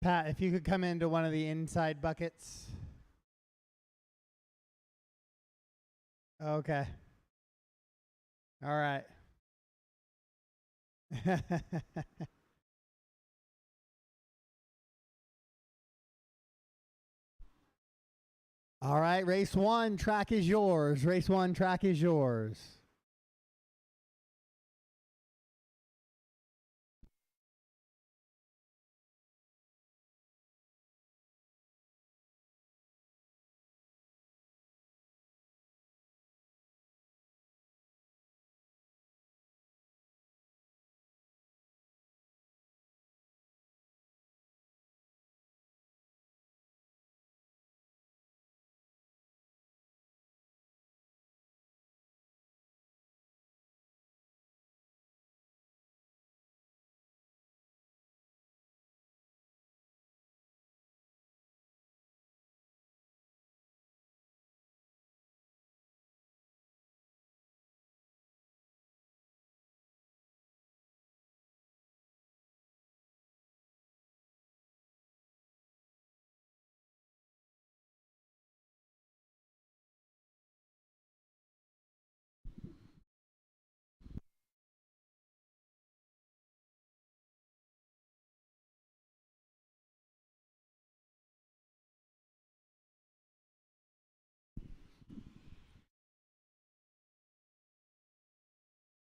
Pat, if you could come into one of the inside buckets. Okay. All right. All right, race one, track is yours. Race one, track is yours.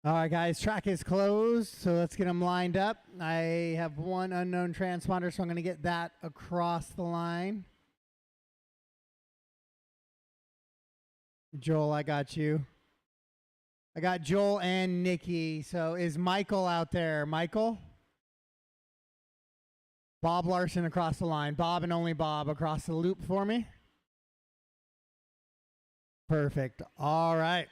All right, guys, track is closed, so let's get them lined up. I have one unknown transponder, so I'm going to get that across the line. Joel, I got you. I got Joel and Nikki. So is Michael out there? Michael? Bob Larson across the line. Bob and only Bob across the loop for me. Perfect. All right.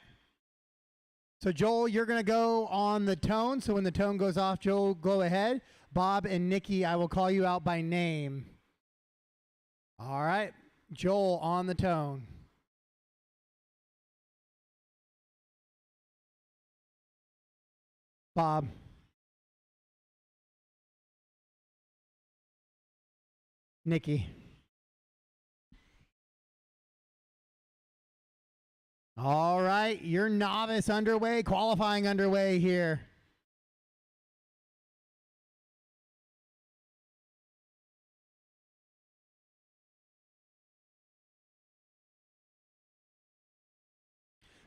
So, Joel, you're going to go on the tone. So when the tone goes off, Joel, go ahead. Bob and Nikki, I will call you out by name. All right. Joel on the tone. Bob. Nikki. All right, your novice underway, qualifying underway here.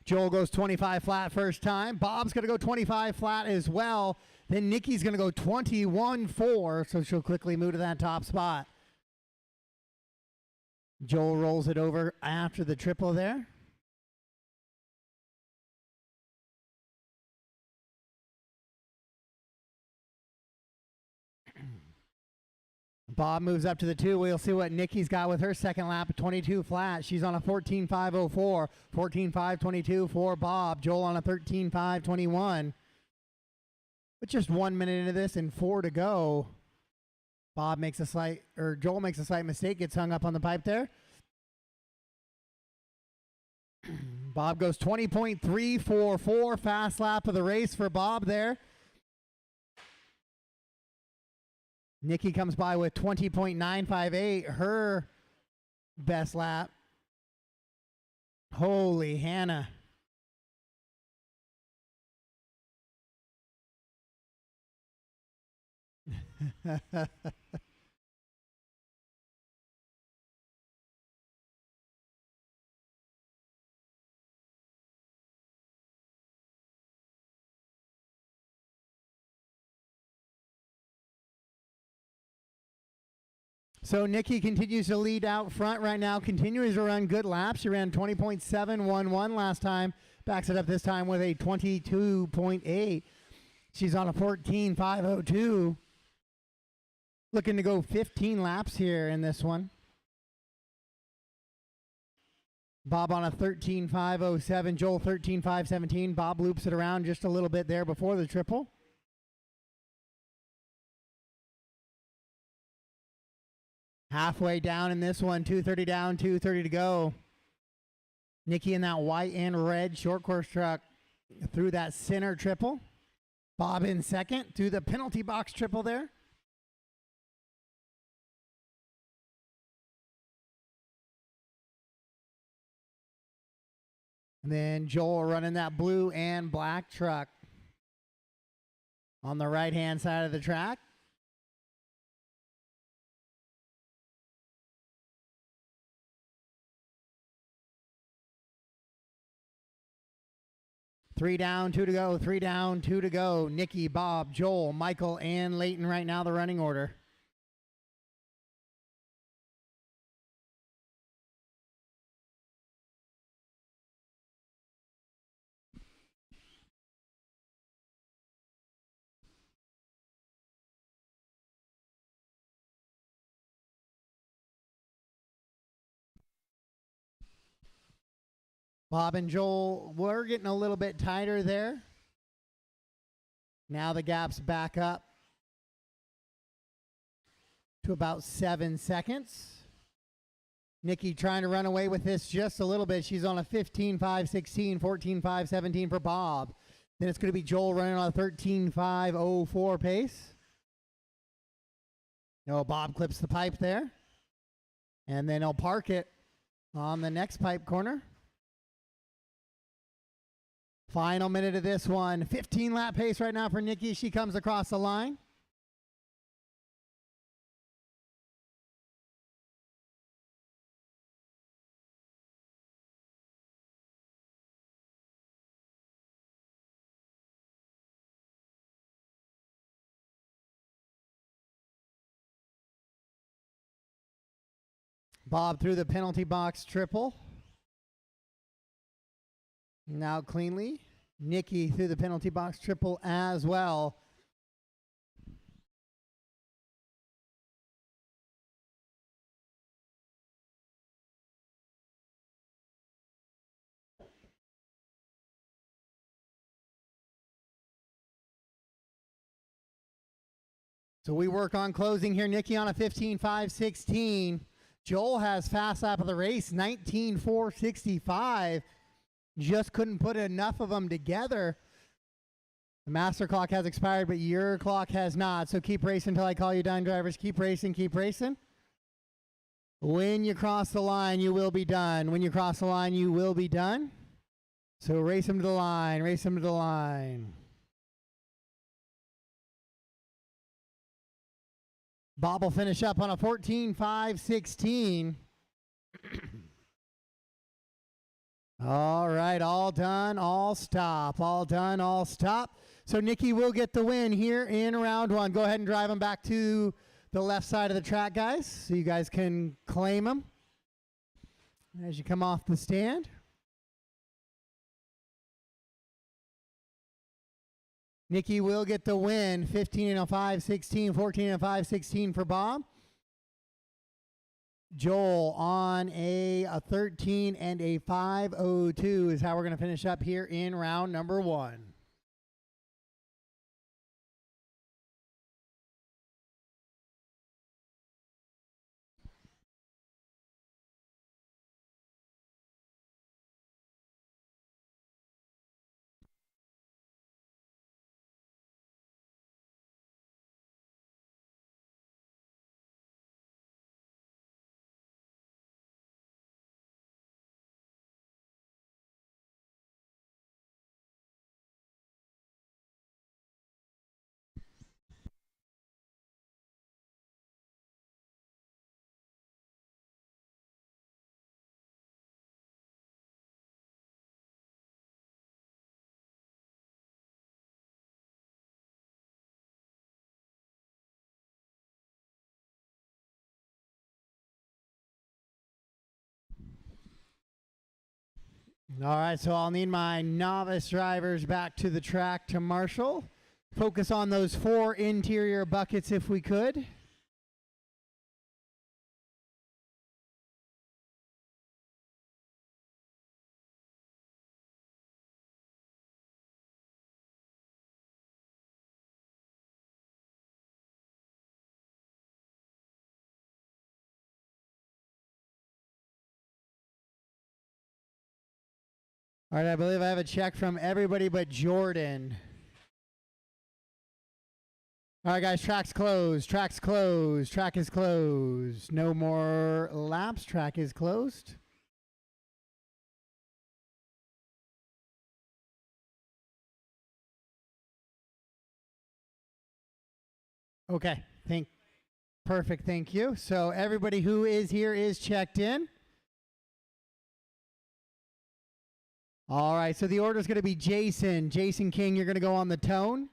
Joel goes 25 flat first time. Bob's going to go 25 flat as well. Then Nikki's going to go 21-4, so she'll quickly move to that top spot. Joel rolls it over after the triple there. Bob moves up to the two. We'll see what Nikki's got with her second lap at 22 flat. She's on a 14.504. 14.522 for Bob. Joel on a 13.521. With just 1 minute into this and 4 to go, Joel makes a slight mistake, gets hung up on the pipe there. Bob goes 20.344, fast lap of the race for Bob there. Nikki comes by with 20.958, her best lap. Holy Hannah. So Nikki continues to lead out front right now, continues to run good laps. She ran 20.711 last time, backs it up this time with a 22.8. She's on a 14.502. Looking to go 15 laps here in this one. Bob on a 13.507, Joel 13.517. Bob loops it around just a little bit there before the triple. Halfway down in this one, 230 down, 230 to go. Nikki in that white and red short course truck through that center triple. Bob in second through the penalty box triple there. And then Joel running that blue and black truck on the right-hand side of the track. Three down, two to go. Three down, two to go. Nikki, Bob, Joel, Michael, and Leighton right now, the running order. Bob and Joel were getting a little bit tighter there. Now the gap's back up to about 7 seconds. Nikki trying to run away with this just a little bit. She's on a 15.5.16, 14.5.17 for Bob. Then it's going to be Joel running on a 13.5.04 pace. No, Bob clips the pipe there. And then he'll park it on the next pipe corner. Final minute of this one. 15 lap pace right now for Nikki. She comes across the line. Bob through the penalty box triple. Now cleanly. Nikki through the penalty box triple as well. So we work on closing here. Nikki on a 15.5.16. Joel has fast lap of the race, 19.4.65. Just couldn't put enough of them together. The master clock has expired, but your clock has not. So keep racing until I call you done, drivers. Keep racing, keep racing. When you cross the line, you will be done. When you cross the line, you will be done. So race them to the line, race them to the line. Bob will finish up on a 14.5.16. All right, all done, all stop. All done, all stop. So Nikki will get the win here in round one. Go ahead and drive them back to the left side of the track, guys, so you guys can claim them as you come off the stand. Nikki will get the win, 15.5.16, 14.5.16 for Bob. Joel on a 13 and a 5.02 is how we're going to finish up here in round number one. All right, so I'll need my novice drivers back to the track to marshal. Focus on those 4 interior buckets if we could. All right, I believe I have a check from everybody but Jordan. All right, guys, track's closed. Track's closed. Track is closed. No more laps. Track is closed. Okay, perfect, thank you. So everybody who is here is checked in. All right, so the order is going to be Jason King, you're going to go on the tone,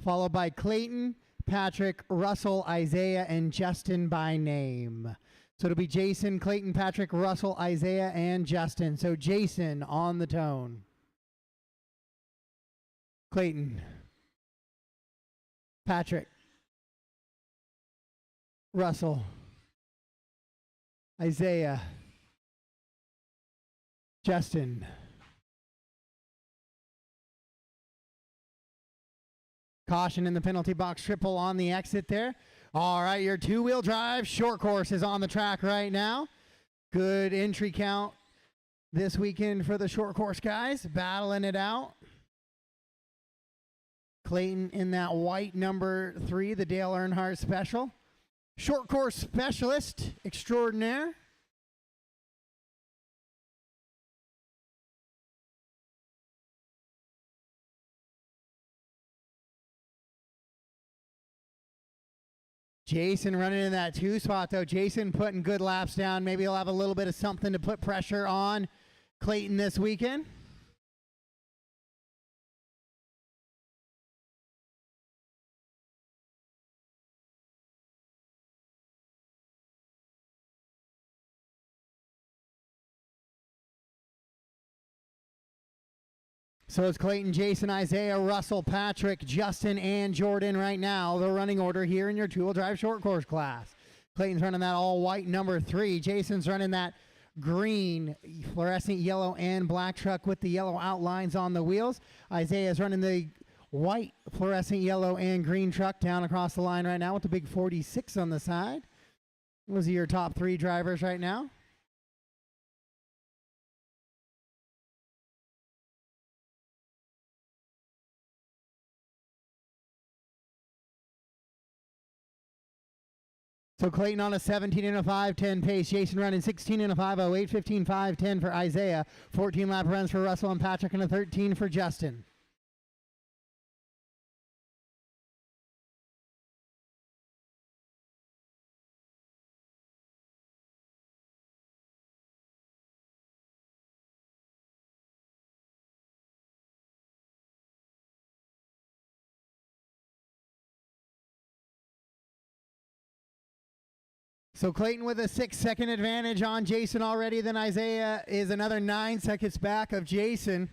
followed by Clayton, Patrick, Russell, Isaiah, and Justin by name. So it'll be Jason, Clayton, Patrick, Russell, Isaiah, and Justin. So Jason on the tone. Clayton, Patrick, Russell, Isaiah, Justin. Caution in the penalty box, triple on the exit there. All right, your two-wheel drive short course is on the track right now. Good entry count this weekend for the short course guys, battling it out. Clayton in that white number 3, the Dale Earnhardt Special. Short course specialist extraordinaire. Jason running in that 2 spot though. Jason putting good laps down. Maybe he'll have a little bit of something to put pressure on Clayton this weekend. So it's Clayton, Jason, Isaiah, Russell, Patrick, Justin, and Jordan right now. The running order here in your two-wheel drive short course class. Clayton's running that all-white number 3. Jason's running that green, fluorescent yellow, and black truck with the yellow outlines on the wheels. Isaiah's running the white, fluorescent yellow, and green truck down across the line right now with the big 46 on the side. Those are your top 3 drivers right now. So Clayton on a 17 and a 5:10 pace. Jason running 16 and a 5:08, 15 5:10 for Isaiah. 14 lap runs for Russell and Patrick, and a 13 for Justin. So Clayton with a 6-second advantage on Jason already. Then Isaiah is another 9 seconds back of Jason.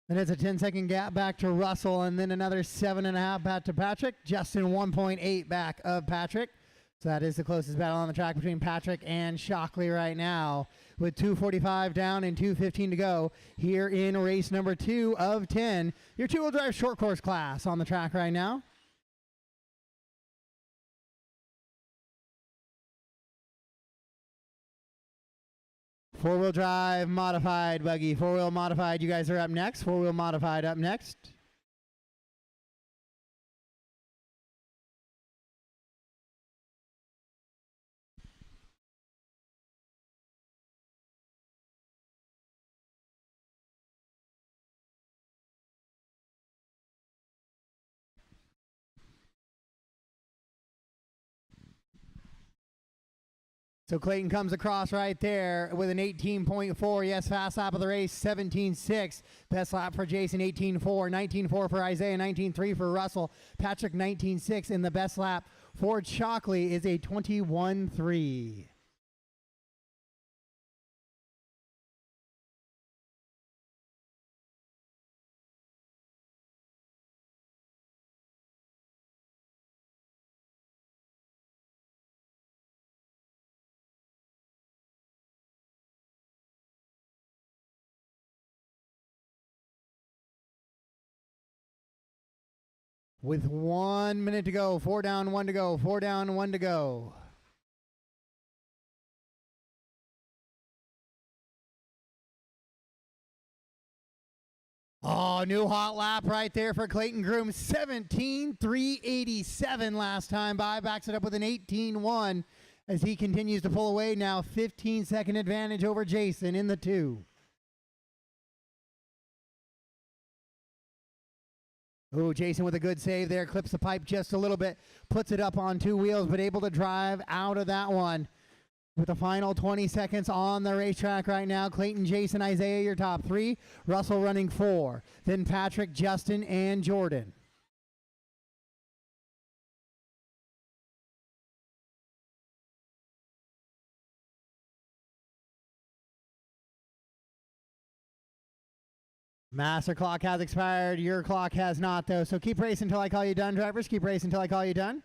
Then it's a 10-second gap back to Russell, and then another 7.5 back to Patrick. Justin 1.8 back of Patrick. So that is the closest battle on the track between Patrick and Shockley right now, with 2:45 down and 2:15 to go here in race number 2 of 10. Your two-wheel drive short course class on the track right now. Four-wheel drive modified buggy. Four-wheel modified, you guys are up next. Four-wheel modified up next. So Clayton comes across right there with an 18.4. Yes, fast lap of the race, 17.6. Best lap for Jason, 18.4. 19.4 for Isaiah, 19.3 for Russell. Patrick, 19.6. And the best lap for Shockley is a 21.3. With 1 minute to go, 4 down, 1 to go, 4 down, 1 to go. Oh, new hot lap right there for Clayton Groom. 17.387 last time by. Backs it up with an 18.1 as he continues to pull away now. 15-second advantage over Jason in the 2. Oh, Jason with a good save there. Clips the pipe just a little bit. Puts it up on two wheels, but able to drive out of that one. With the final 20 seconds on the racetrack right now, Clayton, Jason, Isaiah, your top three. Russell running four. Then Patrick, Justin, and Jordan. Master clock has expired. Your clock has not, though. So keep racing until I call you done, drivers. Keep racing until I call you done.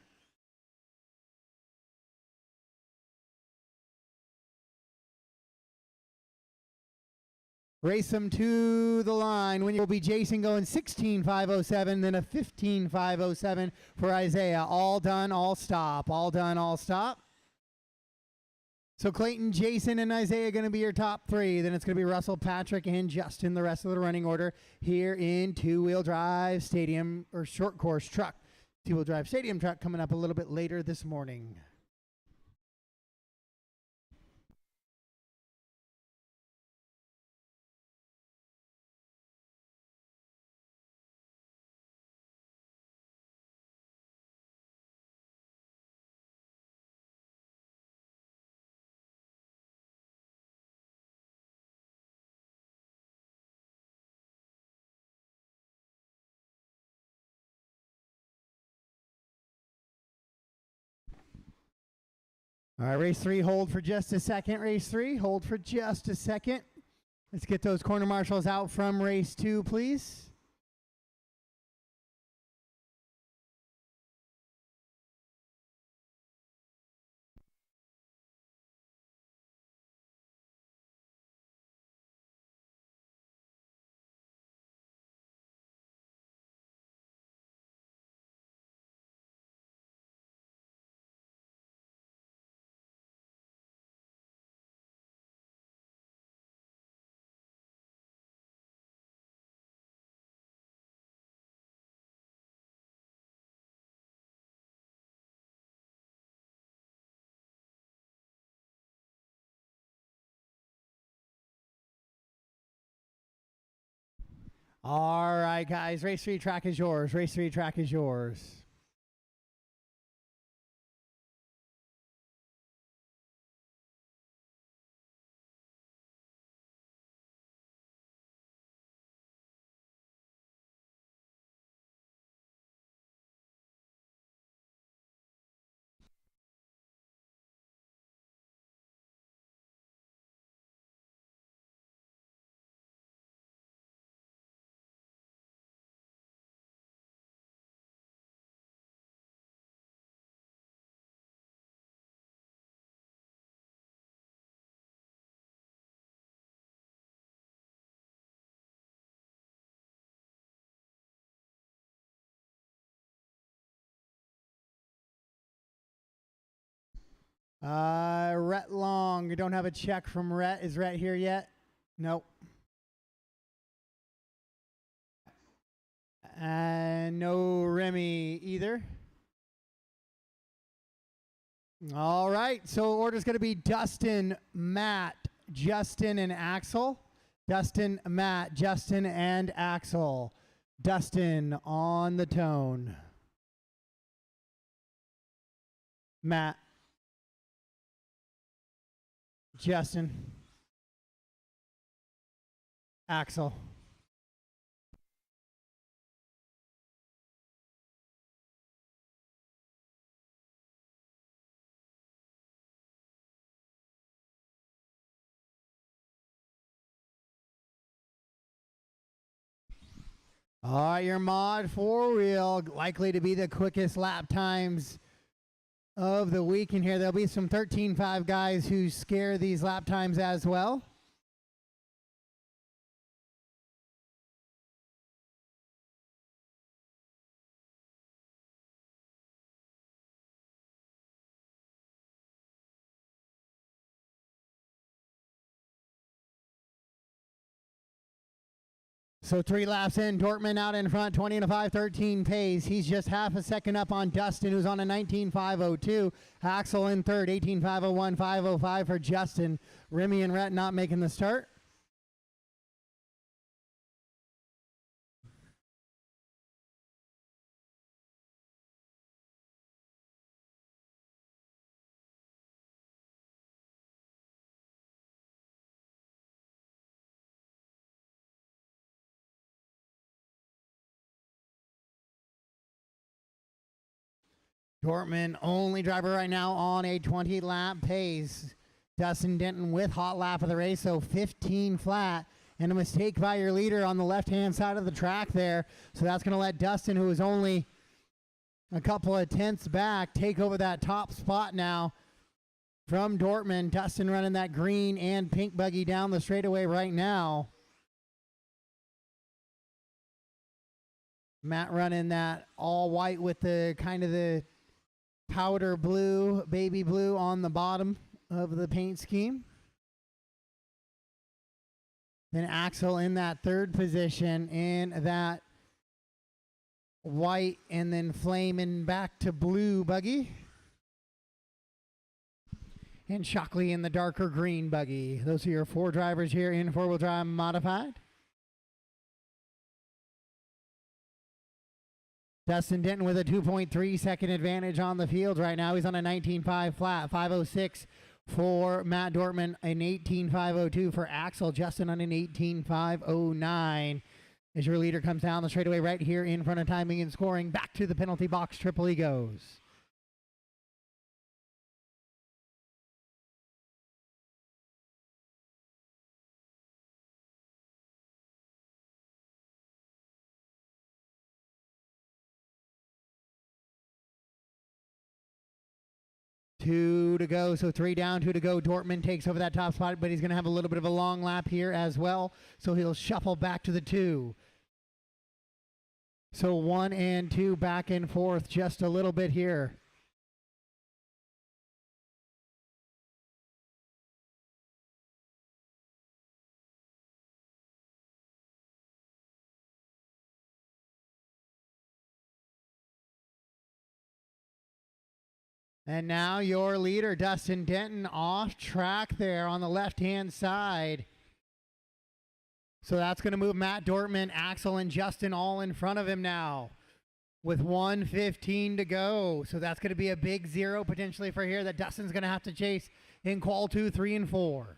Race them to the line. When you'll be Jason going 16.507, then a 15.507 for Isaiah. All done, all stop. All done, all stop. So Clayton, Jason, and Isaiah are going to be your top three. Then it's going to be Russell, Patrick, and Justin, the rest of the running order here in two-wheel drive stadium or short course truck. Two-wheel drive stadium truck coming up a little bit later this morning. All right, race three, hold for just a second. Race three, hold for just a second. Let's get those corner marshals out from race two, please. All right, guys, race three track is yours. Race three track is yours. Rhett Long. We don't have a check from Rhett. Is Rhett here yet? Nope. And no Remy either. All right, so order's going to be Dustin, Matt, Justin, and Axel. Dustin, Matt, Justin, and Axel. Dustin on the tone. Matt. Justin. Axel. All right, your mod four-wheel, likely to be the quickest lap times of the weekend here. There'll be some 13.5 guys who scare these lap times as well. So 3 laps in, Dortmund out in front, 20 and a 5:13 pace. He's just half a second up on Dustin, who's on a 19.502. Axel in third, 18.501, 505 for Justin. Remy and Rhett not making the start. Dortmund, only driver right now on a 20-lap pace. Dustin Denton with hot lap of the race, so 15 flat. And a mistake by your leader on the left-hand side of the track there. So that's going to let Dustin, who is only a couple of tenths back, take over that top spot now from Dortmund. Dustin running that green and pink buggy down the straightaway right now. Matt running that all white with the kind of the powder blue, baby blue on the bottom of the paint scheme. Then Axel in that third position in that white and then flaming back to blue buggy. And Shockley in the darker green buggy. Those are your four drivers here in four-wheel drive modified. Dustin Denton with a 2.3 second advantage on the field right now. He's on a 19.5 flat, 5.06 for Matt Dortmund, an 18.502 for Axel. Justin on an 18.509 as your leader comes down the straightaway right here in front of timing and scoring. Back to the penalty box, Triple E goes. Two to go, so 3 down, 2 to go. Dortmund takes over that top spot, but he's going to have a little bit of a long lap here as well, so he'll shuffle back to the 2. So 1 and 2 back and forth just a little bit here. And now your leader, Dustin Denton, off track there on the left-hand side. So that's going to move Matt Dortmund, Axel, and Justin all in front of him now with 1:15 to go. So that's going to be a big zero potentially for here that Dustin's going to have to chase in qual 2, 3, and 4.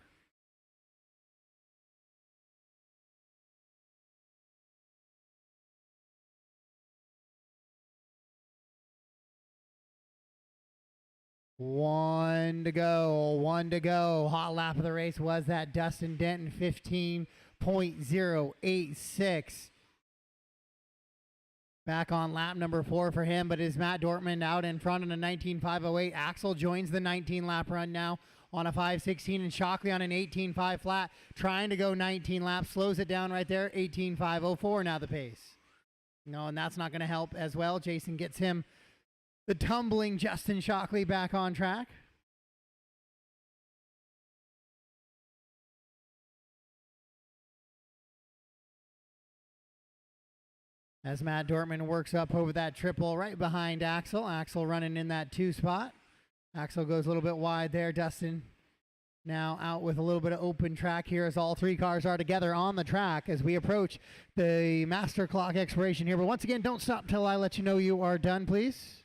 One to go. Hot lap of the race was that Dustin Denton, 15.086. Back on lap number 4 for him, but is Matt Dortmund out in front on a 19.508. Axel joins the 19 lap run now on a 5.16, and Shockley on an 18.5 flat, trying to go 19 laps, slows it down right there, 18.504 now the pace. No, and that's not going to help as well. Jason gets him the tumbling Justin Shockley back on track. As Matt Dortmund works up over that triple right behind Axel. Axel running in that 2 spot. Axel goes a little bit wide there. Dustin now out with a little bit of open track here as all 3 cars are together on the track as we approach the master clock expiration here. But once again, don't stop till I let you know you are done, please.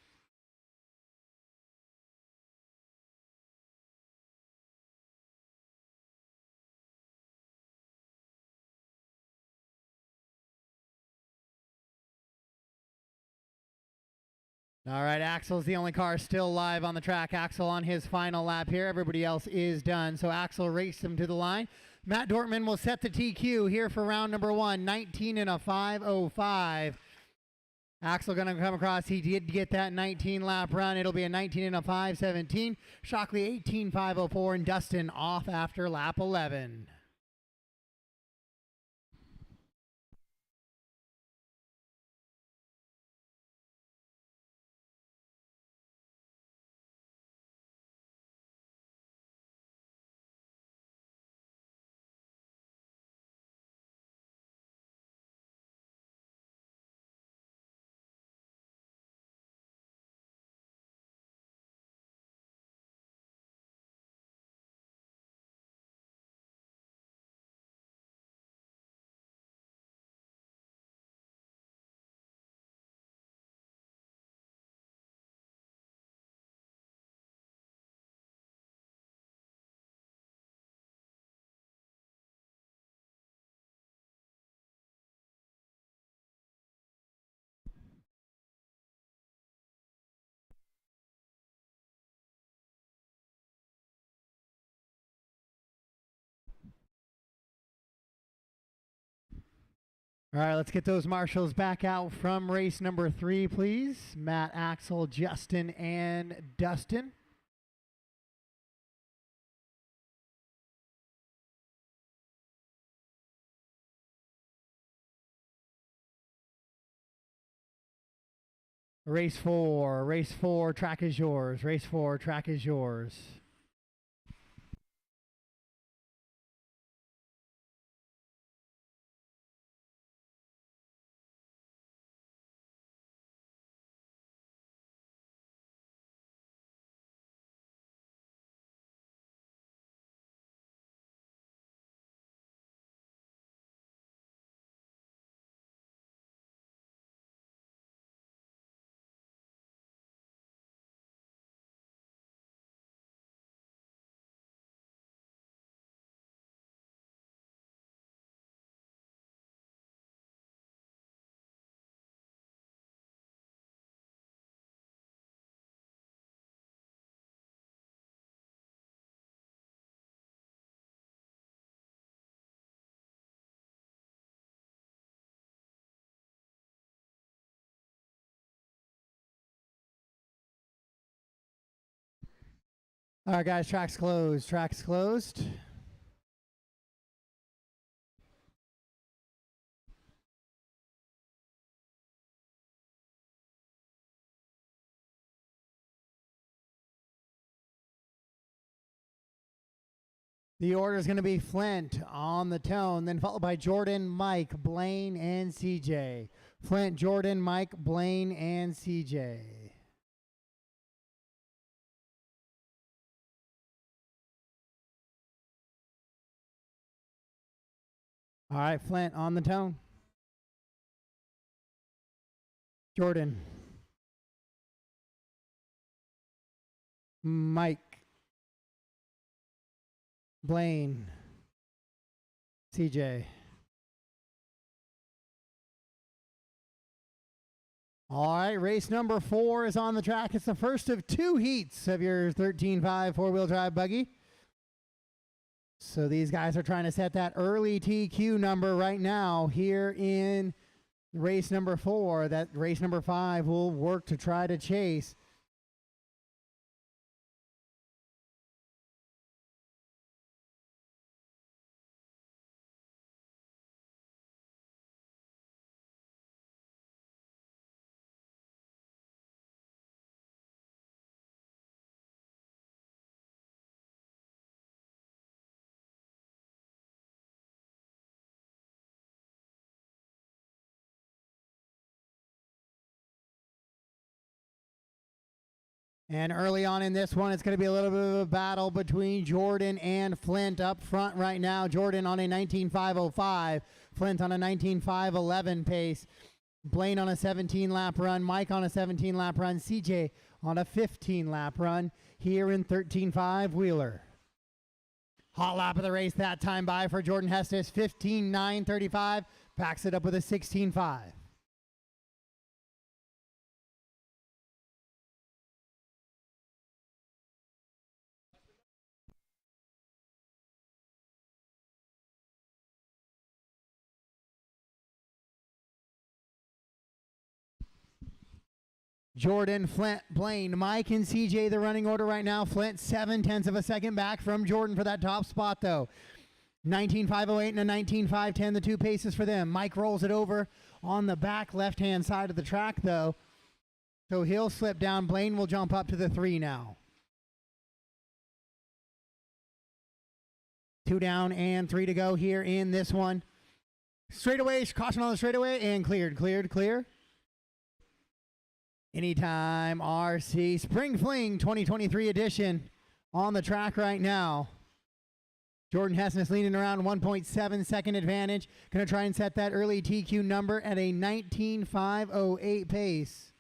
All right, Axel's the only car still live on the track. Axel on his final lap here. Everybody else is done. So Axel raced him to the line. Matt Dortmund will set the TQ here for round number 1, 19 and a 5.05. Axel going to come across. He did get that 19 lap run. It'll be a 19 and a 5.17. Shockley 18.504 and Dustin off after lap 11. All right, let's get those marshals back out from race number 3, please. Matt, Axel, Justin, and Dustin. Race 4, track is yours. Race 4, track is yours. All right, guys, track's closed. Track's closed. The order is going to be Flint on the tone, then followed by Jordan, Mike, Blaine, and CJ. Flint, Jordan, Mike, Blaine, and CJ. All right, Flint on the tone. Jordan. Mike. Blaine. CJ. All right, race number 4 is on the track. It's the first of 2 heats of your 13.5 four-wheel drive buggy. So these guys are trying to set that early TQ number right now here in race number 4. That race number 5 will work to try to chase. And early on in this one, it's going to be a little bit of a battle between Jordan and Flint up front right now. Jordan on a 19.505, Flint on a 19.511 pace, Blaine on a 17-lap run, Mike on a 17-lap run, CJ on a 15-lap run here in 13.5 Wheeler. Hot lap of the race that time by for Jordan Hestes, 15.935, packs it up with a 16.5. Jordan, Flint, Blaine, Mike, and CJ, the running order right now. Flint, 0.7 of a second back from Jordan for that top spot, though. 19.508 and a 19.510, the 2 paces for them. Mike rolls it over on the back left-hand side of the track, though. So he'll slip down. Blaine will jump up to the 3 now. 2 down and 3 to go here in this one. Straightaway, caution on the straightaway, and clear. Anytime RC Spring Fling 2023 edition on the track right now. Jordan Hesnes leading around 1.7 second advantage. Going to try and set that early TQ number at a 19.508 pace.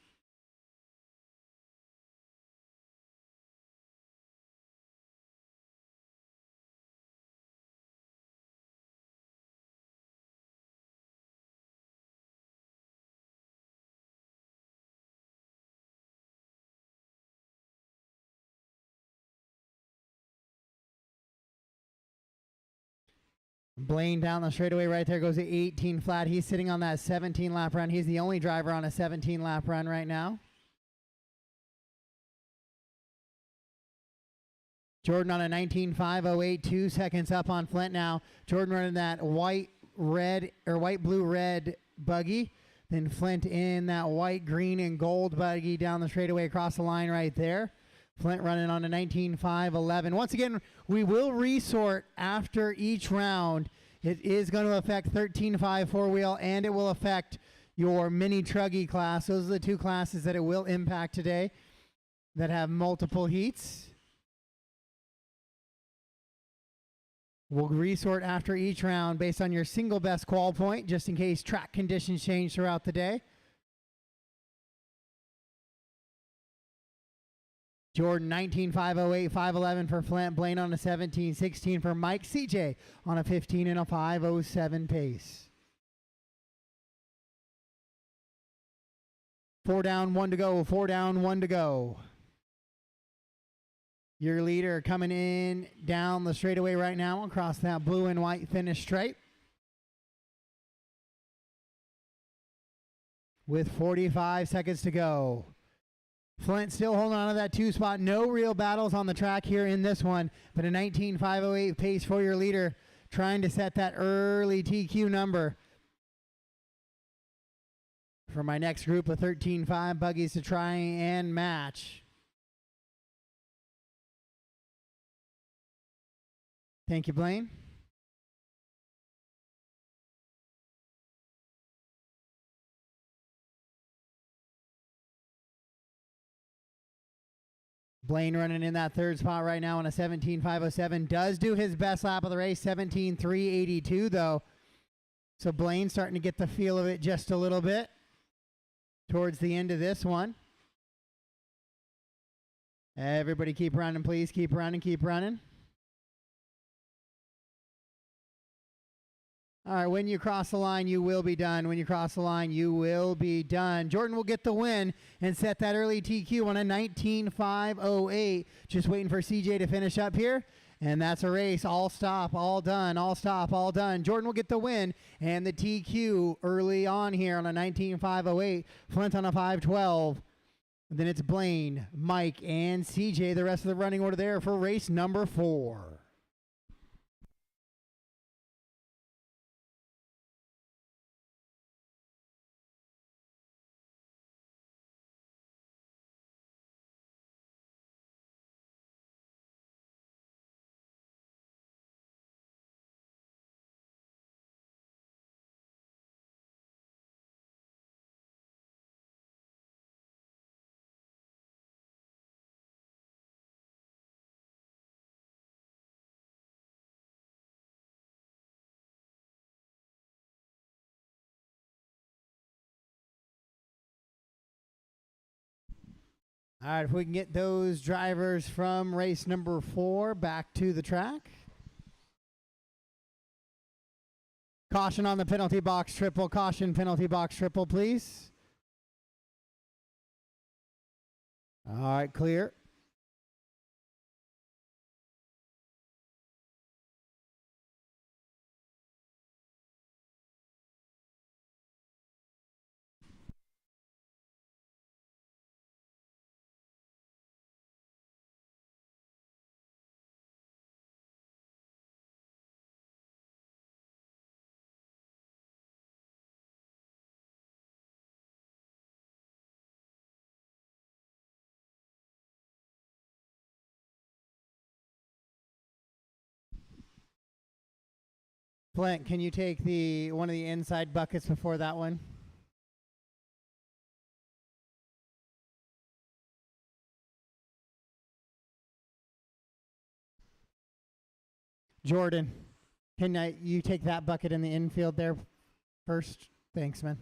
Blaine down the straightaway right there goes to 18 flat. He's sitting on that 17 lap run. He's the only driver on a 17 lap run right now. Jordan on a 19.508, 2 seconds up on Flint now. Jordan running that white blue red buggy. Then Flint in that white, green, and gold buggy down the straightaway across the line right there. Flint running on a 19.511. Once again, we will resort after each round. It is going to affect 13.5 four-wheel, and it will affect your mini truggy class. Those are the two classes that it will impact today that have multiple heats. We'll resort after each round based on your single best qual point, just in case track conditions change throughout the day. Jordan 19.508, 511 for Flint. Blaine on a 17.16 for Mike. CJ on a 15 and a 507 pace. 4 down, 1 to go. 4 down, 1 to go. Your leader coming in down the straightaway right now across that blue and white finish stripe. With 45 seconds to go. Flint still holding on to that 2 spot. No real battles on the track here in this one, but a 19.508 pace for your leader, trying to set that early TQ number for my next group of 13.5 buggies to try and match. Thank you, Blaine. Blaine running in that 3rd spot right now on a 17.507. Does do his best lap of the race, 17.382 though. So Blaine starting to get the feel of it just a little bit towards the end of this one. Everybody keep running, please. Keep running, keep running. All right, when you cross the line, you will be done. When you cross the line, you will be done. Jordan will get the win and set that early TQ on a 19.508. Just waiting for CJ to finish up here. And that's a race. All stop, all done, all stop, all done. Jordan will get the win and the TQ early on here on a 19.508. Flint on a 512. Then it's Blaine, Mike, and CJ. The rest of the running order there for race number 4. All right, if we can get those drivers from race number 4 back to the track. Caution on the penalty box triple. Caution, penalty box triple, please. All right, clear. Flint, can you take one of the inside buckets before that one? Jordan, can you take that bucket in the infield there first? Thanks, man.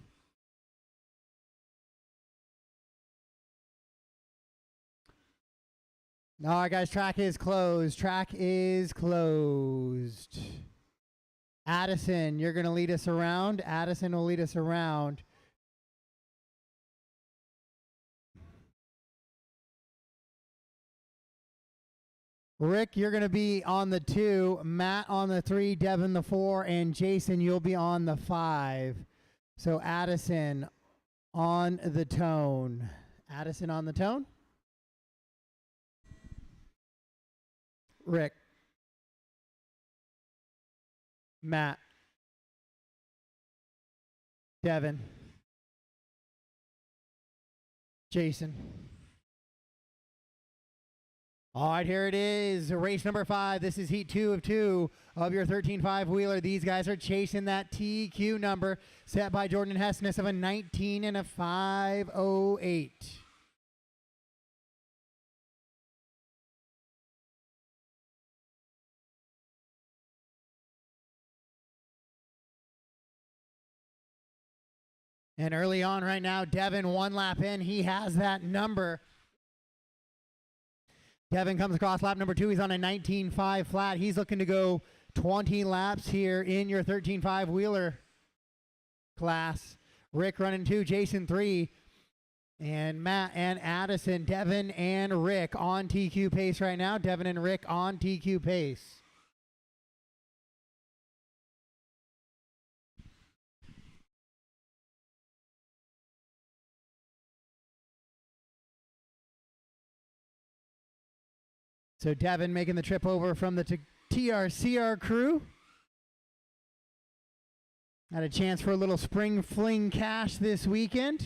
All right, guys, track is closed. Track is closed. Addison, you're going to lead us around. Addison will lead us around. Rick, you're going to be on the 2, Matt on the 3, Devin the 4, and Jason, you'll be on the 5. So Addison on the tone. Addison on the tone. Rick. Matt. Devin. Jason. All right, here it is. Race number 5. This is heat 2 of 2 of your 13.5 wheeler. These guys are chasing that TQ number set by Jordan Hessness of a 19 and a 508. And early on right now, Devin 1 lap in. He has that number. Devin comes across lap number 2. He's on a 19.5 flat. He's looking to go 20 laps here in your 13.5 wheeler class. Rick running 2, Jason 3, and Matt and Addison, Devin and Rick on TQ pace right now. Devin and Rick on TQ pace. So Devin making the trip over from the TRCR crew. Had a chance for a little spring fling cash this weekend.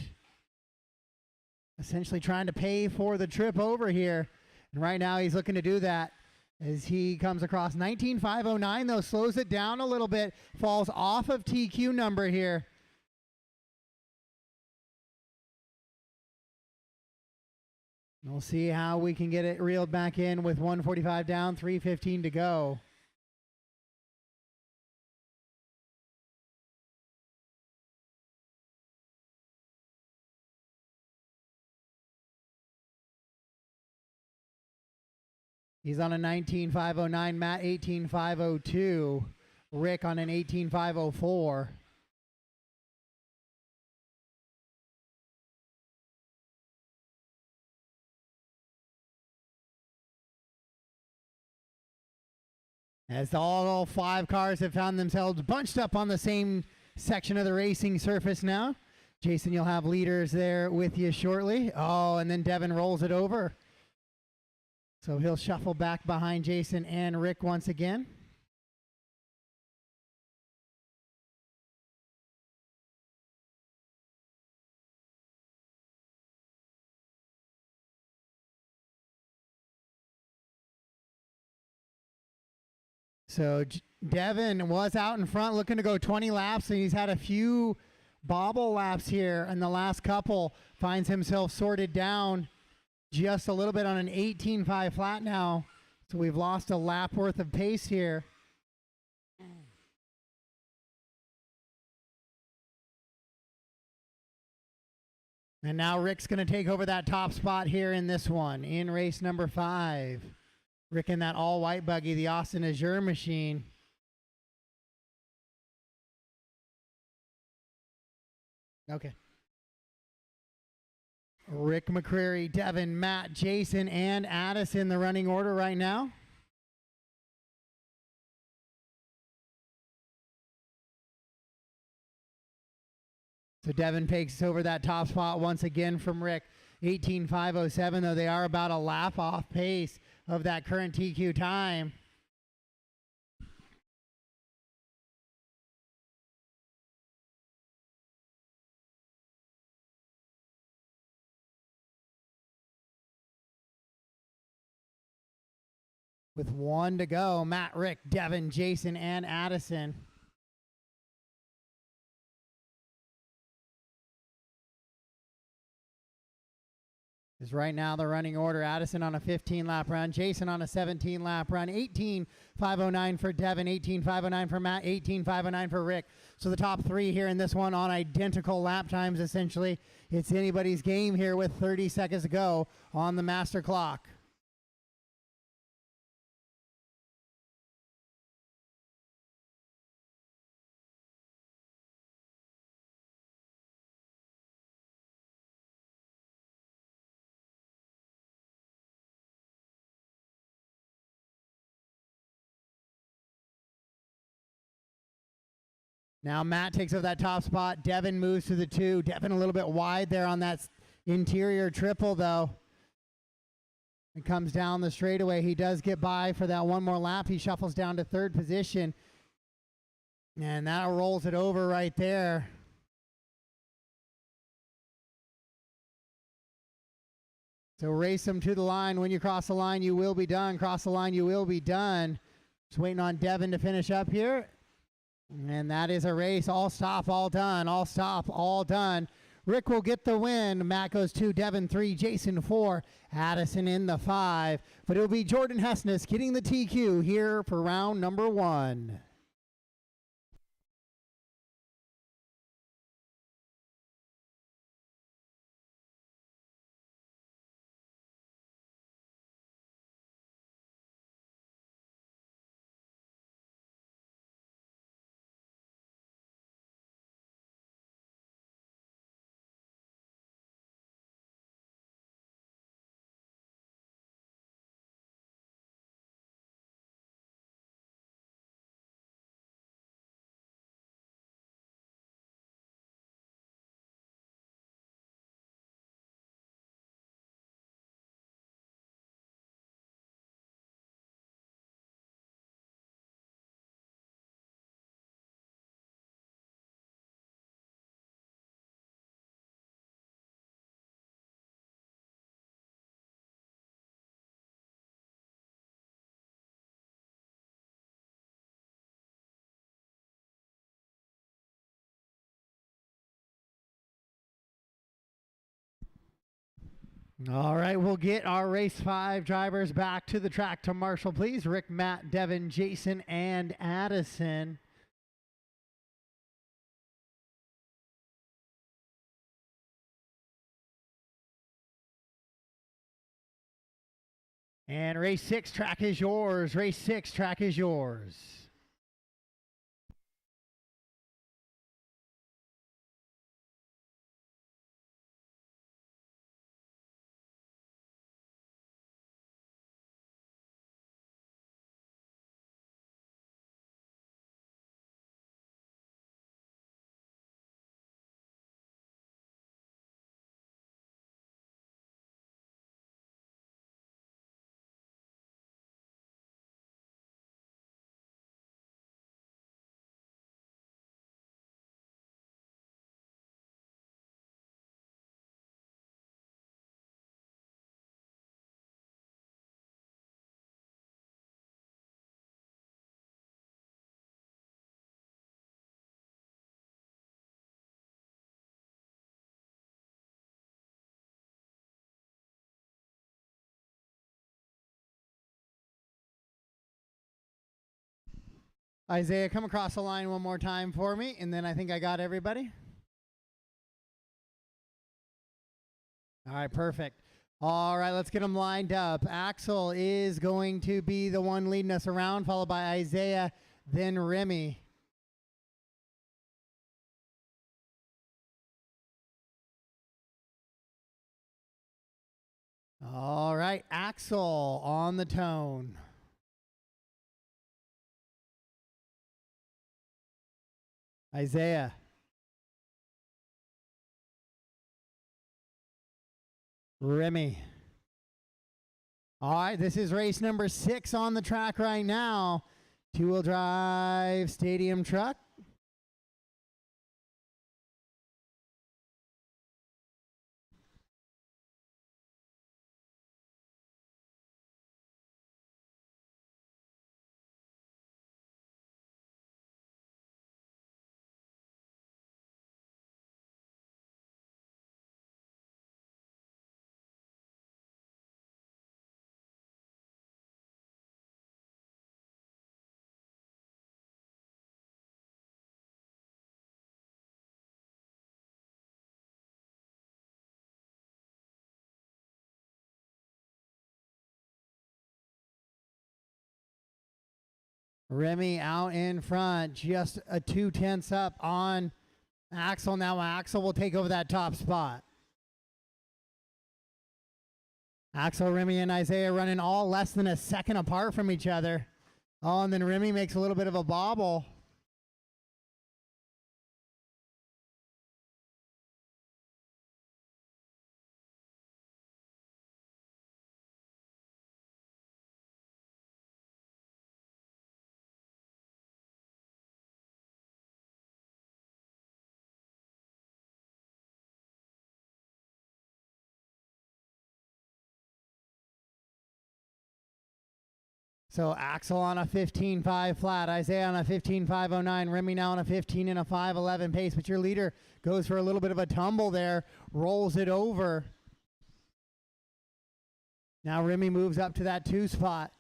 Essentially trying to pay for the trip over here. And right now he's looking to do that as he comes across 19.509, though, slows it down a little bit, falls off of TQ number here. We'll see how we can get it reeled back in with 145 down, 3:15 to go. He's on a 19.509, Matt 18.502, Rick on an 18.504. As all 5 cars have found themselves bunched up on the same section of the racing surface now. Jason, you'll have leaders there with you shortly. Oh, and then Devin rolls it over. So he'll shuffle back behind Jason and Rick once again. So Devin was out in front looking to go 20 laps, and he's had a few bobble laps here in the last couple. Finds himself sorted down just a little bit on an 18.5 flat now. So we've lost a lap worth of pace here. And now Rick's going to take over that top spot here in this one, in race number 5. Rick in that all-white buggy, the Austin Azure machine. Okay. Rick McCreary, Devin, Matt, Jason, and Addison, the running order right now. So Devin takes over that top spot once again from Rick. 18.507, though they are about a lap off pace of that current TQ time. With 1 to go, Matt, Rick, Devin, Jason, and Addison. Is right now the running order. Addison on a 15-lap run. Jason on a 17-lap run. 18.509 for Devin. 18.509 for Matt. 18.509 for Rick. So the top 3 here in this one on identical lap times, essentially. It's anybody's game here with 30 seconds to go on the master clock. Now Matt takes over that top spot. Devin moves to the 2. Devin a little bit wide there on that interior triple, though. It comes down the straightaway. He does get by for that one more lap. He shuffles down to 3rd position. And that rolls it over right there. So race him to the line. When you cross the line, you will be done. Cross the line, you will be done. Just waiting on Devin to finish up here. And that is a race. All stop, all done. All stop, all done. Rick will get the win. Matt goes 2, Devin 3, Jason 4, Addison in the 5. But it'll be Jordan Hessness getting the TQ here for round number 1. All right, we'll get our race 5 drivers back to the track to marshal, please. Rick, Matt, Devin, Jason, and Addison. And race 6, track is yours. Race 6, track is yours. Isaiah, come across the line one more time for me, and then I think I got everybody. All right, perfect. All right, let's get them lined up. Axel is going to be the one leading us around, followed by Isaiah, then Remy. All right, Axel on the tone. Isaiah. Remy. All right, this is race number 6 on the track right now. 2-wheel drive stadium truck. Remy out in front, just a 2/10 up on Axel. Now Axel will take over that top spot. Axel, Remy, and Isaiah running all less than a second apart from each other. Oh, and then Remy makes a little bit of a bobble. So Axel on a 15.5 flat, Isaiah on a 15.509, Remy now on a 15 and a 5.11 pace, but your leader goes for a little bit of a tumble there, rolls it over. Now Remy moves up to that 2 spot,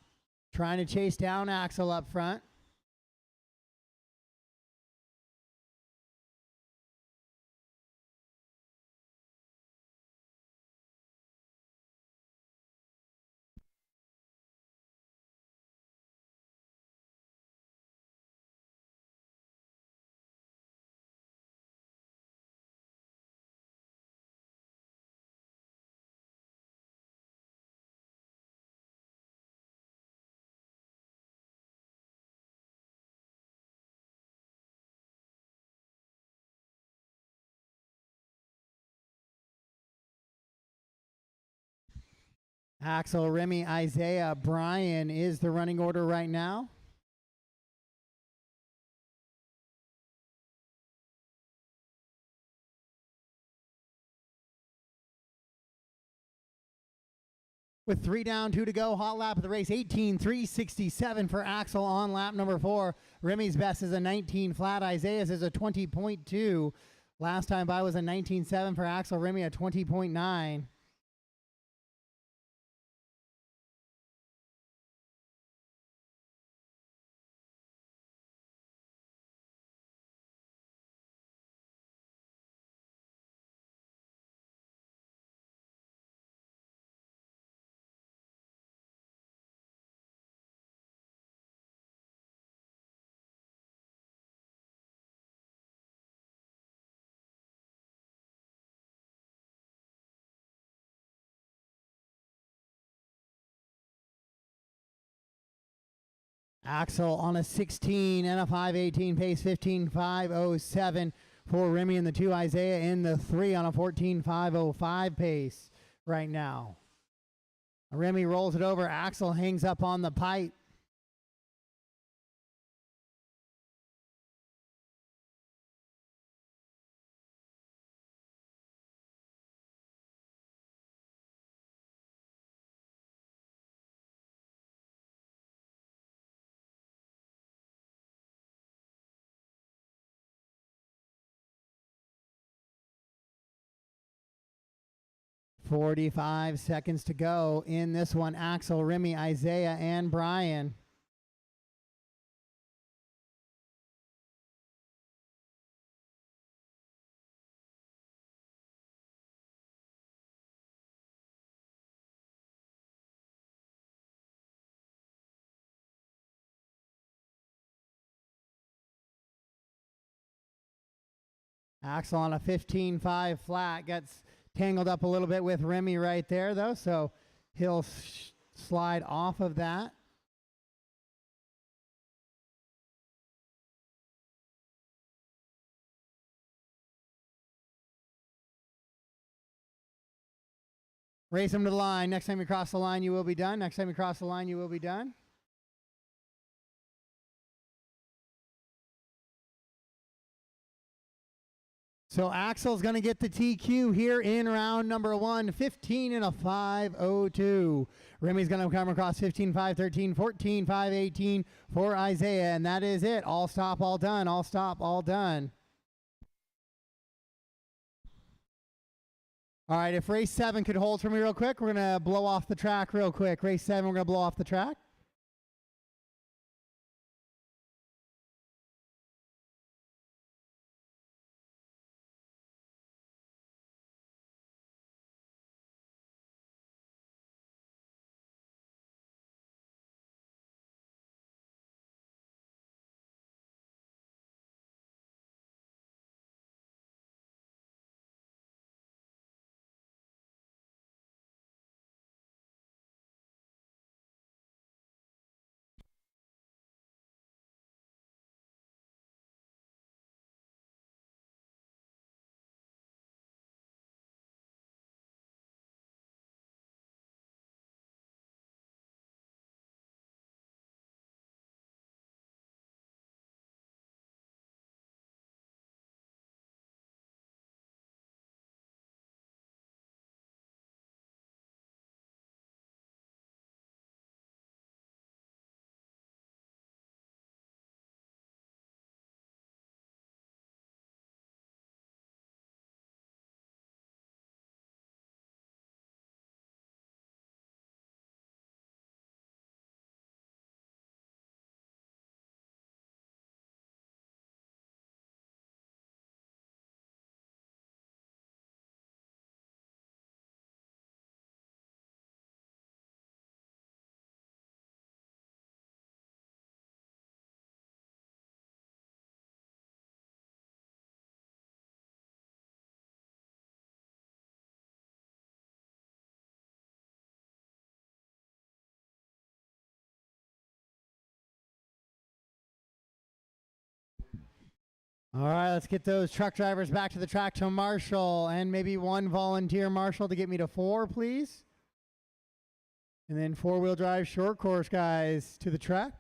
trying to chase down Axel up front. Axel, Remy, Isaiah, Brian is the running order right now. With 3 down, 2 to go, hot lap of the race, 18.367 for Axel on lap number 4. Remy's best is a 19 flat. Isaiah's is a 20.2. Last time by was a 19.7 for Axel. Remy a 20.9. Axel on a 16 and a 5.18 pace, 15.507 for Remy in the 2. Isaiah in the 3 on a 14.505 pace right now. Remy rolls it over. Axel hangs up on the pipe. .45 seconds to go in this one. Axel, Remy, Isaiah, and Brian. Axel on a 15.5 flat, gets tangled up a little bit with Remy right there, though, so he'll slide off of that. Race him to the line. Next time you cross the line, you will be done. Next time you cross the line, you will be done. So Axel's going to get the TQ here in round number 1, 15 and a 5.02. Remy's going to come across 15.513, 14.518 for Isaiah, and that is it. All stop, all done. All stop, all done. All right, if race 7 could hold for me real quick, we're going to blow off the track real quick. Race 7, we're going to blow off the track. All right, let's get those truck drivers back to the track to Marshall, and maybe one volunteer Marshall to get me to 4, please. And then 4-wheel drive short course guys to the track.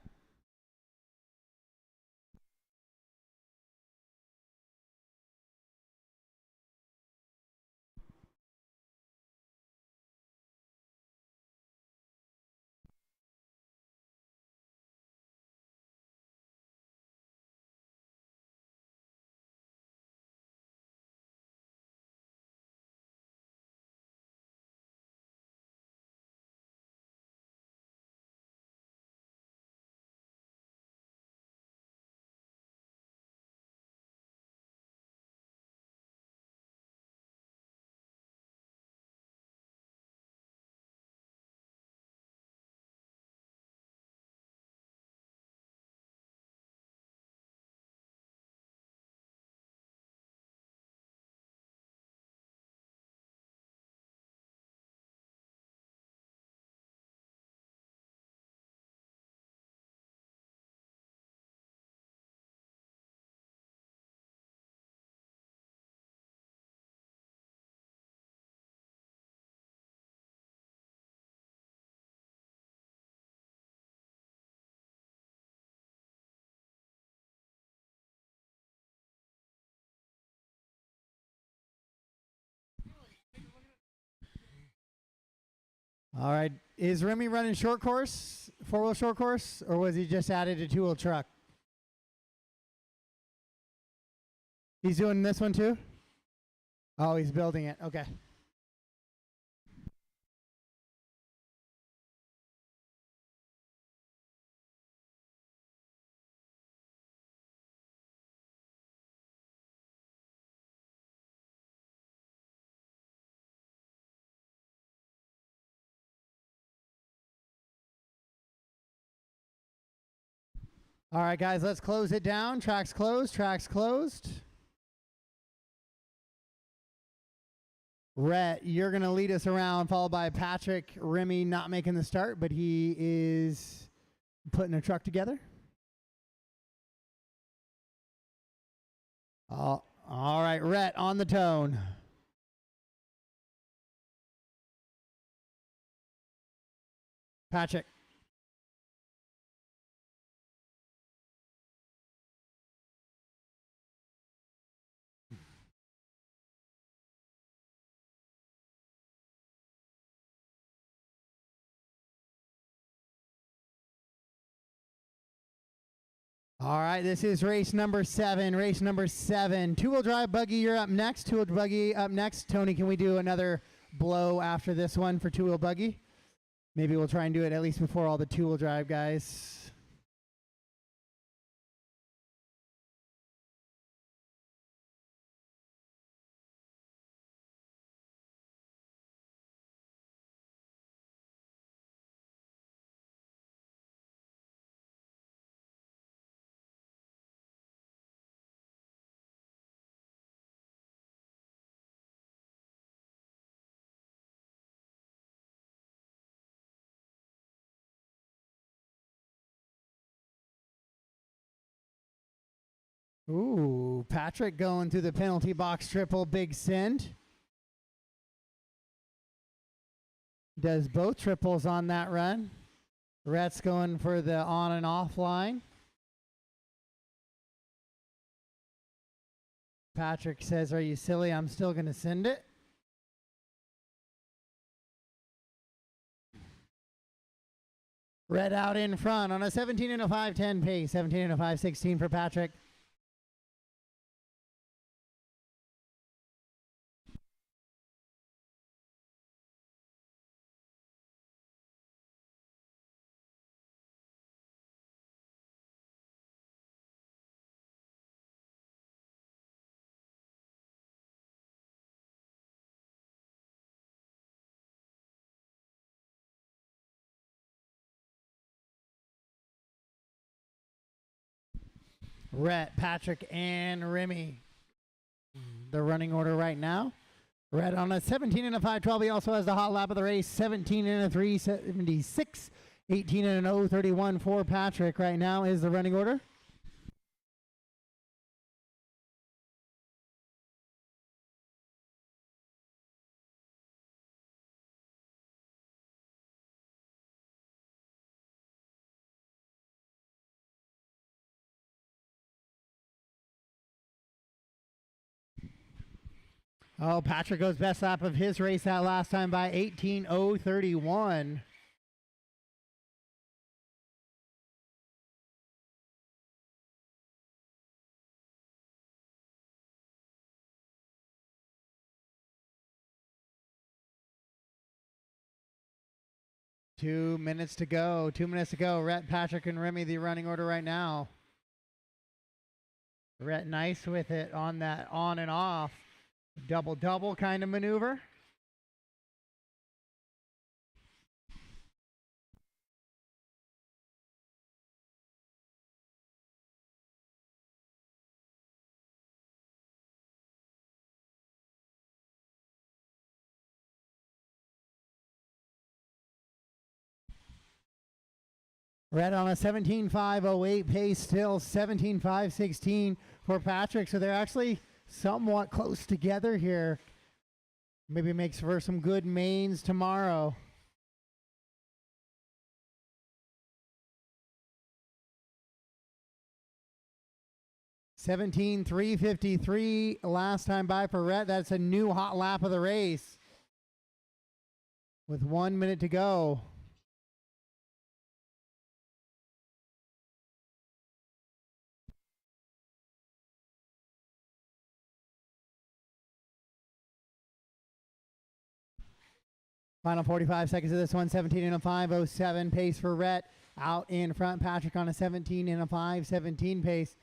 All right, is Remy running short course, 4-wheel short course, or was he just added a 2-wheel truck? He's doing this one too? Oh, he's building it, okay. All right, guys, let's close it down. Track's closed, track's closed. Rhett, you're going to lead us around, followed by Patrick. Remy not making the start, but he is putting a truck together. All right, Rhett on the tone. Patrick. All right, this is race number 7. Race number 7. 2-wheel drive buggy, you're up next. 2-wheel buggy up next. Tony, can we do another blow after this one for 2-wheel buggy? Maybe we'll try and do it at least before all the 2-wheel drive guys. Ooh, Patrick going through the penalty box triple big send. Does both triples on that run. Rhett's going for the on and off line. Patrick says, are you silly? I'm still going to send it. Rhett out in front on a 17 and a 5:10 pace. 17 and a 5:16 for Patrick. Rhett, Patrick, and Remy. The running order right now. Rhett on a 17 and a 5:12. He also has the hot lap of the race. 17 and a 3:76. 18 and an 0:31 for Patrick right now is the running order. Oh, Patrick goes best lap of his race that last time by 18:031. Two minutes to go. Rhett, Patrick, and Remy, the running order right now. Rhett nice with it on that on and off. Double kind of maneuver. Red on a 17.508 pace, still 17.516 for Patrick. So they're actually somewhat close together here. Maybe makes for some good mains tomorrow. $17,353 last time by for Rhett. That's a new hot lap of the race with 1 minute to go. Final 45 seconds of this one, 17:05.07 pace for Rhett. Out in front, Patrick on a 17:05.17 pace.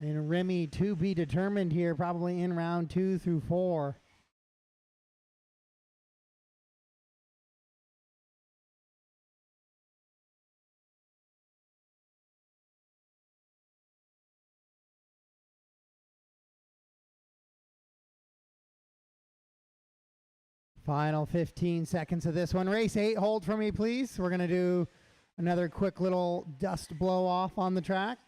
And Remy to be determined here, probably in round 2 through 4. Final 15 seconds of this one. Race 8, hold for me, please. We're going to do another quick little dust blow off on the track.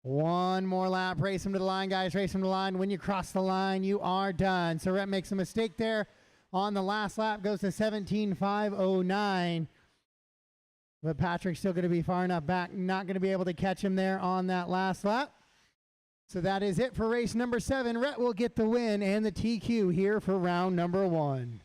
One more lap. Race them to the line, guys. Race them to the line. When you cross the line, you are done. So Rhett makes a mistake there on the last lap. Goes to 17.509. But Patrick's still going to be far enough back. Not going to be able to catch him there on that last lap. So that is it for race number 7. Rhett will get the win and the TQ here for round number 1.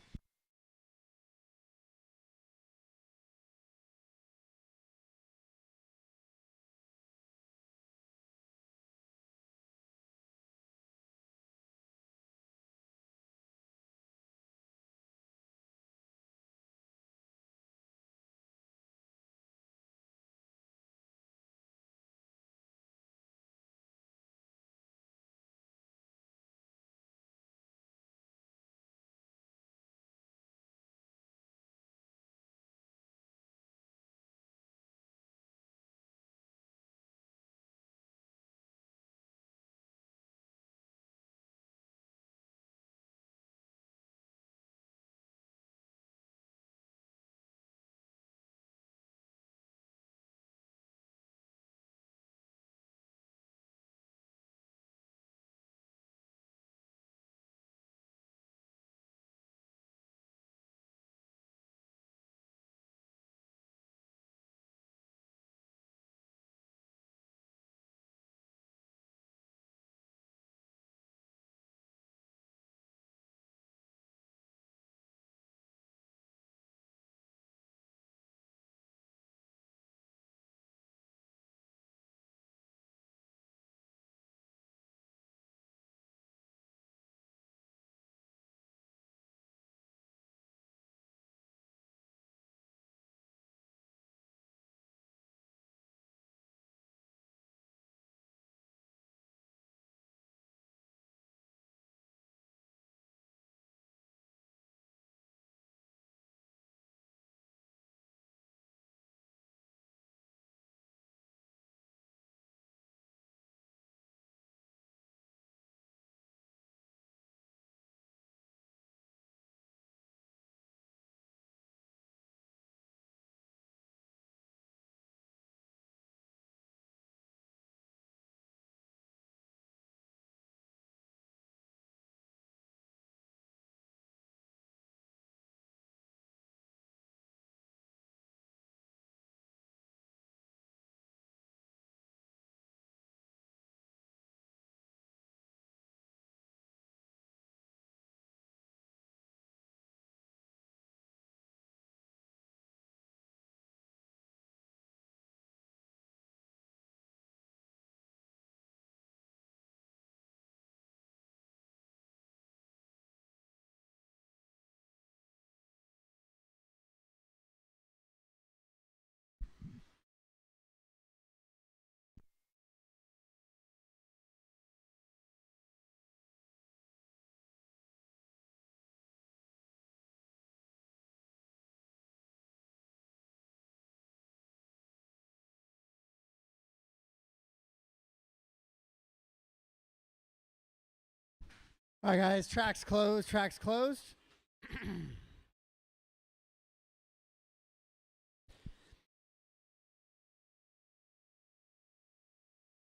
All right, guys, track's closed, track's closed.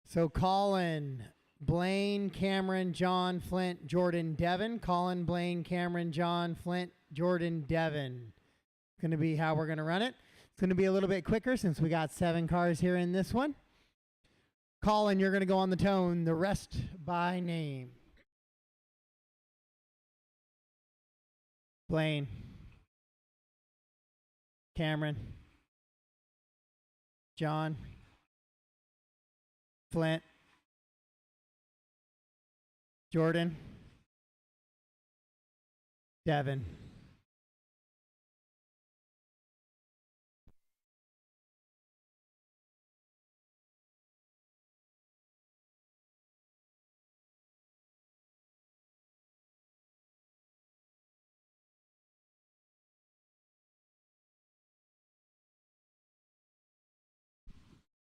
So Colin, Blaine, Cameron, John, Flint, Jordan, Devin. Colin, Blaine, Cameron, John, Flint, Jordan, Devin. Going to be how we're going to run it. It's going to be a little bit quicker since we got 7 cars here in this one. Colin, you're going to go on the tone, the rest by name. Blaine, Cameron, John, Flint, Jordan, Devin.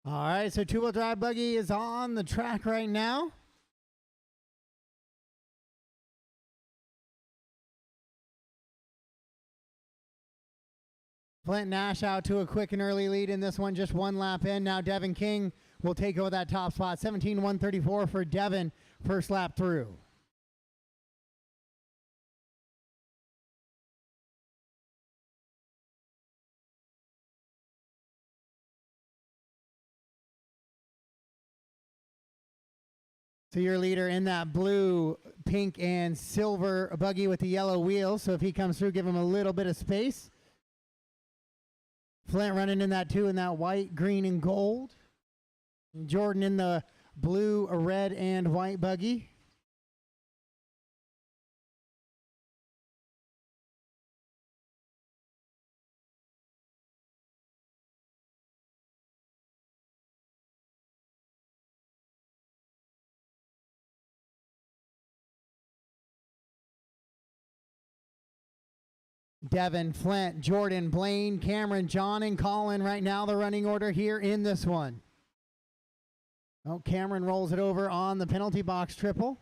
All right, so two-wheel drive buggy is on the track right now. Flint Nash out to a quick and early lead in this one, just 1 lap in. Now Devin King will take over that top spot. 17-134 for Devin, first lap through. So your leader in that blue, pink, and silver buggy with the yellow wheels. So if he comes through, give him a little bit of space. Flint running in that 2 in that white, green, and gold. Jordan in the blue, red, and white buggy. Devin, Flint, Jordan, Blaine, Cameron, John, and Colin. Right now, the running order here in this one. Oh, Cameron rolls it over on the penalty box triple.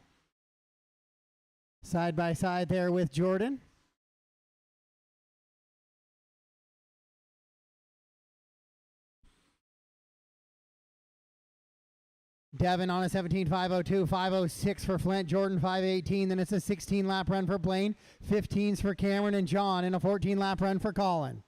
Side by side there with Jordan. Devin on a 17.502, 506 for Flint, Jordan 518. Then it's a 16-lap run for Blaine, 15s for Cameron and John, and a 14-lap run for Colin.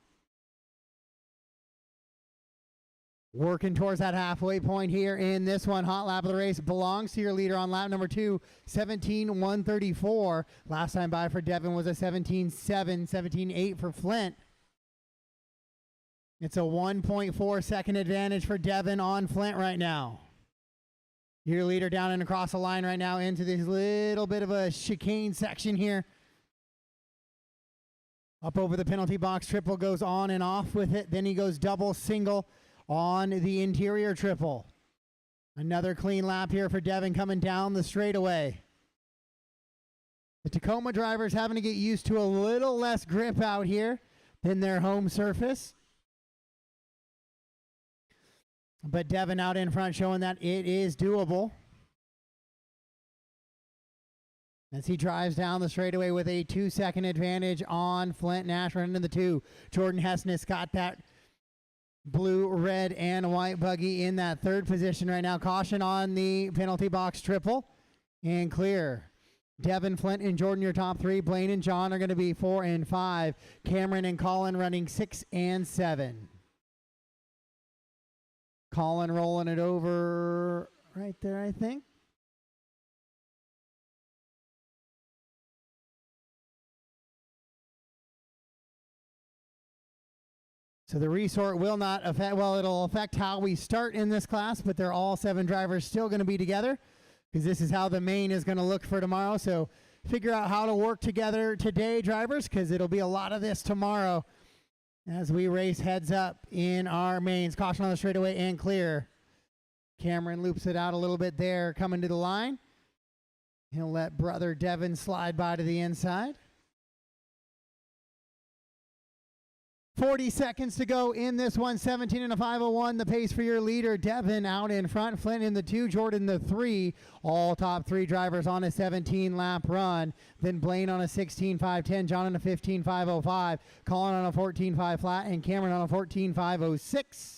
Working towards that halfway point here in this one. Hot lap of the race belongs to your leader on lap number 2, 17.134. Last time by for Devin was a 17.7, 17.8 for Flint. It's a 1.4 second advantage for Devin on Flint right now. Your leader down and across the line right now into this little bit of a chicane section here. Up over the penalty box, triple goes on and off with it. Then he goes double, single on the interior triple. Another clean lap here for Devin coming down the straightaway. The Tacoma drivers having to get used to a little less grip out here than their home surface. But Devin out in front showing that it is doable. As he drives down the straightaway with a 2-second advantage on Flint Nash running the 2. Jordan Hessness got that blue, red, and white buggy in that 3rd position right now. Caution on the penalty box triple and clear. Devin, Flint, and Jordan, your top 3. Blaine and John are going to be 4 and 5. Cameron and Colin running 6 and 7. Colin rolling it over right there, I think. So the resort will not affect, well, it'll affect how we start in this class, but they're all 7 drivers still going to be together because this is how the main is going to look for tomorrow. So figure out how to work together today, drivers, because it'll be a lot of this tomorrow as we race heads up in our mains. Caution on the straightaway and clear. Cameron loops it out a little bit there coming to the line. He'll let brother Devin slide by to the inside. 40 seconds to go in this one. 17 and a 501. The pace for your leader. Devin out in front. Flint in the 2. Jordan the 3. All top 3 drivers on a 17-lap run. Then Blaine on a 16.510. John on a 15.505. Colin on a 14.5 flat. And Cameron on a 14.506.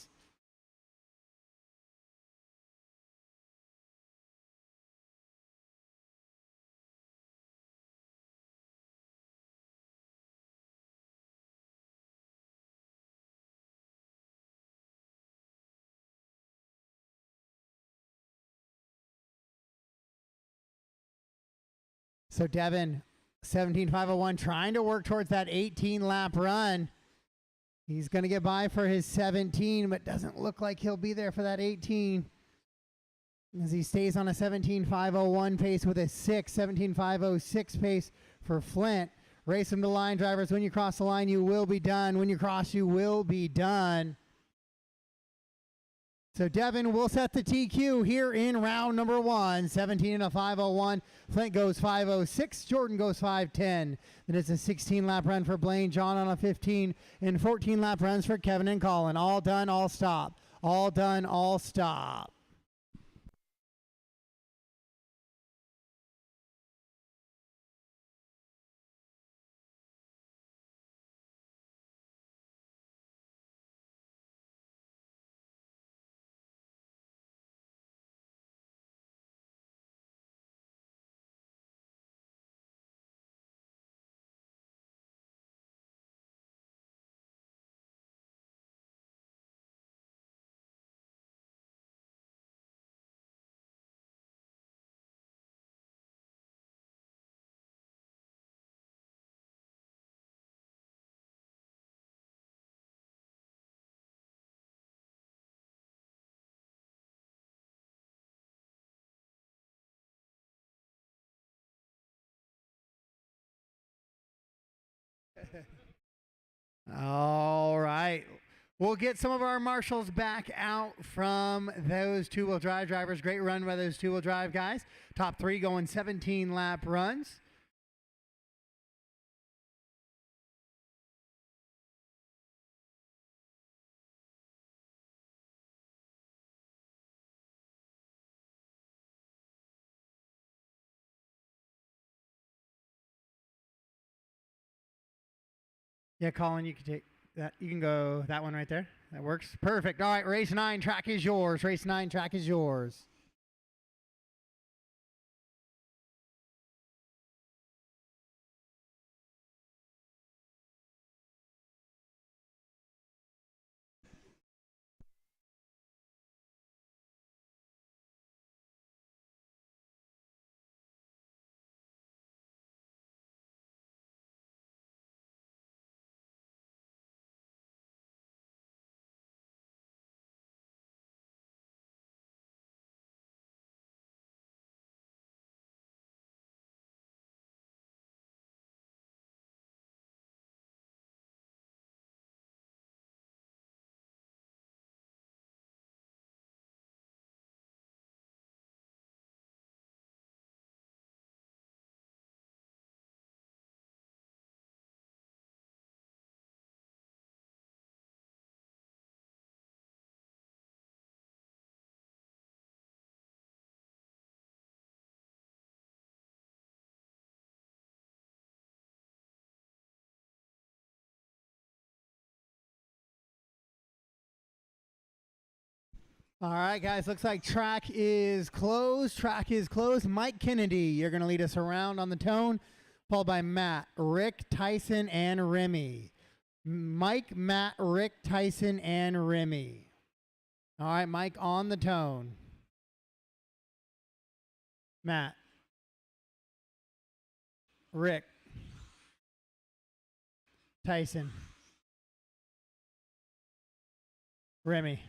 So Devin, 17.501, trying to work towards that 18-lap run. He's going to get by for his 17, but doesn't look like he'll be there for that 18. As he stays on a 17.501 pace with a 17.506 pace for Flint. Race him to line, drivers. When you cross the line, you will be done. When you cross, you will be done. So Devin will set the TQ here in round number 1. 17 and a 501. Flint goes 506. Jordan goes 510. Then it's a 16-lap run for Blaine. John on a 15. And 14-lap runs for Kevin and Colin. All done, all stop. All done, all stop. All right. We'll get some of our marshals back out from those two-wheel drive drivers. Great run by those two-wheel drive guys. Top 3 going 17-lap runs. Yeah, Colin, you can take that. You can go that one right there. That works. Perfect. All right, race 9, track is yours. Race 9, track is yours. All right, guys, looks like track is closed. Track is closed. Mike Kennedy, you're going to lead us around on the tone, followed by Matt, Rick, Tyson, and Remy. Mike, Matt, Rick, Tyson, and Remy. All right, Mike on the tone. Matt, Rick, Tyson, Remy.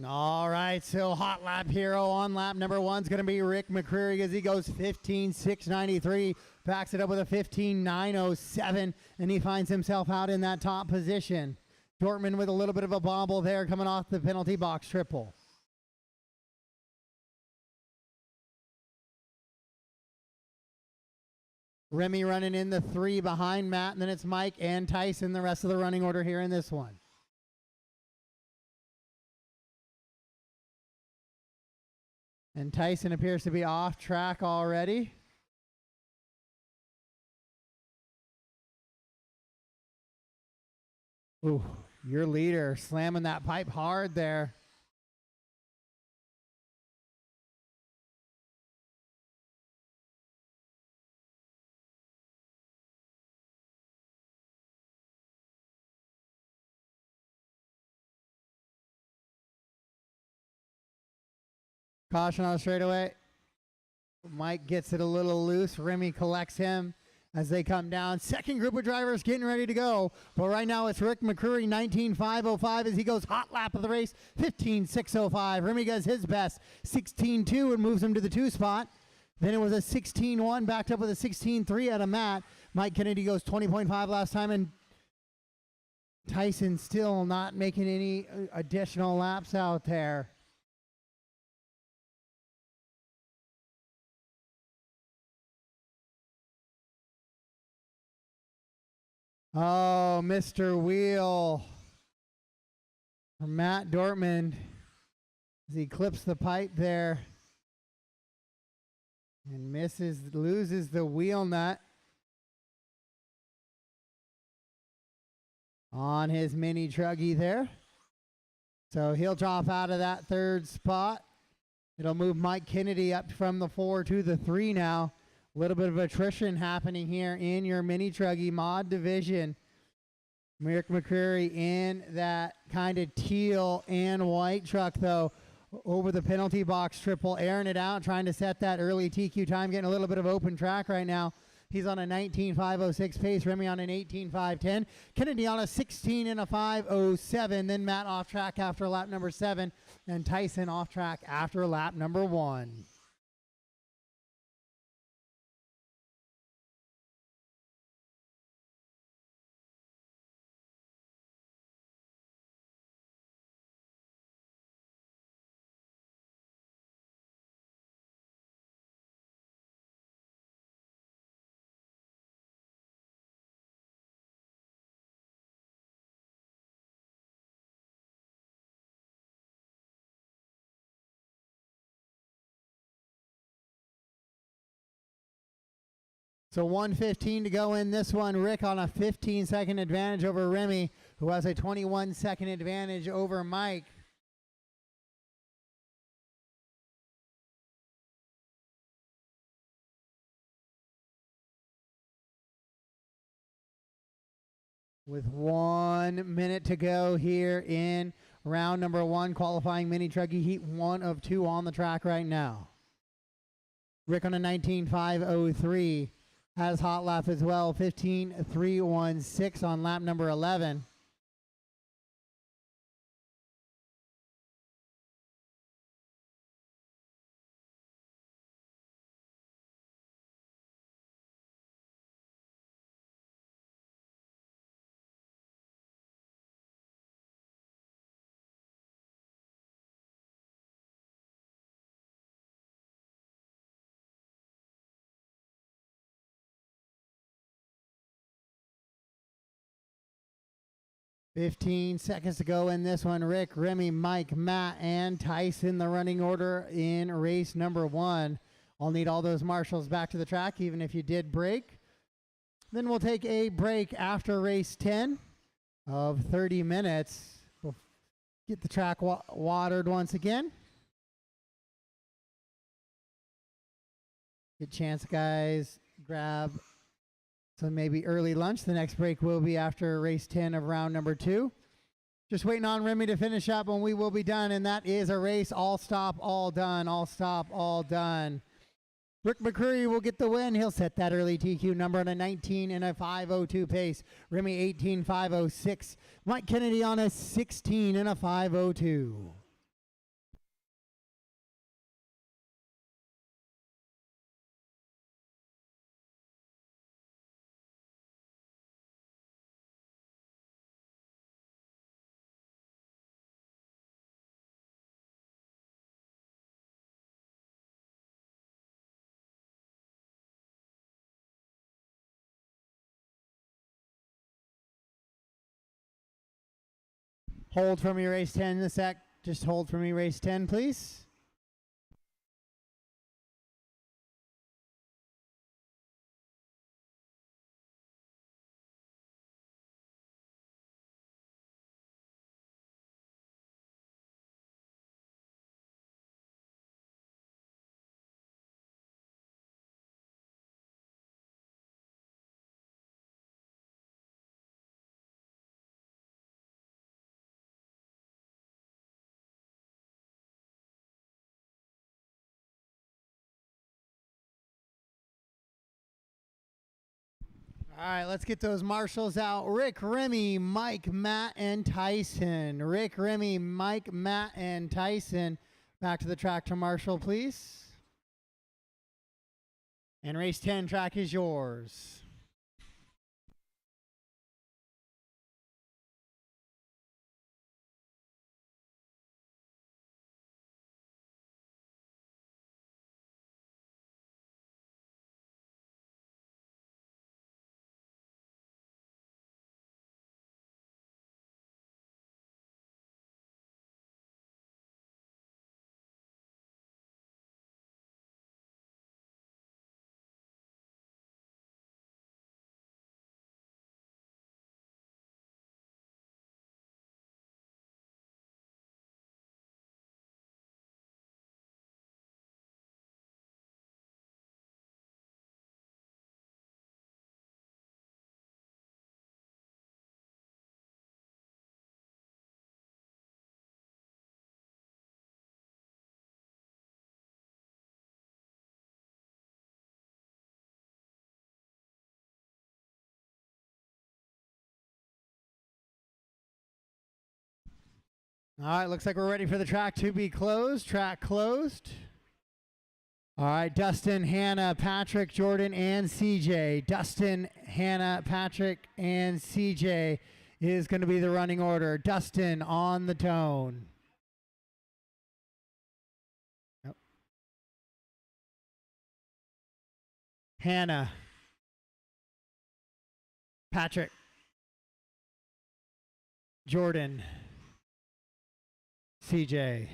All right, so hot lap hero on lap number 1 is going to be Rick McCreary as he goes 15.693, backs it up with a 15.907, and he finds himself out in that top position. Dortmund with a little bit of a bobble there coming off the penalty box triple. Remy running in the 3 behind Matt, and then it's Mike and Tyson, the rest of the running order here in this one. And Tyson appears to be off track already. Ooh, your leader slamming that pipe hard there. Caution on the straightaway. Mike gets it a little loose. Remy collects him as they come down. Second group of drivers getting ready to go. But right now it's Rick McCreary, 19.505 as he goes hot lap of the race, 15.605. Remy does his best, 16.2 and moves him to the 2 spot. Then it was a 16.1 backed up with a 16.3 out of Matt. Mike Kennedy goes 20.5 last time, and Tyson still not making any additional laps out there. Oh, Mr. Wheel from Matt Dortmund as he clips the pipe there and loses the wheel nut on his mini truggy there. So he'll drop out of that 3rd spot. It'll move Mike Kennedy up from the 4 to the 3 now. A little bit of attrition happening here in your mini truggy mod division. Rick McCreary in that kind of teal and white truck, though, over the penalty box triple, airing it out, trying to set that early TQ time, getting a little bit of open track right now. He's on a 19.506 pace, Remy on an 18.510, Kennedy on a 16 and a 507, then Matt off track after lap number 7, and Tyson off track after lap number 1. So 1:15 to go in this one. Rick on a 15-second advantage over Remy, who has a 21-second advantage over Mike. With 1 minute to go here in round number 1, qualifying mini truggy heat 1 of 2 on the track right now. Rick on a 19.503. Has hot lap as well, 15.316 on lap number 11. Fifteen seconds to go in this one. Rick, Remy, Mike, Matt, and Tyson, the running order in race number 1. I'll need all those marshals back to the track, even if you did break. Then we'll take a break after race 10 of 30 minutes. We'll get the track watered once again. Good chance, guys. Grab some maybe early lunch. The next break will be after race 10 of round number 2. Just waiting on Remy to finish up and we will be done. And that is a race all stop, all done, all stop, all done. Rick McCreary will get the win. He'll set that early TQ number on a 19 and a 502 pace. Remy 18.506. Mike Kennedy on a 16 and a 502. Hold for me, race 10 in a sec. Just hold for me, race 10, please. All right, let's get those marshals out. Rick, Remy, Mike, Matt, and Tyson. Rick, Remy, Mike, Matt, and Tyson. Back to the tractor marshal, please. And race 10 track is yours. All right, looks like we're ready for the track to be closed. Track closed. All right, Dustin, Hannah, Patrick, Jordan, and CJ. Dustin, Hannah, Patrick, and CJ is going to be the running order. Dustin on the tone. Yep. Hannah, Patrick, Jordan, CJ.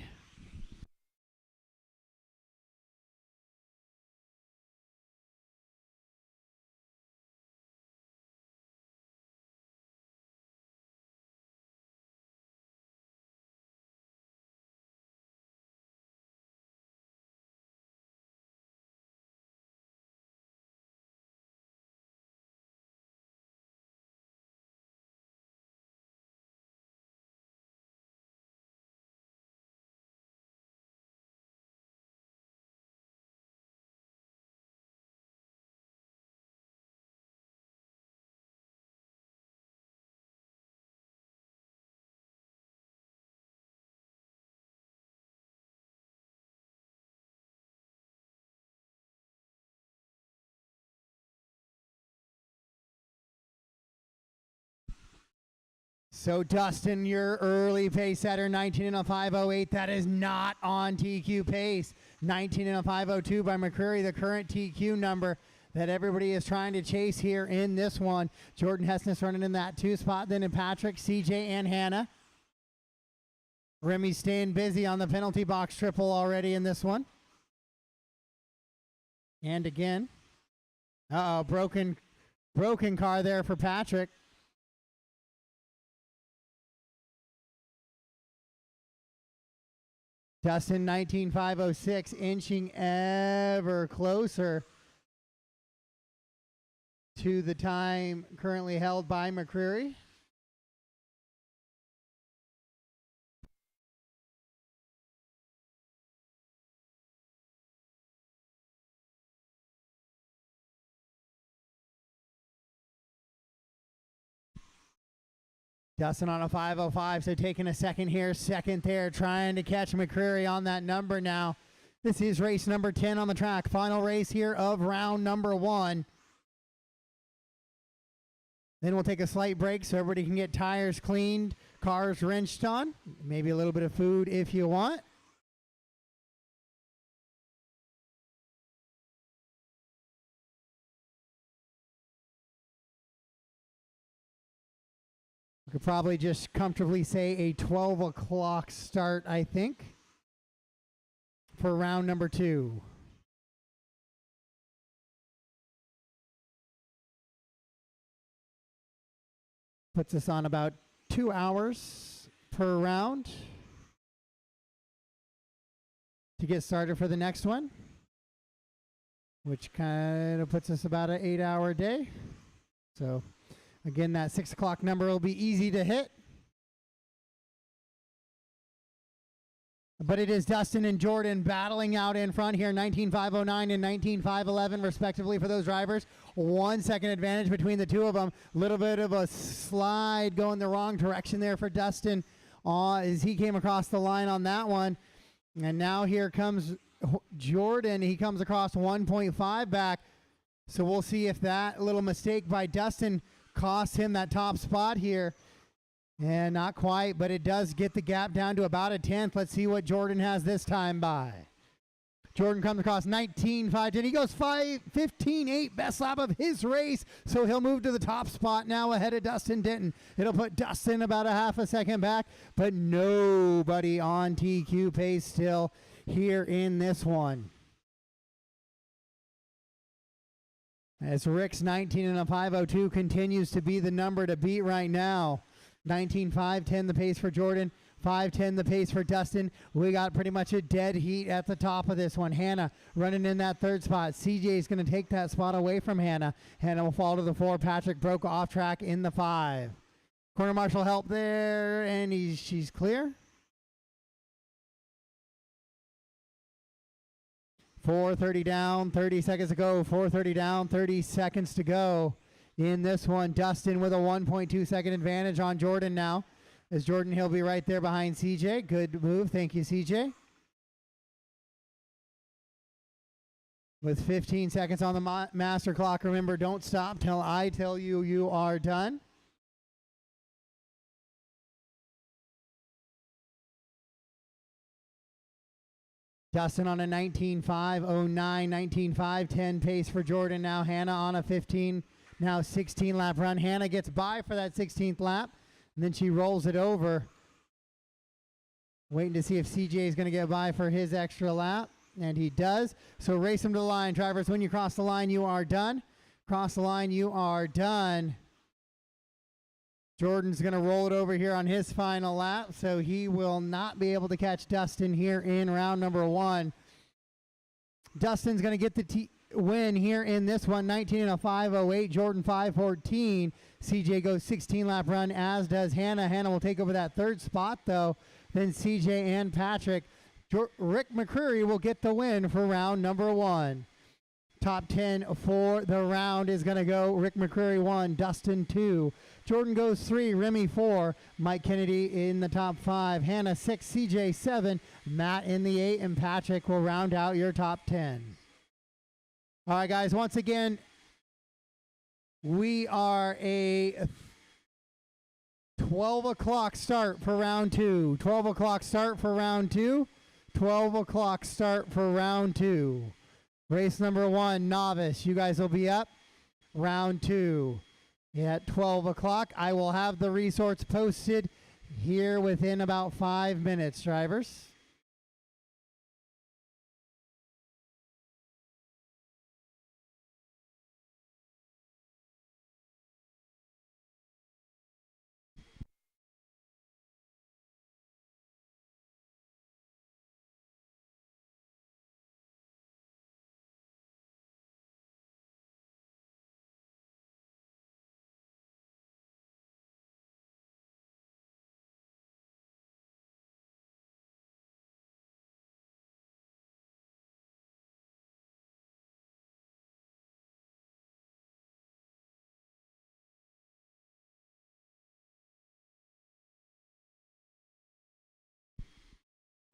So Dustin, your early pace setter, 19 and a 5:08. That is not on TQ pace. 19 and a 5:02 by McCreary, the current TQ number that everybody is trying to chase here in this one. Jordan Hessness running in that 2 spot. Then in Patrick, CJ, and Hannah. Remy staying busy on the penalty box triple already in this one. And again, broken car there for Patrick. Dustin, 19.506, inching ever closer to the time currently held by McCreary. Dustin on a 5:05, so taking a second here, second there, trying to catch McCreary on that number now. This is race number 10 on the track. Final race here of round number 1. Then we'll take a slight break so everybody can get tires cleaned, cars wrenched on, maybe a little bit of food if you want. could probably just comfortably say a 12 o'clock start, I think, for round number 2. Puts us on about 2 hours per round to get started for the next one, which kind of puts us about an 8-hour day. So again, that 6 o'clock number will be easy to hit. But it is Dustin and Jordan battling out in front here, 19.509 and 19.511 respectively for those drivers. 1 second advantage between the two of them. Little bit of a slide going the wrong direction there for Dustin as he came across the line on that one. And now here comes Jordan. He comes across 1.5 back. So we'll see if that little mistake by Dustin costs him that top spot here. And not quite, but it does get the gap down to about a 10th. Let's see what Jordan has this time by. Jordan comes across 19.510. He goes 15.8, best lap of his race. So he'll move to the top spot now ahead of Dustin Denton. It'll put Dustin about a half a second back, but nobody on TQ pace still here in this one. As Rick's 19 and a 502 continues to be the number to beat right now. 19.510 the pace for Jordan, 5:10 the pace for Dustin. We got pretty much a dead heat at the top of this one. Hannah running in that 3rd spot. CJ is going to take that spot away from Hannah. Hannah will fall to the 4. Patrick broke off track in the 5. Corner marshal help there, and she's clear. 4:30 down, 30 seconds to go. 4:30 down, 30 seconds to go. In this one, Dustin with a 1.2 second advantage on Jordan now. As Jordan, he'll be right there behind CJ. Good move. Thank you, CJ. With 15 seconds on the master clock. Remember, don't stop till I tell you you are done. Dustin on a 19.509, 19.510 pace for Jordan now. Hannah on a 15. Now 16 lap run. Hannah gets by for that 16th lap. And then she rolls it over. Waiting to see if CJ is going to get by for his extra lap. And he does. So race him to the line. Drivers, when you cross the line, you are done. Cross the line, you are done. Jordan's going to roll it over here on his final lap. So he will not be able to catch Dustin here in round number 1. Dustin's going to get the win here in this one, 19 and a 508, Jordan 514. CJ goes 16 lap run, as does Hannah. Hannah will take over that 3rd spot though. Then CJ and Patrick. Rick McCreary will get the win for round number 1. Top 10 for the round is going to go Rick McCreary 1, Dustin 2. Jordan goes 3, Remy 4, Mike Kennedy in the top 5, Hannah 6, CJ 7, Matt in the 8, and Patrick will round out your top 10. All right, guys, once again, we are a 12 o'clock start for round 2. 12 o'clock start for round 2. 12 o'clock start for round 2. Race number 1, novice. You guys will be up. Round 2 at 12 o'clock. I will have the resorts posted here within about 5 minutes, drivers.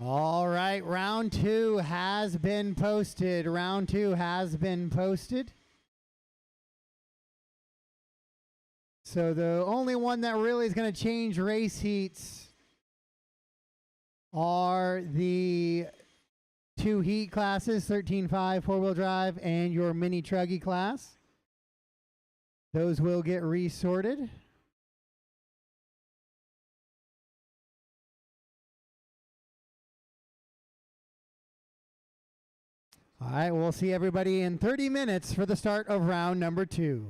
All right, round 2 has been posted. Round 2 has been posted. So the only one that really is going to change race heats are the 2 heat classes, 13.5 4-wheel drive and your mini truggy class. Those will get resorted. All right, we'll see everybody in 30 minutes for the start of round number 2.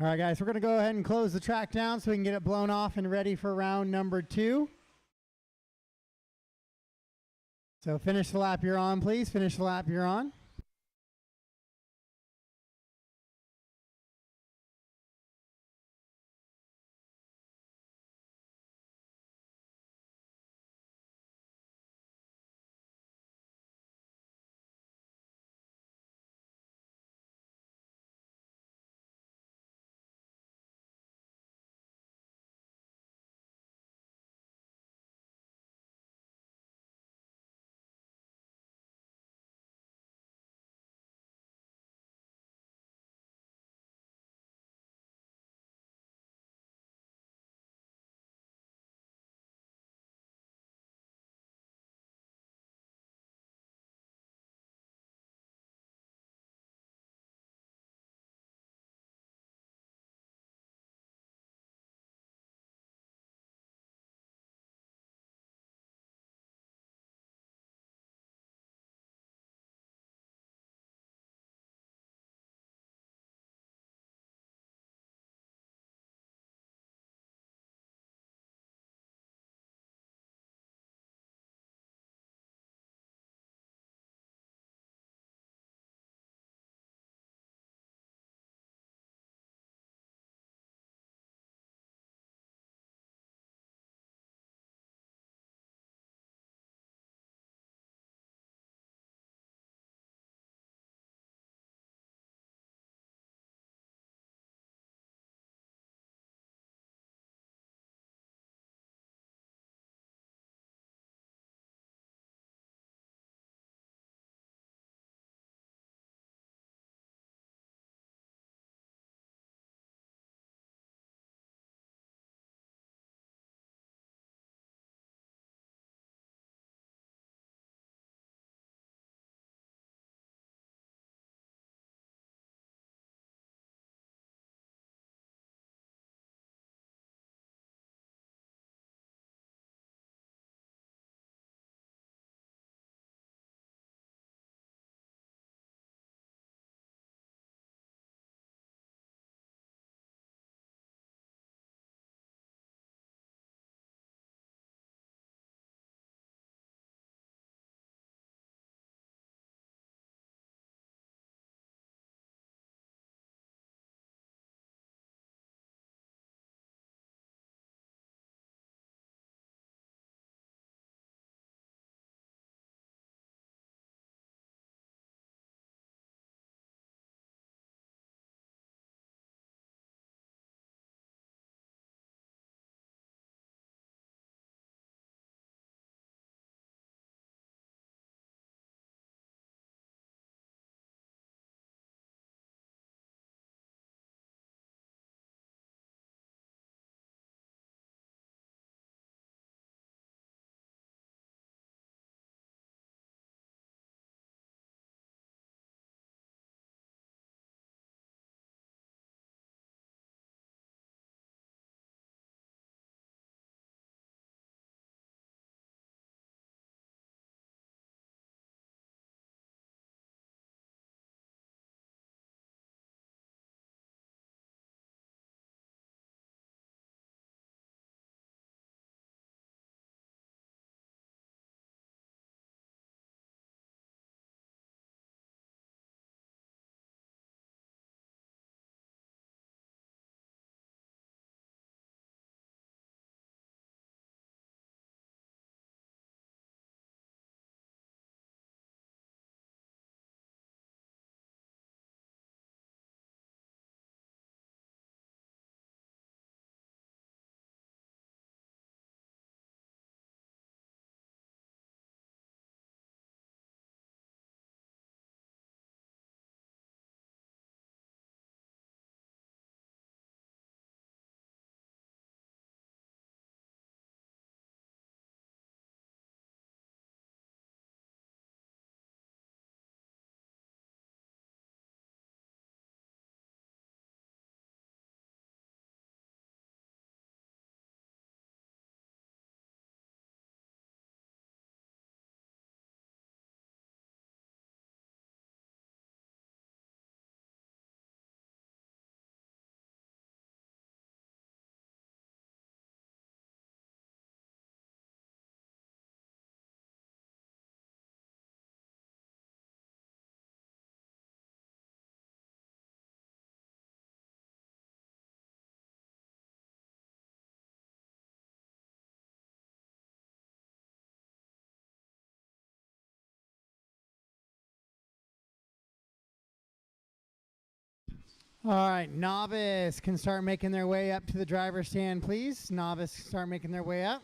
All right, guys, we're going to go ahead and close the track down so we can get it blown off and ready for round number 2. So finish the lap you're on, please. Finish the lap you're on. All right, novice can start making their way up to the driver's stand, please. Novice start making their way up.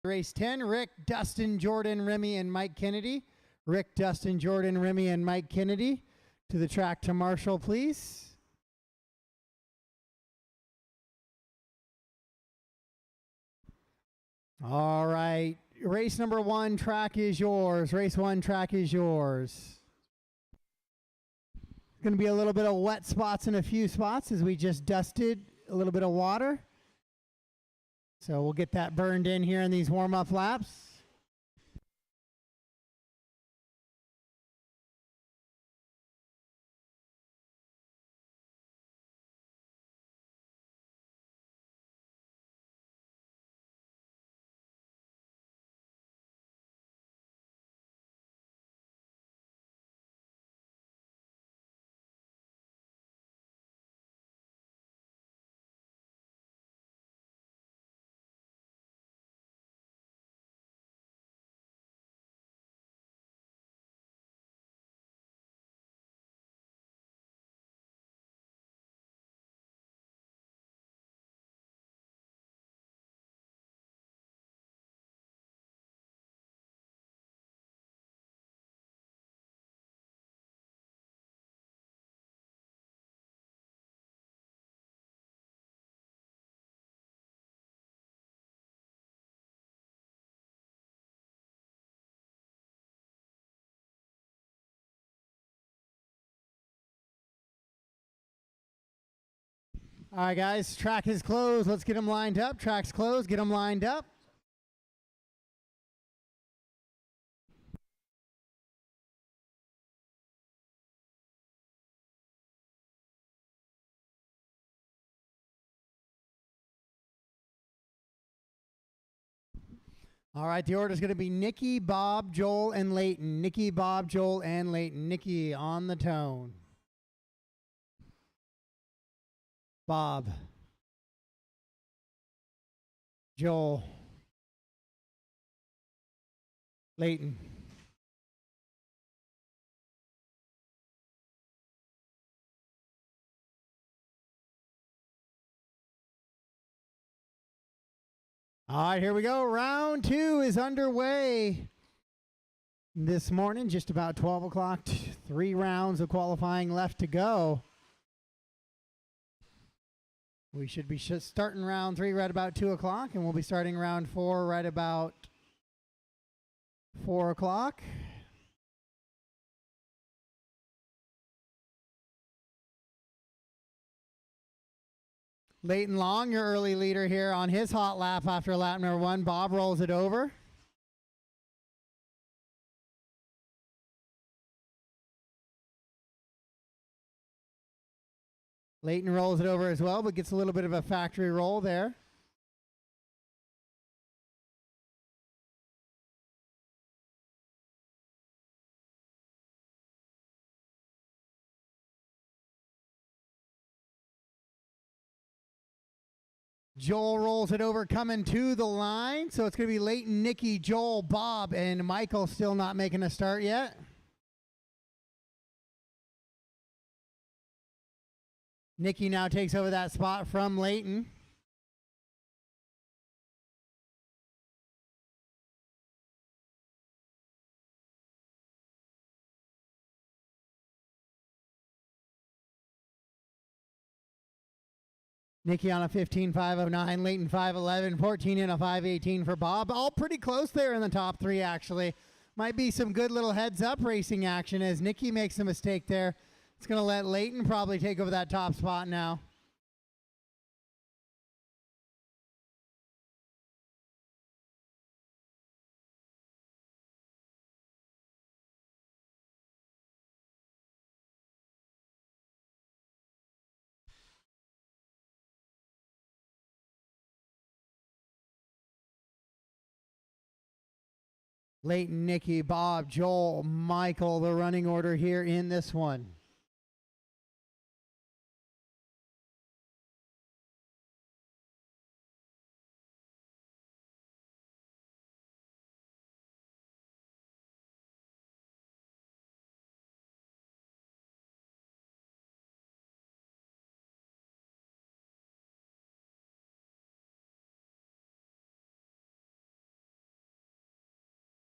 Race 10, Rick, Dustin, Jordan, Remy, and Mike Kennedy. Rick, Dustin, Jordan, Remy, and Mike Kennedy to the track to Marshall, please. All right, race number 1, track is yours. Race 1, track is yours. It's going to be a little bit of wet spots in a few spots as we just dusted a little bit of water. So we'll get that burned in here in these warm-up laps. All right, guys, track is closed. Let's get them lined up. Track's closed. Get them lined up. All right, the order is going to be Nikki, Bob, Joel, and Leighton. Nikki, Bob, Joel, and Leighton. Nikki on the tone. Bob. Joel. Leighton. All right, here we go. Round 2 is underway this morning, just about 12 o'clock. 3 rounds of qualifying left to go. We should be starting round 3 right about 2 o'clock, and we'll be starting round 4 right about 4 o'clock. Leighton Long, your early leader here on his hot lap after lap number 1. Bob rolls it over. Leighton rolls it over as well, but gets a little bit of a factory roll there. Joel rolls it over coming to the line. So it's going to be Leighton, Nikki, Joel, Bob, and Michael still not making a start yet. Nikki now takes over that spot from Leighton. Nikki on a 15.509, Leighton 5.11, 14 and a 5.18 for Bob. All pretty close there in the top three, actually. Might be some good little heads-up racing action as Nikki makes a mistake there. It's going to let Leighton probably take over that top spot now. Leighton, Nikki, Bob, Joel, Michael, the running order here in this one.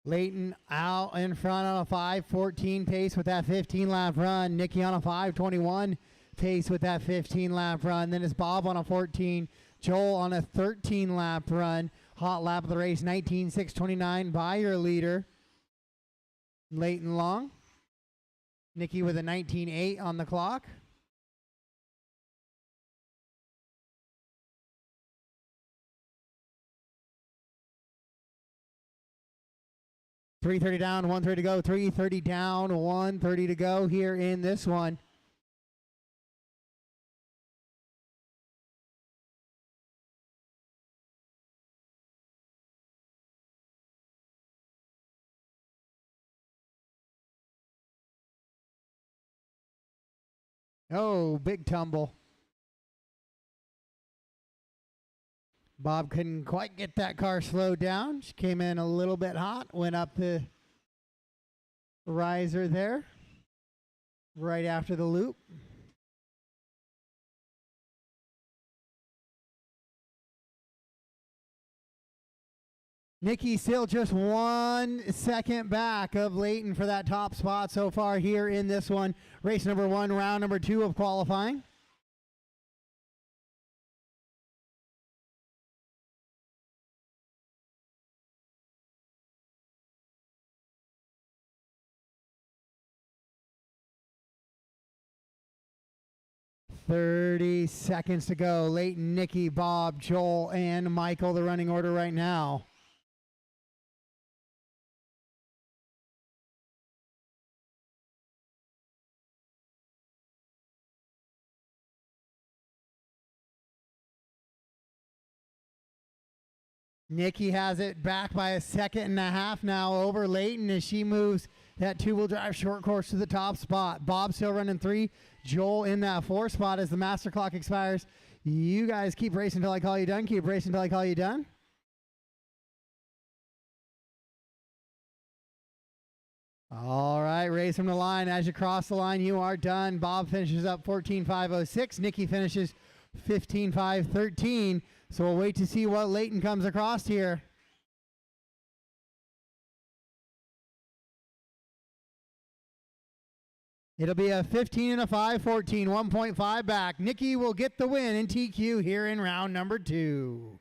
Leighton out in front on a 5:14 pace with that 15 lap run. Nikki on a 5:21 pace with that 15 lap run. Then it's Bob on a 14. Joel on a 13 lap run. Hot lap of the race, 19.629 by your leader, Leighton Long. Nikki with a 19.8 on the clock. .330 down, 1:30 to go. 3:30 down, 1:30 to go here in this one. Oh, big tumble. Bob couldn't quite get that car slowed down. She came in a little bit hot, went up the riser there right after the loop. Nikki still just 1 second back of Leighton for that top spot so far here in this one. Race number 1, round number 2 of qualifying. .30 seconds to go. Leighton, Nikki, Bob, Joel, and Michael, the running order right now. Nikki has it back by a second and a half now over Leighton as she moves that two-wheel drive short course to the top spot. Bob still running 3. Joel in that 4 spot as the master clock expires. You guys keep racing until I call you done. Keep racing until I call you done. All right, race from the line. As you cross the line, you are done. Bob finishes up 14.506. Nikki finishes 15.513. So we'll wait to see what Leighton comes across here. It'll be a 15 and a 5.14, 1.5 back. Nikki will get the win in TQ here in round number 2.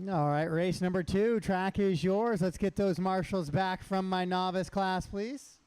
All right, race number 2. Track is yours. Let's get those marshals back from my novice class, please.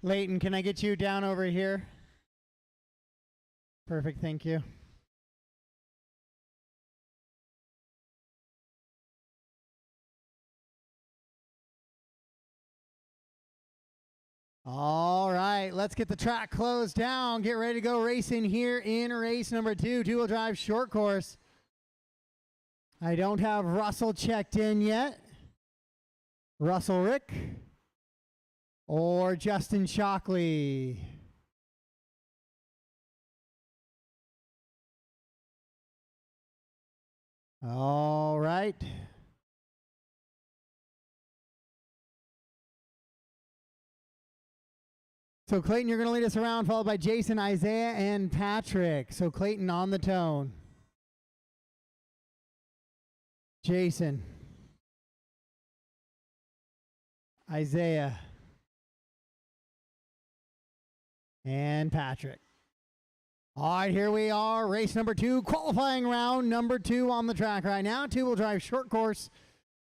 Leighton, can I get you down over here? Perfect, thank you. All right, let's get the track closed down. Get ready to go racing here in race number 2, two-wheel drive short course. I don't have Russell checked in yet. Russell Rick or Justin Shockley. All right. So Clayton, you're going to lead us around, followed by Jason, Isaiah, and Patrick. So Clayton on the tone. Jason. Isaiah. And Patrick. All right, here we are. Race number 2, qualifying round number 2 on the track right now. Two-wheel drive short course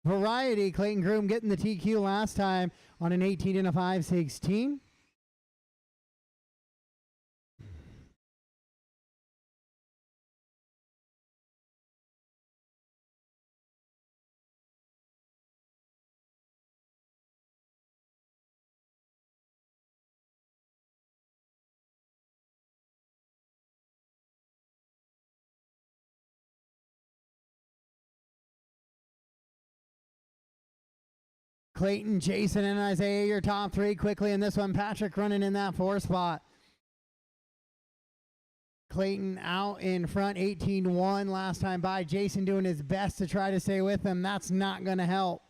variety. Clayton Groom getting the TQ last time on an 18 and a 5/16. Clayton, Jason, and Isaiah, your top 3 quickly in this one. Patrick running in that 4 spot. Clayton out in front, 18-1 last time by. Jason doing his best to try to stay with him. That's not going to help.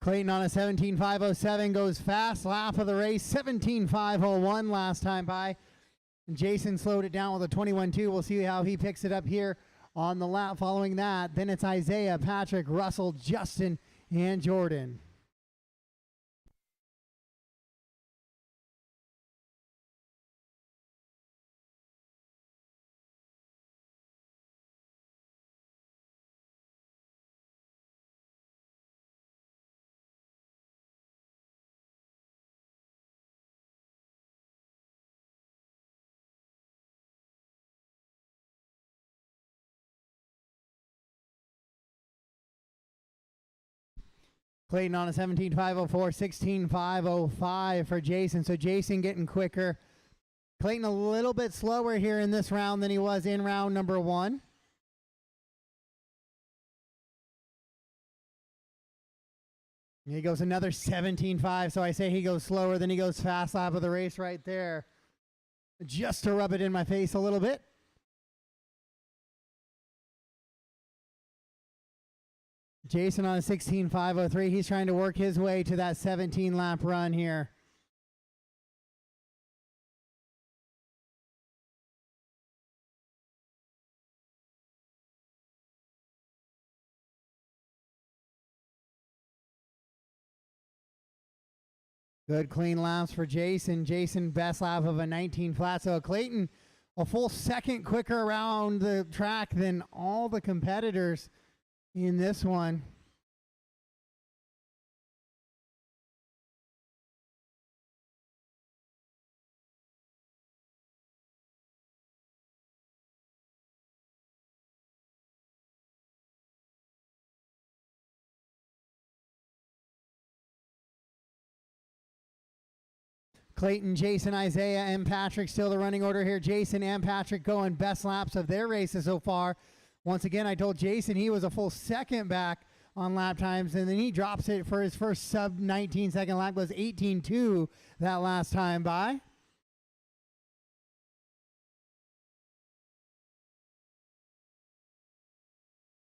Clayton on a 17.507 goes fast. Lap of the race, 17.501 last time by. And Jason slowed it down with a 21.2. We'll see how he picks it up here on the lap following that. Then it's Isaiah, Patrick, Russell, Justin, and Jordan. Clayton on a 17.504, 16.505 for Jason. So Jason getting quicker. Clayton a little bit slower here in this round than he was in round number 1. He goes another 17.5, so I say he goes slower than he goes fast. Lap of the race right there. Just to rub it in my face a little bit. Jason on a 16.503. He's trying to work his way to that 17 lap run here. Good clean laps for Jason. Jason best lap of a 19 flat. So Clayton a full second quicker around the track than all the competitors in this one. Clayton, Jason, Isaiah, and Patrick still the running order here. Jason and Patrick going best laps of their races so far. Once again, I told Jason he was a full second back on lap times, and then he drops it for his first sub 19 second lap. Was 18.2 that last time by.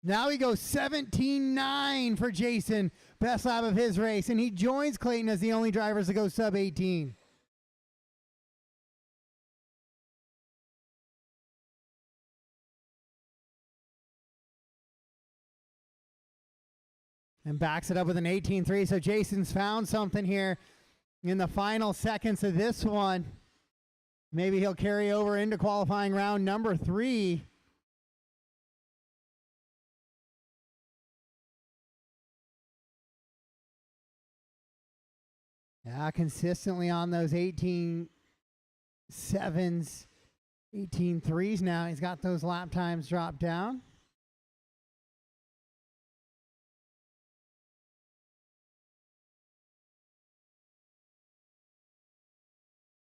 Now he goes 17.9 for Jason, best lap of his race, and he joins Clayton as the only drivers to go sub 18. and backs it up with an 18.3. So Jason's found something here in the final seconds of this one. Maybe he'll carry over into qualifying round number 3. Yeah, consistently on those 18.7s, 18.3s now. He's got those lap times dropped down.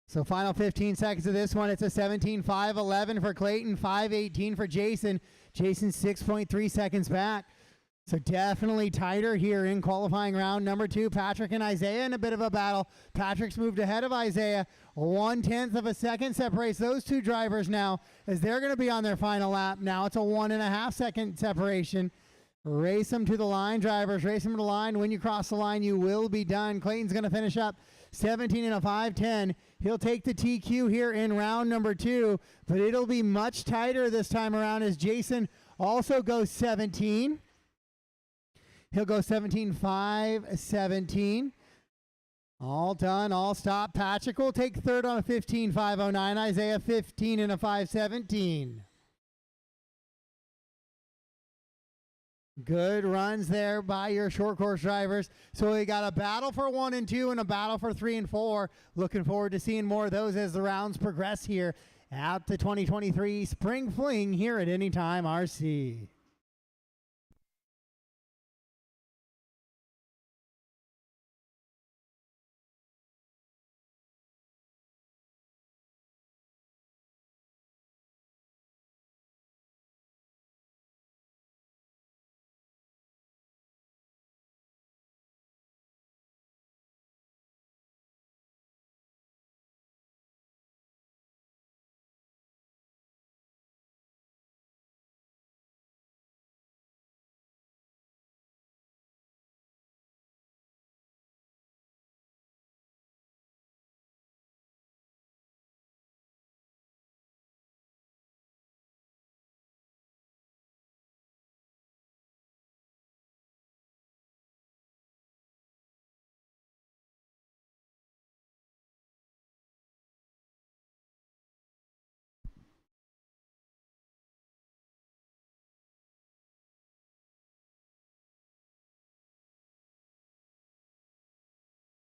So final 15 seconds of this one. It's a 17.511 for Clayton, 5.18 for Jason. Jason's 6.3 seconds back. So definitely tighter here in qualifying round number 2. Patrick and Isaiah in a bit of a battle. Patrick's moved ahead of Isaiah. 1/10 of a second separates those two drivers now as they're going to be on their final lap. Now it's a 1.5 second separation. Race them to the line, drivers. Race them to the line. When you cross the line, you will be done. Clayton's going to finish up 17 and a 5.10. He'll take the TQ here in round number 2, but it'll be much tighter this time around as Jason also goes 17. He'll go 17.5, 17. All done, all stopped. Patrick will take third on a 15.509. Isaiah 15 and a 5.17. Good runs there by your short course drivers. So we got a battle for 1 and 2 and a battle for 3 and 4. Looking forward to seeing more of those as the rounds progress here at the 2023 Spring Fling here at Anytime RC.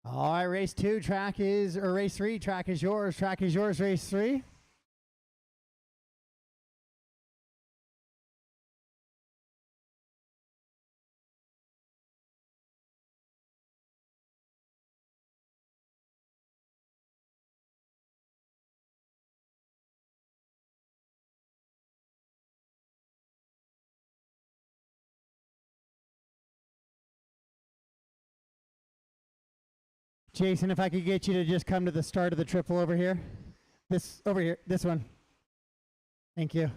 All right, race 2, race 3, track is yours. Track is yours, race 3. Jason, if I could get you to just come to the start of the triple over here. This one. Thank you.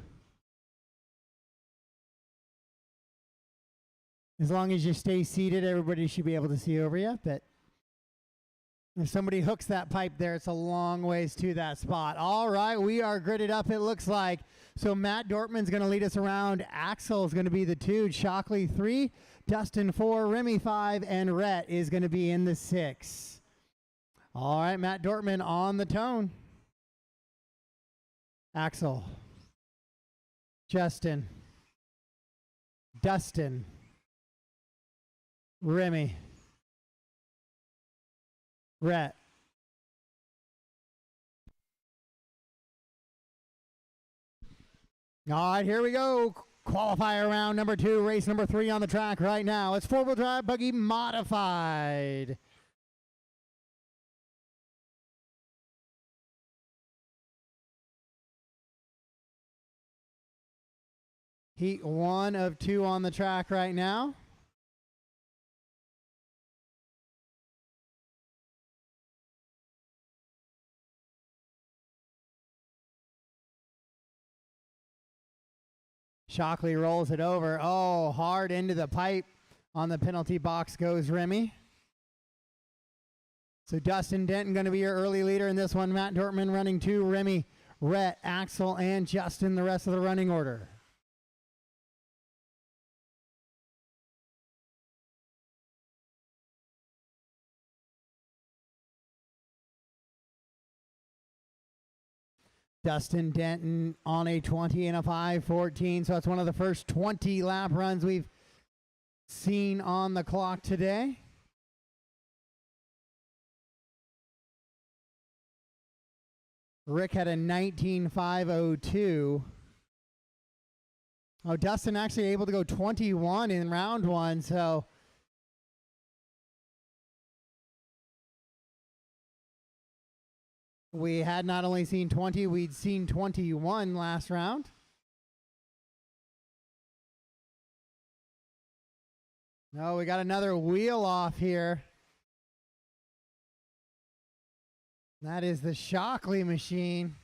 As long as you stay seated, everybody should be able to see over you. But if somebody hooks that pipe there, it's a long ways to that spot. All right, we are gridded up, it looks like. So Matt Dortman's going to lead us around. Axel is going to be the 2, Shockley 3, Dustin 4, Remy 5, and Rhett is going to be in the 6. All right, Matt Dortman on the tone. Axel, Justin, Dustin, Remy, Rhett. All right, here we go. Qualifier round number 2, race number 3 on the track right now. It's 4-wheel drive buggy modified. Heat 1 of 2 on the track right now. Shockley rolls it over. Oh, hard into the pipe. On the penalty box goes Remy. So Dustin Denton going to be your early leader in this one. Matt Dortman running 2. Remy, Rhett, Axel, and Justin the rest of the running order. Dustin Denton on a 20 and a 5:14. So that's one of the first 20 lap runs we've seen on the clock today. Rick had a 19.502. Oh, Dustin actually able to go 21 in round one, so we had not only seen 20, we'd seen 21 last round. No, we got another wheel off here. That is the Shockley machine.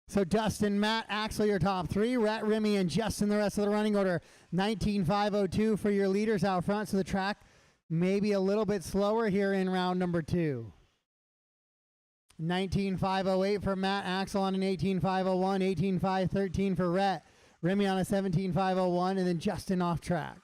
So Dustin, Matt, Axel, your top three. Rhett, Remy, and Justin, the rest of the running order. 19.502 for your leaders out front. So the track maybe a little bit slower here in round number two. 19.508 for Matt, Axel on an 18.501, 18.513 for Rhett, Remy on a 17.501, and then Justin off track.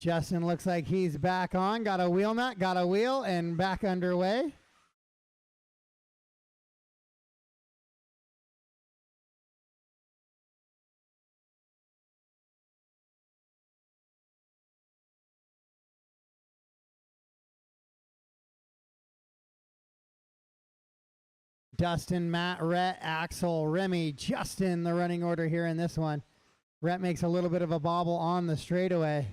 Justin looks like he's back on. Got a wheel nut, got a wheel, and back underway. Dustin, Matt, Rhett, Axel, Remy, Justin, the running order here in this one. Rhett makes a little bit of a bobble on the straightaway.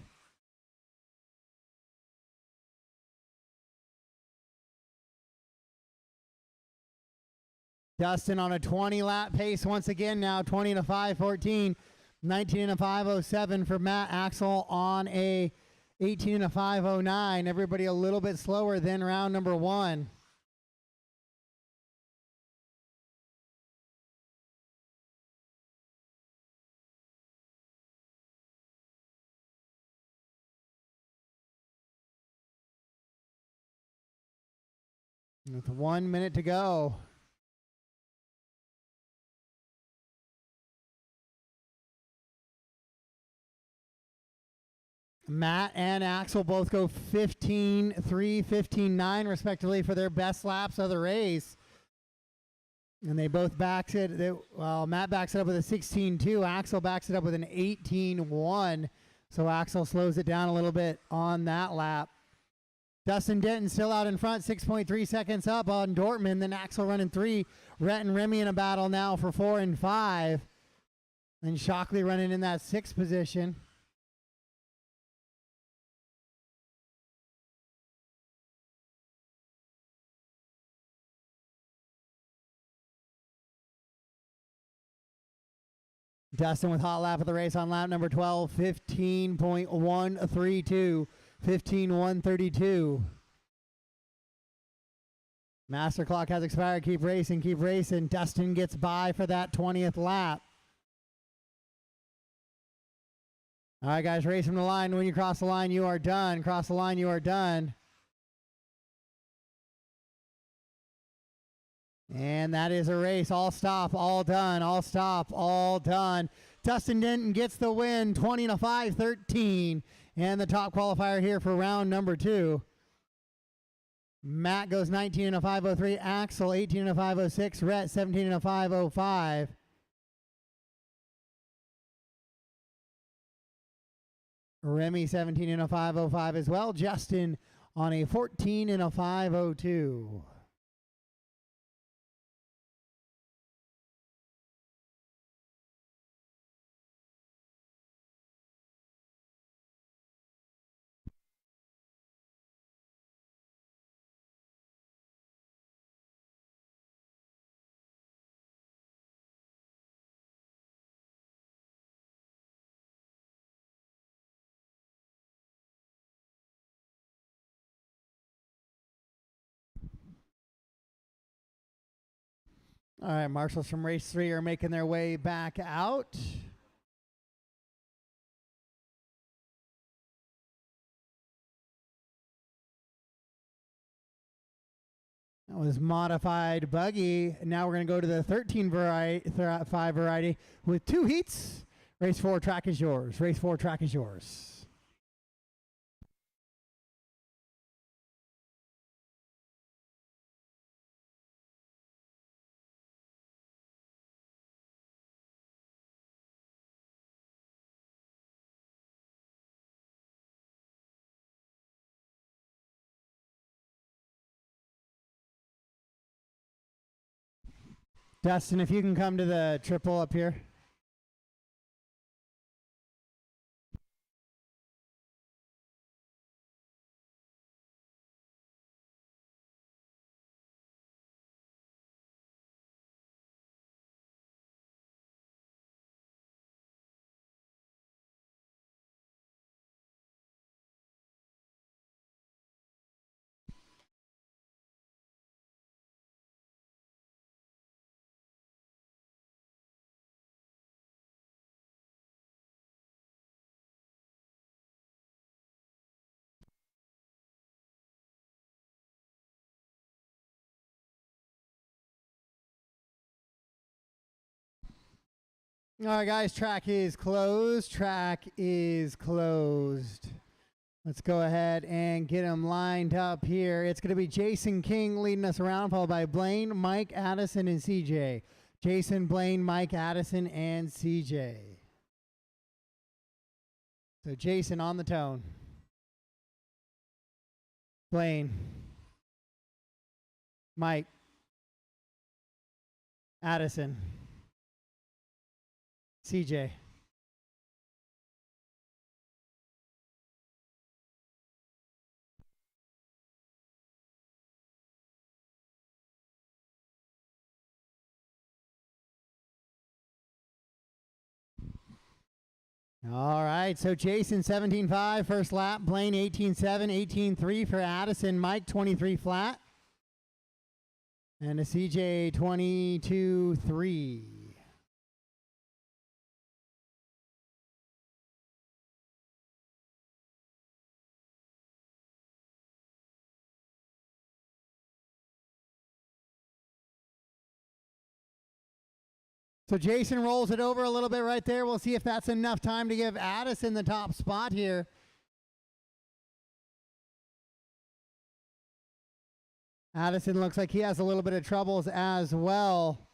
Dustin on a 20 lap pace once again now, 20 to 5:14, 19 to 5:07 for Matt. Axel on a 18 to 5:09. Everybody a little bit slower than round number one. With 1 minute to go. Matt and Axel both go 15.3, 15.9 respectively for their best laps of the race. And they both backs it. Matt backs it up with a 16.2. Axel backs it up with an 18.1. So Axel slows it down a little bit on that lap. Dustin Denton still out in front, 6.3 seconds up on Dortmund. Then Axel running 3. Rhett and Remy in a battle now for 4 and 5. And Shockley running in that 6th position. Dustin with hot lap of the race on lap number 12, 15.132, 15.132. Master clock has expired. Keep racing, keep racing. Dustin gets by for that 20th lap. All right, guys, race from the line. When you cross the line, you are done. Cross the line, you are done. And that is a race. All stop, all done. All stop, all done. Dustin Denton gets the win, 20 to 5:13. And the top qualifier here for round number 2. Matt goes 19 and a 5:03. Axel 18 and a 5:06. Rhett 17 and a 5:05. Remy 17 and a 5:05 as well. Justin on a 14 and a 5:02. All right, marshals from race 3 are making their way back out. That was modified buggy. Now we're going to go to the 13-5 variety with 2 heats. Race 4 track is yours. Race 4 track is yours. Dustin, if you can come to the triple up here. All right, guys, track is closed. Track is closed. Let's go ahead and get them lined up here. It's going to be Jason King leading us around, followed by Blaine, Mike, Addison, and CJ. Jason, Blaine, Mike, Addison, and CJ. So Jason on the tone. Blaine, Mike, Addison, CJ. All right, so Jason 17.5 first lap, Blaine 18.7, 18.3 for Addison, Mike 23 flat, and a CJ 22.3. So Jason rolls it over a little bit right there. We'll see if that's enough time to give Addison the top spot here. Addison looks like he has a little bit of troubles as well.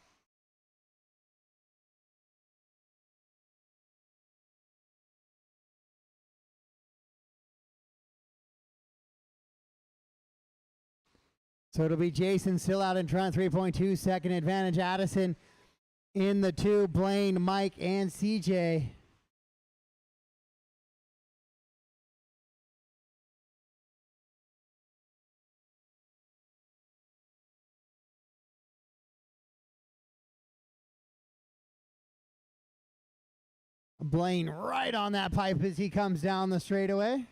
So it'll be Jason still out in front, 3.2 second advantage. Addison in the 2, Blaine, Mike, and CJ. Blaine right on that pipe as he comes down the straightaway.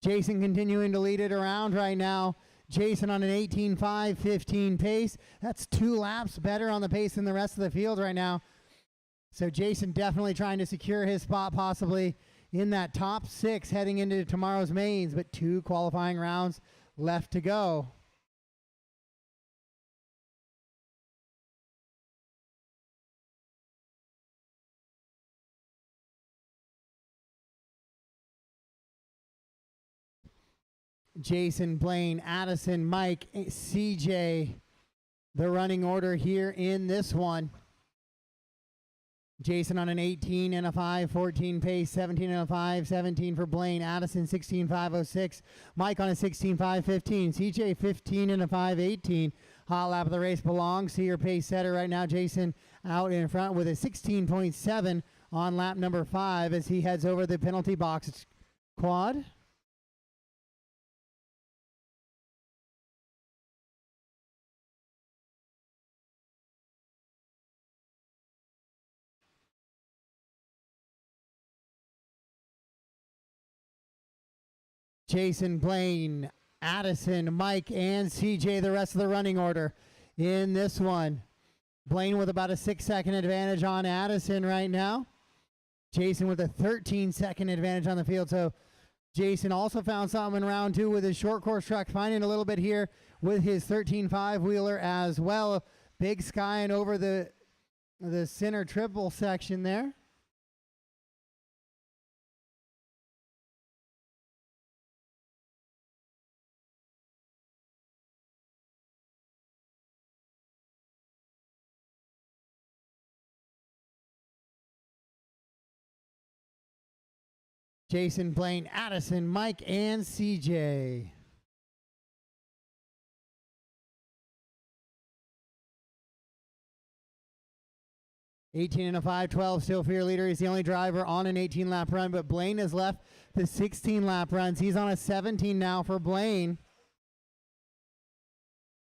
Jason continuing to lead it around right now. Jason on an 18.5, 15 pace. That's 2 laps better on the pace than the rest of the field right now. So Jason definitely trying to secure his spot possibly in that top 6 heading into tomorrow's mains, but 2 qualifying rounds left to go. Jason, Blaine, Addison, Mike, CJ, the running order here in this one. Jason on an 18 and a 5, 14 pace, 17 and a 5, 17 for Blaine. Addison 16.506. Mike on a 16.5, 15. CJ 15 and a 5, 18. Hot lap of the race belongs to your pace setter right now. Jason out in front with a 16.7 on lap number 5 as he heads over the penalty box. Quad. Jason, Blaine, Addison, Mike, and CJ, the rest of the running order in this one. Blaine with about a 6-second advantage on Addison right now. Jason with a 13-second advantage on the field. So Jason also found something in round 2 with his short course truck, finding a little bit here with his 13.5 wheeler as well. Big skying over the center triple section there. Jason, Blaine, Addison, Mike, and CJ. $18 and a 5:12 still for your leader. He's the only driver on an 18-lap run, but Blaine has left the 16-lap runs. He's on a 17 now for Blaine.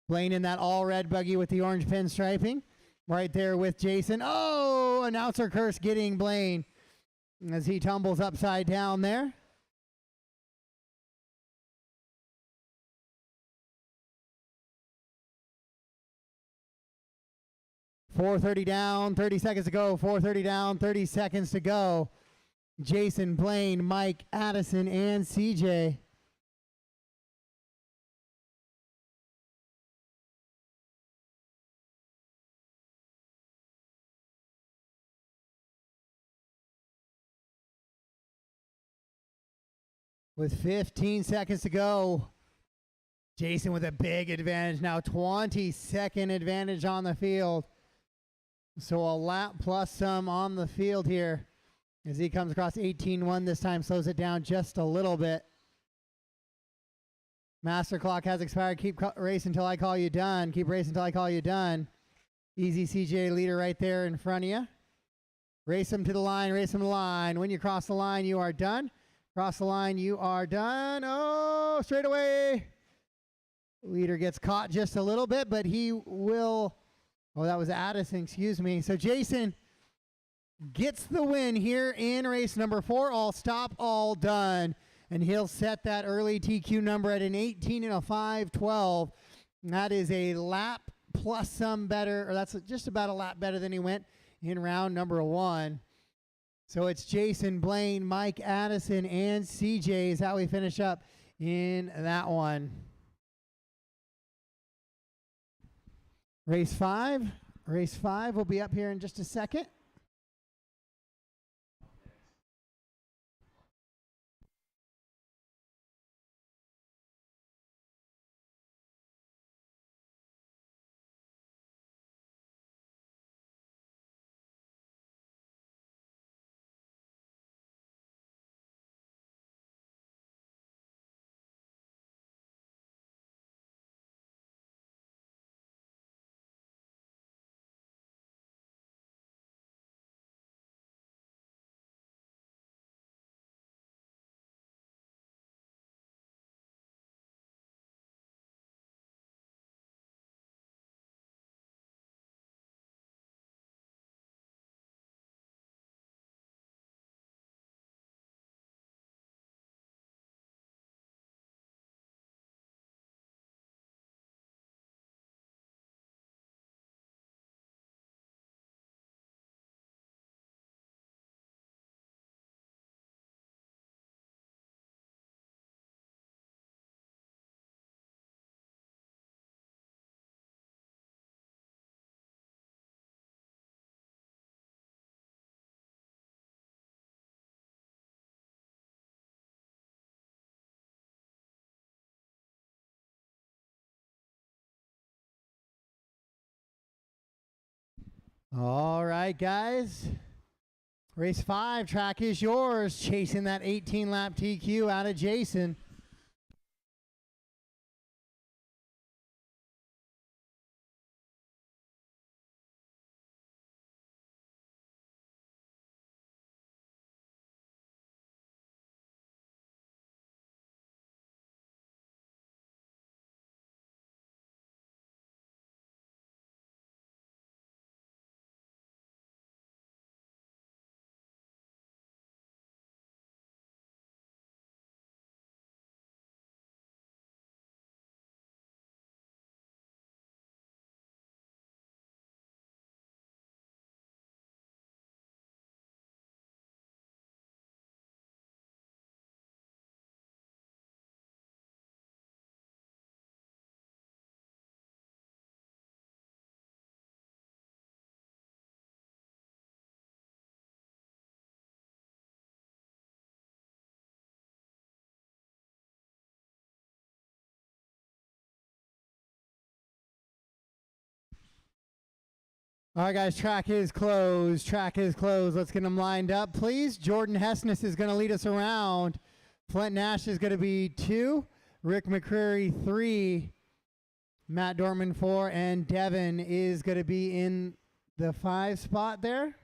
Blaine in that all-red buggy with the orange pinstriping. Right there with Jason. Oh, announcer curse getting Blaine as he tumbles upside down there. .430 down, 30 seconds to go. 4:30 down, 30 seconds to go. Jason, Blaine, Mike, Addison, and CJ. With 15 seconds to go. Jason with a big advantage now, 20-second advantage on the field. So a lap plus some on the field here as he comes across 18-1 this time, slows it down just a little bit. Master clock has expired. Keep racing until I call you done. Keep racing until I call you done. Easy CJ leader right there in front of you. Race him to the line, race him to the line. When you cross the line, you are done. Cross the line, you are done. Oh, straight away. Leader gets caught just a little bit, but he will... Oh, that was Addison, excuse me. So Jason gets the win here in race number 4. All stop, all done. And he'll set that early TQ number at an 18 and a 5:12. That is a lap plus some better, or that's just about a lap better than he went in round number 1. So it's Jason, Blaine, Mike, Addison, and CJ is how we finish up in that one. Race 5. Race 5 will be up here in just a second. All right, guys. Race 5, track is yours. Chasing that 18-lap TQ out of Jason. All right, guys, track is closed. Track is closed. Let's get them lined up, please. Jordan Hessness is going to lead us around. Flint Nash is going to be 2. Rick McCreary 3. Matt Dortman 4. And Devin is going to be in the 5 spot there.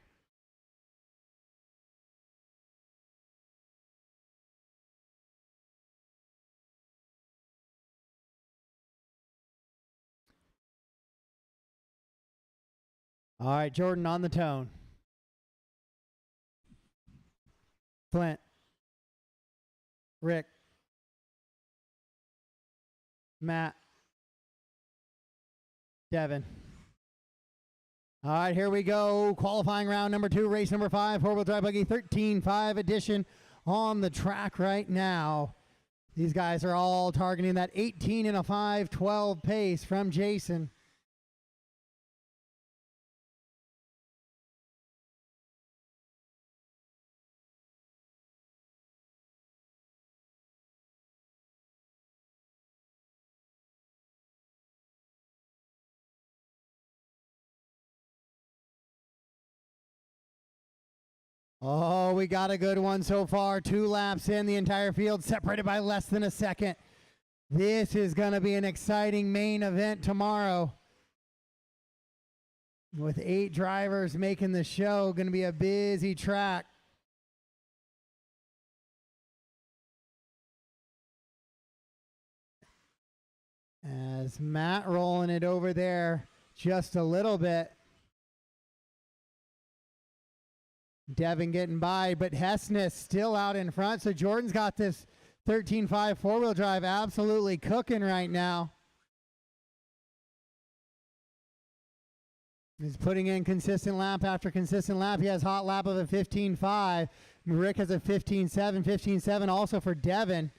All right, Jordan on the tone. Flint. Rick. Matt. Devin. All right, here we go. Qualifying round number 2, race number 5, four-wheel drive buggy 13.5 edition on the track right now. These guys are all targeting that 18 and a 5:12 pace from Jason. Oh, we got a good one so far. 2 laps in, the entire field separated by less than a second. This is going to be an exciting main event tomorrow. With 8 drivers making the show, going to be a busy track. As Matt rolling it over there just a little bit. Devin getting by, but Hessness still out in front. So Jordan's got this 13.5 four-wheel drive absolutely cooking right now. He's putting in consistent lap after consistent lap. He has hot lap of a 15.5. Rick has a 15.7, 15.7 also for Devin.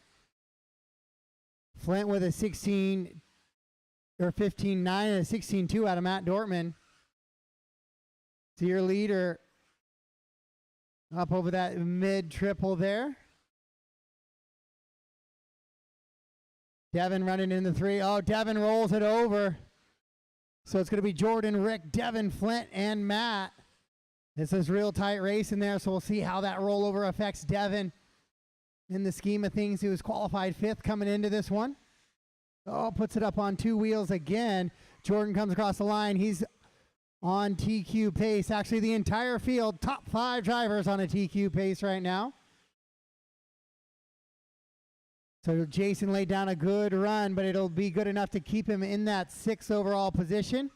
Flint with a 16 or 15.9 and a 16.2 out of Matt Dortman. So your leader up over that mid-triple there. Devin running in the 3. Oh, Devin rolls it over. So it's going to be Jordan, Rick, Devin, Flint, and Matt. This is real tight race in there, so we'll see how that rollover affects Devin. In the scheme of things, he was qualified 5th coming into this one. Oh, puts it up on 2 wheels again. Jordan comes across the line. He's on TQ pace. Actually, the entire field, top 5 drivers on a TQ pace right now. So Jason laid down a good run, but it'll be good enough to keep him in that 6th overall position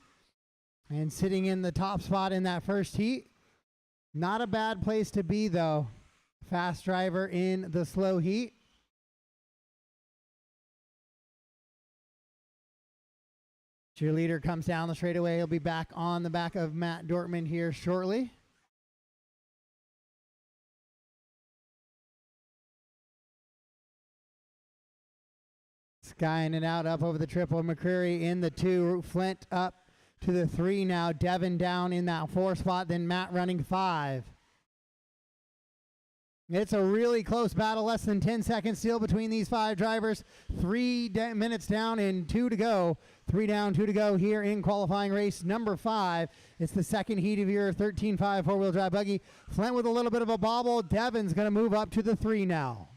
and sitting in the top spot in that first heat. Not a bad place to be, though. Fast driver in the slow heat. Cheerleader comes down the straightaway. He'll be back on the back of Matt Dortman here shortly. Skying it out up over the triple. McCreary in the 2. Flint up to the 3 now. Devin down in that 4 spot. Then Matt running 5. It's a really close battle. Less than 10 seconds still between these 5 drivers. 3 minutes down and 2 to go. 3 down, 2 to go here in qualifying race number 5. It's the second heat of your 13.5 four-wheel drive buggy. Flint with a little bit of a bobble. Devin's going to move up to the 3 now.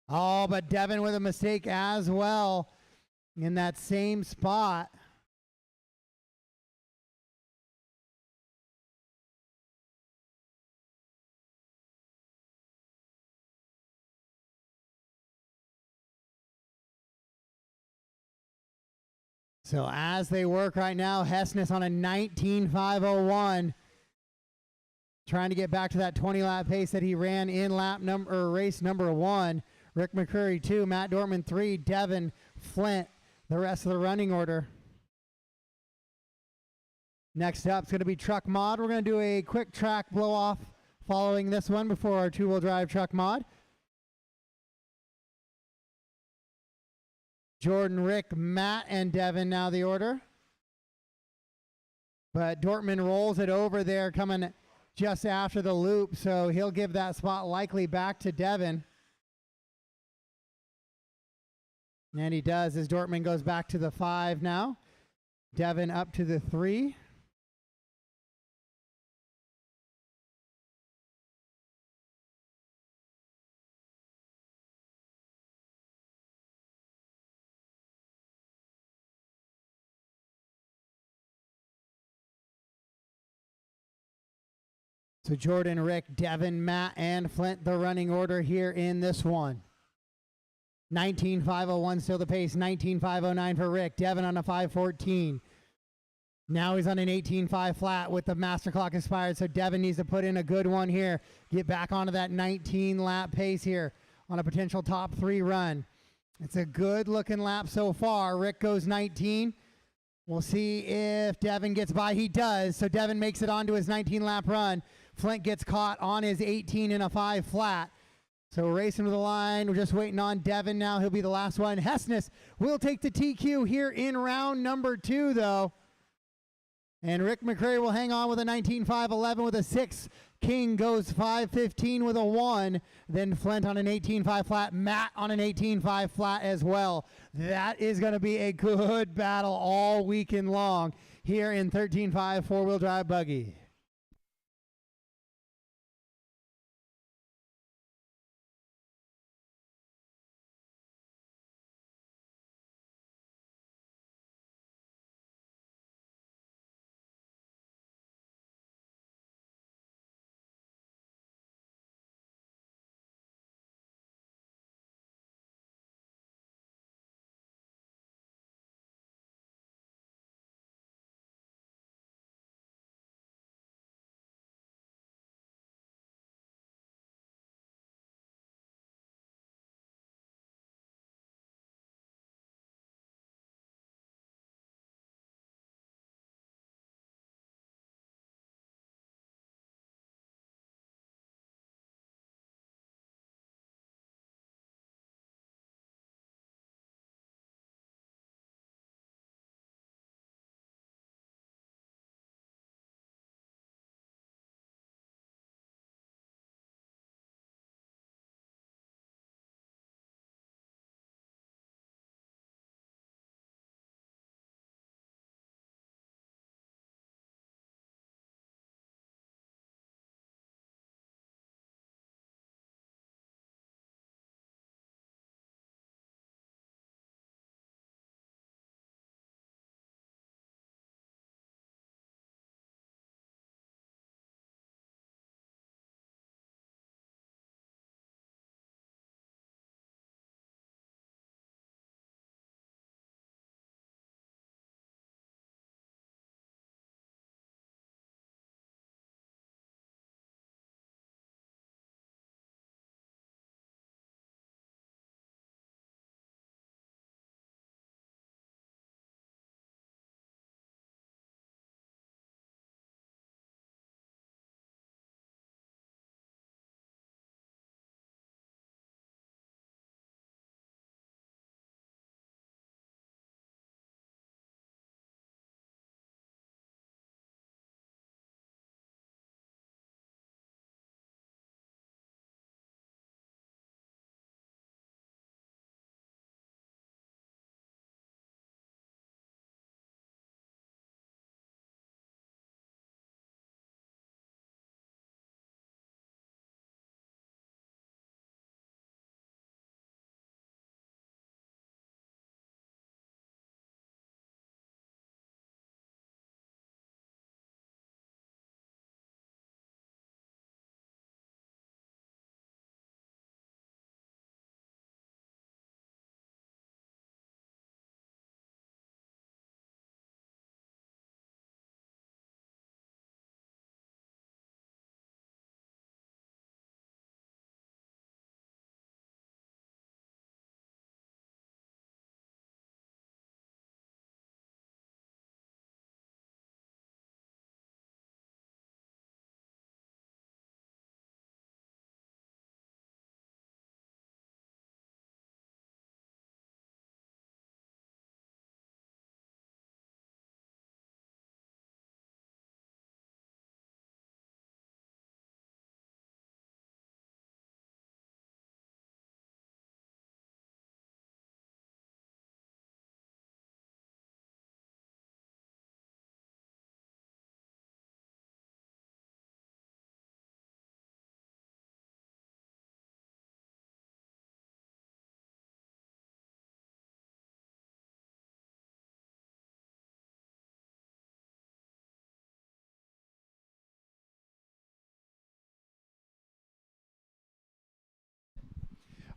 Oh, but Devin with a mistake as well in that same spot. So as they work right now, Hessness on a 19.501, trying to get back to that 20-lap pace that he ran in race number 1. Rick McCreary 2, Matt Dortman 3, Devin, Flint, the rest of the running order. Next up is going to be truck mod. We're going to do a quick track blow off following this one before our 2-wheel drive truck mod. Jordan, Rick, Matt, and Devin now the order. But Dortman rolls it over there coming just after the loop, so he'll give that spot likely back to Devin. And he does as Dortman goes back to the 5 now. Devin up to the 3. So Jordan, Rick, Devin, Matt, and Flint, the running order here in this one. 19.501 still the pace. 19.509 for Rick. Devin on a 5.14. Now he's on an 18.5 flat with the master clock expired, so Devin needs to put in a good one here. Get back onto that 19 lap pace here on a potential top 3 run. It's a good looking lap so far. Rick goes 19. We'll see if Devin gets by. He does, so Devin makes it onto his 19 lap run. Flint gets caught on his 18 and a 5 flat. So racing to the line. We're just waiting on Devin now. He'll be the last one. Hessness will take the TQ here in round number 2, though. And Rick McCrary will hang on with a 19.511 with a 6. King goes 5.15 with a 1. Then Flint on an 18.5 flat. Matt on an 18.5 flat as well. That is going to be a good battle all weekend long here in 13.5 four-wheel drive buggy.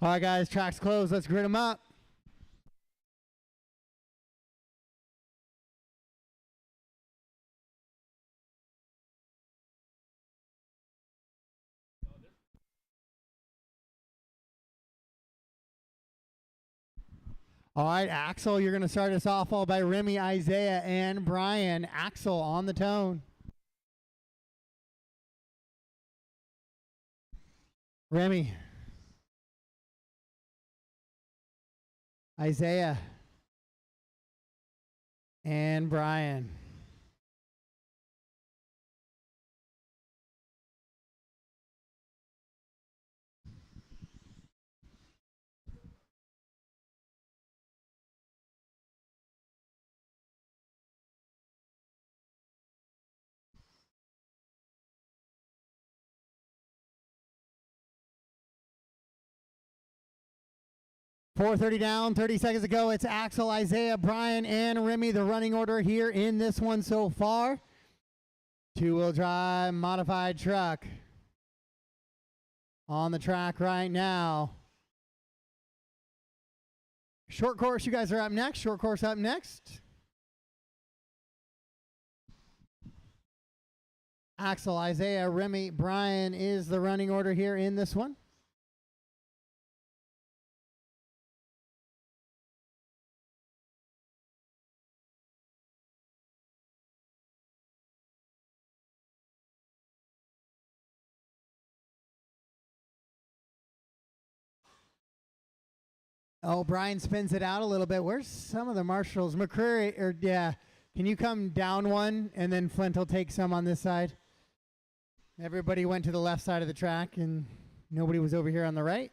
All right, guys, track's closed. Let's grid them up. All right, Axel, you're going to start us off all by Remy, Isaiah, and Brian. Axel on the tone. Remy. Isaiah. And Brian. .430 down, 30 seconds to go. It's Axel, Isaiah, Brian, and Remy. The running order here in this one so far. Two-wheel drive modified truck on the track right now. Short course, you guys are up next. Short course up next. Axel, Isaiah, Remy, Brian is the running order here in this one. Oh, Brian spins it out a little bit. Where's some of the marshals? McCreary, or yeah, can you come down one and then Flint will take some on this side? Everybody went to the left side of the track and nobody was over here on the right.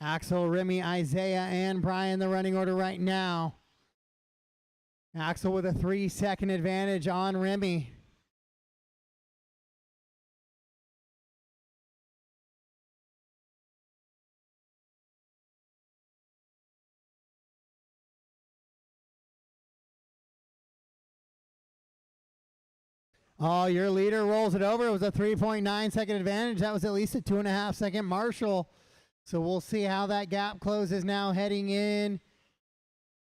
Axel, Remy, Isaiah, and Brian, the running order right now. Axel with a 3-second advantage on Remy. Oh, your leader rolls it over. It was a 3.9-second advantage. That was at least a 2.5-second marshal. So we'll see how that gap closes now heading in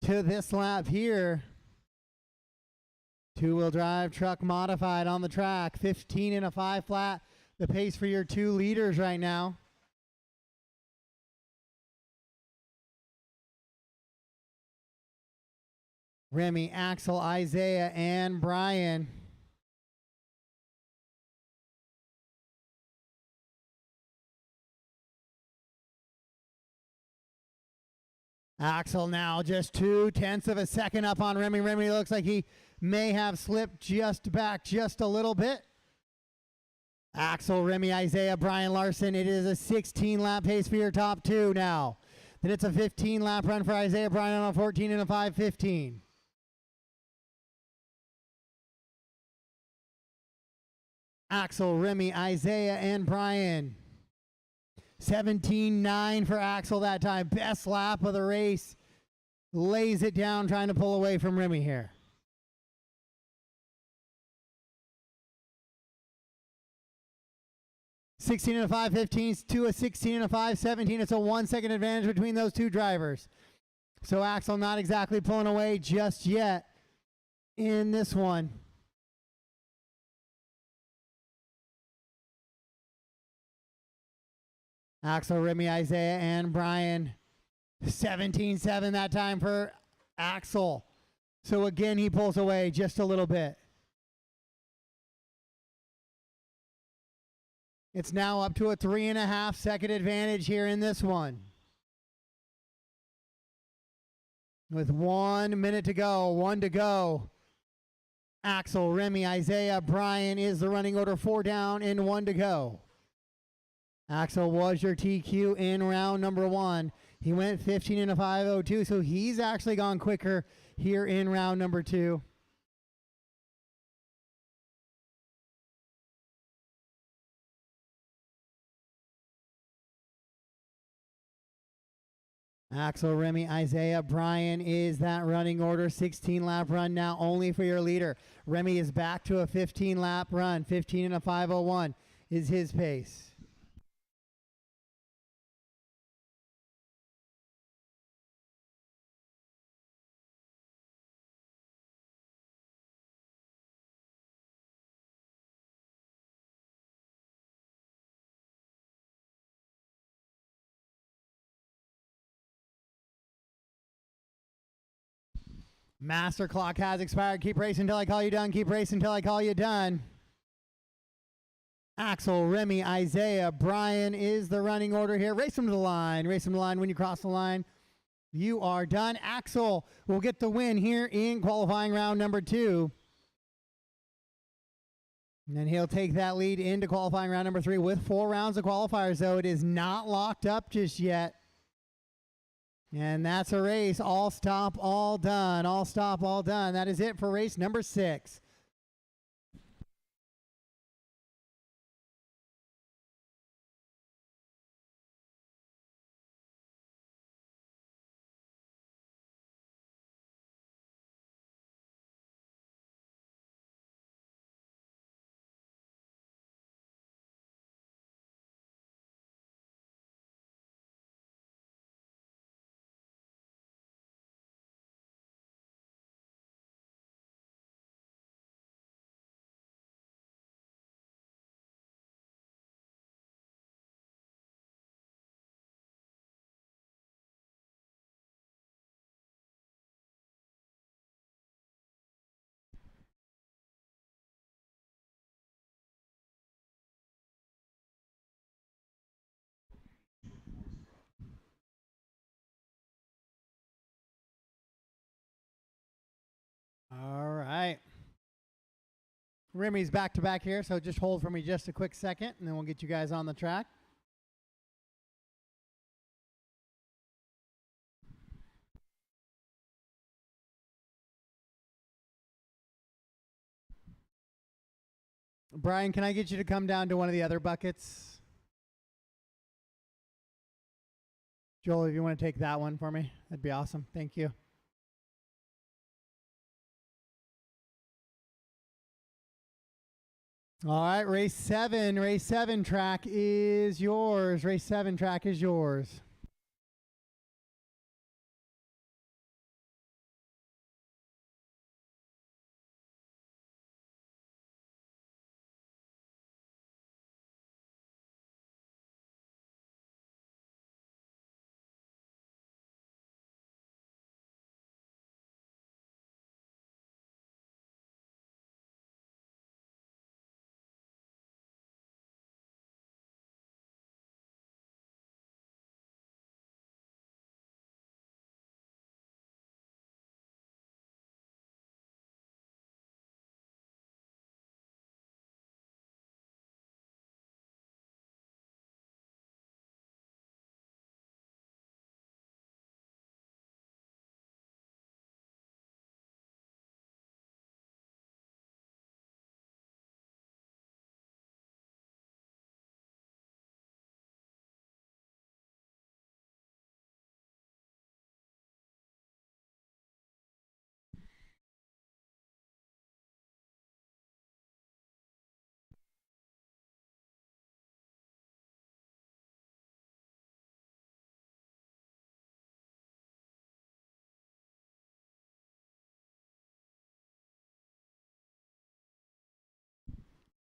to this lap here. Two-wheel drive truck modified on the track. 15 and a 5 flat. The pace for your two leaders right now. Remy, Axel, Isaiah, and Brian. Axel now just 0.2 of a second up on Remy. Remy looks like he may have slipped just back just a little bit. Axel, Remy, Isaiah, Brian Larson. It is a 16-lap pace for your top two now. Then it's a 15-lap run for Isaiah, Brian on a 14 and a 5.15. Axel, Remy, Isaiah, and Brian. 17.9 for Axel that time. Best lap of the race. Lays it down trying to pull away from Remy here. .16 and a 5.15 to a 16 and a 5.17. It's a 1-second advantage between those two drivers. So Axel not exactly pulling away just yet in this one. Axel, Remy, Isaiah, and Brian. 17.7 that time for Axel. So again, he pulls away just a little bit. It's now up to a 3.5-second advantage here in this one. With 1 minute to go, 1 to go. Axel, Remy, Isaiah, Brian is the running order. 4 down and 1 to go. Axel was your TQ in round number 1. He went 15 and a 5.02, so he's actually gone quicker here in round number 2. Axel, Remy, Isaiah, Brian is that running order. 16 lap run now only for your leader. Remy is back to a 15 lap run. 15 and a 5:01 is his pace. Master clock has expired. Keep racing until I call you done. Keep racing until I call you done. Axel, Remy, Isaiah, Brian is the running order here. Race them to the line. Race them to the line. When you cross the line, you are done. Axel will get the win here in qualifying round number 2. And then he'll take that lead into qualifying round number 3 with 4 rounds of qualifiers, though it is not locked up just yet. And that's a race. All stop, all done. All stop, all done. That is it for race number 6. All right. Remy's back to back here, so just hold for me just a quick second, and then we'll get you guys on the track. Brian, can I get you to come down to one of the other buckets? Joel, if you want to take that one for me, that'd be awesome. Thank you. All right, race 7. Race 7 track is yours. Race 7 track is yours.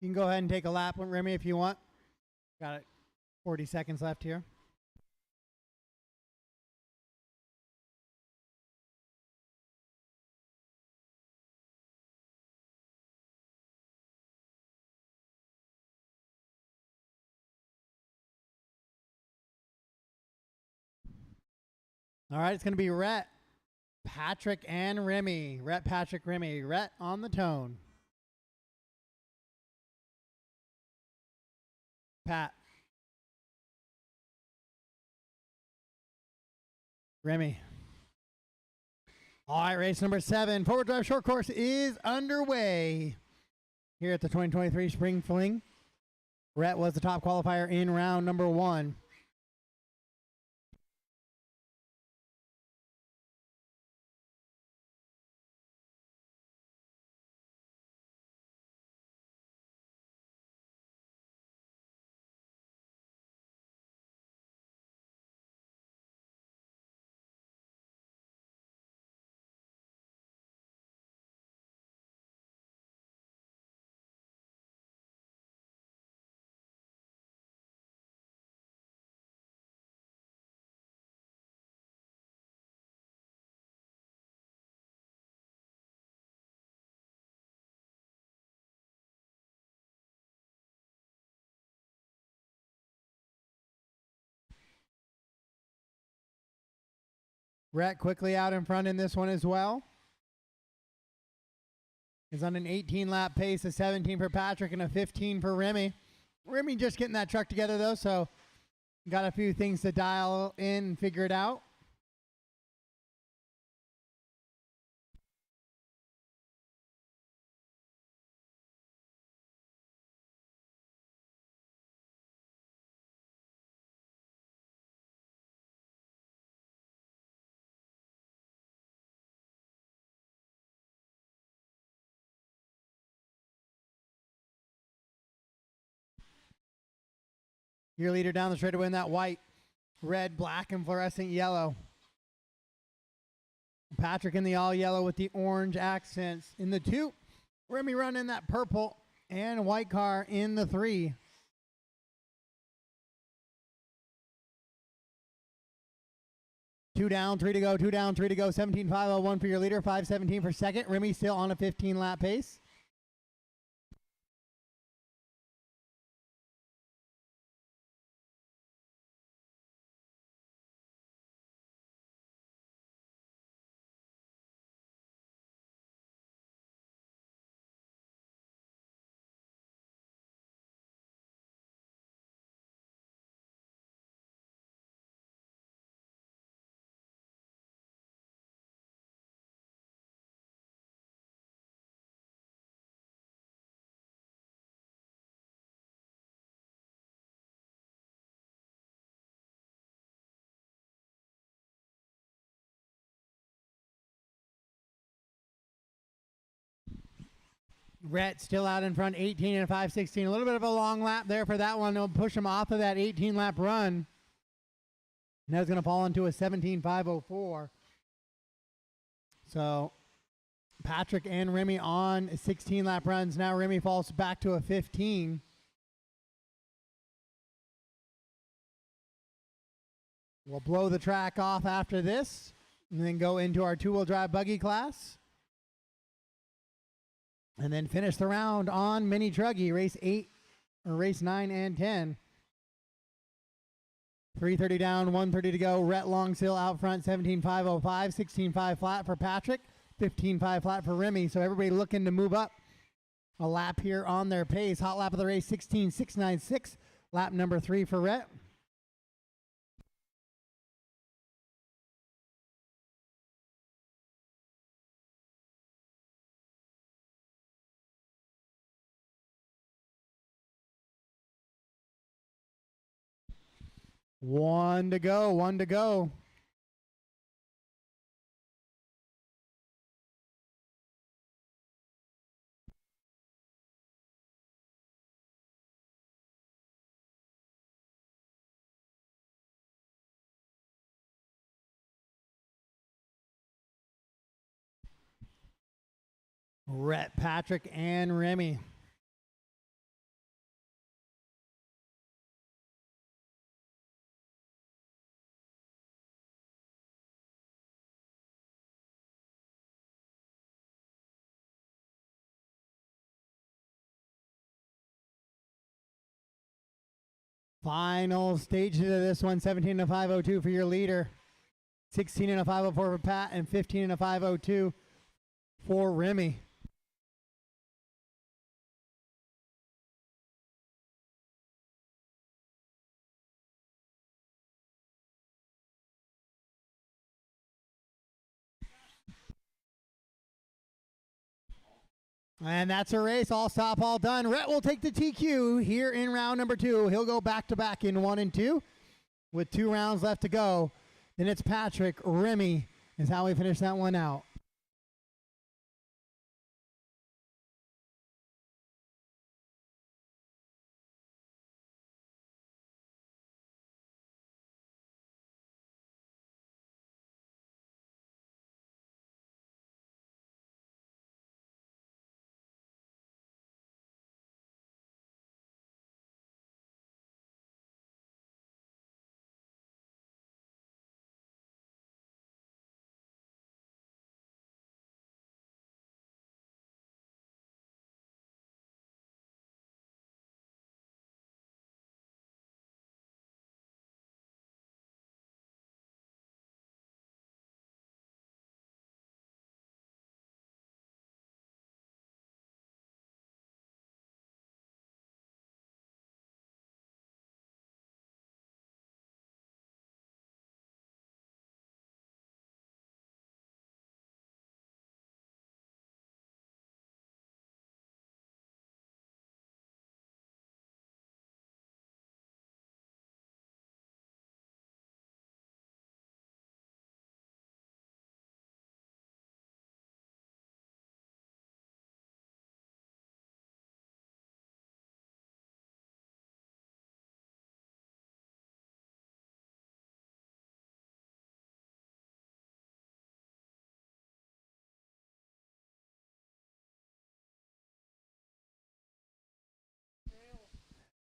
You can go ahead and take a lap, Remy, if you want. Got 40 seconds left here. All right, it's going to be Rhett, Patrick, and Remy. Rhett, Patrick, Remy. Rhett on the tone. Pat. Remy. All right, race number 7. Forward drive short course is underway here at the 2023 Spring Fling. Rhett was the top qualifier in round number 1. Rhett quickly out in front in this one as well. Is on an 18-lap pace, a 17 for Patrick and a 15 for Remy. Remy just getting that truck together, though, so got a few things to dial in and figure it out. Your leader down the straightaway in that white, red, black, and fluorescent yellow. Patrick in the all yellow with the orange accents in the 2. Remy running that purple and white car in the 3. Two down, 3 to go, 2 down, 3 to go. 17.501 for your leader, 5:17 for second. Remy still on a 15-lap pace. Rhett still out in front, 18 and a 5:16. A little bit of a long lap there for that one. It'll push him off of that 18-lap run. Now he's going to fall into a 17.504. So Patrick and Remy on 16-lap runs. Now Remy falls back to a 15. We'll blow the track off after this and then go into our two-wheel drive buggy class. And then finish the round on mini truggy, race 9 and 10. 3:30 down, 1:30 to go. Rhett Longsill out front, 17.505, 16.5 flat for Patrick, 15.5 flat for Remy. So everybody looking to move up a lap here on their pace. Hot lap of the race, 16.696. Lap number 3 for Rhett. One to go. Rhett, Patrick, and Remy. Final stage of this one, 17 and a 502 for your leader, 16 and a 504 for Pat, and 15 and a 502 for Remy. And that's a race. All stop, all done. Rhett will take the TQ here in round number 2. He'll go back-to-back in 1 and 2 with 2 rounds left to go. Then it's Patrick. Remy is how we finish that one out.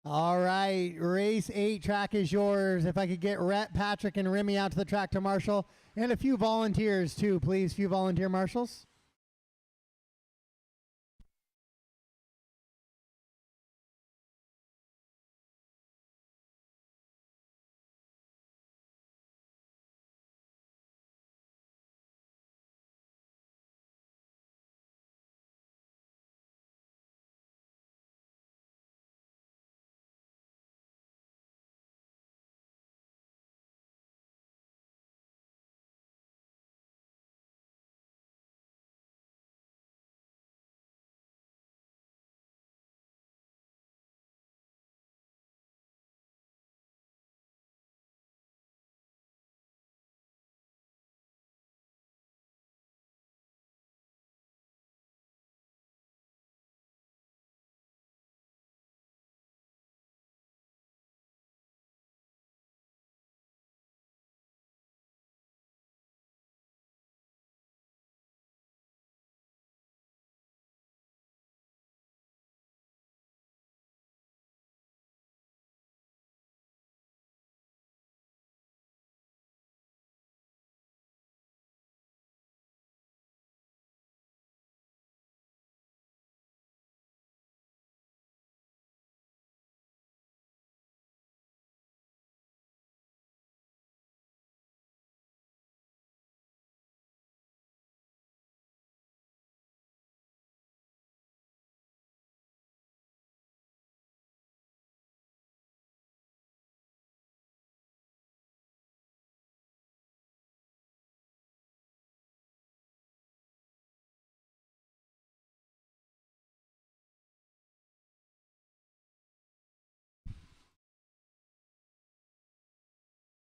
All right, race 8 track is yours. If I could get Rhett, Patrick, and Remy out to the track to marshal, and a few volunteers too, please. Few volunteer marshals.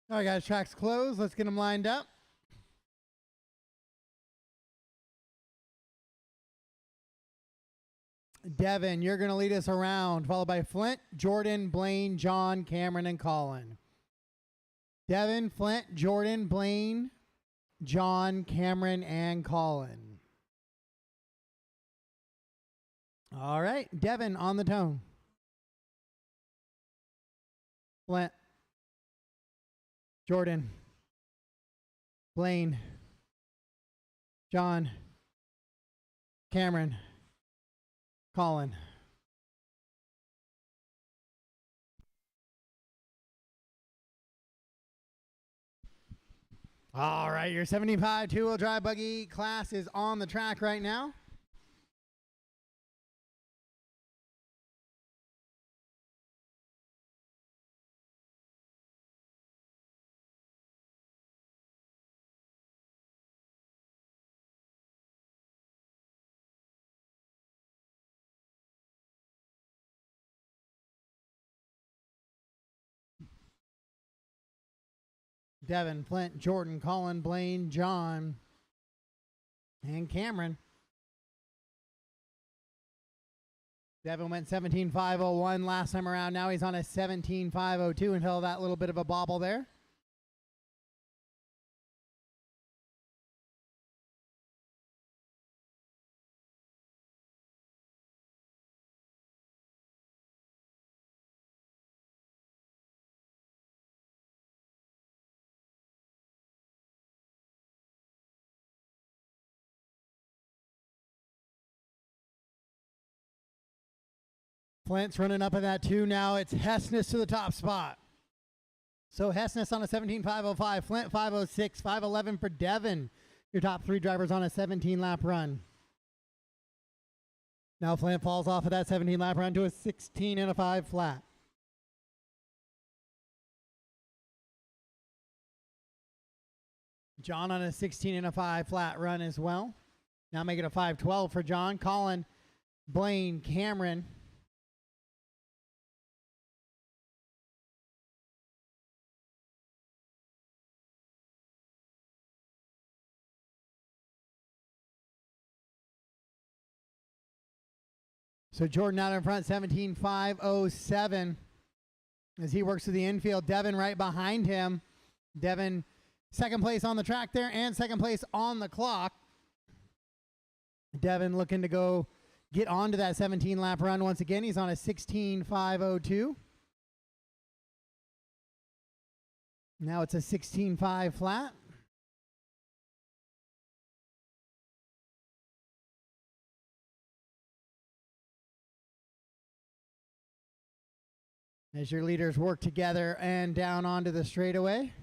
All right, guys, track's closed. Let's get them lined up. Devin, you're going to lead us around, followed by Flint, Jordan, Blaine, John, Cameron, and Colin. Devin, Flint, Jordan, Blaine, John, Cameron, and Colin. All right, Devin on the tone. Flint, Jordan, Blaine, John, Cameron, Colin. All right, your 75 two-wheel drive buggy class is on the track right now. Devin, Flint, Jordan, Colin, Blaine, John, and Cameron. Devin went 17.501 last time around. Now he's on a 17.502 until that little bit of a bobble there. Flint's running up in that 2 now. It's Hessness to the top spot. So Hessness on a 17.505. Flint 506. 511 for Devin. Your top 3 drivers on a 17-lap run. Now Flint falls off of that 17-lap run to a 16.5 flat. John on a 16.5 flat run as well. Now make it a 512 for John. Colin, Blaine, Cameron. So Jordan out in front, 17.507 as he works to the infield. Devin right behind him. Devin second place on the track there and second place on the clock. Devin looking to go get onto that 17-lap run once again. He's on a 16.502. Now it's a 16.5 flat. As your leaders work together and down onto the straightaway.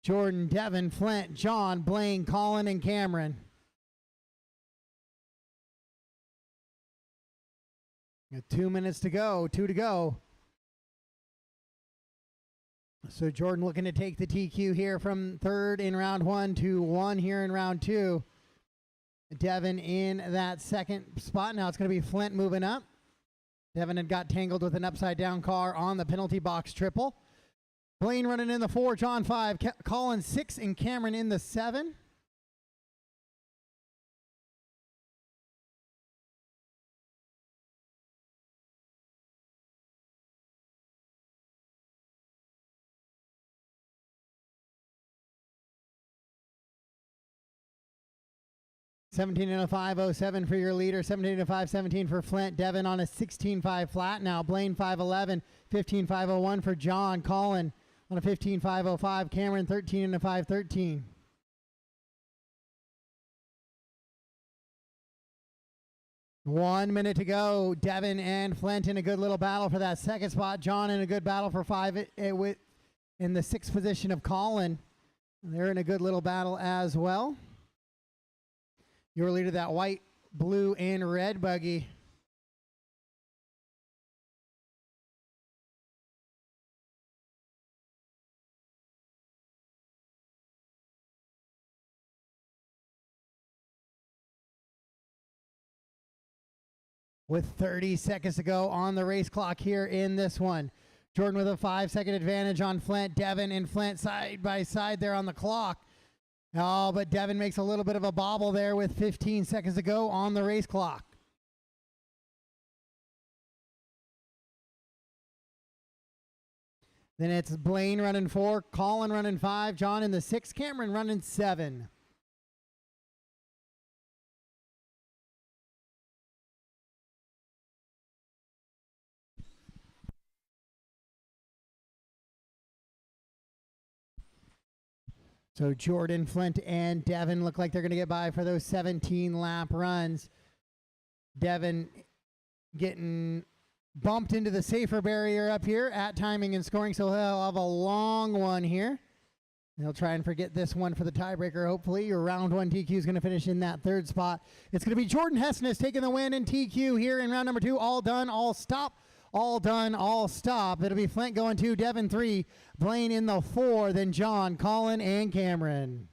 Jordan, Devin, Flint, John, Blaine, Colin, and Cameron. Got 2 minutes to go, 2 to go. So Jordan looking to take the TQ here from third in round 1 to 1 here in round 2. Devin in that second spot. Now it's going to be Flint moving up. Devin had got tangled with an upside down car on the penalty box triple. Blaine running in the 4, John 5, Colin 6, and Cameron in the 7. (17.05.07) for your leader, 17.05.17 for Flint. Devin on a 16.5 flat now. Blaine 5.11, 15.5.01 for John. Colin on a 15.5.05. Cameron 13.5.13. One minute to go. Devin and Flint in a good little battle for that second spot. John in a good battle for 5 in the 6th position of Colin. They're in a good little battle as well. Your leader, that white, blue, and red buggy. With 30 seconds to go on the race clock here in this one. Jordan with a 5-second advantage on Flint. Devin and Flint side by side there on the clock. Oh, but Devin makes a little bit of a bobble there with 15 seconds to go on the race clock. Then it's Blaine running 4, Colin running 5, John in the 6, Cameron running 7. So Jordan, Flint, and Devin look like they're going to get by for those 17-lap runs. Devin getting bumped into the safer barrier up here at timing and scoring, so he'll have a long one here. He'll try and forget this one for the tiebreaker, hopefully. Your round 1 TQ is going to finish in that 3rd spot. It's going to be Jordan Hessness taking the win in TQ here in round number 2. All done, all stop. All done, all stop. It'll be Flint going 2, Devin 3, Blaine in the 4, then John, Colin, and Cameron.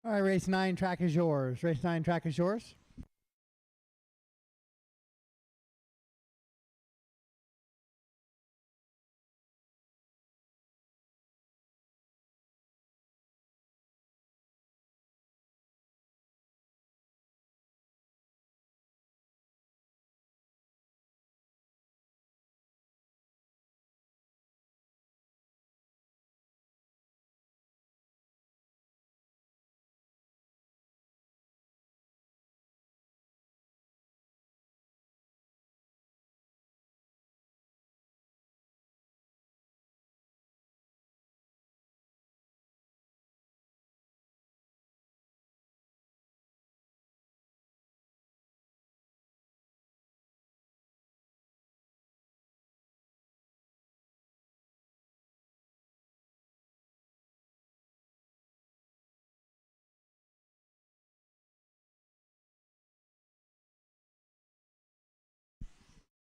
All right, race 9, track is yours. Race 9, track is yours.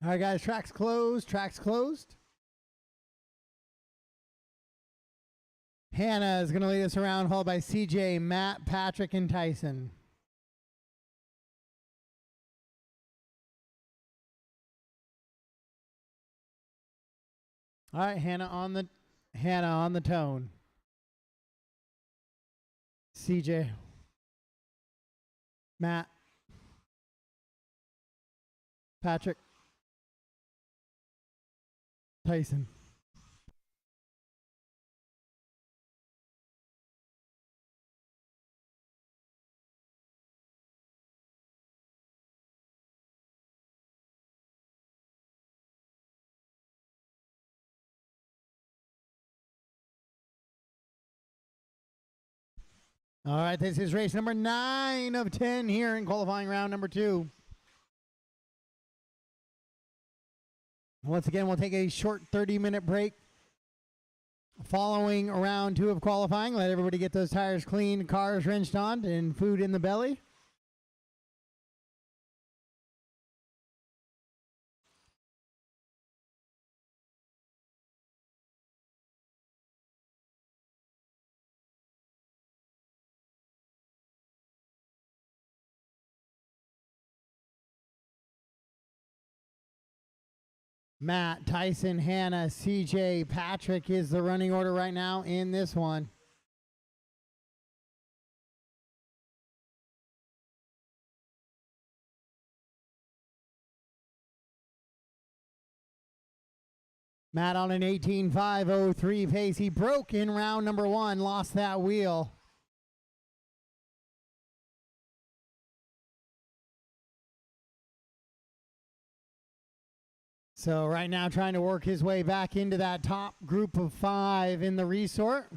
All right, guys, track's closed. Track's closed. Hannah is going to lead us around, followed by CJ, Matt, Patrick, and Tyson. All right, Hannah on the tone. CJ, Matt, Patrick, Tyson. All right, this is race number 9 of 10 here in qualifying round number 2. Once again, we'll take a short 30-minute break following round 2 of qualifying. Let everybody get those tires clean, cars wrenched on, and food in the belly. Matt, Tyson, Hannah, CJ, Patrick is the running order right now in this one. Matt on an 18.503 pace. He broke in round number 1, lost that wheel. So right now trying to work his way back into that top group of 5 in the resort.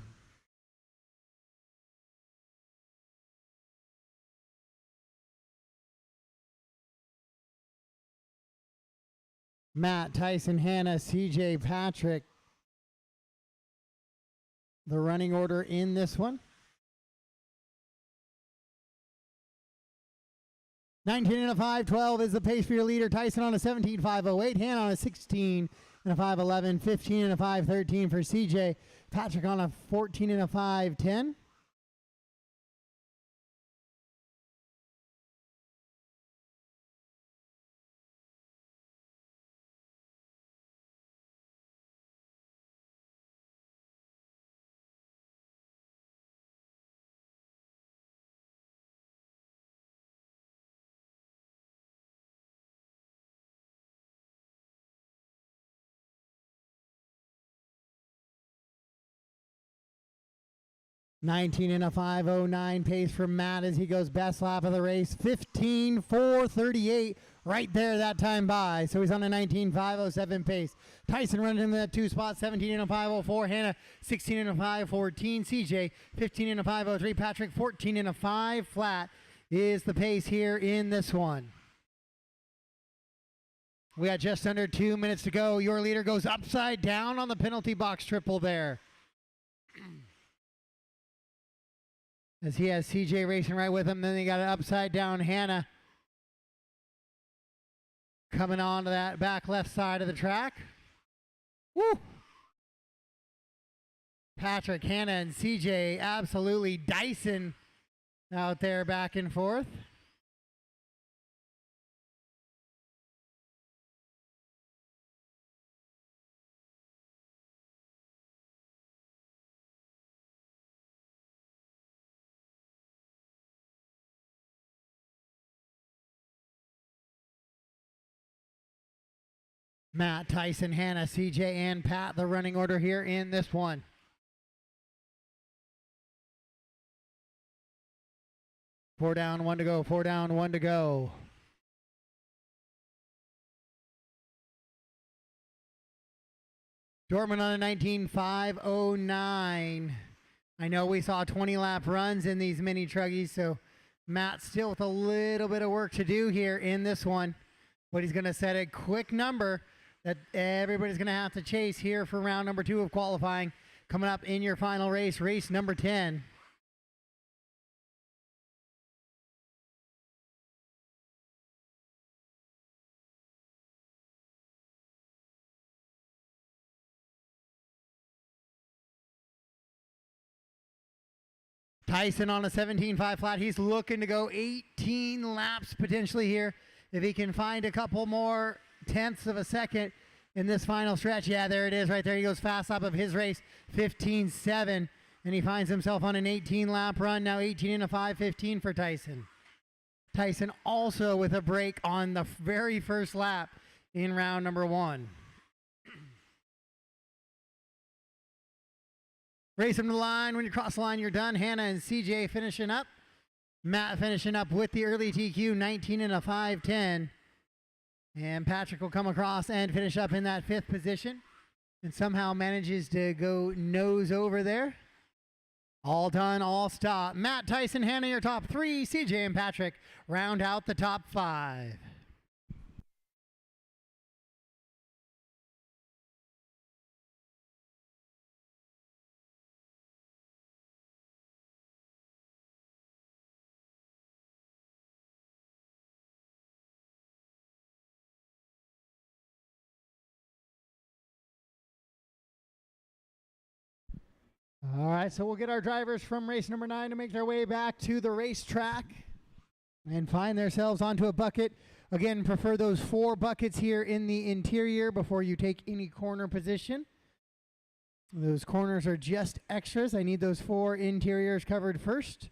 Matt, Tyson, Hannah, CJ, Patrick. The running order in this one. 19 and a 5.12 is the pace for your leader. Tyson on a 17.508. Hannah on a 16 and a 5.11. 15 and a 5.13 for CJ. Patrick on a 14 and a 5.10. $19 and a 5.09 pace for Matt as he goes best lap of the race. 15.438 right there that time by. So he's on a 19.507 pace. Tyson running in that 2 spot. 17 and a 5.04. Hannah 16 and a 5.14. CJ 15 and a 5.03. Patrick 14 and a 5 flat is the pace here in this one. We got just under 2 minutes to go. Your leader goes upside down on the penalty box triple there. As he has CJ racing right with him. Then they got an upside down Hannah coming on to that back left side of the track. Woo! Patrick, Hannah, and CJ absolutely dicing out there back and forth. Matt, Tyson, Hannah, CJ, and Pat, the running order here in this one. Four down, 1 to go. 4 down, 1 to go. Dortmund on a 19.509. I know we saw 20-lap runs in these mini truggies, so Matt still with a little bit of work to do here in this one. But he's going to set a quick number that everybody's going to have to chase here for round number 2 of qualifying. Coming up in your final race, race number 10. Tyson on a 17.5 flat. He's looking to go 18 laps potentially here. If he can find a couple more tenths of a second in this final stretch. Yeah, there it is right there. He goes fast lap of his race, 15.7. And he finds himself on an 18-lap run. Now 18 and a 5.15 for Tyson. Tyson also with a break on the very first lap in round number 1. Race him to the line. When you cross the line, you're done. Hannah and CJ finishing up. Matt finishing up with the early TQ, 19 and a 5.10. And Patrick will come across and finish up in that 5th position. And somehow manages to go nose over there. All done, all stop. Matt, Tyson, Hannah, your top 3. CJ and Patrick round out the top 5. All right, so we'll get our drivers from race number 9 to make their way back to the racetrack and find themselves onto a bucket. Again, prefer those 4 buckets here in the interior before you take any corner position. Those corners are just extras. I need those 4 interiors covered first.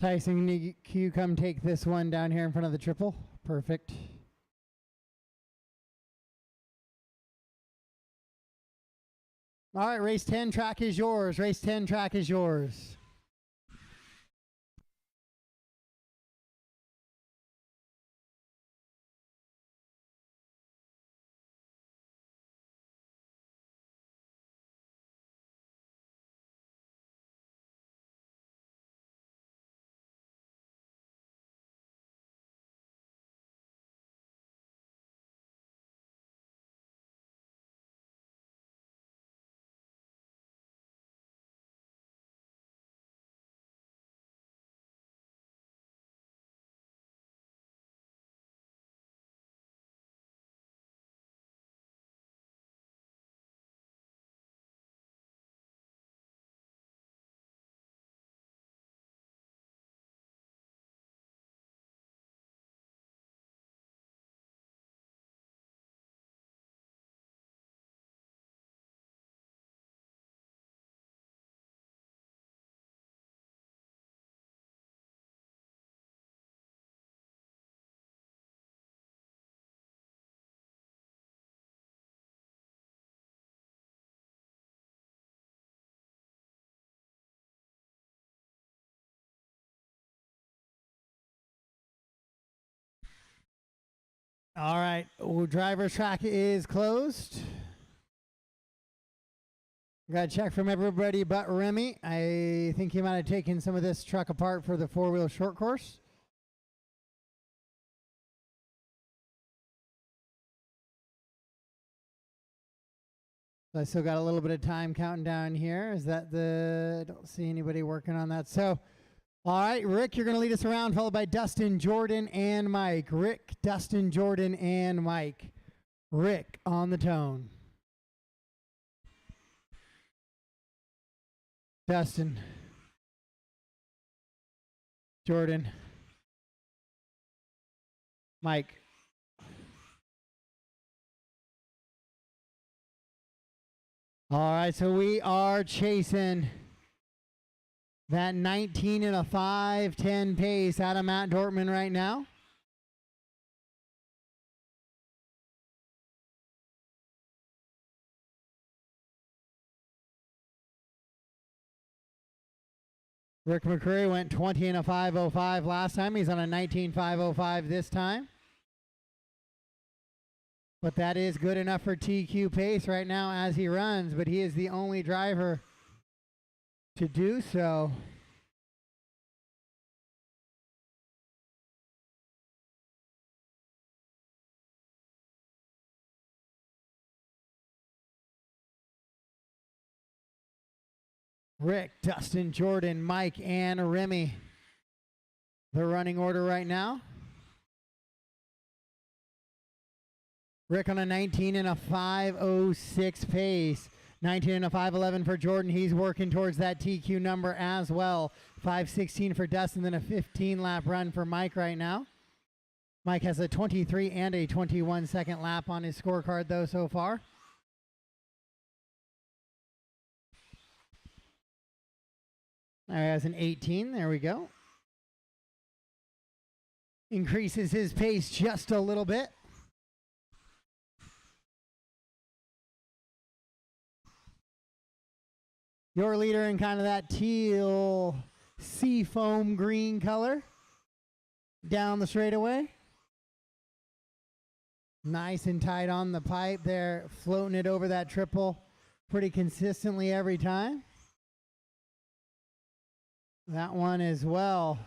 Tyson, can you come take this one down here in front of the triple? Perfect. All right, race 10 track is yours. Race 10 track is yours. All right, driver's track is closed. Got a check from everybody but Remy. I think he might have taken some of this truck apart for the 4-wheel short course. So I still got a little bit of time counting down here. Is that I don't see anybody working on that. So, all right, Rick, you're going to lead us around, followed by Dustin, Jordan, and Mike. Rick, Dustin, Jordan, and Mike. Rick on the tone. Dustin. Jordan. Mike. All right, so we are chasing that 19 and a 5:10 pace out of Matt Dortmund right now. Rick McCreary went 20 in a 5:05 last time. He's on a 19.505 this time. But that is good enough for TQ pace right now as he runs, but he is the only driver to do so. Rick, Dustin, Jordan, Mike, and Remy. The running order right now. Rick on a 19 and a 5:06 pace. 19 and a 5:11 for Jordan. He's working towards that TQ number as well. 5:16 for Dustin, then a 15 lap run for Mike right now. Mike has a 23 and a 21 second lap on his scorecard though so far. Now he has an 18. There we go. Increases his pace just a little bit. Your leader in kind of that teal sea foam green color down the straightaway. Nice and tight on the pipe there, floating it over that triple pretty consistently every time. That one as well.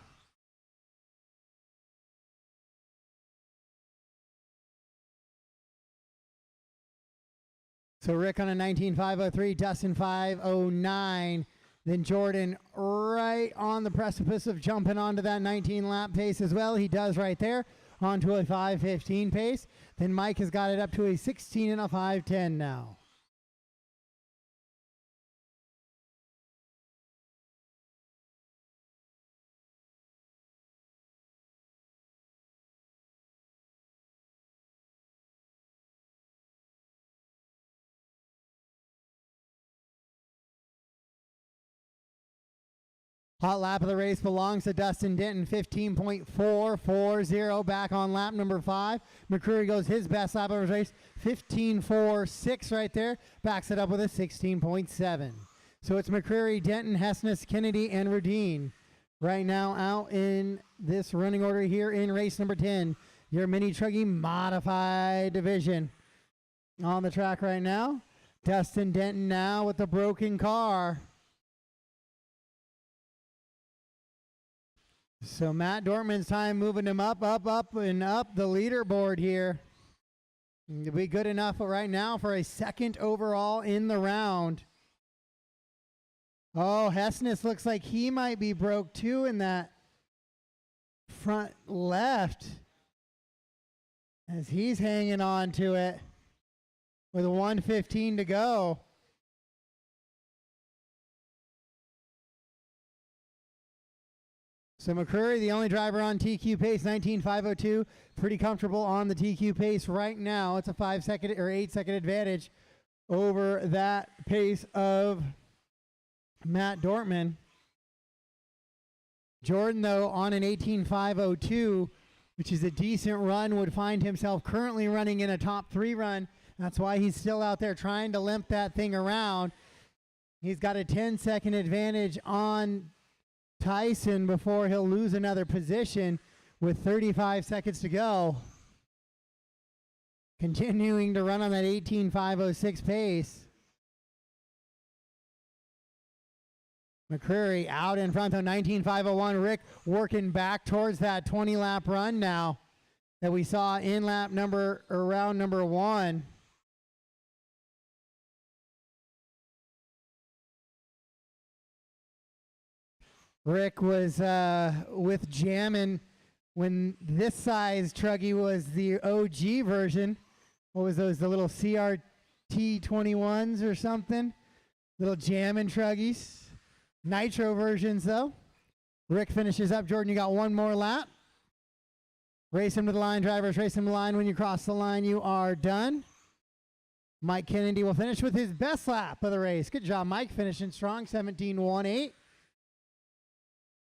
So Rick on a 19.503, Dustin 5:09. Then Jordan right on the precipice of jumping onto that 19 lap pace as well. He does right there, onto a 5:15 pace. Then Mike has got it up to a 16 and a 5:10 now. Hot lap of the race belongs to Dustin Denton, 15.440 back on lap number 5. McCreary goes his best lap of the race, 15.46 right there. Backs it up with a 16.7. So it's McCreary, Denton, Hessness, Kennedy, and Rudine right now out in this running order here in race number 10. Your mini truggy modified division on the track right now. Dustin Denton now with the broken car. So Matt Dortmund's time moving him up, and up the leaderboard here. It'll be good enough right now for a second overall in the round. Oh, Hessness looks like he might be broke too in that front left as he's hanging on to it with 1:15 to go. So McCreary, the only driver on TQ pace, 19.502, pretty comfortable on the TQ pace right now. It's a 5-second or 8-second advantage over that pace of Matt Dortmund. Jordan, though, on an 18.502, which is a decent run, would find himself currently running in a top 3 run. That's why he's still out there trying to limp that thing around. He's got a 10-second advantage on Tyson before he'll lose another position with 35 seconds to go. Continuing to run on that 18.506 pace. McCreary out in front of 19.501. Rick working back towards that 20 lap run now that we saw in round number 1. Rick was with jamming when this size truggy was the OG version. What was those, the little CRT 21s or something? Little jamming truggies. Nitro versions though. Rick finishes up. Jordan, you got one more lap. Race him to the line, drivers. Race him to the line. When you cross the line, you are done. Mike Kennedy will finish with his best lap of the race. Good job, Mike, finishing strong, 17.18.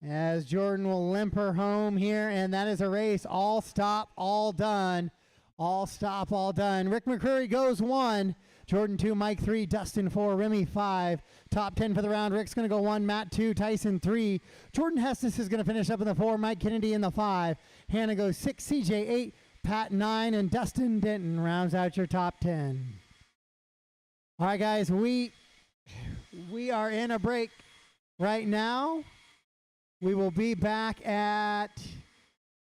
As Jordan will limp her home here, and that is a race. All stop, all done. All stop, all done. Rick McCreary goes 1. Jordan 2, Mike 3, Dustin 4, Remy 5. Top 10 for the round. Rick's going to go 1, Matt 2, Tyson 3. Jordan Hestis is going to finish up in the 4, Mike Kennedy in the 5. Hannah goes 6, CJ 8, Pat 9, and Dustin Denton rounds out your top 10. All right, guys, we are in a break right now. We will be back at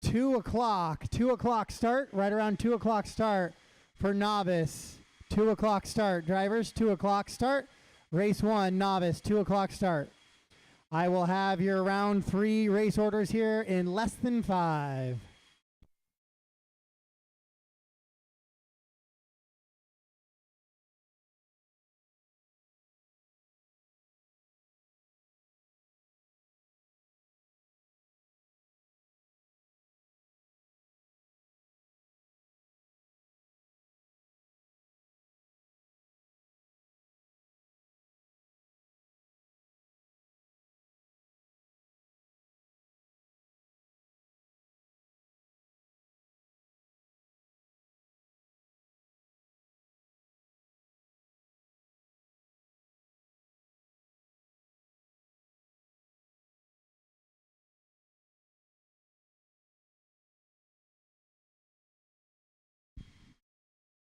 2 o'clock. 2 o'clock start, right around 2 o'clock start for novice. 2 o'clock start. Drivers, 2 o'clock start. Race 1, novice, 2 o'clock start. I will have your round 3 race orders here in less than 5.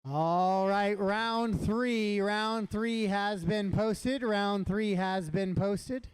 All right, round 3. Round 3 has been posted. Round 3 has been posted.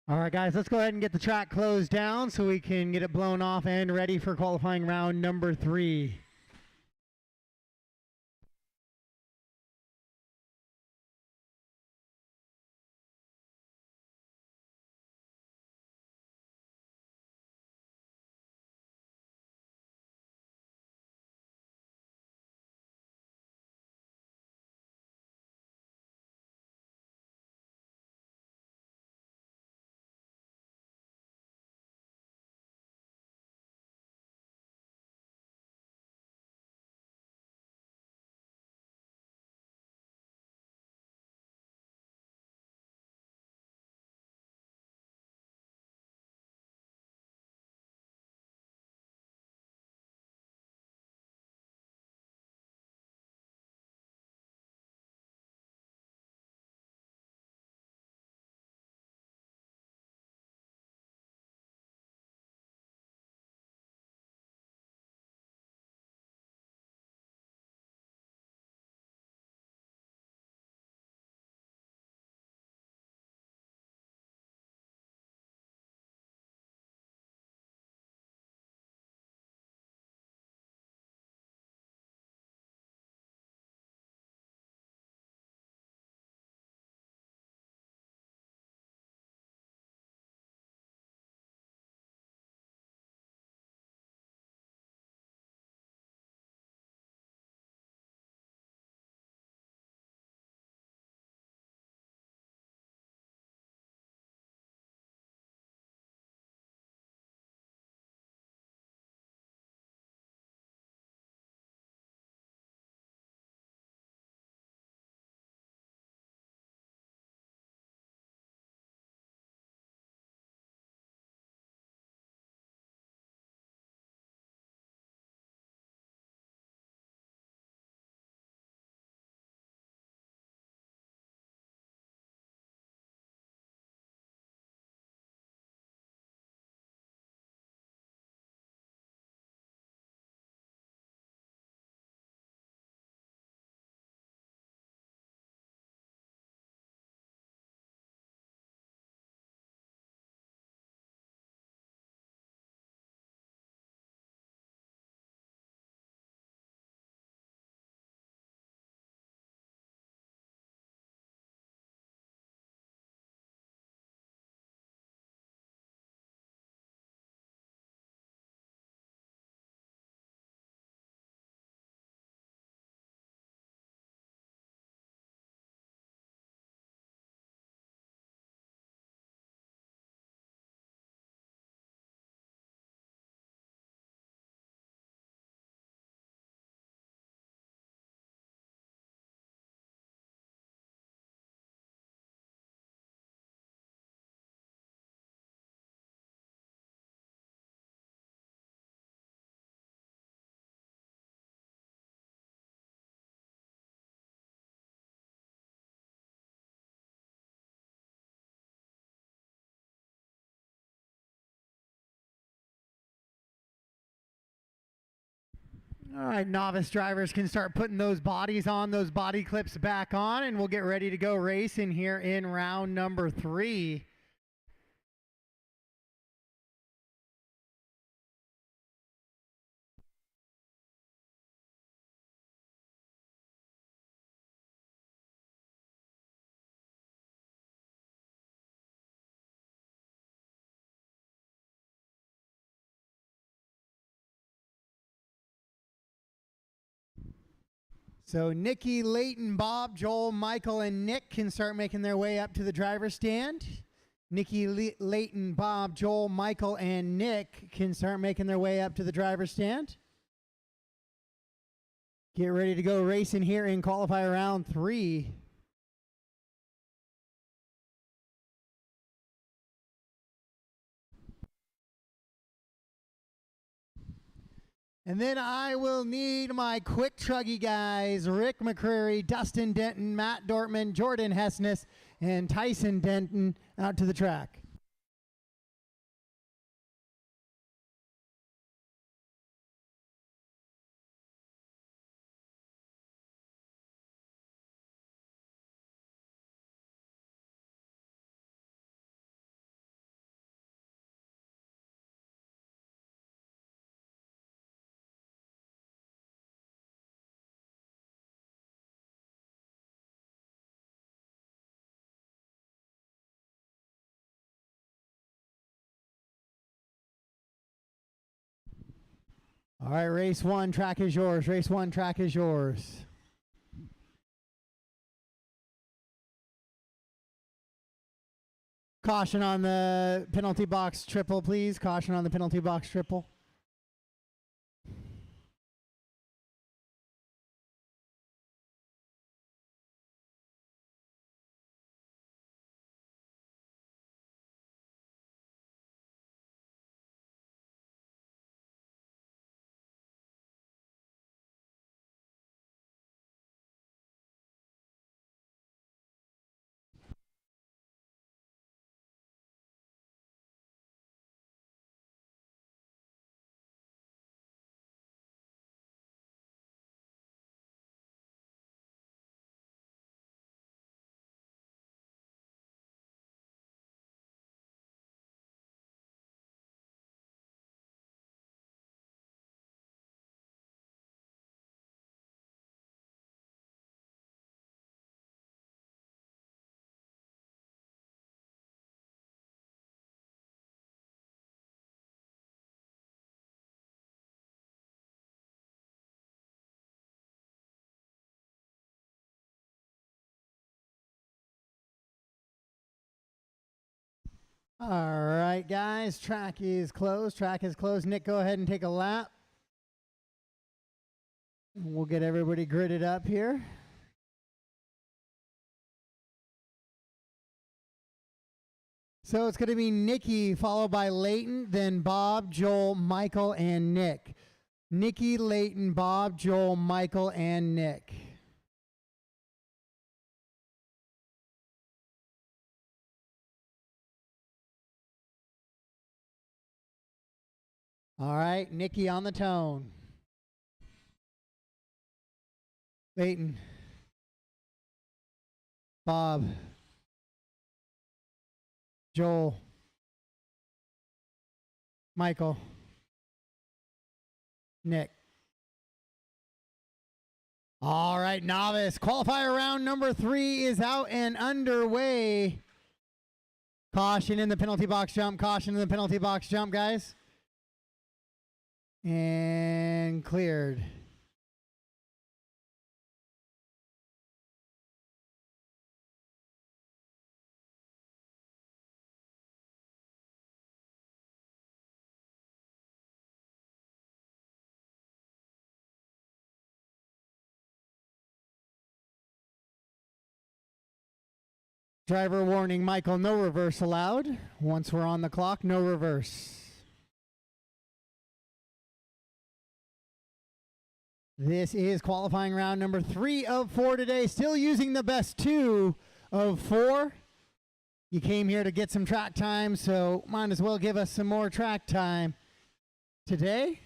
All right, guys, let's go ahead and get the track closed down so we can get it blown off and ready for qualifying round number 3. All right, novice drivers can start putting those bodies on, those body clips back on, and we'll get ready to go racing here in round number 3. So Nikki, Leighton, Bob, Joel, Michael, and Nick can start making their way up to the driver's stand. Nikki, Leighton, Bob, Joel, Michael, and Nick can start making their way up to the driver's stand. Get ready to go racing here in qualifier round 3. And then I will need my quick truggy guys, Rick McCreary, Dustin Denton, Matt Dortman, Jordan Hessness, and Tyson Denton out to the track. All right, race one, track is yours. Race one, track is yours. Caution on the penalty box triple, please. Caution on the penalty box triple. All right, guys, track is closed. Track is closed. Nick, go ahead and take a lap. We'll get everybody gridded up here. So it's going to be Nikki, followed by Leighton, then Bob, Joel, Michael, and Nick. Nikki, Leighton, Bob, Joel, Michael, and Nick. All right, Nikki on the tone. Leighton. Bob. Joel. Michael. Nick. All right, novice. Qualifier round number 3 is out and underway. Caution in the penalty box jump. Caution in the penalty box jump, guys. And cleared. Driver warning, Michael, no reverse allowed. Once we're on the clock, no reverse. This is qualifying round number 3 of 4 today. Still using the best 2 of 4. You came here to get some track time, so might as well give us some more track time today.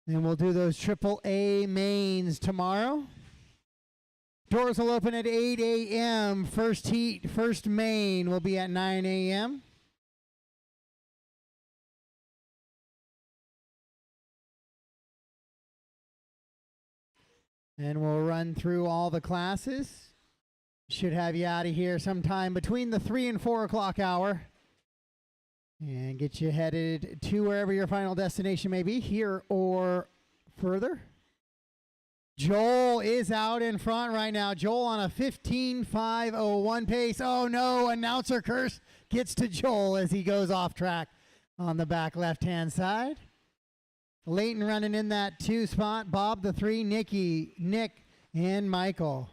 And we'll do those AAA mains tomorrow. Doors will open at 8 a.m. First heat, first main will be at 9 a.m. And we'll run through all the classes. Should have you out of here sometime between the 3 and 4 o'clock hour. And get you headed to wherever your final destination may be, here or further. Joel is out in front right now. Joel on a 15.501 pace. Oh no, announcer curse gets to Joel as he goes off track on the back left-hand side. Leighton running in that 2 spot. Bob the 3, Nikki, Nick, and Michael.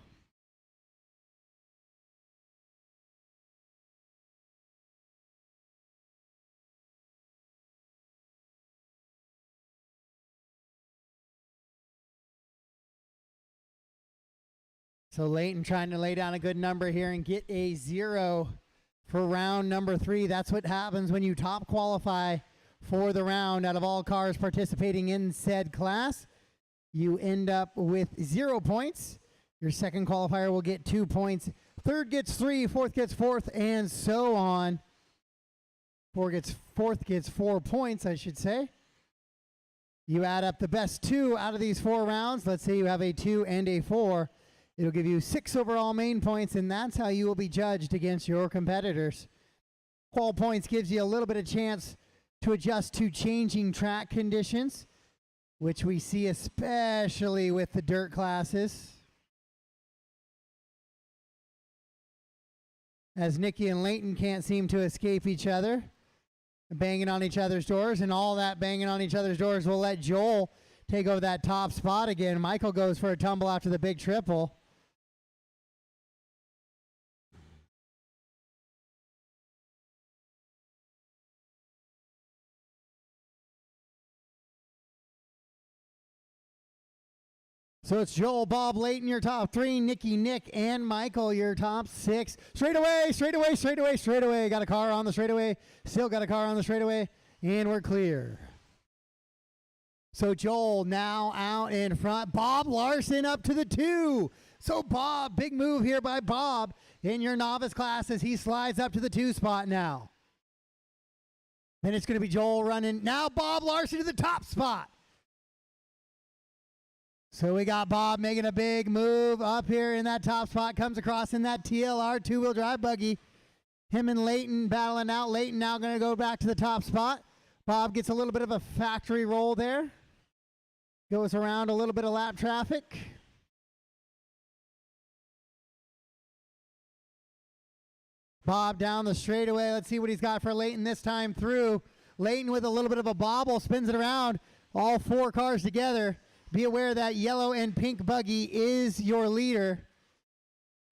So Leighton trying to lay down a good number here and get a 0 for round number 3. That's what happens when you top qualify for the round out of all cars participating in said class. You end up with 0 points. Your second qualifier will get 2 points. Third gets 3, fourth gets 4th, and so on. Fourth gets 4 points, I should say. You add up the best 2 out of these 4 rounds. Let's say you have a 2 and a 4. It'll give you 6 overall main points, and that's how you will be judged against your competitors. Qual points gives you a little bit of chance to adjust to changing track conditions. which we see especially with the dirt classes, as Nikki and Layton can't seem to escape each other, banging on each other's doors, and all that banging on each other's doors will let Joel take over that top spot again. Michael goes for a tumble after the big triple. So it's Joel, Bob, Layton, your top three. Nikki, Nick, and Michael, your top six. Straightaway, straightaway, straightaway, straightaway. Got a car on the straightaway. Still got a car on the straightaway. And we're clear. So Joel now out in front. Bob Larson up to the 2. So Bob, big move here by Bob in your novice class as he slides up to the 2 spot now. Then it's going to be Joel running. Now Bob Larson to the top spot. So we got Bob making a big move up here in that top spot. Comes across in that TLR two-wheel drive buggy. Him and Layton battling out. Layton now going to go back to the top spot. Bob gets a little bit of a factory roll there. Goes around a little bit of lap traffic. Bob down the straightaway. Let's see what he's got for Layton this time through. Layton with a little bit of a bobble, spins it around. All 4 cars together. Be aware that yellow and pink buggy is your leader.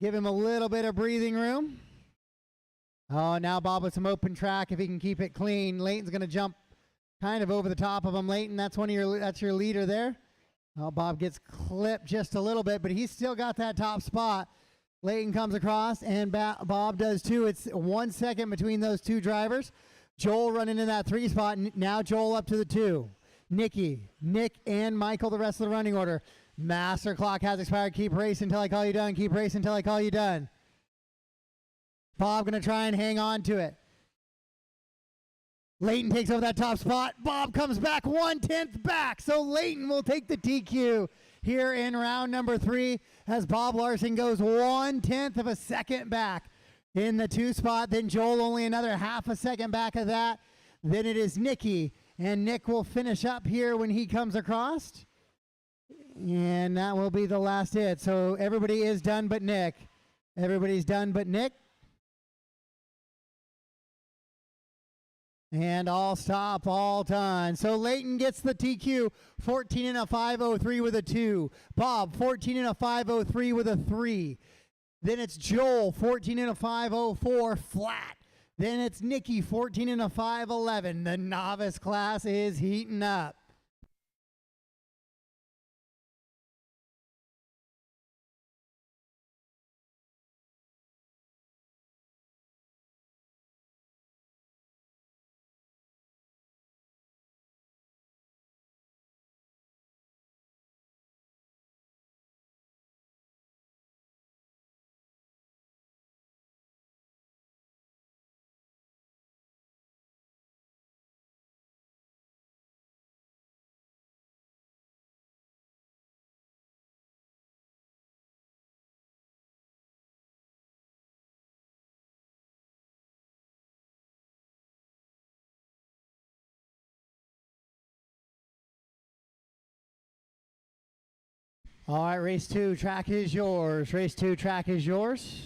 Give him a little bit of breathing room. Oh, now Bob with some open track if he can keep it clean. Layton's going to jump kind of over the top of him. Layton, that's your leader there. Oh, Bob gets clipped just a little bit, but he's still got that top spot. Layton comes across, and Bob does too. It's 1 second between those 2 drivers. Joel running in that 3 spot. Now Joel up to the 2. Nikki, Nick, and Michael, the rest of the running order. Master clock has expired. Keep racing until I call you done. Keep racing until I call you done. Bob going to try and hang on to it. Layton takes over that top spot. Bob comes back 1/10 back. So Layton will take the TQ here in round number 3 as Bob Larson goes 1/10 of a second back in the 2 spot. Then Joel only another half a second back of that. Then it is Nikki. And Nick will finish up here when he comes across. And that will be the last hit. So everybody is done but Nick. Everybody's done but Nick. And all stop, all done. So Layton gets the TQ, 14 and a 503 with a 2. Bob, 14 and a 503 with a 3. Then it's Joel, 14 and a 504 flat. Then it's Nikki, 14 and a 511. The novice class is heating up. All right, race 2, track is yours. Race 2, track is yours.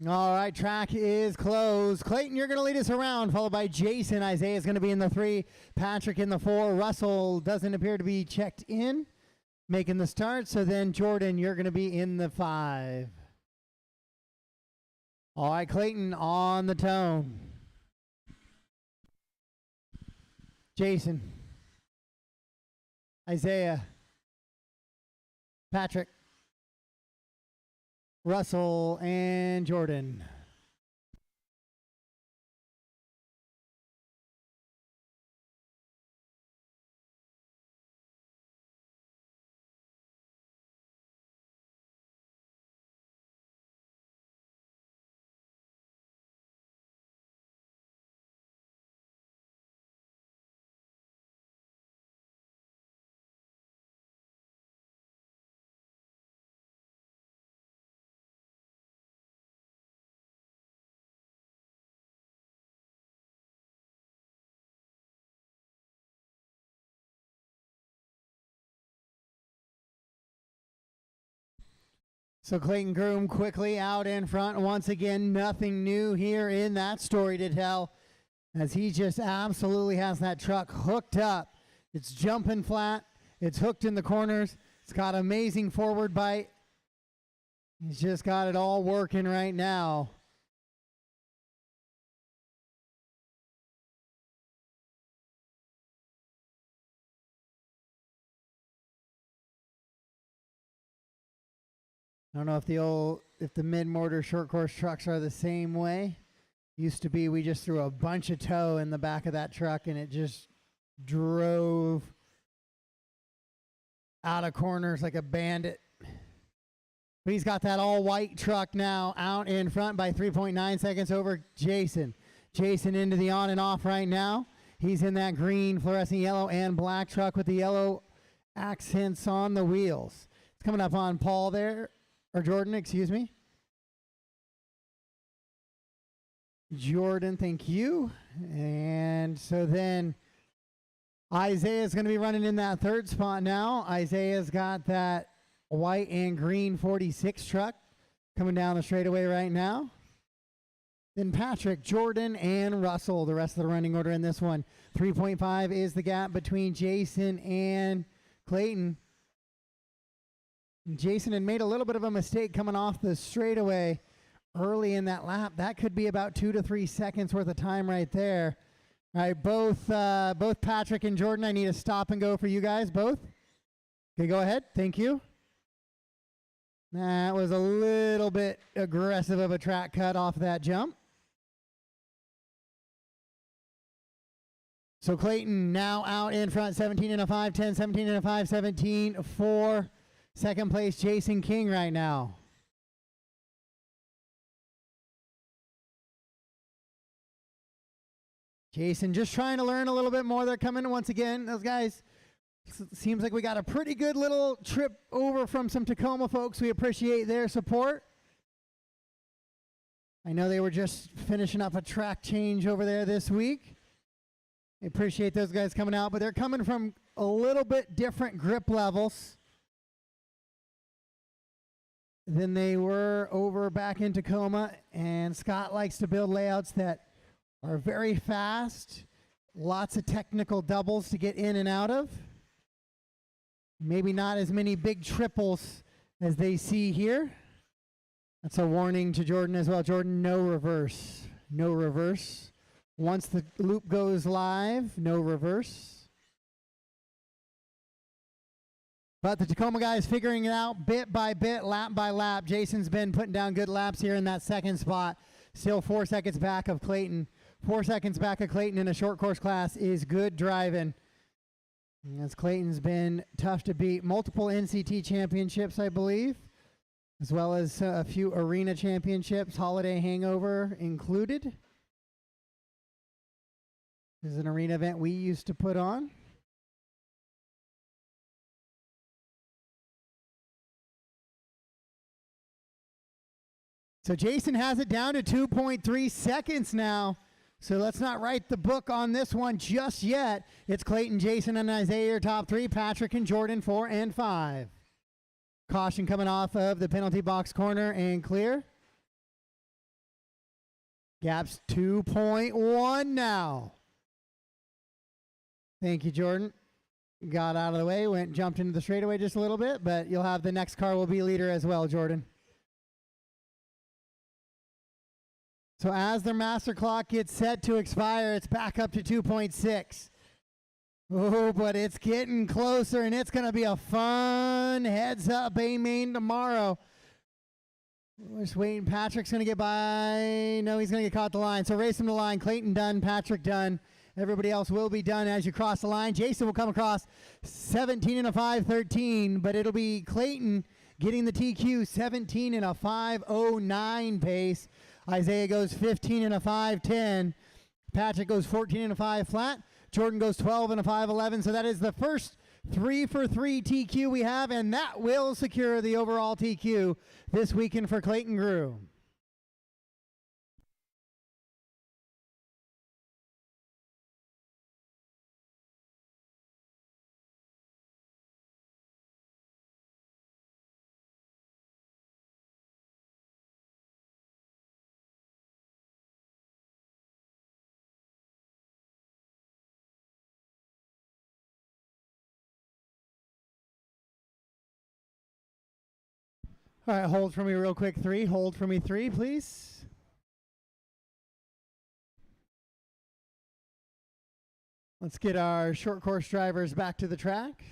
All right, track is closed. Clayton, you're going to lead us around, followed by Jason. Isaiah's going to be in the 3, Patrick in the 4. Russell doesn't appear to be checked in, making the start. So then, Jordan, you're going to be in the 5. All right, Clayton on the tone. Jason, Isaiah, Patrick, Russell, and Jordan. So Clayton Groom quickly out in front. Once again, nothing new here in that story to tell, as he just absolutely has that truck hooked up. It's jumping flat. It's hooked in the corners. It's got amazing forward bite. He's just got it all working right now. I don't know if the mid-motor short course trucks are the same way. Used to be we just threw a bunch of tow in the back of that truck and it just drove out of corners like a bandit. But he's got that all-white truck now out in front by 3.9 seconds over Jason. Jason into the on and off right now. He's in that green, fluorescent yellow, and black truck with the yellow accents on the wheels. It's coming up on Paul there. Or Jordan, excuse me. Jordan, thank you. And so then Isaiah's going to be running in that 3rd spot now. Isaiah's got that white and green 46 truck coming down the straightaway right now. Then Patrick, Jordan, and Russell, the rest of the running order in this one. 3.5 is the gap between Jason and Clayton. Jason had made a little bit of a mistake coming off the straightaway early in that lap. That could be about 2 to 3 seconds worth of time right there. All right, both Patrick and Jordan, I need a stop and go for you guys, both. Okay, go ahead. Thank you. That was a little bit aggressive of a track cut off that jump. So Clayton now out in front, 17 and a 5, 10, 17 and a 5, 17, 4. Second place, Jason King right now. Jason just trying to learn a little bit more. They're coming once again. Those guys, seems like we got a pretty good little trip over from some Tacoma folks. We appreciate their support. I know they were just finishing up a track change over there this week. I appreciate those guys coming out, but they're coming from a little bit different grip levels than they were over back in Tacoma, and Scott likes to build layouts that are very fast, lots of technical doubles to get in and out of. Maybe not as many big triples as they see here. That's a warning to Jordan as well. Jordan, no reverse. No reverse. Once the loop goes live, no reverse. But the Tacoma guys figuring it out bit by bit, lap by lap. Jason's been putting down good laps here in that 2nd spot. Still 4 seconds back of Clayton. 4 seconds back of Clayton in a short course class is good driving. As Clayton's been tough to beat. Multiple NCT championships, I believe, as well as a few arena championships, Holiday Hangover included. This is an arena event we used to put on. So Jason has it down to 2.3 seconds now. So let's not write the book on this one just yet. It's Clayton, Jason, and Isaiah, your top 3. Patrick and Jordan, 4 and 5. Caution coming off of the penalty box corner and clear. Gap's 2.1 now. Thank you, Jordan. Got out of the way, jumped into the straightaway just a little bit, but you'll have the next car will be leader as well, Jordan. So as their master clock gets set to expire, it's back up to 2.6. Oh, but it's getting closer, and it's going to be a fun heads-up A-main tomorrow. We're just waiting. Patrick's going to get by. No, he's going to get caught the line. So race him to the line. Clayton done. Patrick done. Everybody else will be done as you cross the line. Jason will come across 17 and a 5:13, but it'll be Clayton getting the TQ 17 and a 5:09 pace. Isaiah goes 15 and a 5:10. Patrick goes 14 and a 5 flat. Jordan goes 12 and a 5:11. So that is the first 3-for-3 TQ we have, and that will secure the overall TQ this weekend for Clayton Grew. All right, hold for me real quick, 3. Hold for me, 3, please. Let's get our short course drivers back to the track.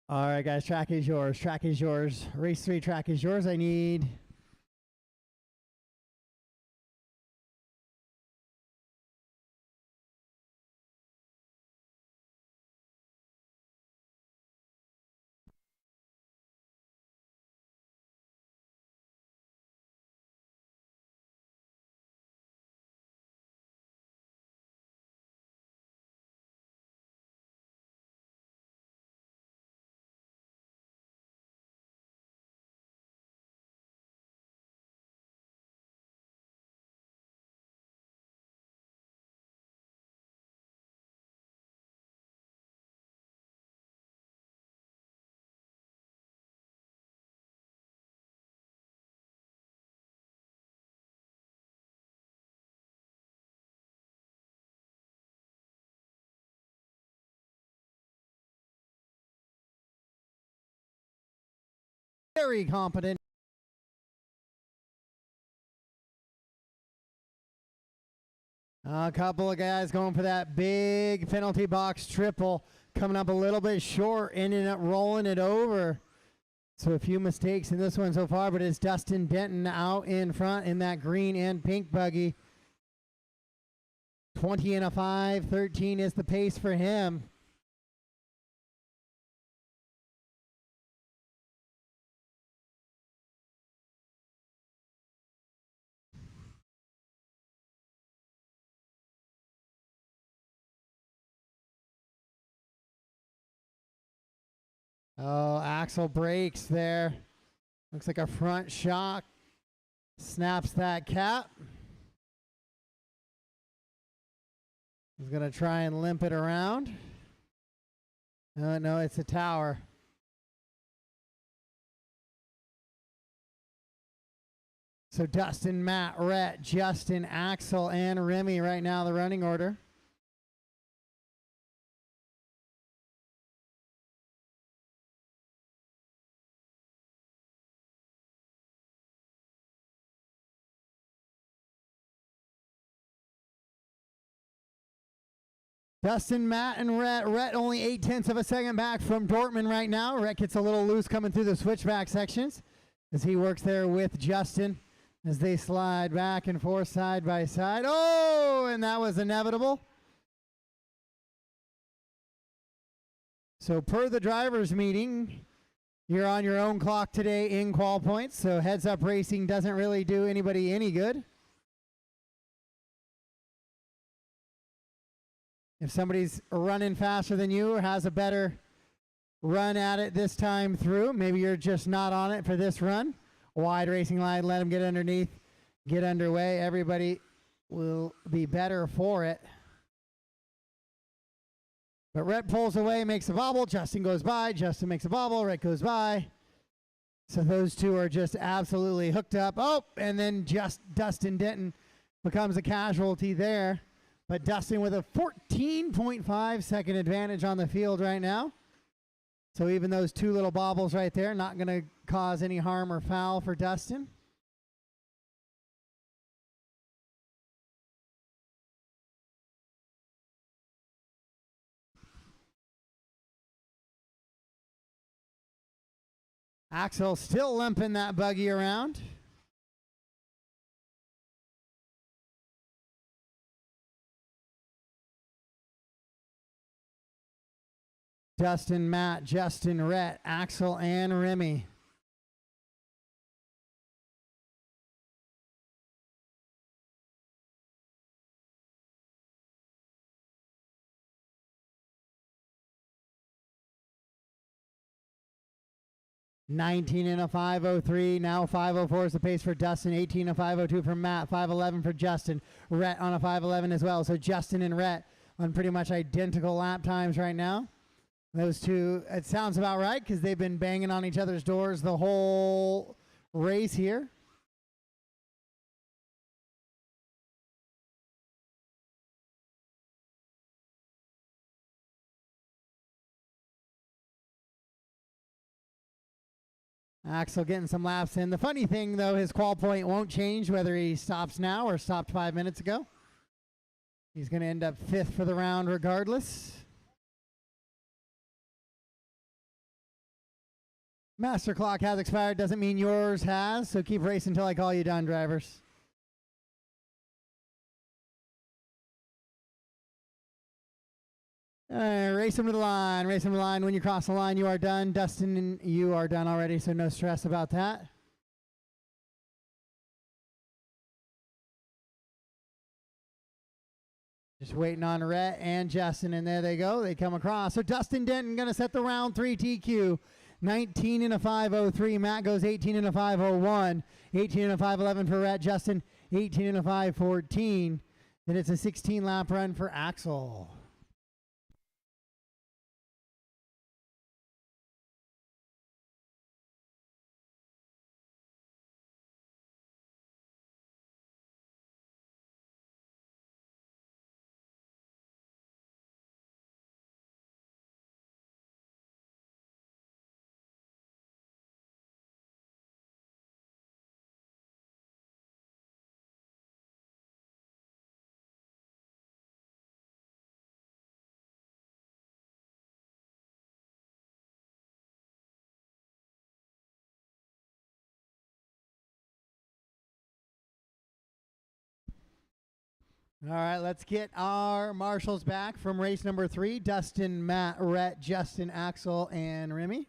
All right, guys, track is yours. Track is yours. Race 3 track is yours. I need... Very competent. A couple of guys going for that big penalty box triple. Coming up a little bit short, ending up rolling it over. So a few mistakes in this one so far, but it's Dustin Denton out in front in that green and pink buggy. 20 and a 5:13 is the pace for him. Oh, Axel breaks there. Looks like a front shock. Snaps that cap. He's going to try and limp it around. Oh, no, it's a tower. So Dustin, Matt, Rhett, Justin, Axel, and Remy right now, the running order. Dustin, Matt, and Rhett. Rhett only 0.8 of a second back from Dortmund right now. Rhett gets a little loose coming through the switchback sections as he works there with Justin as they slide back and forth side by side. Oh, and that was inevitable. So per the drivers' meeting, you're on your own clock today in qual points, so heads up racing doesn't really do anybody any good. If somebody's running faster than you or has a better run at it this time through, maybe you're just not on it for this run. Wide racing line, let them get underneath, get underway. Everybody will be better for it. But Rhett pulls away, makes a bobble. Justin goes by. Justin makes a bobble. Rhett goes by. So those two are just absolutely hooked up. Oh, and then just Dustin Denton becomes a casualty there. But Dustin with a 14.5 second advantage on the field right now. So even those two little bobbles right there, not going to cause any harm or foul for Dustin. Axel still limping that buggy around. Dustin, Matt, Justin, Rhett, Axel, and Remy. $19 in a 5:03. Now 5:04 is the pace for Dustin. 18 a 5:02 for Matt. 5:11 for Justin. Rhett on a 5:11 as well. So Justin and Rhett on pretty much identical lap times right now. Those two, it sounds about right because they've been banging on each other's doors the whole race here. Axel getting some laps in. The funny thing, though, his qual point won't change whether he stops now or stopped 5 minutes ago. He's going to end up 5th for the round regardless. Master clock has expired. Doesn't mean yours has, so keep racing until I call you done, drivers. Race them to the line. Race them to the line. When you cross the line, you are done. Dustin, you are done already, so no stress about that. Just waiting on Rhett and Justin, and there they go. They come across. So Dustin Denton going to set the round 3 TQ. 19 in a 5:03. Matt goes 18 in a 5:01. 18 in a 5:11 for Rhett. Justin, 18 in a 5:14. Then it's a 16-lap run for Axel. All right, let's get our marshals back from race number 3. Dustin, Matt, Rhett, Justin, Axel, and Remy.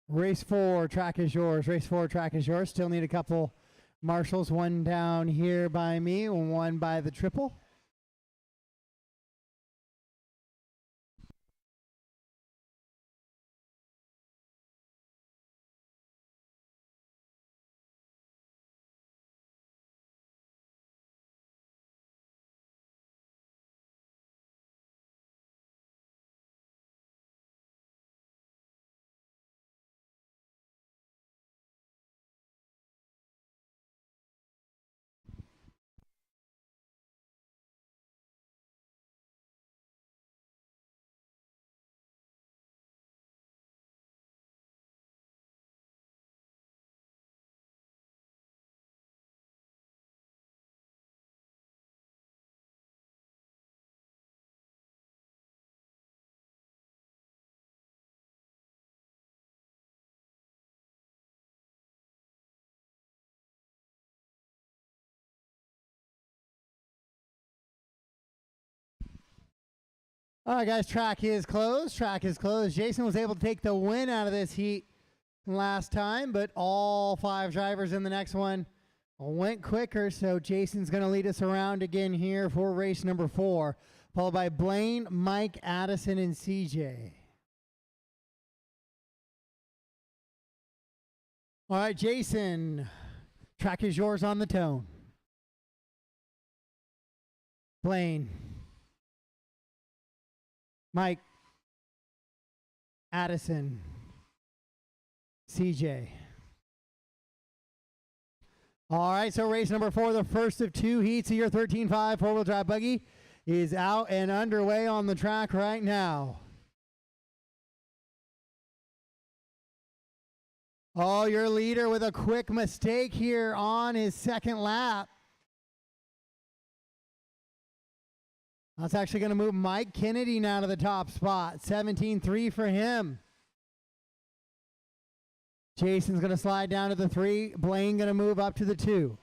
Race 4, track is yours. Race 4, track is yours. Still need a couple marshals. One down here by me, and one by the triple. All right, guys, track is closed. Track is closed. Jason was able to take the win out of this heat last time, but all 5 drivers in the next one went quicker, so Jason's going to lead us around again here for race number 4, followed by Blaine, Mike, Addison, and CJ. All right, Jason, track is yours on the tone. Blaine, Mike, Addison, CJ. All right, so race number 4, the first of 2 heats of your 13.5 four-wheel drive buggy is out and underway on the track right now. Oh, your leader with a quick mistake here on his second lap. That's actually going to move Mike Kennedy now to the top spot. 17.3 for him. Jason's going to slide down to the 3. Blaine going to move up to the 2.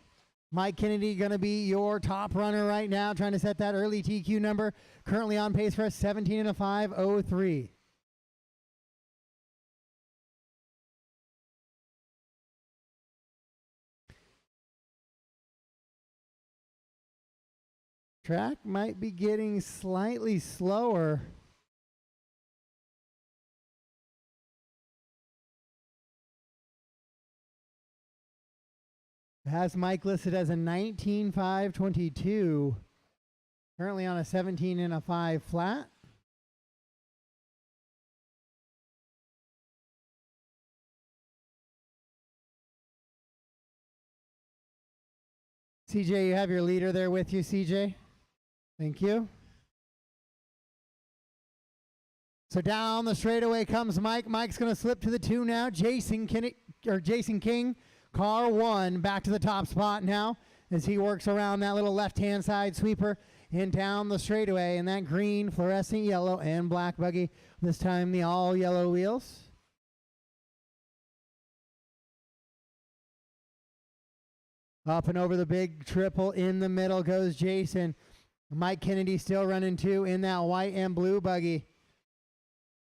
Mike Kennedy going to be your top runner right now, trying to set that early TQ number. Currently on pace for a 17.503. Track might be getting slightly slower. Has Mike listed as a 19.522. Currently on a 17.5 flat. CJ, you have your leader there with you, CJ. Thank you. So down the straightaway comes Mike. Mike's going to slip to the 2 now. Jason King, car 1, back to the top spot now as he works around that little left-hand side sweeper and down the straightaway in that green, fluorescent yellow, and black buggy. This time the all-yellow wheels. Up and over the big triple in the middle goes Jason. Mike Kennedy still running 2 in that white and blue buggy.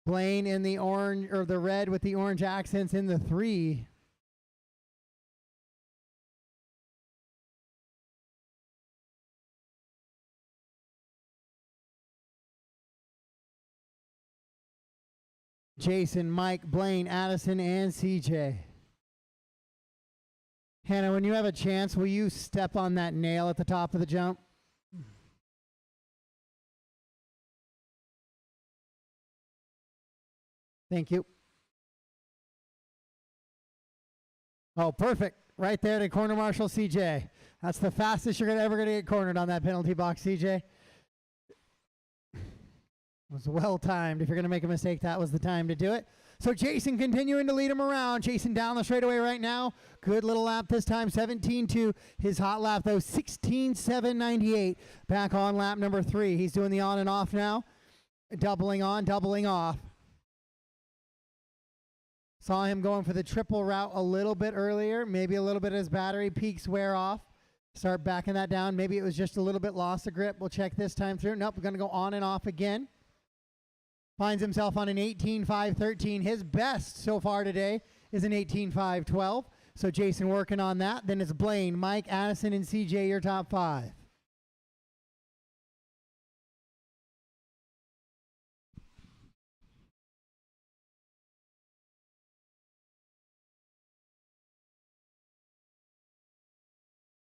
Blaine in the orange, or the red with the orange accents in the 3. Jason, Mike, Blaine, Addison, and CJ. Hannah, when you have a chance, will you step on that nail at the top of the jump? Thank you. Oh, perfect. Right there to corner marshal CJ. That's the fastest you're ever going to get cornered on that penalty box, CJ. It was well timed. If you're going to make a mistake, that was the time to do it. So Jason continuing to lead him around. Jason down the straightaway right now. Good little lap this time, 17.2. His hot lap, though, 16.798. Back on lap number 3. He's doing the on and off now. Doubling on, doubling off. Saw him going for the triple route a little bit earlier. Maybe a little bit as battery peaks wear off. Start backing that down. Maybe it was just a little bit lost of grip. We'll check this time through. Nope, we're going to go on and off again. Finds himself on an 18.513. His best so far today is an 18.512. So Jason working on that. Then it's Blaine, Mike, Addison, and CJ, your top 5.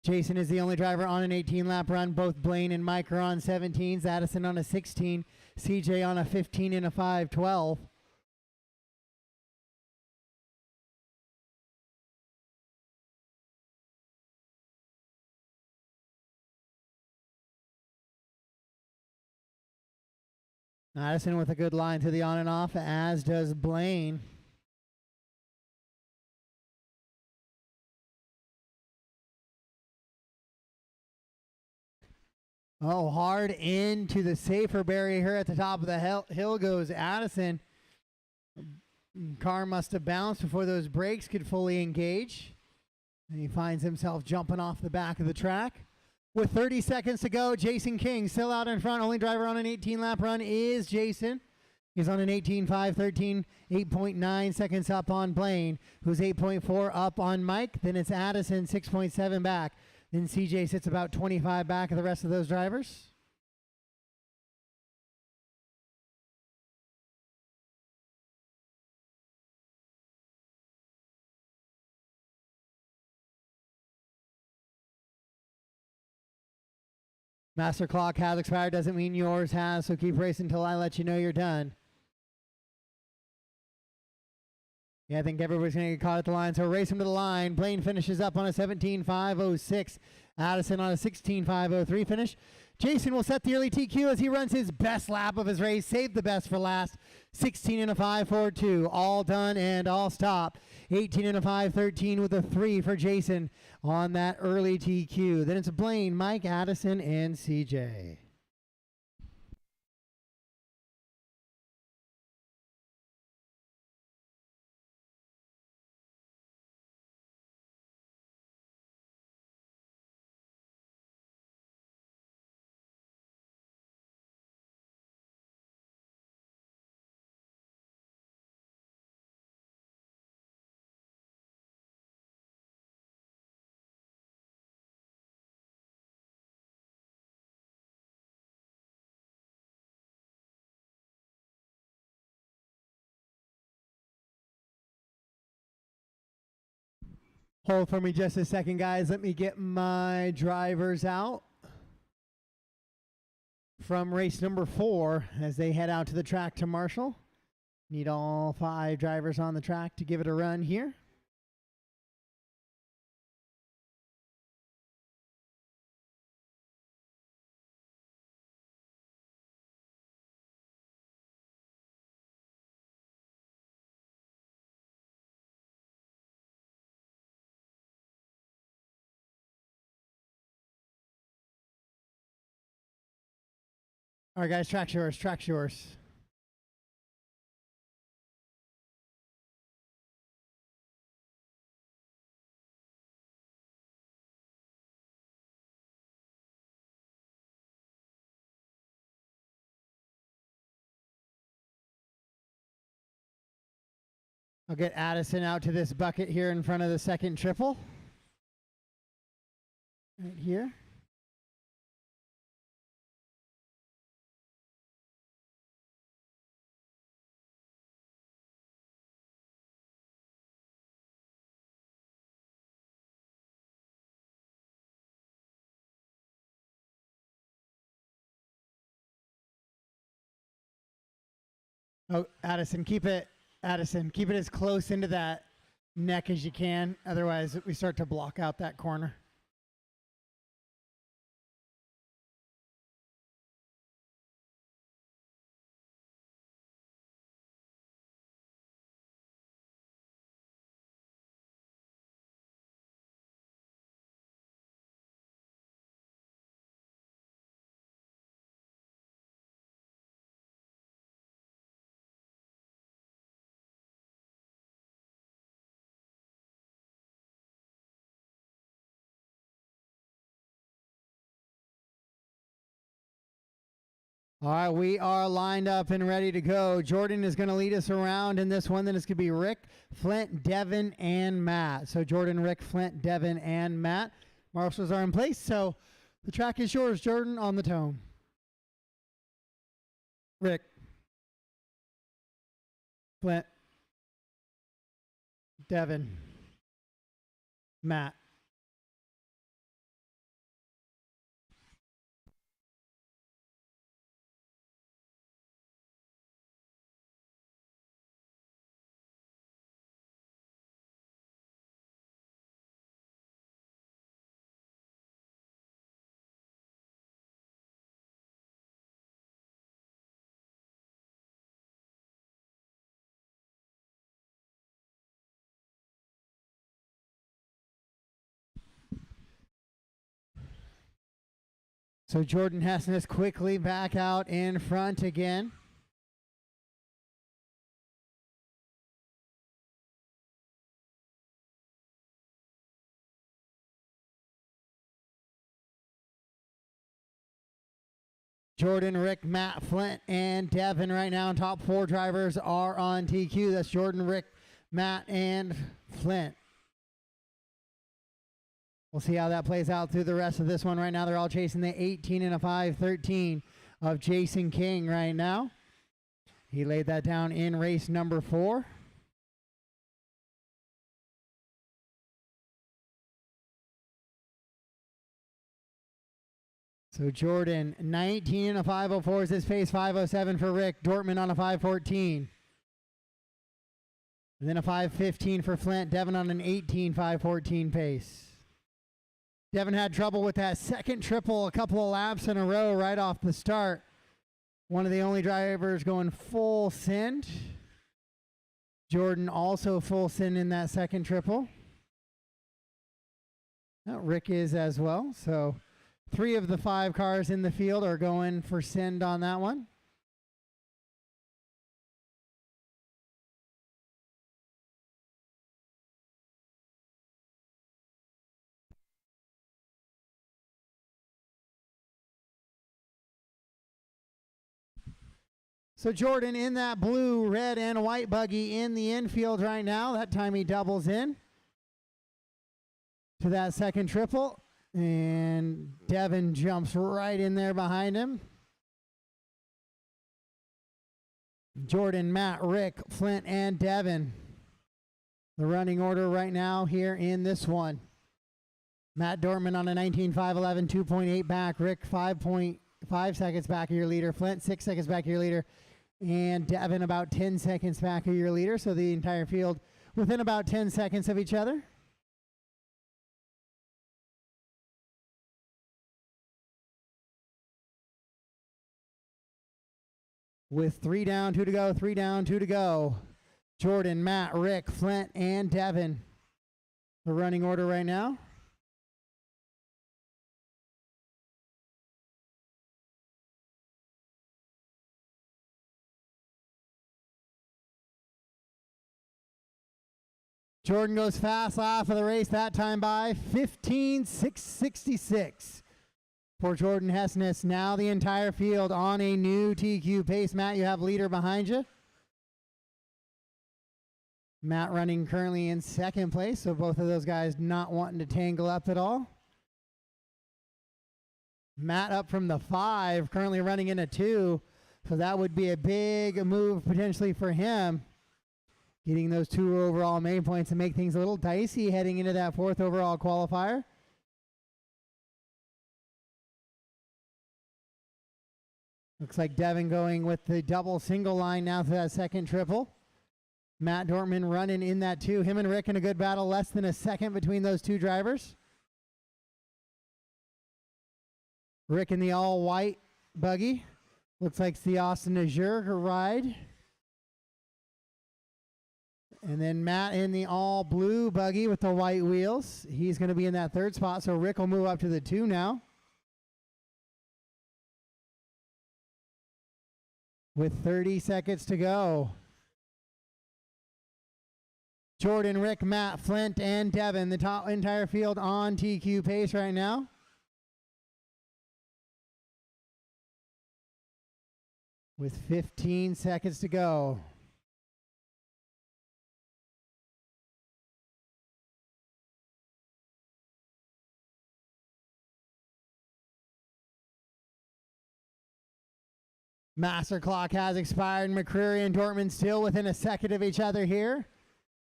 Jason is the only driver on an 18-lap run. Both Blaine and Mike are on 17s. Addison on a 16. CJ on a 15 and a 5.12. Addison with a good line to the on and off, as does Blaine. Oh, hard into the safer barrier here at the top of the hill goes Addison. Car must have bounced before those brakes could fully engage. And he finds himself jumping off the back of the track. With 30 seconds to go, Jason King still out in front. Only driver on an 18-lap run is Jason. He's on an 18.5, 8.9 seconds up on Blaine, who's 8.4 up on Mike. Then it's Addison, 6.7 back. Then CJ sits about 25 back of the rest of those drivers. Master clock has expired, doesn't mean yours has, so keep racing until I let you know you're done. Yeah, I think everybody's going to get caught at the line, so race him to the line. Blaine finishes up on a 17.506. Addison on a 16.503 finish. Jason will set the early TQ as he runs his best lap of his race. Save the best for last. 16 and a 5.42. All done and all stopped. 18 and a 5.13 with a 3 for Jason on that early TQ. Then it's Blaine, Mike, Addison, and CJ. Hold for me just a second, guys. Let me get my drivers out from race number 4 as they head out to the track to Marshall. Need all 5 drivers on the track to give it a run here. All right, guys, track's yours, track's yours. I'll get Addison out to this bucket here in front of the second triple. Right here. Oh, Addison, keep it as close into that neck as you can. Otherwise, we start to block out that corner. All right, we are lined up and ready to go. Jordan is going to lead us around in this one. Then it's going to be Rick, Flint, Devin, and Matt. So Jordan, Rick, Flint, Devin, and Matt. Marshals are in place, so the track is yours, Jordan, on the tone. Rick, Flint, Devin, Matt. So Jordan Hessen is quickly back out in front again. Jordan, Rick, Matt, Flint, and Devin right now. Top 4 drivers are on TQ. That's Jordan, Rick, Matt, and Flint. We'll see how that plays out through the rest of this one. Right now, they're all chasing the 18 and a 5-13 of Jason King right now. He laid that down in race number 4. So Jordan, 19 and a 504 is his pace, 507 for Rick. Dortmund on a 514. And then a 515 for Flint. Devin on an 18, 514 pace. Devin had trouble with that second triple a couple of laps in a row right off the start. One of the only drivers going full send. Jordan also full send in that second triple. Rick is as well. So 3 of the 5 cars in the field are going for send on that one. So Jordan in that blue, red, and white buggy in the infield right now. That time he doubles in to that second triple. And Devin jumps right in there behind him. Jordan, Matt, Rick, Flint, and Devin. The running order right now here in this one. Matt Dortmund on a 19.511, 2.8 back. Rick 5.5 seconds back of your leader. Flint 6 seconds back of your leader. And Devin about 10 seconds back of your leader. So the entire field within about 10 seconds of each other. With 3 down, 2 to go, 3 down, 2 to go. Jordan, Matt, Rick, Flint, and Devin. The running order right now. Jordan goes fast lap of the race that time by 15.666 for Jordan Hessness. Now the entire field on a new TQ pace. Matt, you have leader behind you. Matt running currently in second place, so both of those guys not wanting to tangle up at all. Matt up from the 5, currently running in a 2, so that would be a big move potentially for him. Getting those 2 overall main points and make things a little dicey heading into that 4th overall qualifier. Looks like Devin going with the double single line now for that second triple. Matt Dortmund running in that 2. Him and Rick in a good battle. Less than a second between those 2 drivers. Rick in the all-white buggy. Looks like it's the Austin Azure ride. And then Matt in the all-blue buggy with the white wheels. He's going to be in that 3rd spot, so Rick will move up to the 2 now. With 30 seconds to go. Jordan, Rick, Matt, Flint, and Devin, the top entire field on TQ pace right now. With 15 seconds to go. Master clock has expired. McCreary and Dortmund still within a second of each other here.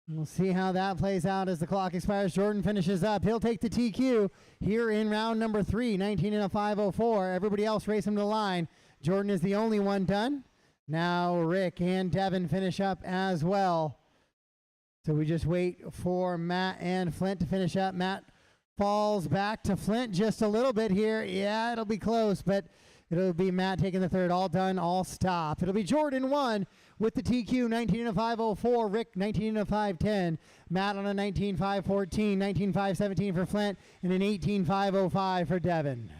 We'll see how that plays out as the clock expires. Jordan finishes up. He'll take the TQ here in round number 3, 19 and a 504. Everybody else race him to the line. Jordan is the only one done. Now Rick and Devin finish up as well. So we just wait for Matt and Flint to finish up. Matt falls back to Flint just a little bit here. Yeah, it'll be close, but it'll be Matt taking the 3rd. All done, all stopped. It'll be Jordan 1 with the TQ, 19 and a 504. Rick, 19 and a 510. Matt on a 19.514, 19.517 for Flint, and an 18.505 for Devin.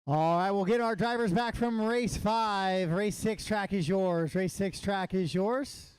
All right, we'll get our drivers back from race 5. Race 6 track is yours. Race 6 track is yours.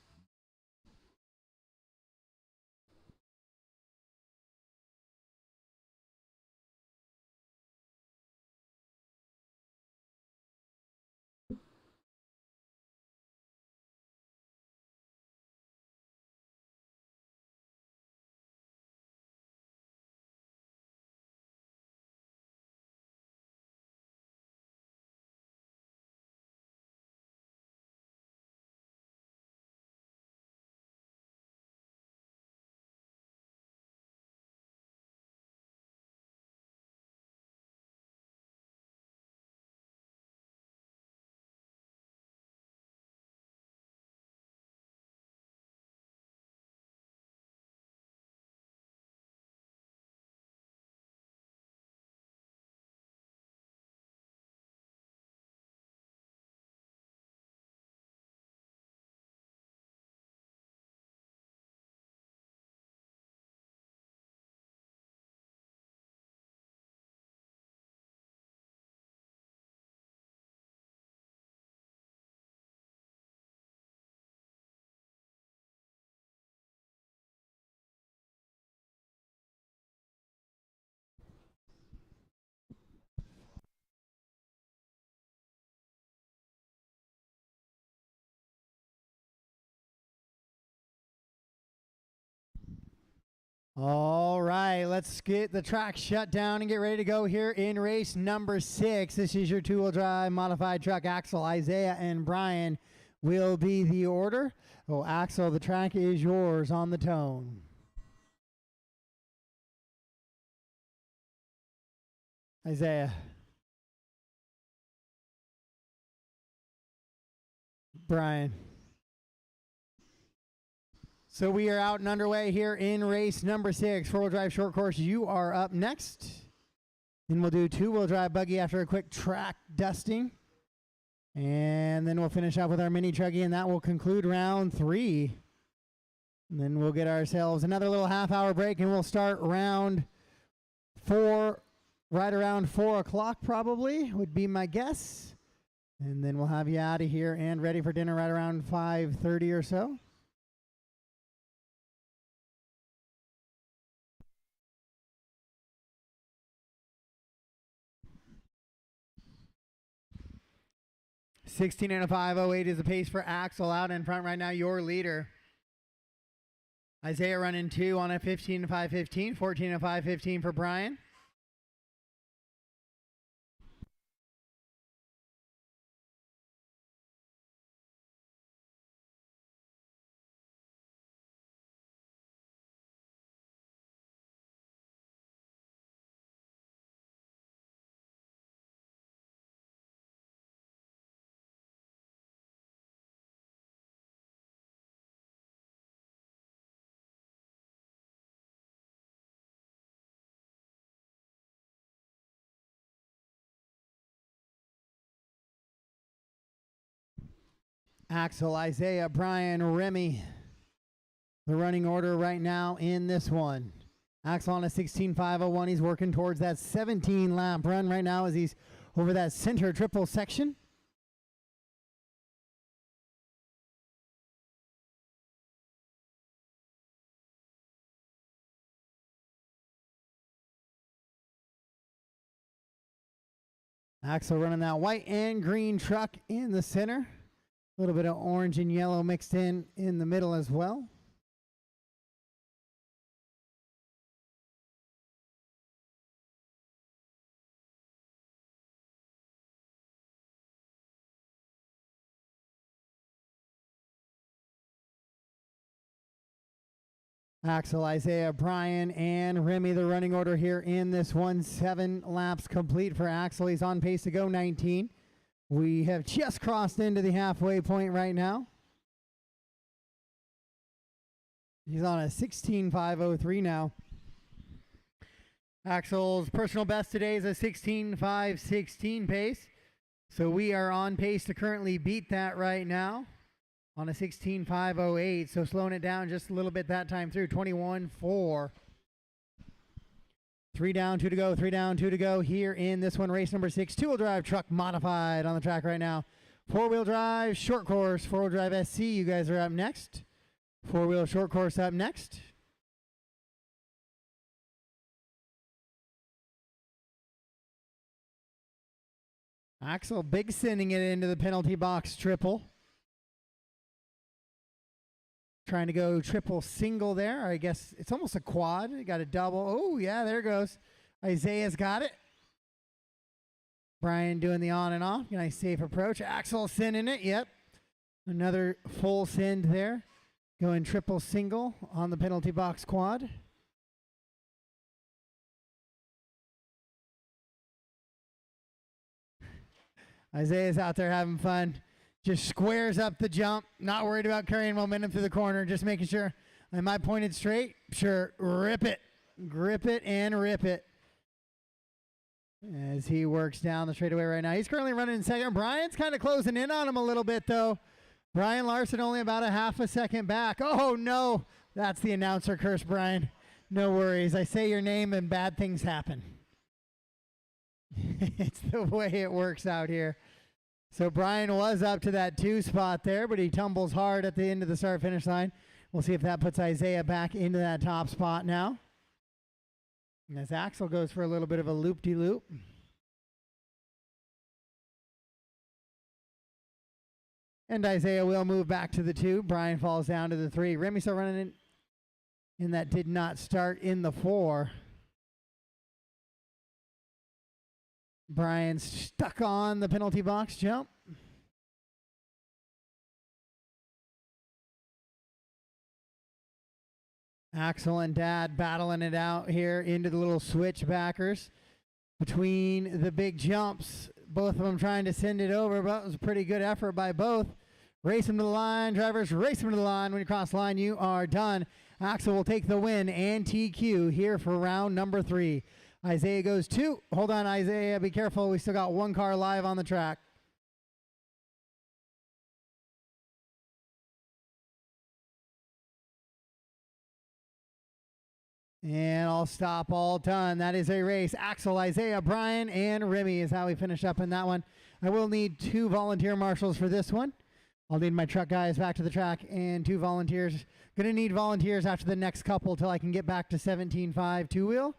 All right, let's get the track shut down and get ready to go here in race number 6. This is your two-wheel drive modified truck. Axel, Isaiah, and Brian will be the order. Oh, Axel, the track is yours on the tone. Isaiah. Brian. So we are out and underway here in race number 6. Four-wheel drive short course, you are up next. Then we'll do two-wheel drive buggy after a quick track dusting. And then we'll finish up with our mini truggy, and that will conclude round 3. And then we'll get ourselves another little half-hour break, and we'll start round 4, right around 4 o'clock probably, would be my guess. And then we'll have you out of here and ready for dinner right around 5:30 or so. $16 and a 5:08 is the pace for Axel. Out in front right now, your leader. Isaiah running 2 on a 15 and 5:15, 14 and 5:15 for Brian. Axel, Isaiah, Brian, Remy. The running order right now in this one. Axel on a 16.501. He's working towards that 17 lap run right now as he's over that center triple section. Axel running that white and green truck in the center. A little bit of orange and yellow mixed in the middle as well. Axel, Isaiah, Brian, and Remy, the running order here in this one. 7 laps complete for Axel. He's on pace to go 19. We have just crossed into the halfway point right now. He's on a 16.503 now. Axel's personal best today is a 16.516 pace. So we are on pace to currently beat that right now on a 16.508. So slowing it down just a little bit that time through. 21.4. 3 down, 2 to go, 3 down, 2 to go here in this one, race number 6. Two-wheel drive truck modified on the track right now. Four-wheel drive short course, four-wheel drive SC. You guys are up next. Four-wheel short course up next. Axel big sending it into the penalty box triple. Trying to go triple single there. I guess it's almost a quad. You got a double. Oh, yeah, there it goes. Isaiah's got it. Brian doing the on and off. Nice safe approach. Axel sending it. Yep. Another full send there. Going triple single on the penalty box quad. Isaiah's out there having fun. Just squares up the jump. Not worried about carrying momentum through the corner. Just making sure. Am I pointed straight? Sure. Rip it. Grip it and rip it. As he works down the straightaway right now. He's currently running in second. Brian's kind of closing in on him a little bit, though. Brian Larson only about a half a second back. Oh, no. That's the announcer curse, Brian. No worries. I say your name and bad things happen. It's the way it works out here. So Brian was up to that 2 spot there, but he tumbles hard at the end of the start-finish line. We'll see if that puts Isaiah back into that top spot now. And as Axel goes for a little bit of a loop-de-loop. And Isaiah will move back to the 2. Brian falls down to the 3. Remy still running in that did not start in the 4. Brian's stuck on the penalty box jump. Axel and Dad battling it out here into the little switchbackers between the big jumps. Both of them trying to send it over, but it was a pretty good effort by both. Race them to the line, drivers, race them to the line. When you cross the line, you are done. Axel will take the win and TQ here for round number 3. Isaiah goes 2. Hold on, Isaiah. Be careful. We still got one car live on the track. And I'll stop all done. That is a race. Axel, Isaiah, Brian, and Remy is how we finish up in that one. I will need 2 volunteer marshals for this one. I'll need my truck guys back to the track and 2 volunteers. Going to need volunteers after the next couple till I can get back to 17.5 two-wheel.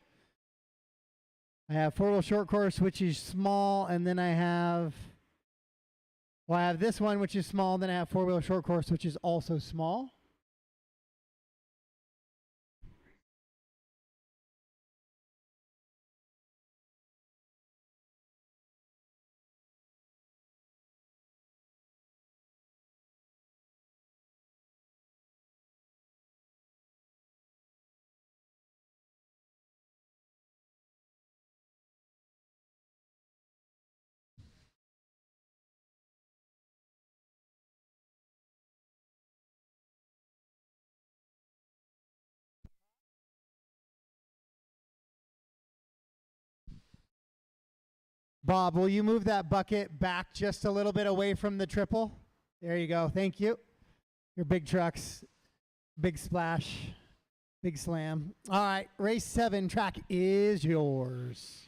I have 4-wheel short course, which is small, and then I have this one, which is small, then I have 4-wheel short course, which is also small. Bob, will you move that bucket back just a little bit away from the triple? There you go. Thank you. Your big trucks, big splash, big slam. All right, race 7 track is yours.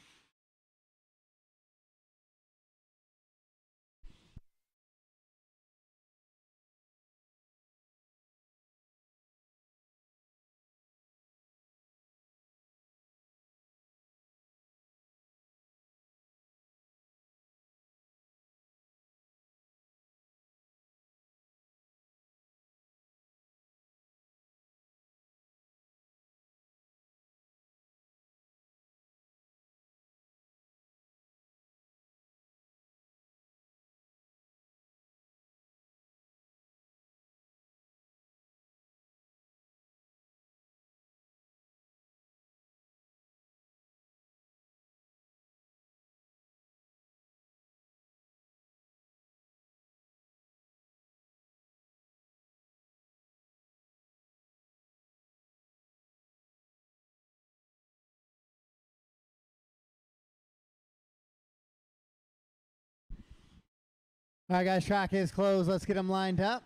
All right, guys, track is closed. Let's get them lined up.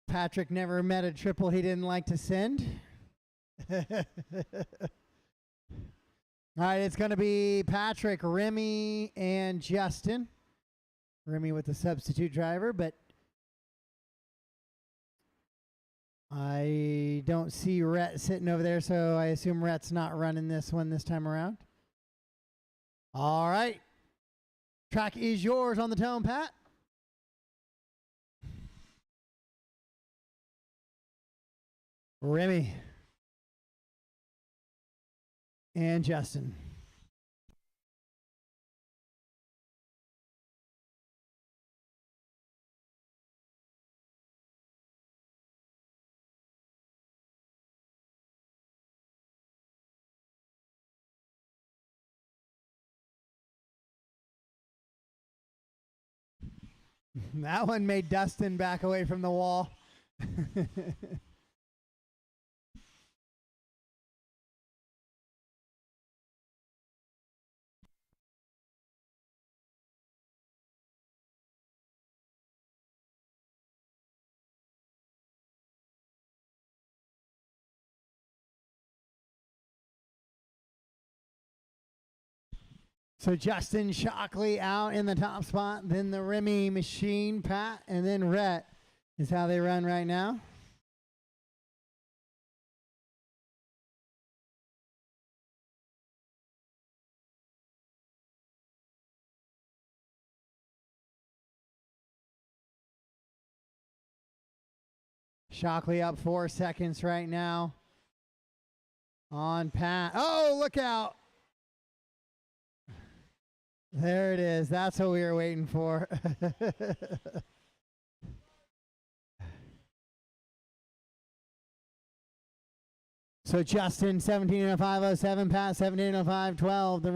Patrick never met a triple he didn't like to send. All right, it's going to be Patrick, Remy, and Justin. Remy with the substitute driver, but I don't see Rhett sitting over there, so I assume Rhett's not running this one this time around. All right. Track is yours on the tone, Pat. Remy and Justin. That one made Dustin back away from the wall. So Justin Shockley out in the top spot, then the Remy machine, Pat, and then Rhett is how they run right now. Shockley up 4 seconds right now on Pat. Oh, look out. There it is. That's what we were waiting for. So Justin 17 and a 507, Pat 17 and a 512. The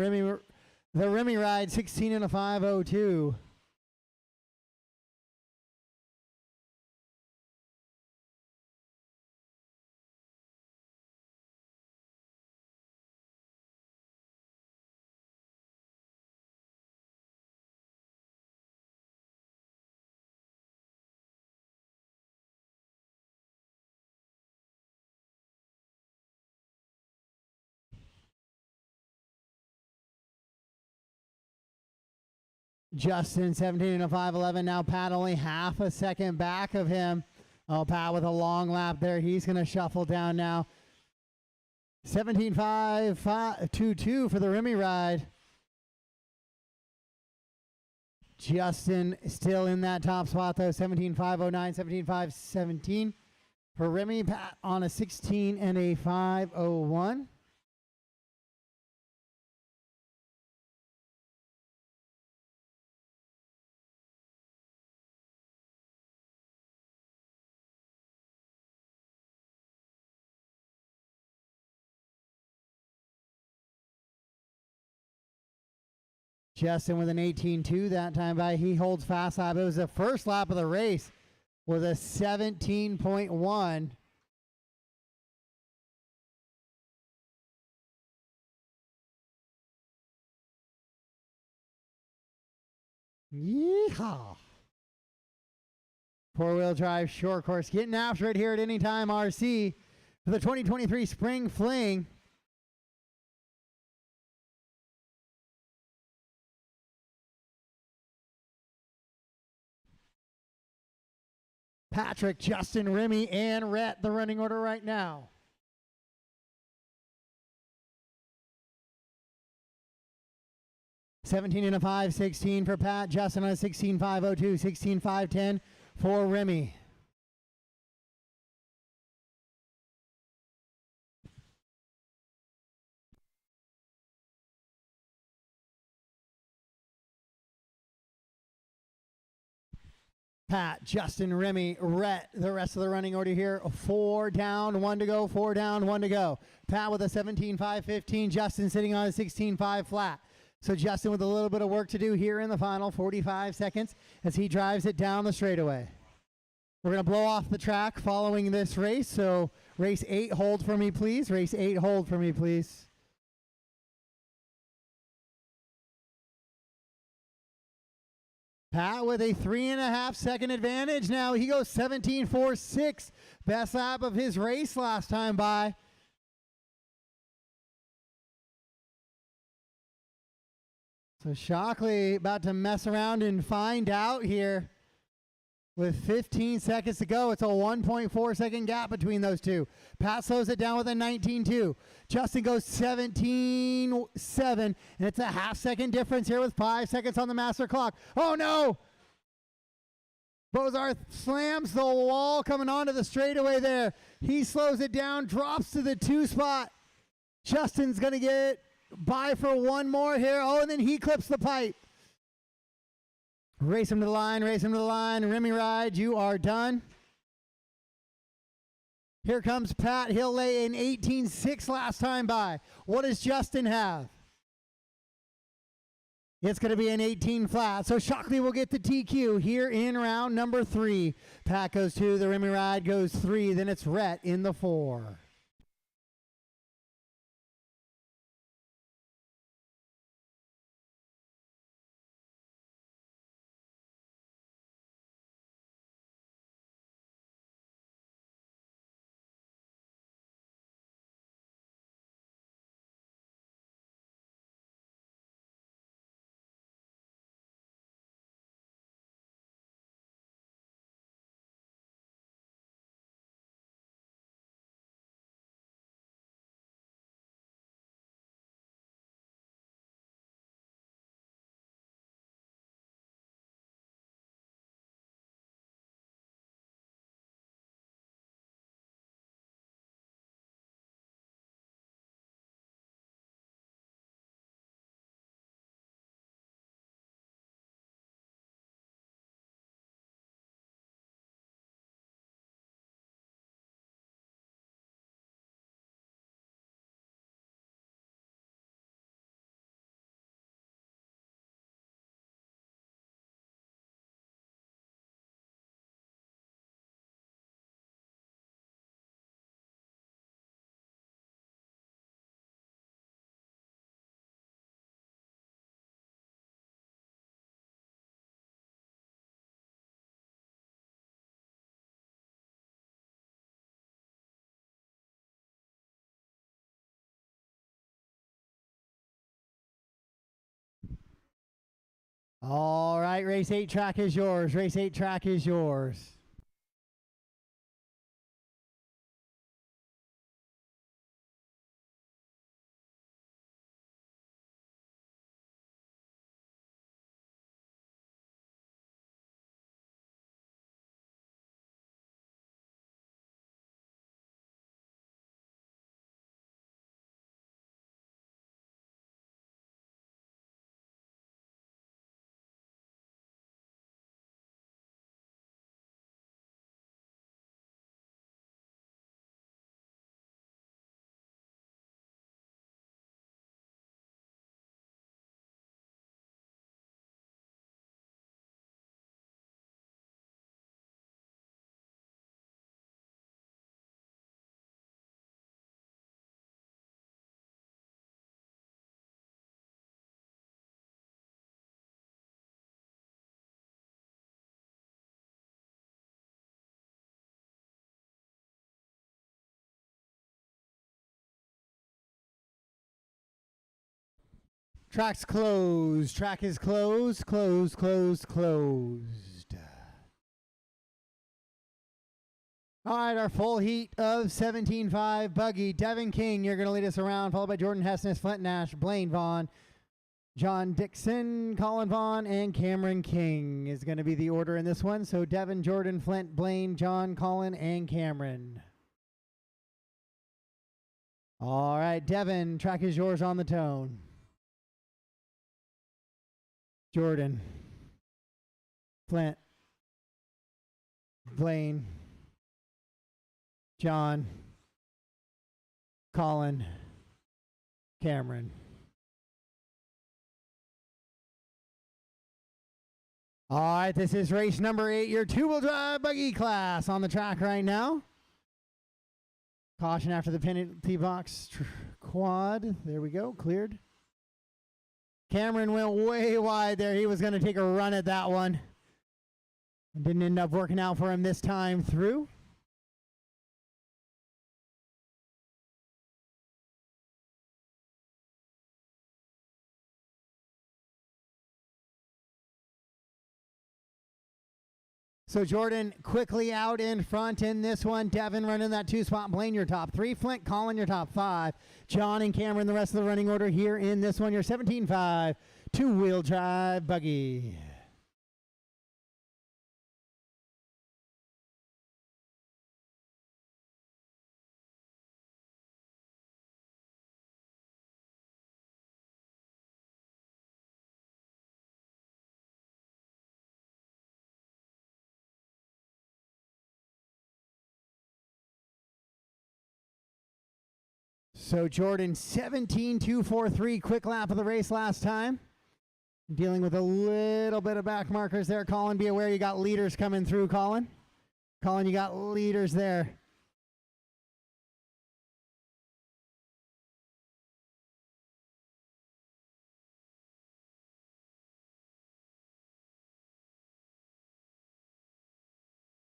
Remy ride 16 and a 502. Justin 17 and a 511. Now Pat only half a second back of him. Oh, Pat with a long lap there. He's going to shuffle down now. 17.522 for the Remy ride. Justin still in that top spot though. 17.509, 17.517 for Remy. Pat on a 16 and a 501. Justin with an 18.2 that time by. He holds fast lap. It was the first lap of the race with a 17.1. Yeehaw. Four-wheel drive short course. Getting after it here at Anytime RC for the 2023 Spring Fling. Patrick, Justin, Remy, and Rhett, the running order right now. $17 and a 516 for Pat. Justin on a 16.502, 16.510 for Remy. Pat, Justin, Remy, Rhett, the rest of the running order here. 4 down, 1 to go, 4 down, 1 to go. Pat with a 17.515, Justin sitting on a 16.5 flat. So Justin with a little bit of work to do here in the final 45 seconds as he drives it down the straightaway. We're going to blow off the track following this race. So race 8, hold for me, please. Race 8, hold for me, please. Pat with a 3.5 second advantage now. He goes 17.46. Best lap of his race last time by. So Shockley about to mess around and find out here. With 15 seconds to go, it's a 1.4 second gap between those two. Pat slows it down with a 19.2. Justin goes 17.7, and it's a half-second difference here with 5 seconds on the master clock. Oh, no! Bozarth slams the wall coming onto the straightaway there. He slows it down, drops to the 2 spot. Justin's going to get by for one more here. Oh, and then he clips the pipe. Race him to the line, race him to the line. Remy Ride, you are done. Here comes Pat. He'll lay an 18.6 last time by. What does Justin have? It's going to be an 18 flat. So Shockley will get the TQ here in round number 3. Pat goes 2, the Remy Ride goes 3, then it's Rhett in the 4. All right, race 8 track is yours. Race 8 track is yours. Track's closed. Track is closed, closed, closed, closed. All right, our full heat of 17.5 buggy. Devin King, you're going to lead us around, followed by Jordan Hessness, Flint Nash, Blaine Vaughn, John Dixon, Colin Vaughn, and Cameron King is going to be the order in this one. So Devin, Jordan, Flint, Blaine, John, Colin, and Cameron. All right, Devin, track is yours on the tone. Jordan, Flint, Blaine, John, Colin, Cameron. All right, this is race number 8, your two-wheel drive buggy class on the track right now. Caution after the penalty box quad. There we go, cleared. Cameron went way wide there. He was going to take a run at that one. Didn't end up working out for him this time through. So Jordan quickly out in front in this one. Devin running that 2 spot. Blaine your top 3. Flint Colin your top 5. John and Cameron the rest of the running order here in this one. Your 17.5 two-wheel drive buggy. So Jordan 17.243, quick lap of the race last time. Dealing with a little bit of back markers there. Colin, be aware you got leaders coming through, Colin. Colin, you got leaders there.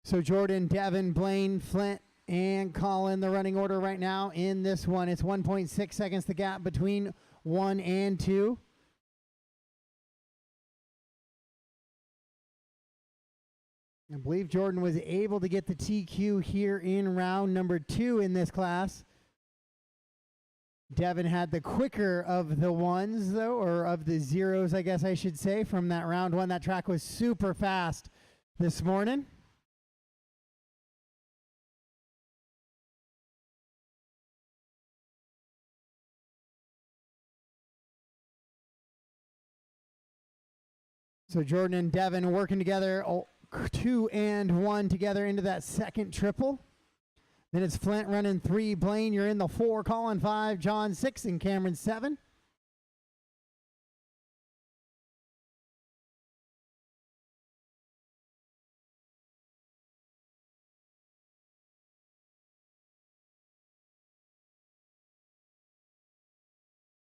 So Jordan, Devin, Blaine, Flint, and Colin, the running order right now in this one. It's 1.6 seconds the gap between 1 and 2. I believe Jordan was able to get the TQ here in round number 2 in this class. Devin had the quicker of the ones, though, or of the zeros, I guess I should say, from that round 1. That track was super fast this morning. So Jordan and Devin working together, 2 and 1 together into that second triple. Then it's Flint running 3. Blaine, you're in the 4. Colin 5. John 6. And Cameron 7.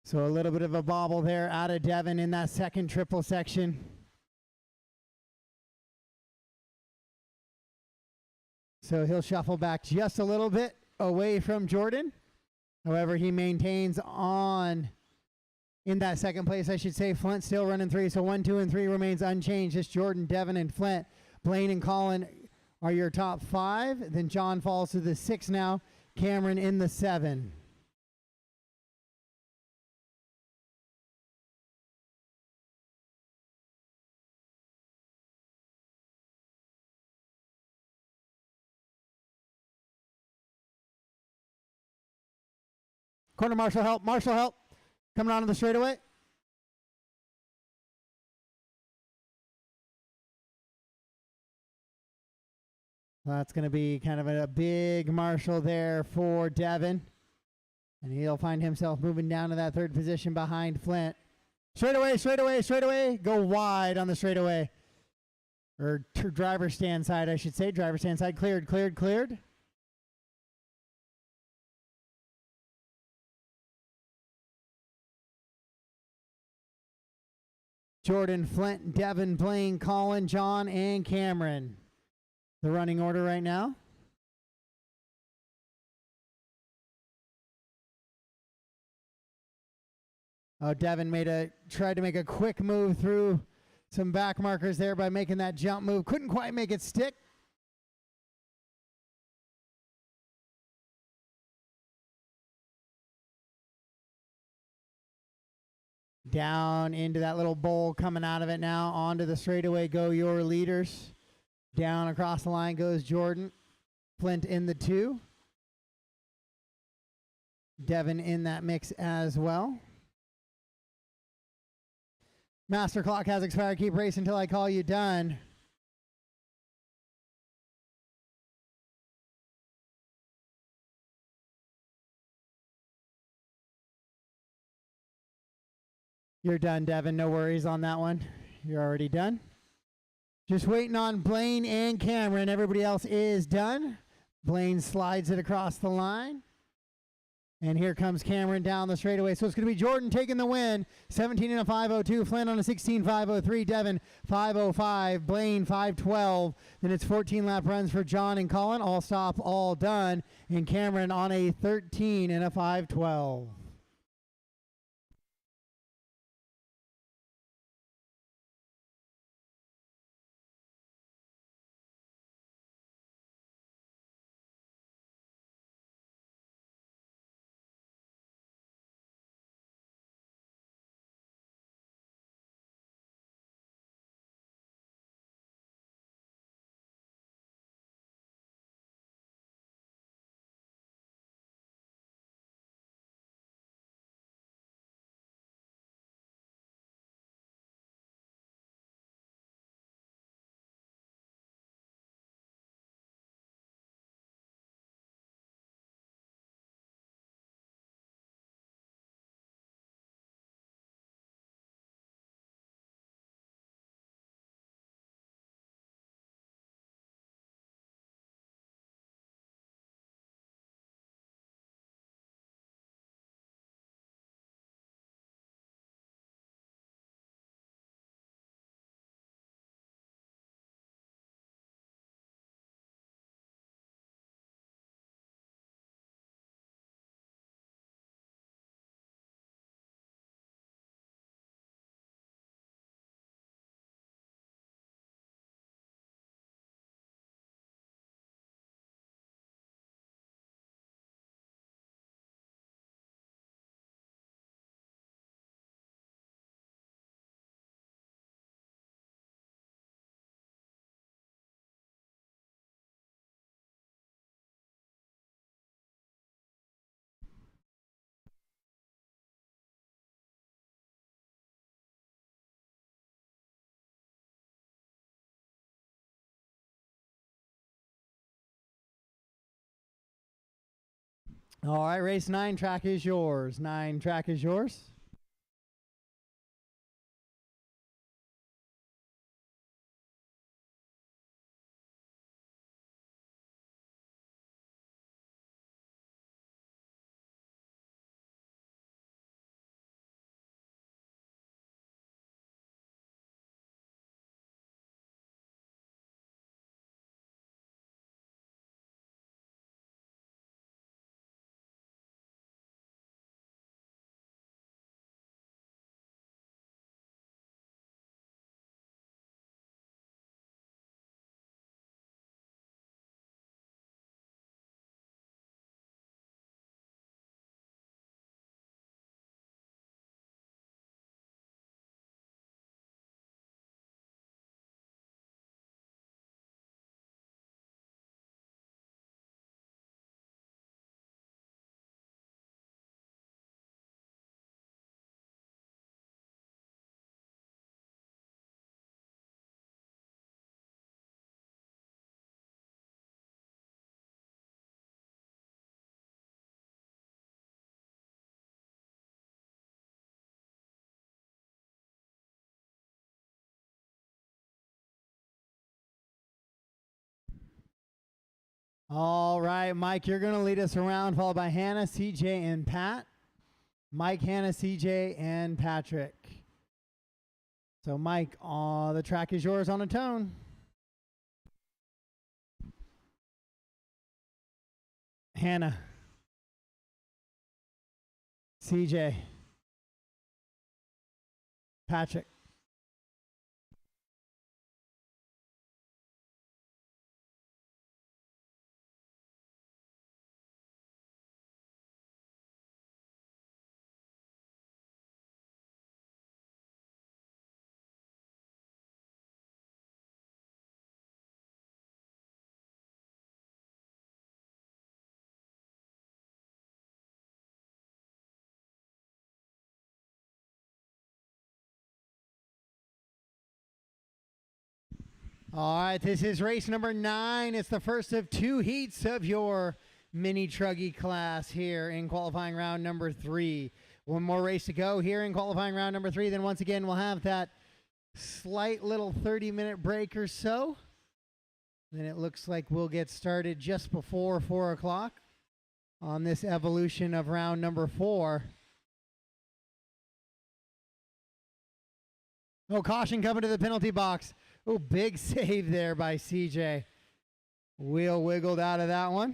So a little bit of a bobble there out of Devin in that second triple section. So he'll shuffle back just a little bit away from Jordan. However, he maintains on in that second place, I should say. Flint still running 3, so 1, 2, and 3 remains unchanged. Just Jordan, Devin, and Flint. Blaine and Colin are your top 5. Then John falls to the 6 now. Cameron in the 7. Corner marshal help. Marshal help. Coming onto the straightaway. That's going to be kind of a big marshal there for Devin. And he'll find himself moving down to that 3rd position behind Flint. Straightaway, straightaway, straightaway. Go wide on the straightaway. Or driver stand side, I should say. Driver stand side cleared, cleared, cleared. Jordan, Flint, Devin, Blaine, Colin, John, and Cameron. The running order right now. Oh, Devin tried to make a quick move through some back markers there by making that jump move. Couldn't quite make it stick. Down into that little bowl coming out of it now. Onto the straightaway go your leaders. Down across the line goes Jordan. Flint in the 2. Devin in that mix as well. Master clock has expired. Keep racing until I call you done. You're done, Devin. No worries on that one. You're already done. Just waiting on Blaine and Cameron. Everybody else is done. Blaine slides it across the line. And here comes Cameron down the straightaway. So it's going to be Jordan taking the win. 17 and a 5:02. Flynn on a 16.503. Devin 5:05. Blaine 5:12. Then it's 14 lap runs for John and Colin. All stop, all done. And Cameron on a 13 and a 5:12. All right, race 9, track is yours. 9, track is yours. All right, Mike, you're going to lead us around, followed by Hannah, CJ, and Pat. Mike, Hannah, CJ, and Patrick. So, Mike, the track is yours on a tone. Hannah, CJ, Patrick. All right, this is race number 9. It's the first of 2 heats of your mini truggy class here in qualifying round number 3. One more race to go here in qualifying round number 3. Then once again, we'll have that slight little 30-minute break or so. Then it looks like we'll get started just before 4 o'clock on this evolution of round number 4. Oh, caution coming to the penalty box. Oh, big save there by CJ. Wheel wiggled out of that one.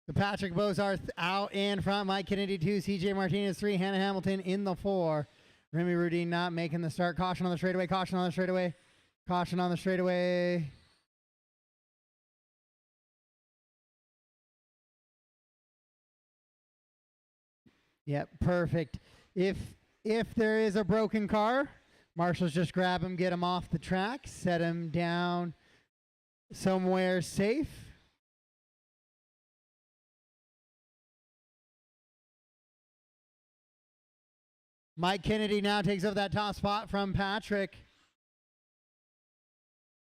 The Patrick Bozarth out in front. Mike Kennedy 2, CJ Martinez 3, Hannah Hamilton in the 4. Remy Rudin not making the start. Caution on the straightaway. Caution on the straightaway. Caution on the straightaway. Yep, perfect. If there is a broken car, marshals just grab him, get him off the track, set him down somewhere safe. Mike Kennedy now takes over that top spot from Patrick.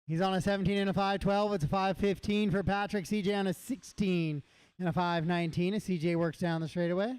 He's on a 17 and a 5.12. It's a 5.15 for Patrick. CJ on a 16 and a 5.19 as CJ works down the straightaway.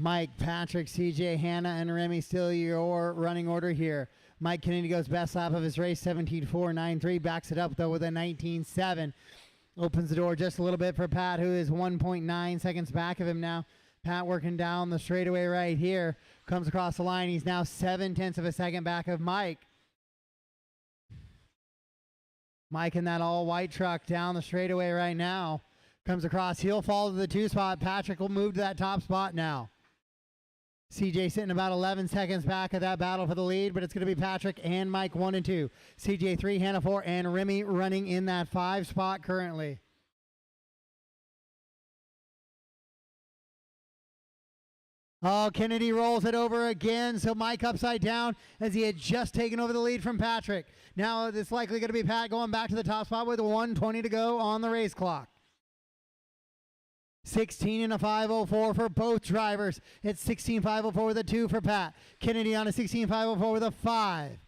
Mike, Patrick, CJ, Hannah, and Remy still your running order here. Mike Kennedy goes best lap of his race, 17.493. Backs it up, though, with a 19.7. Opens the door just a little bit for Pat, who is 1.9 seconds back of him now. Pat working down the straightaway right here. Comes across the line. He's now 0.7 of a second back of Mike. Mike in that all-white truck down the straightaway right now. Comes across. He'll fall to the 2 spot. Patrick will move to that top spot now. CJ sitting about 11 seconds back of that battle for the lead, but it's going to be Patrick and Mike 1 and 2. CJ 3, Hannah 4, and Remy running in that 5 spot currently. Oh, Kennedy rolls it over again, so Mike upside down as he had just taken over the lead from Patrick. Now it's likely going to be Pat going back to the top spot with 1:20 to go on the race clock. 16 and a 5:04 for both drivers. It's 16.504 with a 2 for Pat. Kennedy on a 16.504 with a 5.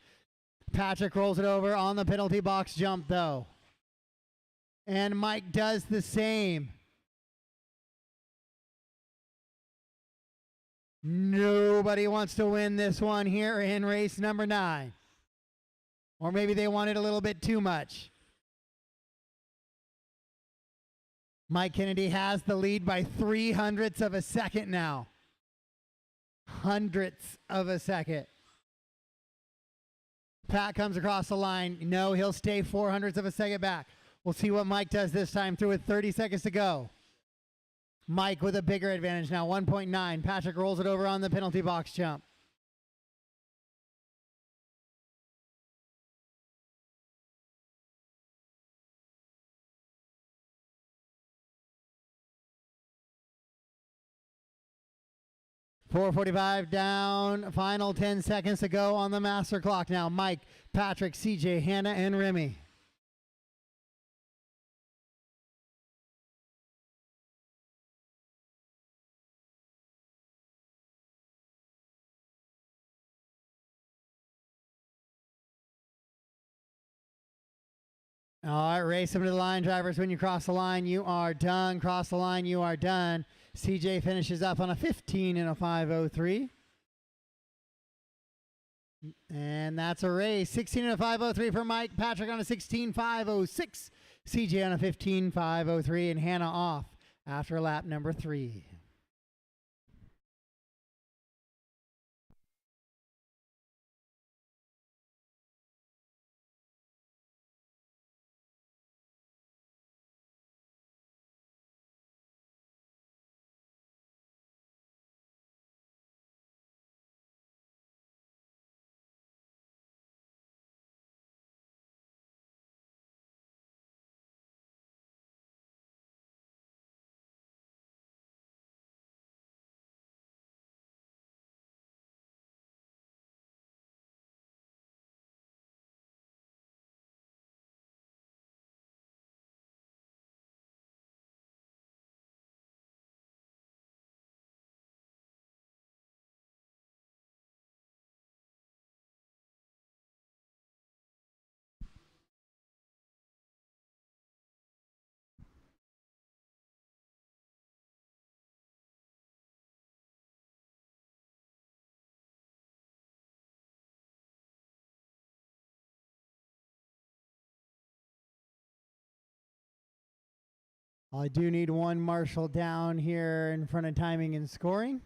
Patrick rolls it over on the penalty box jump though. And Mike does the same. Nobody wants to win this one here in race number 9. Or maybe they want it a little bit too much. Mike Kennedy has the lead by 0.03 of a second now. Hundredths of a second. Pat comes across the line. No, he'll stay 0.04 of a second back. We'll see what Mike does this time through with 30 seconds to go. Mike with a bigger advantage now, 1.9. Patrick rolls it over on the penalty box jump. .445 down, final 10 seconds to go on the master clock now. Mike, Patrick, CJ, Hannah, and Remy. All right, race them to the line, drivers. When you cross the line, you are done. Cross the line, you are done. CJ finishes up on a 15 and a 5:03. And that's a race. 16 and a 5:03 for Mike. Patrick on a 16.506. CJ on a 15.503. And Hannah off after lap number 3. I do need one marshal down here in front of timing and scoring.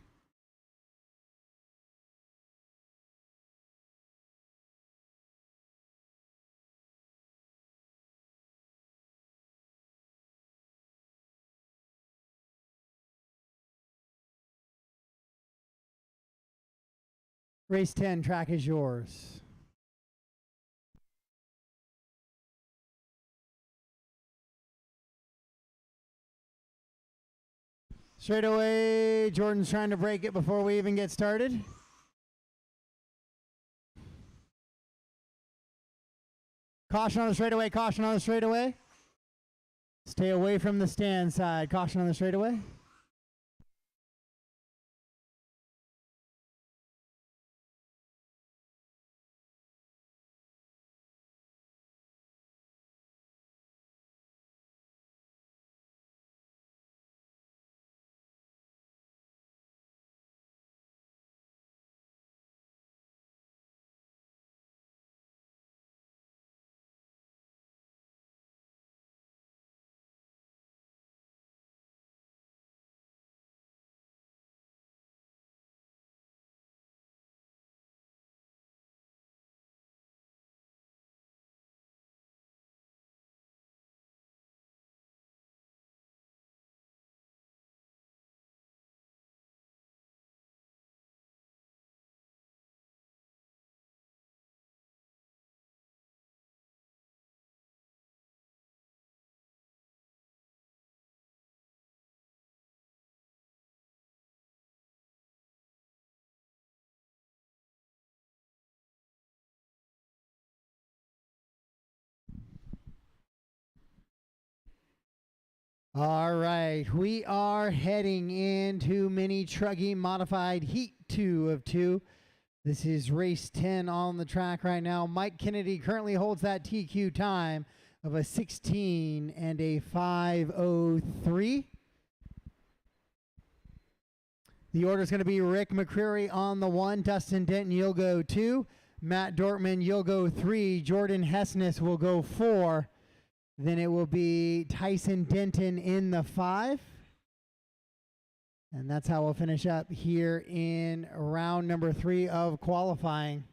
Race 10, track is yours. Straight away, Jordan's trying to break it before we even get started. Caution on the straightaway, caution on the straightaway. Stay away from the stand side. Caution on the straightaway. All right, we are heading into Mini Truggy Modified Heat 2 of 2. This is race 10 on the track right now. Mike Kennedy currently holds that TQ time of a 16 and a 5:03. The order is going to be Rick McCreary on the 1, Dustin Denton, you'll go 2, Matt Dortman, you'll go 3, Jordan Hessness will go 4. Then it will be Tyson Denton in the 5. And that's how we'll finish up here in round number 3 of qualifying.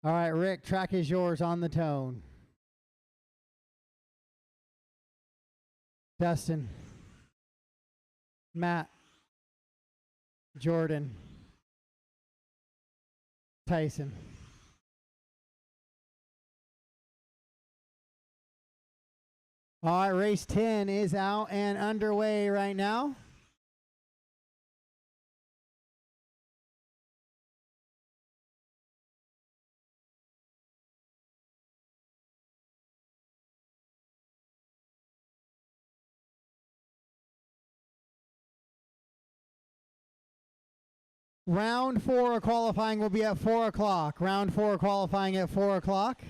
All right, Rick, track is yours on the tone. Dustin, Matt, Jordan, Tyson. All right, race 10 is out and underway right now. Round 4 of qualifying will be at 4 o'clock. Round 4 qualifying at 4 o'clock.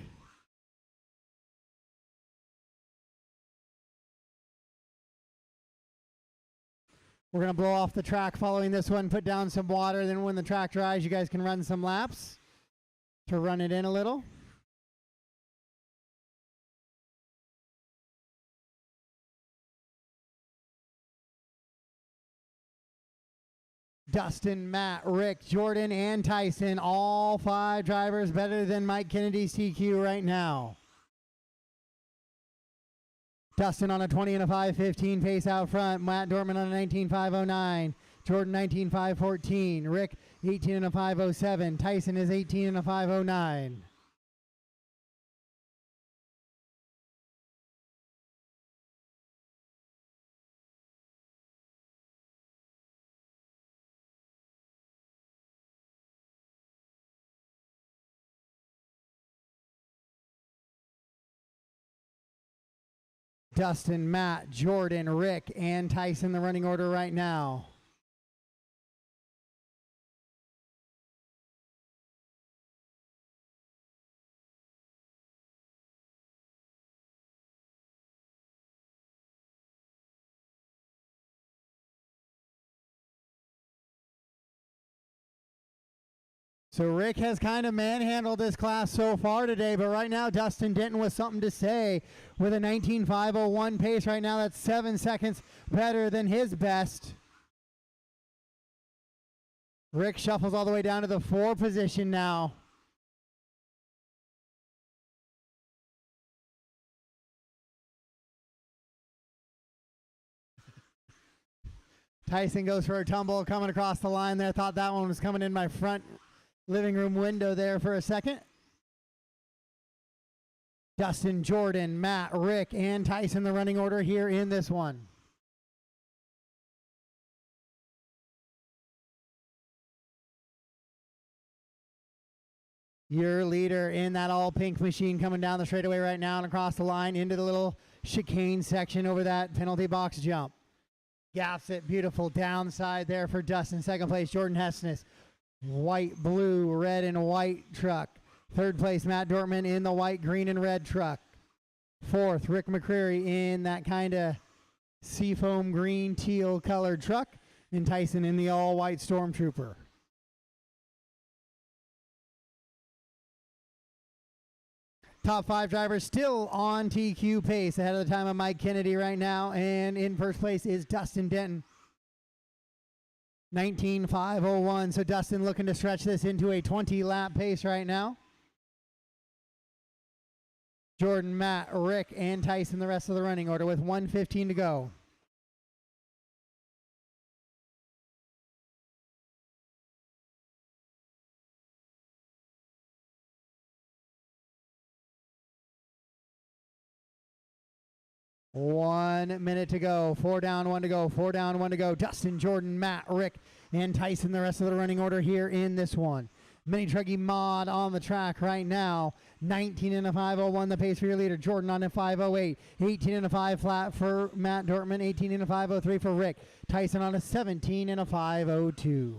We're going to blow off the track following this one, put down some water, then when the track dries, you guys can run some laps to run it in a little. Dustin, Matt, Rick, Jordan, and Tyson, all 5 drivers better than Mike Kennedy's TQ right now. Dustin on a 20 and a 5:15 pace out front. Matt Dortman on a 19.509. Jordan 19.514. Rick 18 and a 507. Tyson is 18 and a 509. Dustin, Matt, Jordan, Rick, and Tyson, the running order right now. So Rick has kind of manhandled this class so far today, but right now Dustin Denton with something to say with a 19.501 pace right now. That's 7 seconds better than his best. Rick shuffles all the way down to the 4 position now. Tyson goes for a tumble coming across the line there. Thought that one was coming in my front living room window there for a second. Dustin, Jordan, Matt, Rick, and Tyson, the running order here in this one. Your leader in that all pink machine coming down the straightaway right now and across the line into the little chicane section over that penalty box jump. Gaps it, beautiful downside there for Dustin. Second place, Jordan Hessness. White, blue, red, and white truck. Third place, Matt Dortman in the white, green, and red truck. Fourth, Rick McCreary in that kind of seafoam green, teal colored truck. And Tyson in the all white Stormtrooper. Top 5 drivers still on TQ pace ahead of the time of Mike Kennedy right now. And in first place is Dustin Denton. 19.501. So Dustin looking to stretch this into a 20-lap pace right now. Jordan, Matt, Rick, and Tyson the rest of the running order with 1:15 to go. One minute to go. 4 down, 1 to go. 4 down, 1 to go. Dustin, Jordan, Matt, Rick, and Tyson, the rest of the running order here in this one. Mini Truggy Mod on the track right now. 19 and a 501 the pace for your leader. Jordan on a 508. 18 and a 5 flat for Matt Dortman. 18 and a 503 for Rick. Tyson on a 17 and a 502.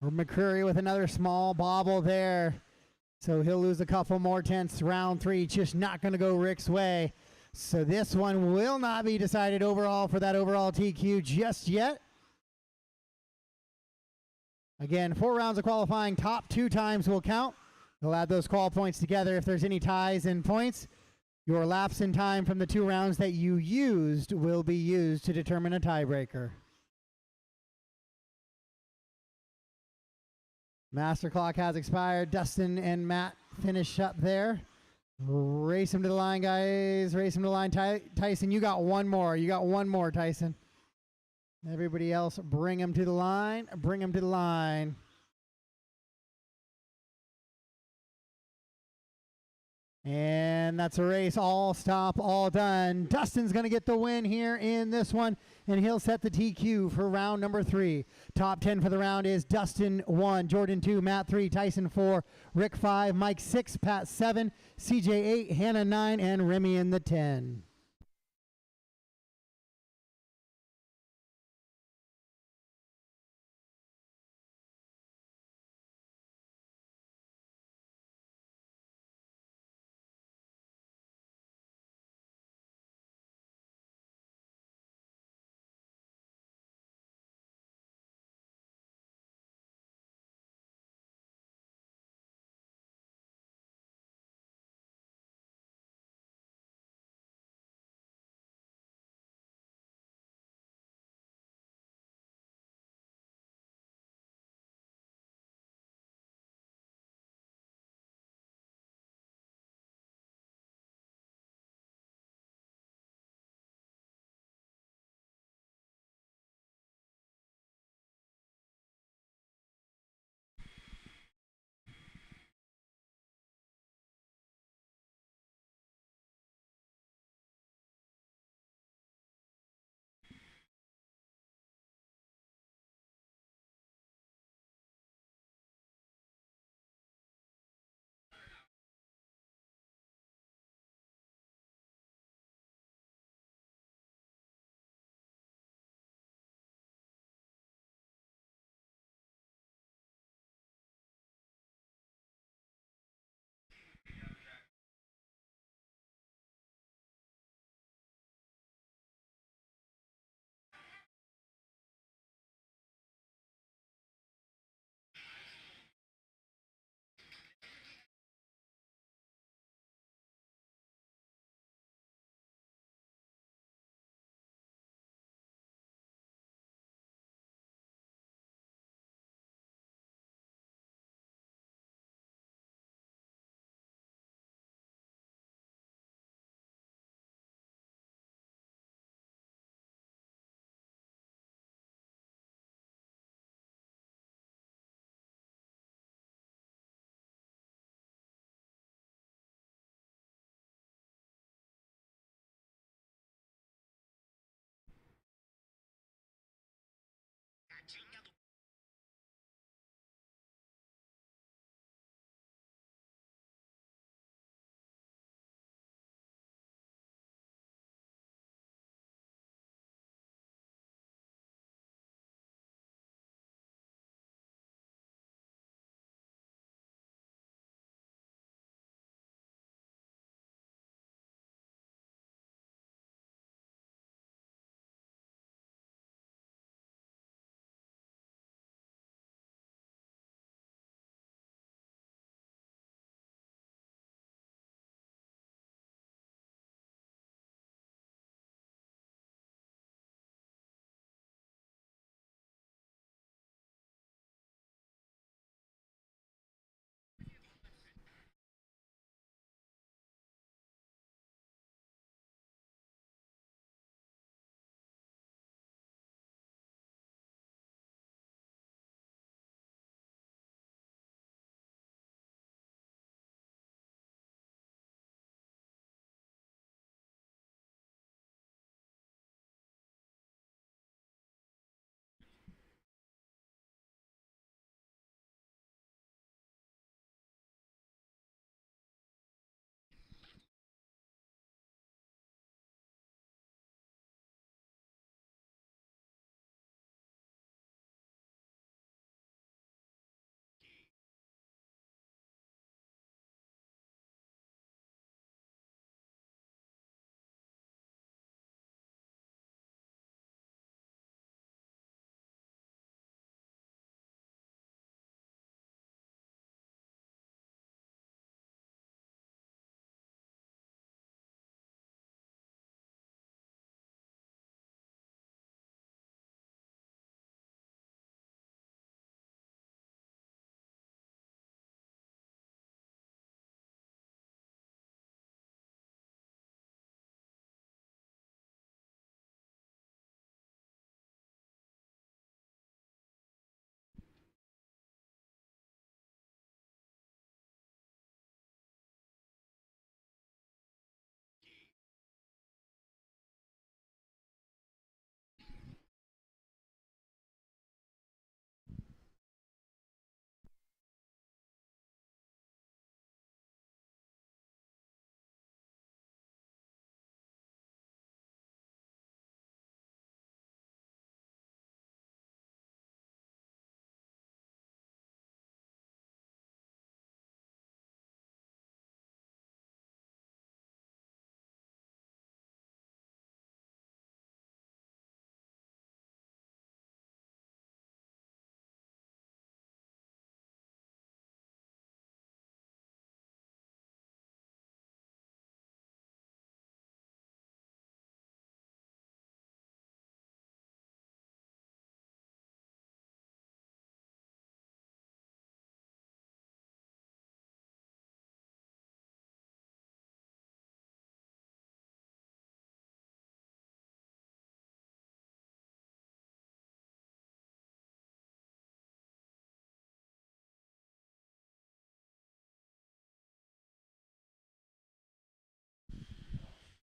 McCreary with another small bobble there. So he'll lose a couple more tenths. Round 3 just not going to go Rick's way. So this one will not be decided overall for that overall TQ just yet. Again, 4 rounds of qualifying. Top 2 times will count. They'll add those qual points together. If there's any ties in points, your laps in time from the 2 rounds that you used will be used to determine a tiebreaker. Master clock has expired. Dustin and Matt finish up there. Race him to the line, guys. Race him to the line. Tyson, you got one more. You got one more, Tyson. Everybody else, bring him to the line. Bring him to the line. And that's a race. All stop, all done. Dustin's going to get the win here in this one, and he'll set the TQ for round number 3. Top 10 for the round is Dustin 1, Jordan 2, Matt 3, Tyson 4, Rick 5, Mike 6, Pat 7, CJ 8, Hannah 9, and Remy in the 10.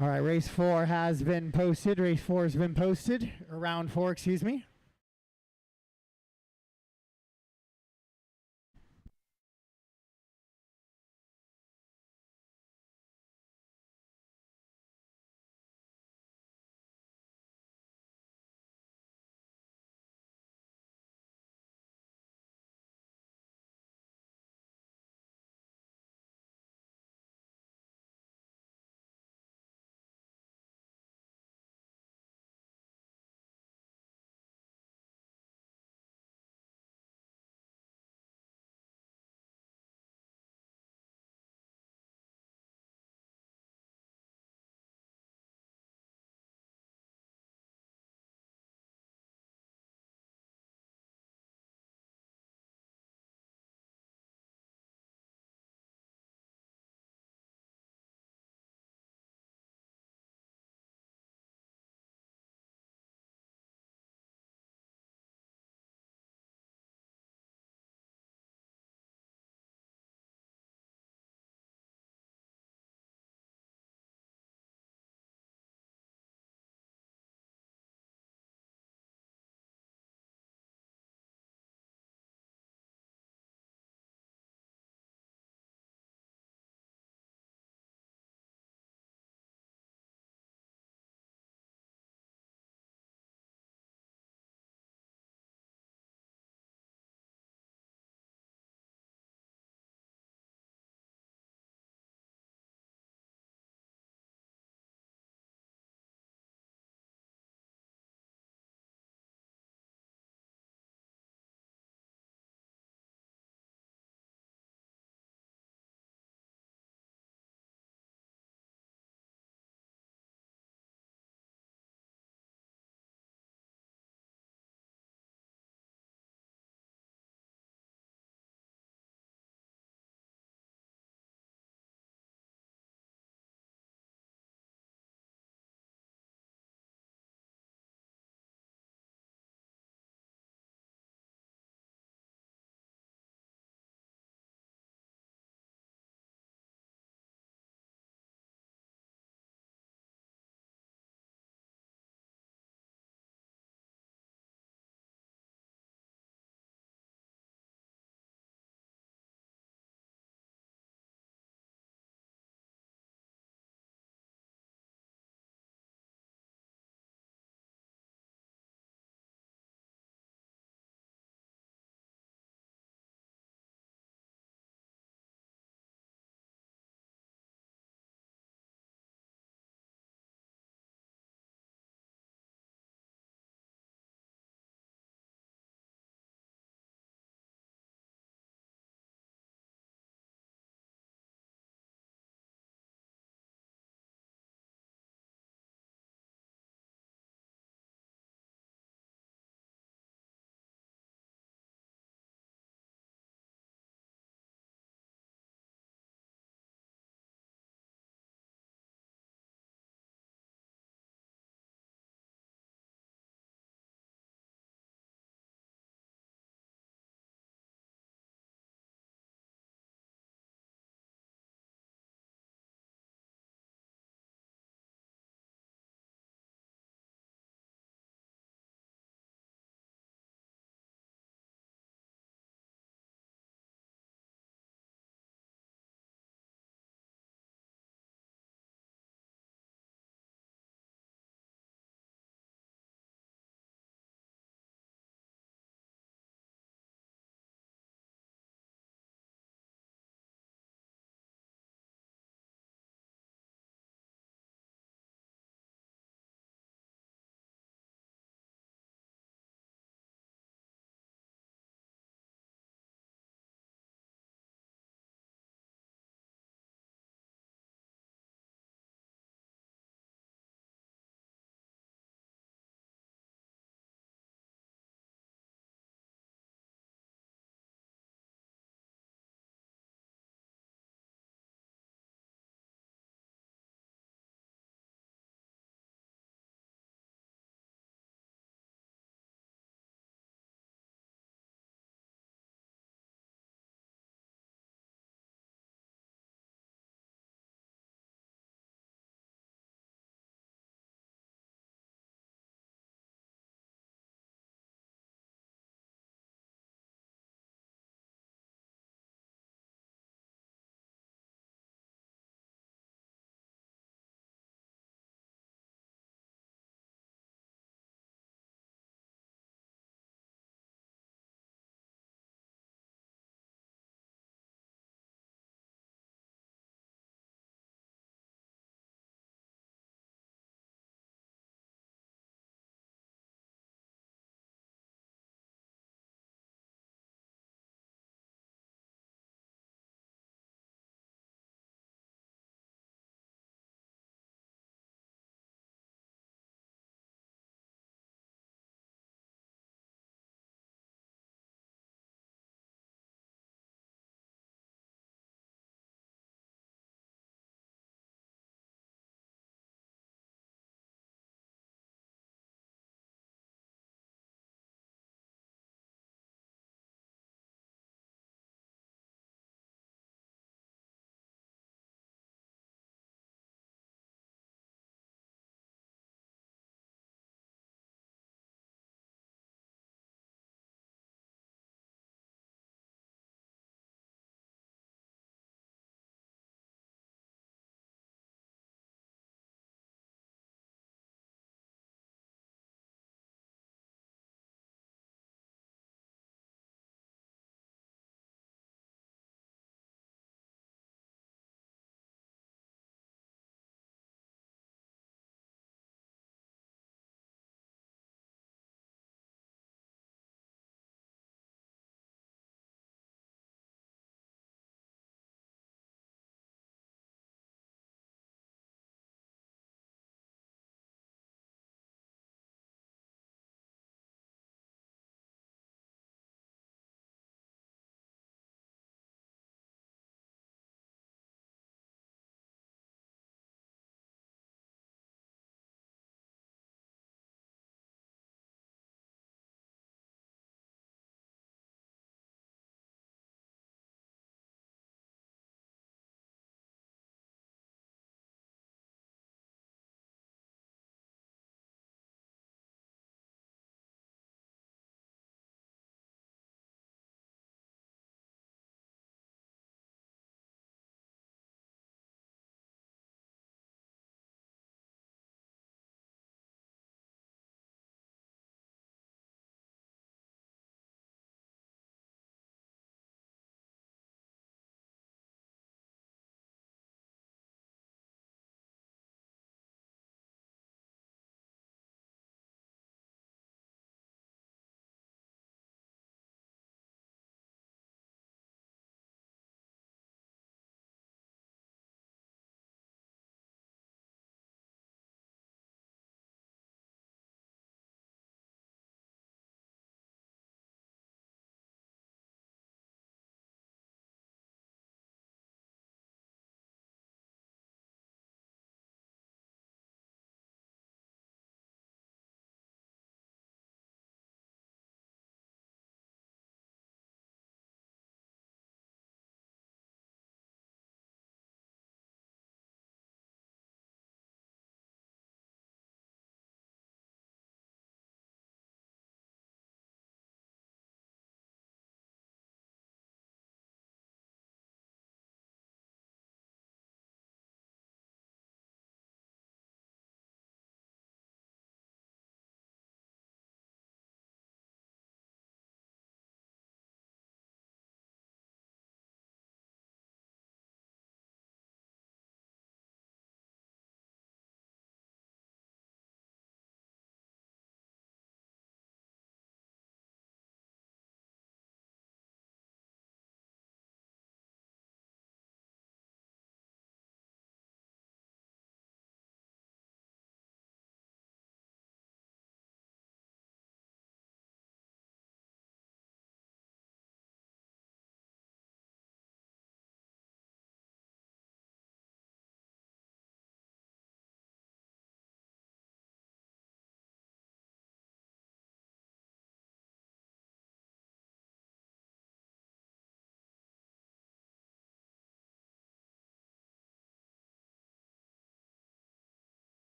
All right, race 4 has been posted. Race 4 has been posted, or round 4, excuse me.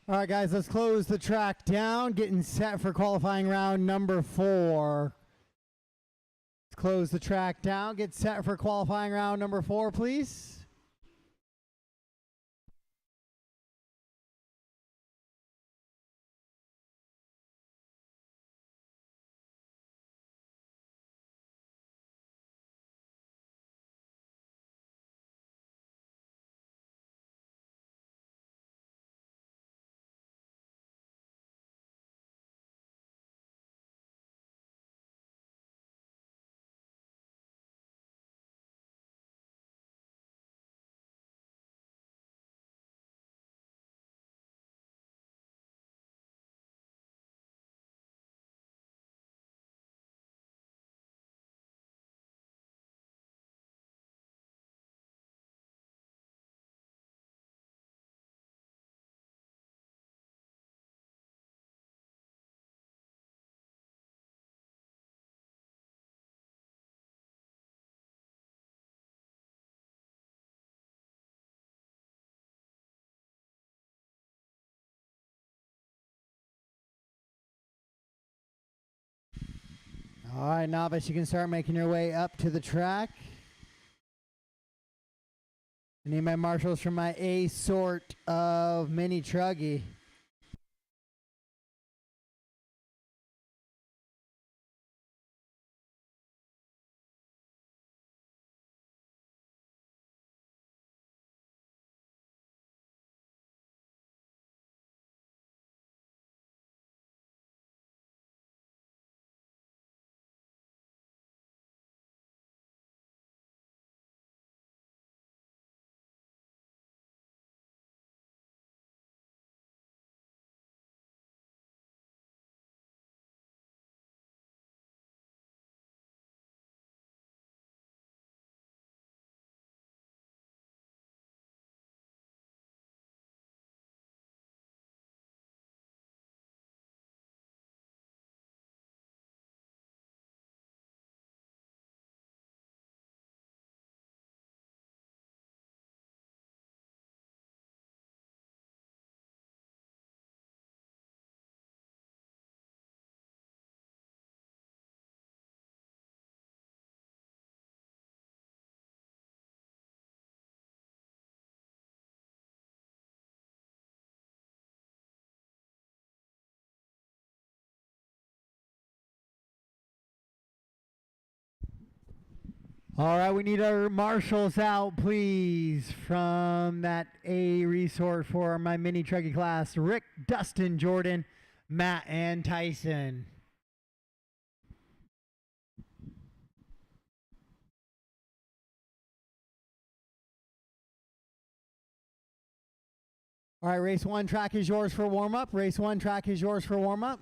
All right, guys, let's close the track down. Getting set for qualifying round number 4. Let's close the track down. Get set for qualifying round number 4, please. All right, novice, you can start making your way up to the track. I need my marshals from my A sort of mini truggy. All right, we need our marshals out, please, from that A resort for my mini truggy class. Rick, Dustin, Jordan, Matt, and Tyson. All right, race 1 track is yours for warm-up. Race 1 track is yours for warm-up.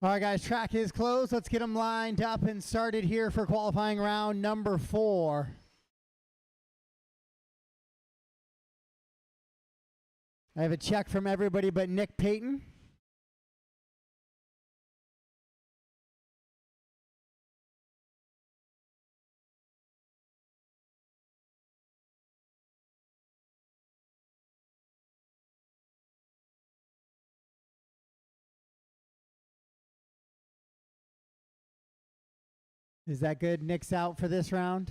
All right, guys, track is closed. Let's get them lined up and started here for qualifying round number 4. I have a check from everybody but Nick Payton. Is that good? Nick's out for this round.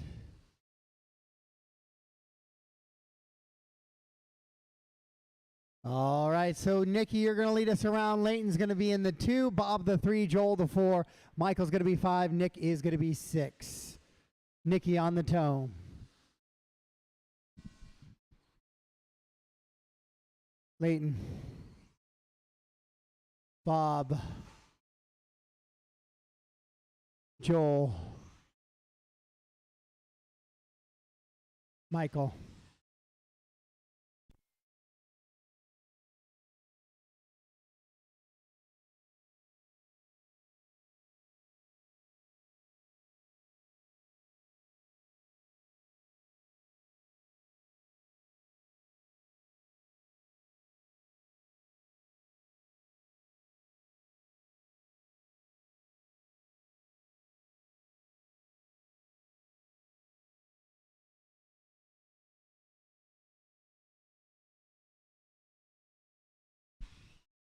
All right, so Nikki, you're going to lead us around. Layton's going to be in the 2, Bob the 3, Joel the 4, Michael's going to be 5, Nick is going to be 6. Nikki on the tone. Layton. Bob. Joel. Michael.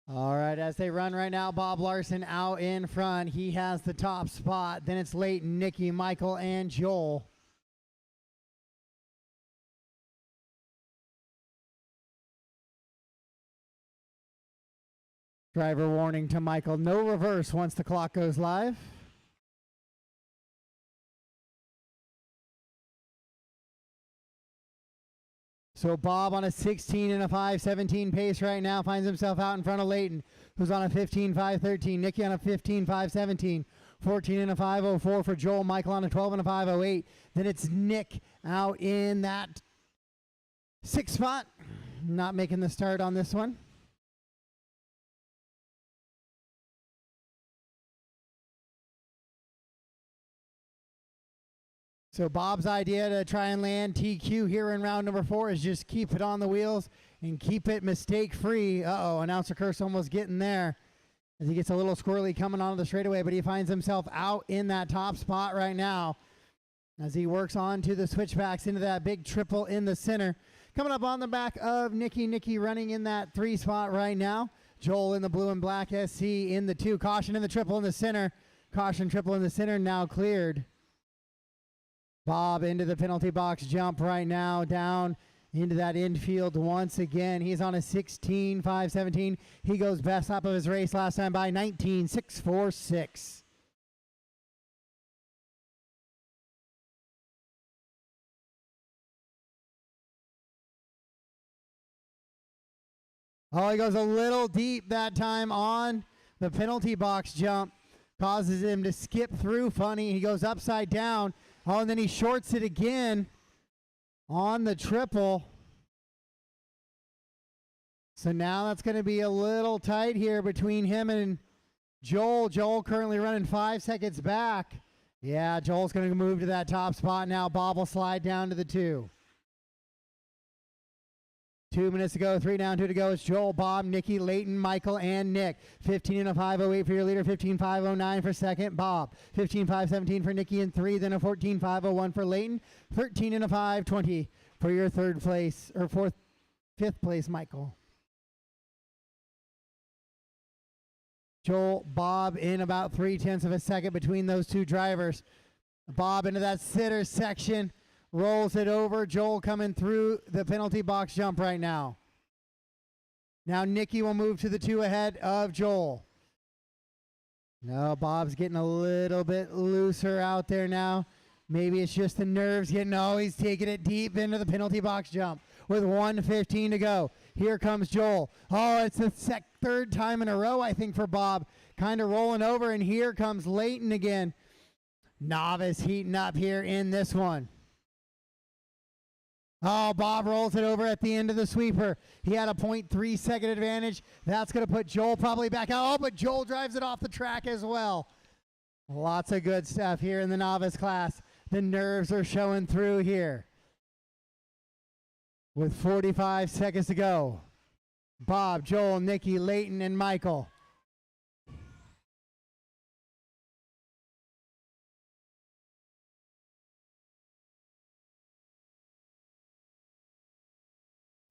All right, as they run right now, Bob Larson out in front. He has the top spot. Then it's Layton, Nikki, Michael, and Joel. Driver warning to Michael, no reverse once the clock goes live. So Bob on a 16 and a 5:17 pace right now finds himself out in front of Layton, who's on a 15.513. Nikki on a 15.517. 14 and a 5:04 for Joel. Michael on a 12 and a 5:08. Then it's Nick out in that 6th spot. Not making the start on this one. So Bob's idea to try and land TQ here in round number 4 is just keep it on the wheels and keep it mistake-free. Uh-oh, announcer curse almost getting there as he gets a little squirrely coming onto the straightaway, but he finds himself out in that top spot right now as he works on to the switchbacks into that big triple in the center. Coming up on the back of Nikki. Nikki running in that 3 spot right now. Joel in the blue and black SC in the 2. Caution in the triple in the center. Caution triple in the center now cleared. Bob into the penalty box jump right now, down into that infield once again. He's on a 16.517. He goes best lap of his race last time by 19.646. Oh, he goes a little deep that time on the penalty box jump. Causes him to skip through funny. He goes upside down. Oh, and then he shorts it again on the triple. So now that's going to be a little tight here between him and Joel. Joel currently running 5 seconds back. Yeah, Joel's going to move to that top spot now. Bob will slide down to the 2. 2 minutes to go, 3 down, 2 to go. It's Joel, Bob, Nikki, Layton, Michael, and Nick. 15 and a 5:08 for your leader. 15.509 for second, Bob. 15.517 for Nikki in 3. Then a 14.501 for Layton. 13 and a 5:20 for your 3rd place or 5th place, Michael. Joel, Bob in about 0.3 of a second between those 2 drivers. Bob into that sitter section. Rolls it over. Joel coming through the penalty box jump right now. Now Nikki will move to the 2 ahead of Joel. No, Bob's getting a little bit looser out there now. Maybe it's just the nerves getting, oh, he's taking it deep into the penalty box jump with 1:15 to go. Here comes Joel. Oh, it's the 3rd time in a row, I think, for Bob. Kind of rolling over, and here comes Layton again. Novice heating up here in this one. Oh, Bob rolls it over at the end of the sweeper. He had a 0.3 second advantage. That's going to put Joel probably back out. Oh, but Joel drives it off the track as well. Lots of good stuff here in the novice class. The nerves are showing through here. With 45 seconds to go. Bob, Joel, Nikki, Layton, and Michael.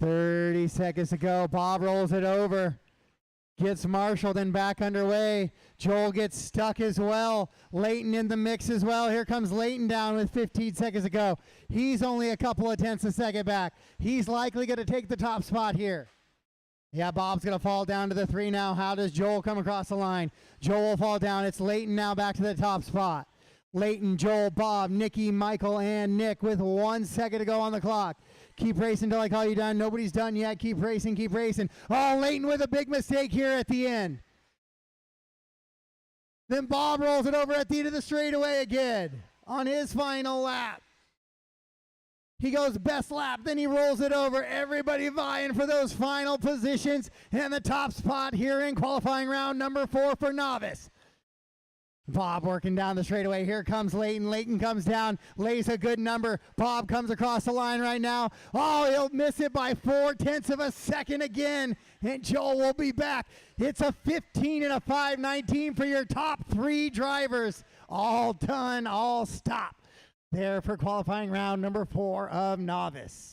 .30 seconds to go. Bob rolls it over. Gets marshaled and back underway. Joel gets stuck as well. Leighton in the mix as well. Here comes Leighton down with 15 seconds to go. He's only a couple of tenths a second back. He's likely going to take the top spot here. Yeah, Bob's going to fall down to the 3 now. How does Joel come across the line? Joel will fall down. It's Leighton now back to the top spot. Leighton, Joel, Bob, Nikki, Michael, and Nick with 1 second to go on the clock. Keep racing until I call you done. Nobody's done yet. Keep racing, keep racing. Oh, Leighton with a big mistake here at the end. Then Bob rolls it over at the end of the straightaway again on his final lap. He goes best lap, then he rolls it over. Everybody vying for those final positions and the top spot here in qualifying round number 4 for novice. Bob working down the straightaway. Here comes Leighton. Leighton comes down, lays a good number. Bob comes across the line right now. Oh, he'll miss it by 4/10 of a second again, and Joel will be back. It's a 15 and a 5:19 for your top 3 drivers. All done, all stopped. There for qualifying round number 4 of novice.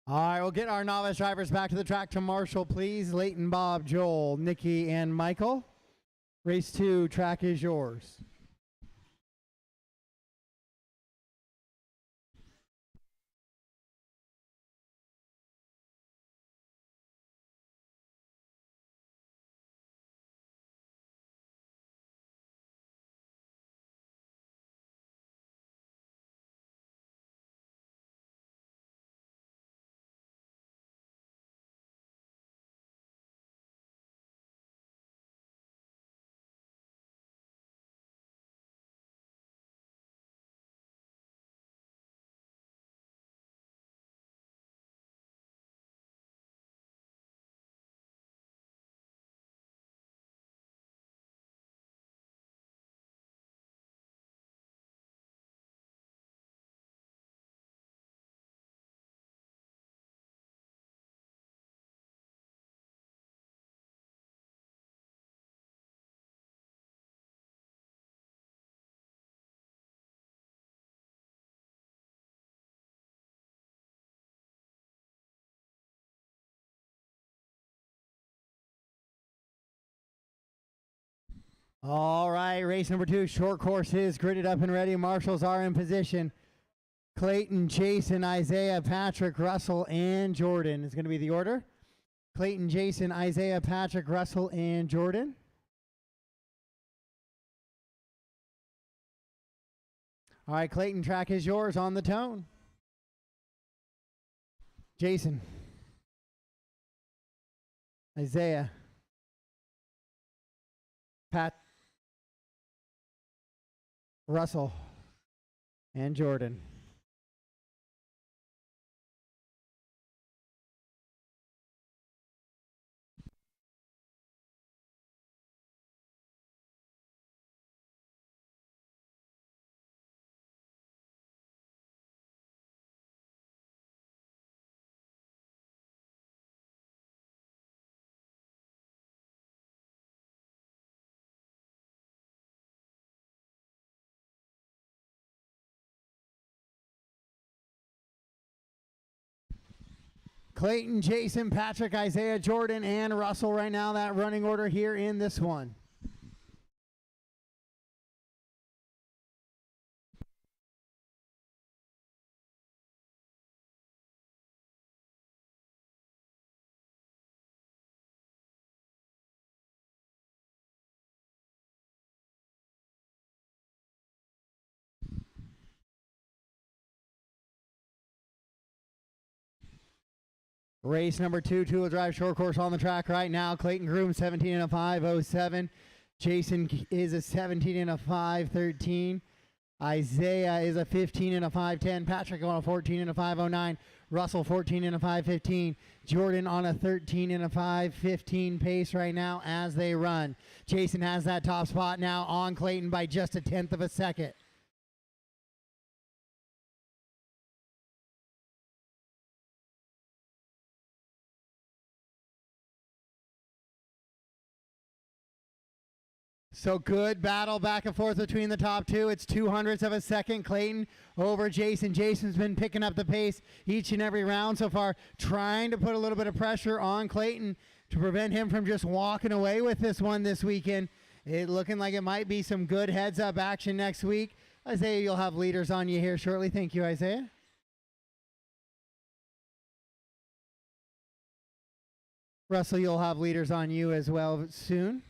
All right, we'll get our novice drivers back to the track to marshal, please. Leighton, Bob, Joel, Nikki, and Michael. Race 2, track is yours. All right, race number 2, short course is gridded up and ready. Marshals are in position. Clayton, Jason, Isaiah, Patrick, Russell, and Jordan is going to be the order. Clayton, Jason, Isaiah, Patrick, Russell, and Jordan. All right, Clayton, track is yours on the tone. Jason, Isaiah, Pat, Russell, and Jordan. Clayton, Jason, Patrick, Isaiah, Jordan, and Russell right now, that running order here in this one. Race number 2, two-wheel drive short course on the track right now. Clayton Groom, 17 and a 5:07. Jason is a 17 and a 5:13. Isaiah is a 15 and a 5:10. Patrick on a 14 and a 5:09. Russell 14 and a 5:15. Jordan on a 13 and a 5:15 pace right now as they run. Jason has that top spot now on Clayton by just a tenth of a second. So good battle back and forth between the top two. It's 200ths of a second. Clayton over Jason. Jason's been picking up the pace each and every round so far, trying to put a little bit of pressure on Clayton to prevent him from just walking away with this one this weekend. It looking like it might be some good heads-up action next week. Isaiah, you'll have leaders on you here shortly. Thank you, Isaiah. Russell, you'll have leaders on you as well soon.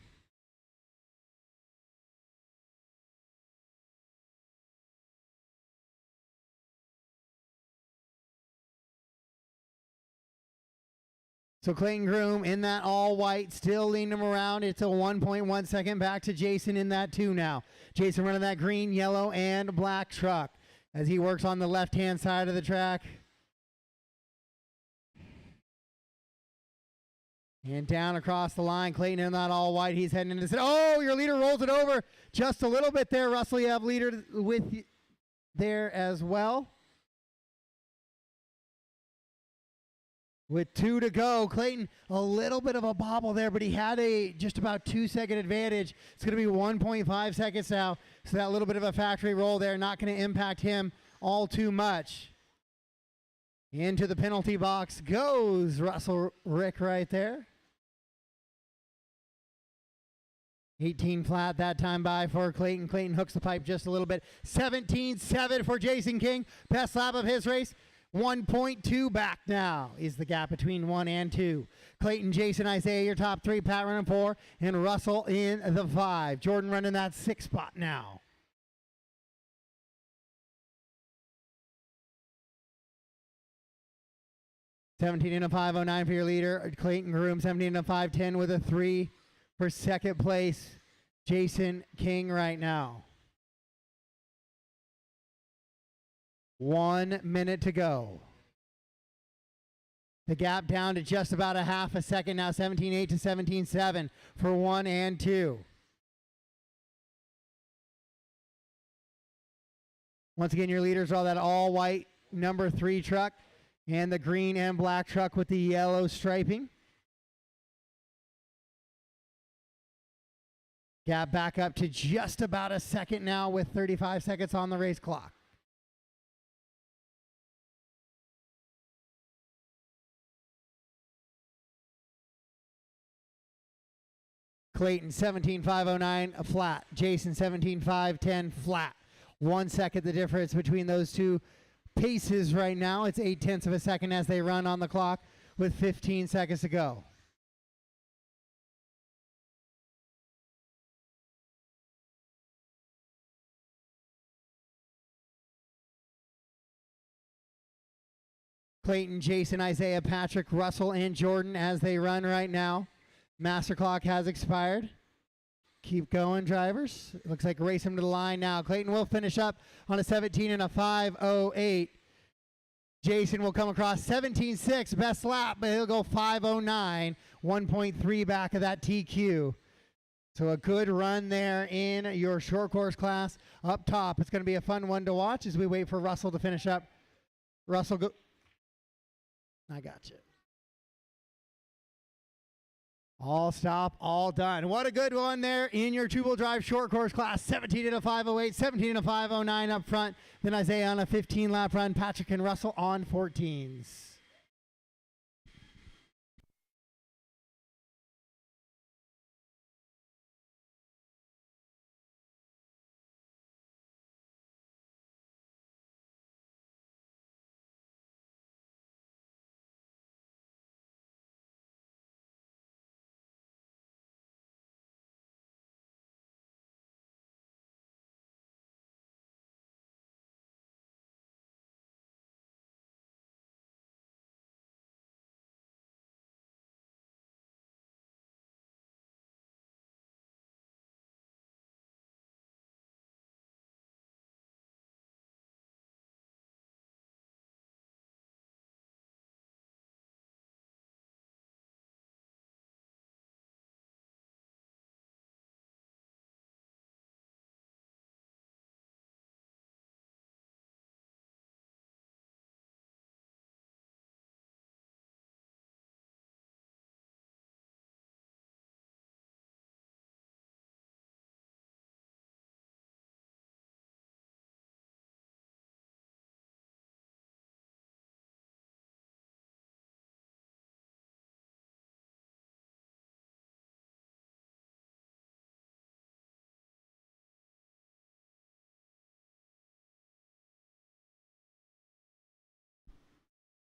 So Clayton Groom in that all white, still leading him around. It's a 1.1 second back to Jason in that 2 now. Jason running that green, yellow, and black truck as he works on the left-hand side of the track. And down across the line, Clayton in that all white. He's heading into the... Oh, your leader rolls it over just a little bit there. Russell, you have leader with you there as well. With 2 to go, Clayton, a little bit of a bobble there, but he had a just about 2-second advantage. It's going to be 1.5 seconds now, so that little bit of a factory roll there, not going to impact him all too much. Into the penalty box goes Russell Rick right there. 18 flat that time by for Clayton. Clayton hooks the pipe just a little bit. 17.7 for Jason King. Best lap of his race. 1.2 back now is the gap between 1 and 2. Clayton, Jason, Isaiah, your top 3. Pat running 4, and Russell in the 5. Jordan running that 6 spot now. $17 and a 5:09 for your leader. Clayton Groom, 17 and a 5:10 with a 3 for second place. Jason King right now. 1 minute to go. The gap down to just about a half a second now, 17.8 to 17.7 for 1 and 2. Once again, your leaders are that all white number 3 truck and the green and black truck with the yellow striping. Gap back up to just about a second now with 35 seconds on the race clock. Clayton 17.509 a flat. Jason 17.510 flat. 1 second the difference between those two paces right now. It's 0.8 of a second as they run on the clock with 15 seconds to go. Clayton, Jason, Isaiah, Patrick, Russell, and Jordan as they run right now. Master clock has expired. Keep going, drivers. It looks like race him to the line now. Clayton will finish up on a 17 and a 5:08. Jason will come across 17.6, best lap, but he'll go 5:09, 1.3 back of that TQ. So a good run there in your short course class up top. It's going to be a fun one to watch as we wait for Russell to finish up. Russell, go. I got you. All stop, all done. What a good one there in your two-wheel drive short course class. 17 and a 5:08, 17 and a 5:09 up front. Then Isaiah on a 15-lap run. Patrick and Russell on 14s.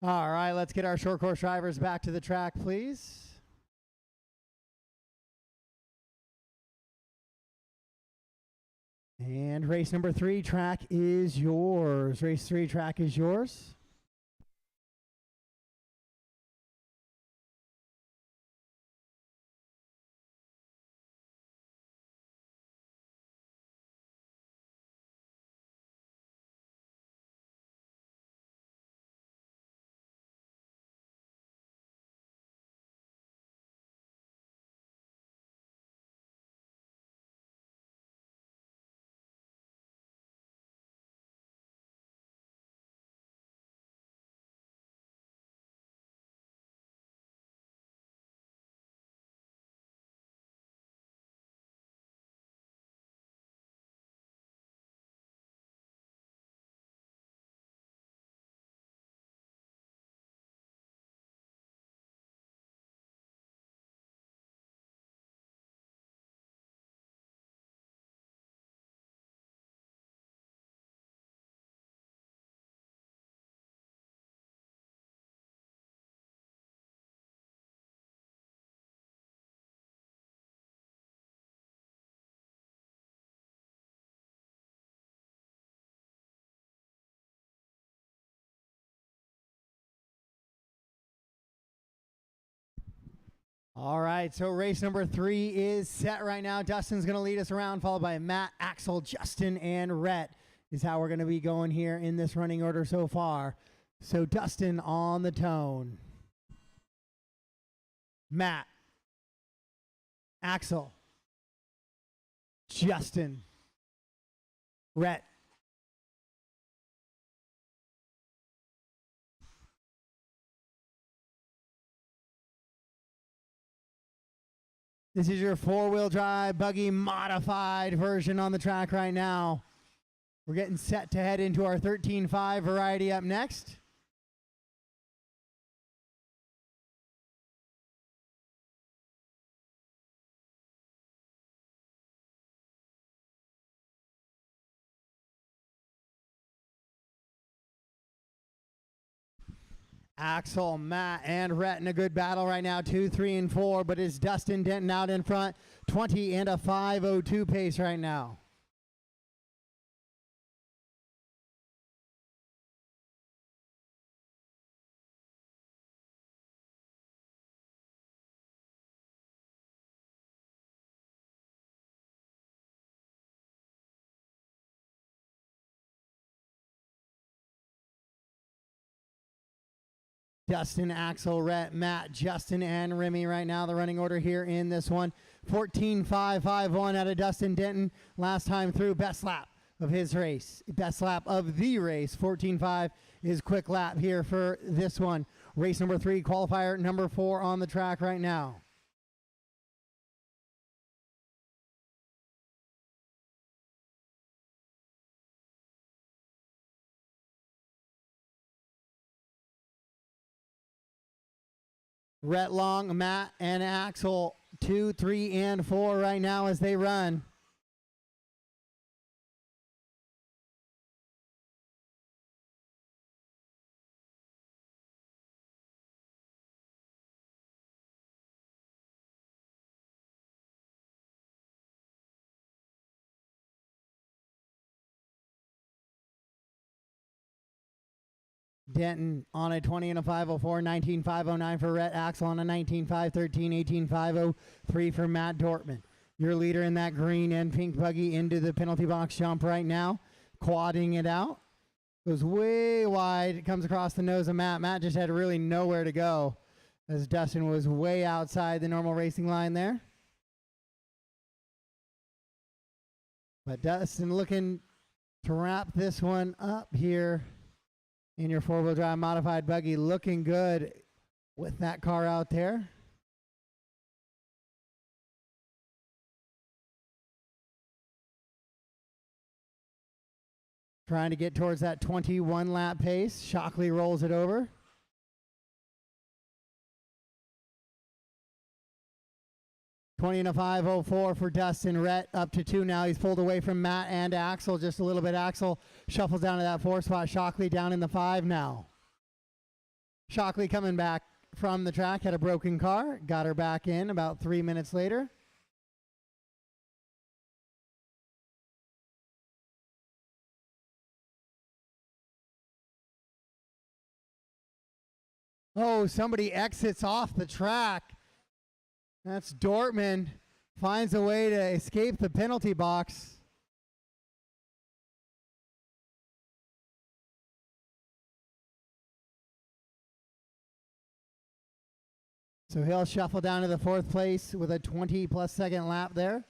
All right, let's get our short course drivers back to the track, please. And race number 3, track is yours. Race 3, track is yours. All right, so race number 3 is set right now. Dustin's going to lead us around, followed by Matt, Axel, Justin, and Rhett is how we're going to be going here in this running order so far. So Dustin on the tone. Matt, Axel, Justin, Rhett. This is your 4-wheel drive buggy modified version on the track right now. We're getting set to head into our 13.5 variety up next. Axel, Matt, and Rhett in a good battle right now, 2, 3, and 4, but it's Dustin Denton out in front, 20 and a 5:02 pace right now. Dustin, Axel, Rhett, Matt, Justin, and Remy right now. The running order here in this one. 14.551 out of Dustin Denton. Last time through, best lap of his race. Best lap of the race. 14.5 is quick lap here for this one. Race number 3, qualifier number 4 on the track right now. Rhett Long, Matt, and Axel, 2, 3, and 4 right now as they run. Denton on a 20 and a 504, 19.509 for Rhett. Axel on a 19.513, 18.503 for Matt Dortman. Your leader in that green and pink buggy into the penalty box jump right now, quadding it out. Goes way wide. It comes across the nose of Matt. Matt just had really nowhere to go as Dustin was way outside the normal racing line there. But Dustin looking to wrap this one up here in your 4-wheel drive modified buggy, looking good with that car out there. Trying to get towards that 21 lap pace. Shockley rolls it over. $20 and a 504 for Dustin. Rhett up to 2 now. He's pulled away from Matt and Axel just a little bit. Axel shuffles down to that 4 spot. Shockley down in the 5 now. Shockley coming back from the track, had a broken car, got her back in about 3 minutes later. Oh, somebody exits off the track. That's Dortmund. Finds a way to escape the penalty box. So he'll shuffle down to the 4th place with a 20+ second lap there.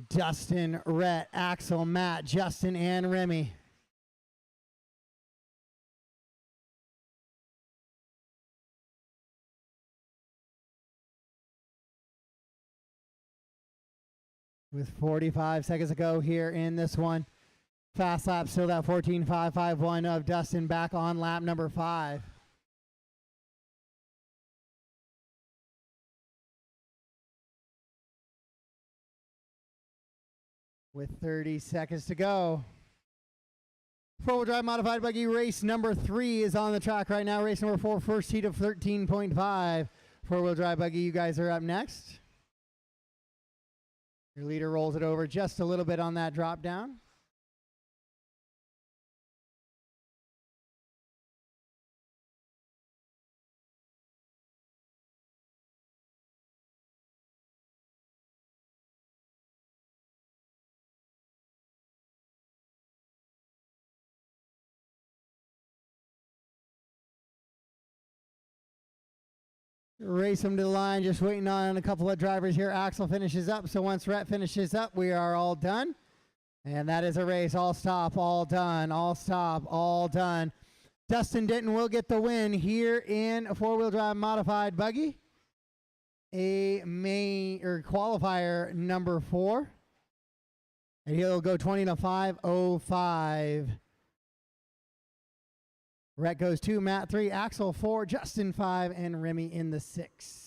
Dustin, Rhett, Axel, Matt, Justin, and Remy. With 45 seconds to go here in this one. Fast lap still that 14.551 of Dustin back on lap number 5. With 30 seconds to go. 4-wheel drive modified buggy race number 3 is on the track right now. Race number 4, first heat of 13.5. 4-wheel drive buggy, you guys are up next. Your leader rolls it over just a little bit on that drop down. Race them to the line, just waiting on a couple of drivers here. Axel finishes up, so once Rhett finishes up, we are all done. And that is a race. All stop, all done, all stop, all done. Dustin Denton will get the win here in a 4-wheel drive modified buggy. A main or qualifier number 4. And he'll go 20 to 5:05. Rhett goes 2, Matt 3, Axel 4, Justin 5, and Remy in the 6.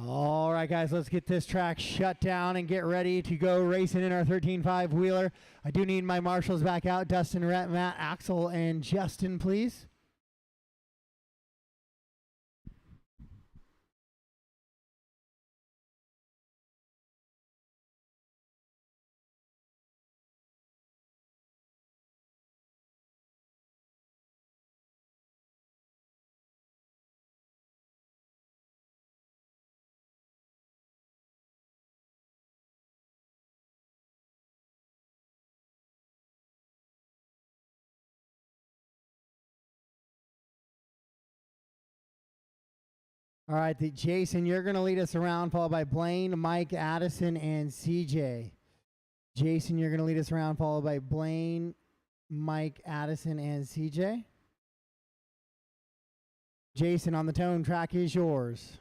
All right, guys, let's get this track shut down and get ready to go racing in our 13.5 wheeler. I do need my marshals back out. Dustin, Rhett, Matt, Axel, and Justin, please. All right, Jason, you're going to lead us around, followed by Blaine, Mike, Addison, and CJ. Jason, you're going to lead us around, followed by Blaine, Mike, Addison, and CJ. Jason, on the tone, track is yours.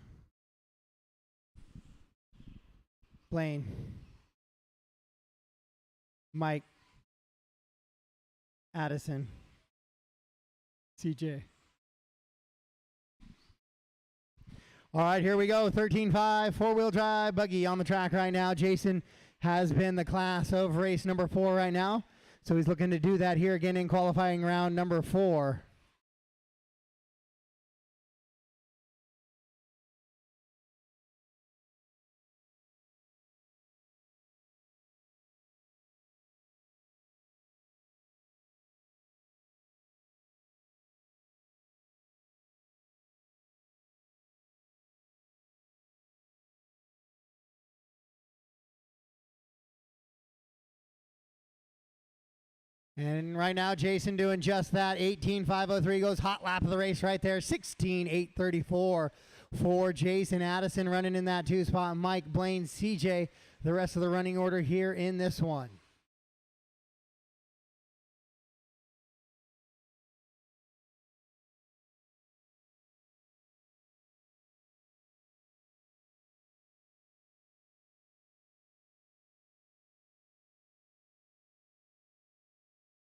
Blaine, Mike, Addison, CJ. All right, here we go. 13.5, four-wheel drive buggy on the track right now. Jason has been the class of race number 4 right now. So he's looking to do that here again in qualifying round number 4. And right now, Jason doing just that. 18.503 goes hot lap of the race right there. 16.834 for Jason. Addison running in that 2 spot. Mike, Blaine, CJ, the rest of the running order here in this one.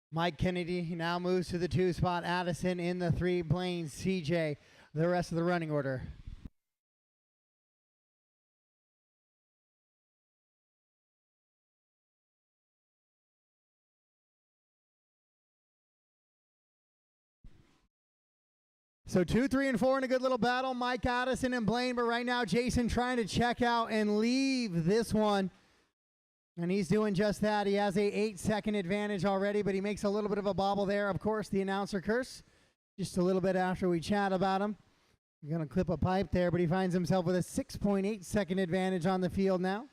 Mike Kennedy now moves to the 2 spot. Addison in the 3. Blaine, CJ, the rest of the running order. So 2, 3, and 4 in a good little battle. Mike, Addison, and Blaine. But right now, Jason trying to check out and leave this one. And he's doing just that. He has a 8-second advantage already, but he makes a little bit of a bobble there. Of course, the announcer curse. Just a little bit after we chat about him. We're going to clip a pipe there, but he finds himself with a 6.8-second advantage on the field now.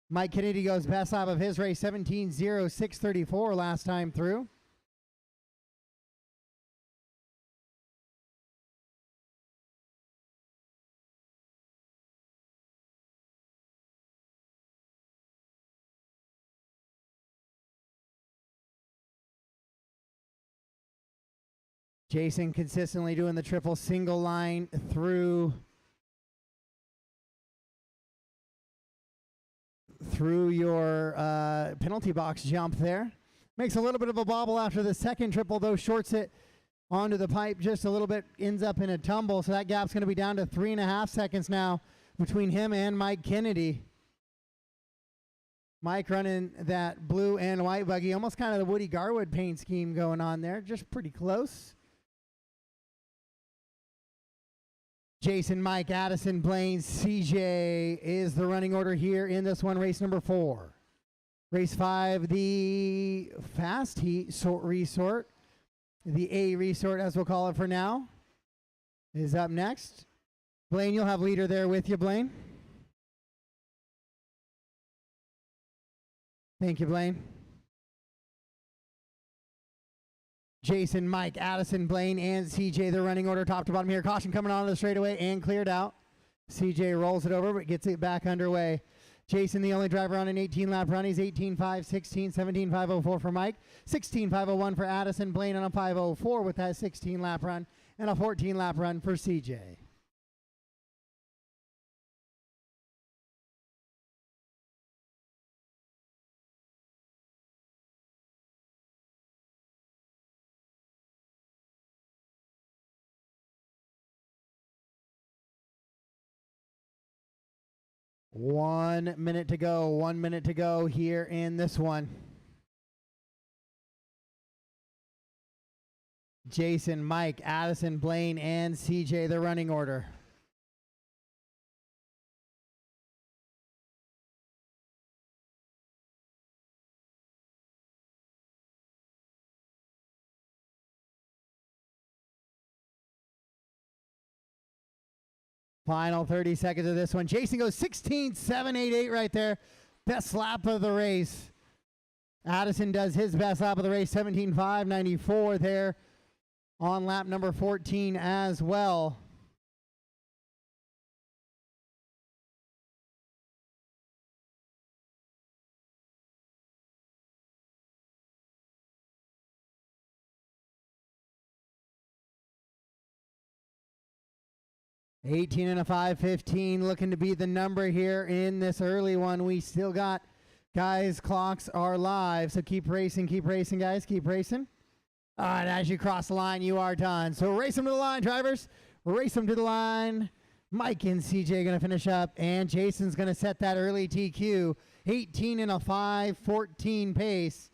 Mike Kennedy goes best lap of his race, 17.0634 last time through. Jason consistently doing the triple single line through your penalty box jump there. Makes a little bit of a bobble after the second triple, though shorts it onto the pipe just a little bit, ends up in a tumble. So that gap's going to be down to 3.5 seconds now between him and Mike Kennedy. Mike running that blue and white buggy, almost kind of the Woody Garwood paint scheme going on there, just pretty close. Jason, Mike, Addison, Blaine, CJ is the running order here in this one, race number 4. Race 5, the fast heat resort, the A resort as we'll call it for now, is up next. Blaine, you'll have leader there with you, Blaine. Thank you, Blaine. Jason, Mike, Addison, Blaine, and CJ, the running order top to bottom here. Caution coming onto the straightaway and cleared out. CJ rolls it over but gets it back underway. Jason, the only driver on an 18-lap run. He's 18.516, 17.504 for Mike, 16.501 for Addison, Blaine on a 504 with that 16-lap run, and a 14-lap run for CJ. One minute to go here in this one. Jason, Mike, Addison, Blaine, and CJ, the running order. Final 30 seconds of this one. Jason goes 16.788 right there. Best lap of the race. Addison does his best lap of the race, 17.594 there on lap number 14 as well. $18 and a $5.15 looking to be the number here in this early one. We still got, guys, clocks are live, so keep racing, guys, keep racing. All right, as you cross the line, you are done. So race them to the line, drivers. Race them to the line. Mike and CJ going to finish up, and Jason's going to set that early TQ. 18 and a 5.14 pace.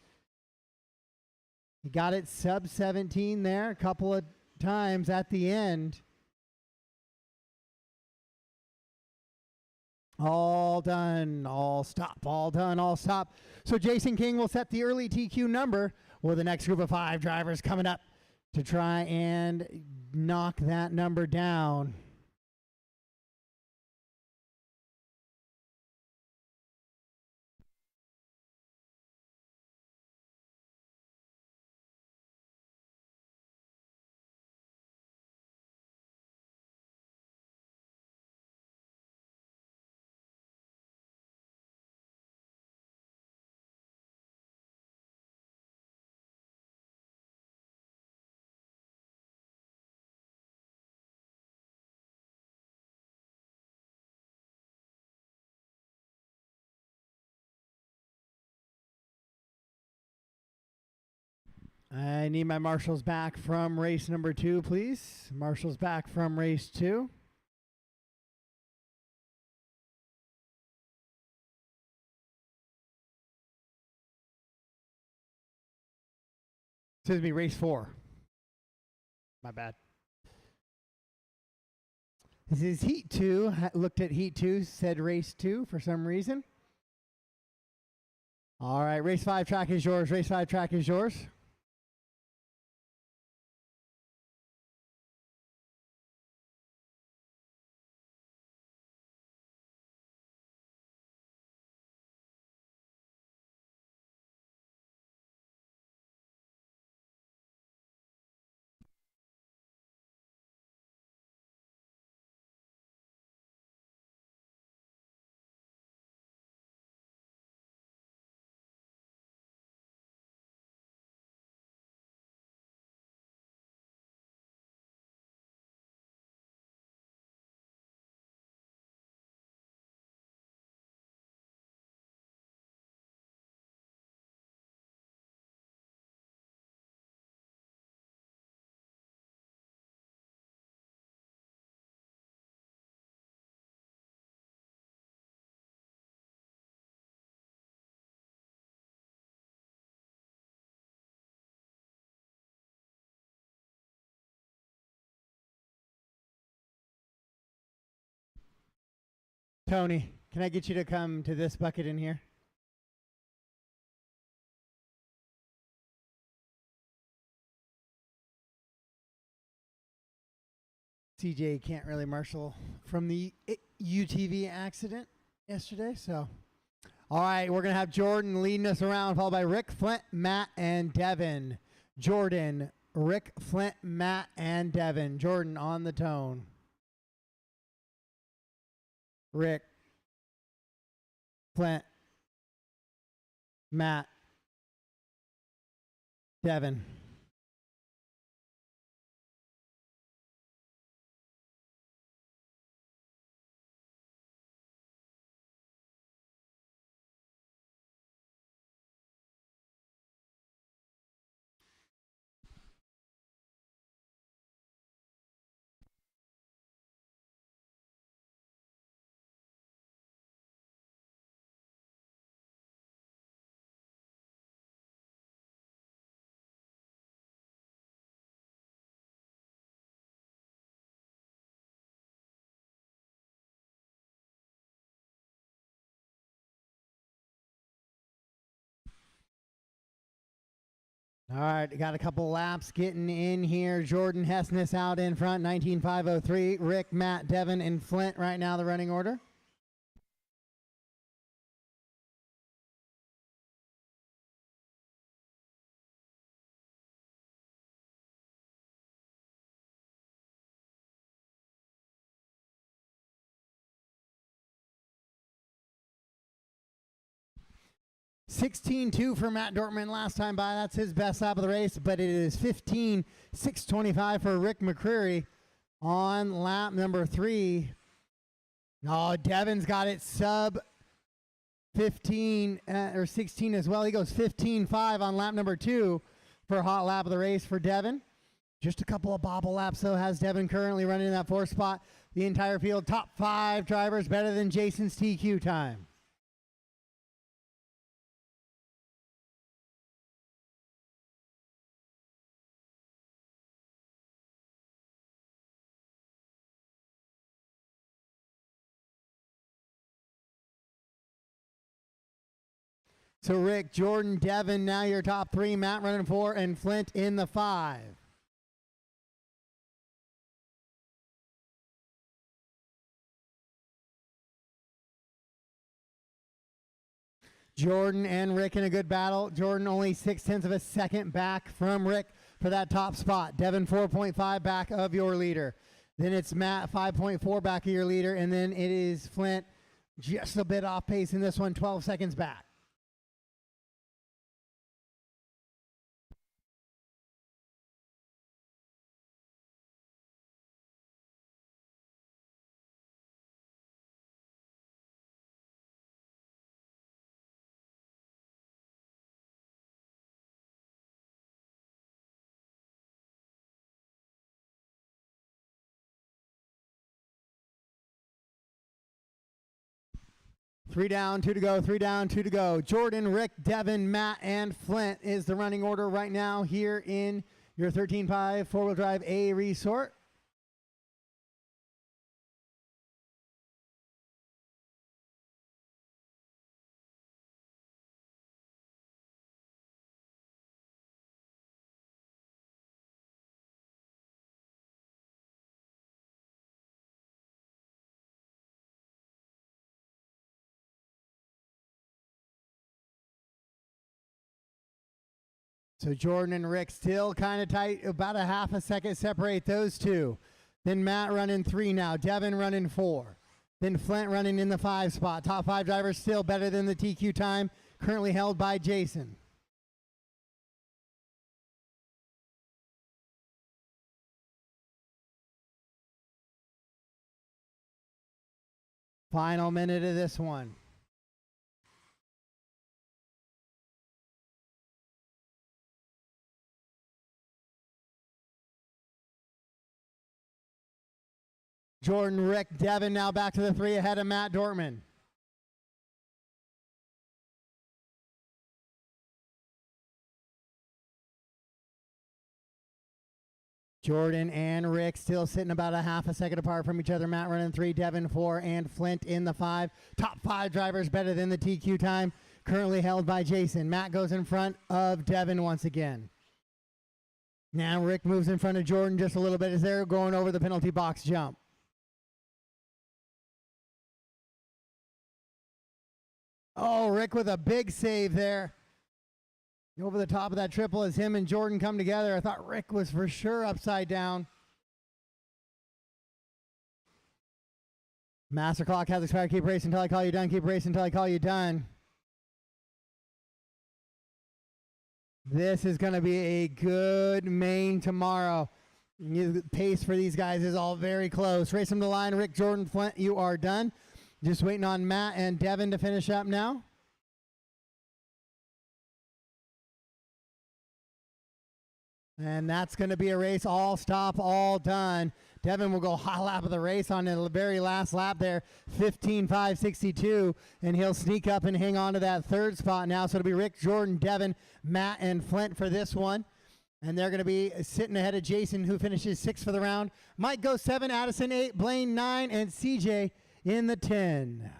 He got it sub 17 there a couple of times at the end. All done, all stop, all done, all stop. So Jason King will set the early TQ number with the next group of 5 drivers coming up to try and knock that number down. I need my marshals back from race number 2, please. Marshals back from race 2. Excuse me, race 4. My bad. This is heat 2. Looked at heat 2, said race 2 for some reason. All right, race 5 track is yours. Race 5 track is yours. Tony, can I get you to come to this bucket in here? CJ can't really marshal from the UTV accident yesterday, so. All right, we're going to have Jordan leading us around, followed by Rick, Flint, Matt, and Devin. Jordan, Rick, Flint, Matt, and Devin. Jordan on the tone. Rick, Flint, Matt, Devin. All right, got a couple laps getting in here. Jordan Hessness out in front, 19.503. Rick, Matt, Devin, and Flint right now the running order. 16.2 for Matt Dortmund last time by. That's his best lap of the race, but it is 15.625 for Rick McCreary on lap number 3. Oh, Devin's got it sub 15 or 16 as well. He goes 15.5 on lap number 2 for hot lap of the race for Devin. Just a couple of bobble laps, though, has Devin currently running in that 4th spot. The entire field, top 5 drivers, better than Jason's TQ time. So Rick, Jordan, Devin, now your top 3. Matt running 4 and Flint in the 5. Jordan and Rick in a good battle. Jordan only 0.6 of a second back from Rick for that top spot. Devin 4.5 back of your leader. Then it's Matt 5.4 back of your leader. And then it is Flint just a bit off pace in this one, 12 seconds back. Three down, 2 to go, 3 down, 2 to go. Jordan, Rick, Devin, Matt, and Flint is the running order right now here in your 13.5 four-wheel drive A resort. So Jordan and Rick still kind of tight, about a half a second separate those two. Then Matt running 3 now, Devin running 4. Then Flint running in the 5 spot. Top 5 drivers still better than the TQ time, currently held by Jason. Final minute of this one. Jordan, Rick, Devin now back to the 3 ahead of Matt Dortmund. Jordan and Rick still sitting about a half a second apart from each other. Matt running 3, Devin 4, and Flint in the 5. Top 5 drivers better than the TQ time, currently held by Jason. Matt goes in front of Devin once again. Now Rick moves in front of Jordan just a little bit as they're going over the penalty box jump. Oh, Rick with a big save there. Over the top of that triple as him and Jordan come together. I thought Rick was for sure upside down. Master clock has expired. Keep racing until I call you done. Keep racing until I call you done. This is going to be a good main tomorrow. The pace for these guys is all very close. Race them to the line. Rick, Jordan, Flint, you are done. Just waiting on Matt and Devin to finish up now. And that's going to be a race all stop, all done. Devin will go hot lap of the race on the very last lap there, 15.562, and he'll sneak up and hang on to that 3rd spot now. So it'll be Rick, Jordan, Devin, Matt, and Flint for this one. And they're going to be sitting ahead of Jason, who finishes 6th for the round. Mike goes 7, Addison 8, Blaine 9, and CJ in the 10.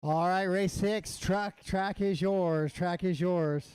All right, race 6. Track is yours. Track is yours.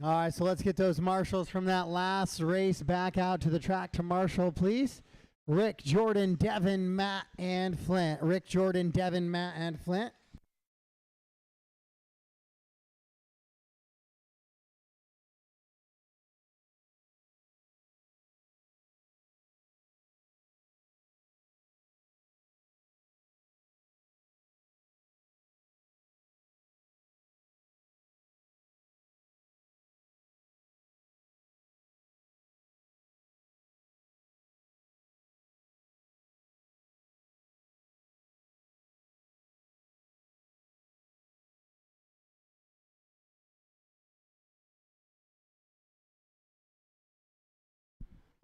All right, so let's get those marshals from that last race back out to the track to marshal, please. Rick, Jordan, Devin, Matt, and Flint. Rick, Jordan, Devin, Matt, and Flint.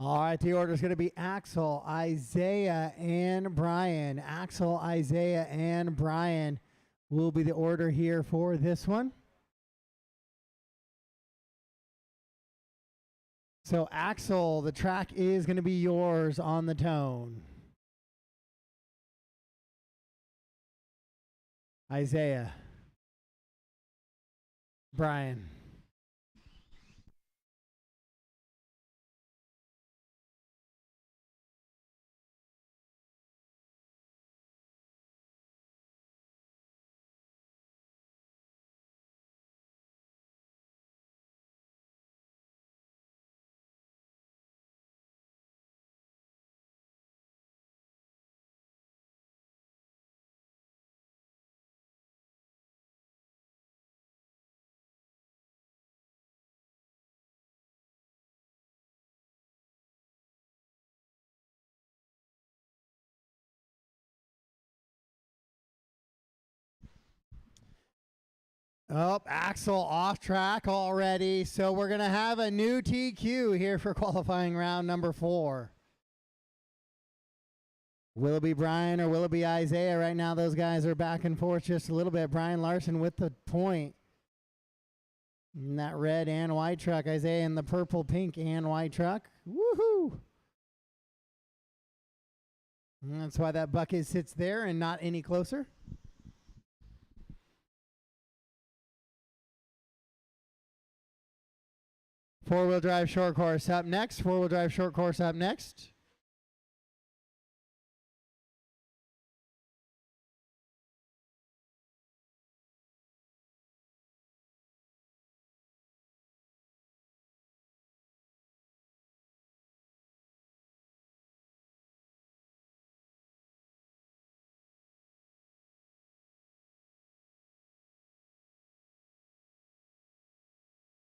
All right, the order is going to be Axel, Isaiah, and Brian. Axel, Isaiah, and Brian will be the order here for this one. So, Axel, the track is going to be yours on the tone. Isaiah. Brian. Oh, Axel off track already. So we're going to have a new TQ here for qualifying round number 4. Will it be Brian or will it be Isaiah? Right now, those guys are back and forth just a little bit. Brian Larson with the point. In that red and white truck. Isaiah in the purple, pink, and white truck. Woohoo! And that's why that bucket sits there and not any closer. Four-wheel drive short course up next. Four-wheel drive short course up next.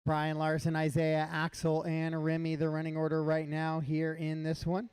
Brian Larson, Isaiah, Axel, and Remy, the running order right now here in this one.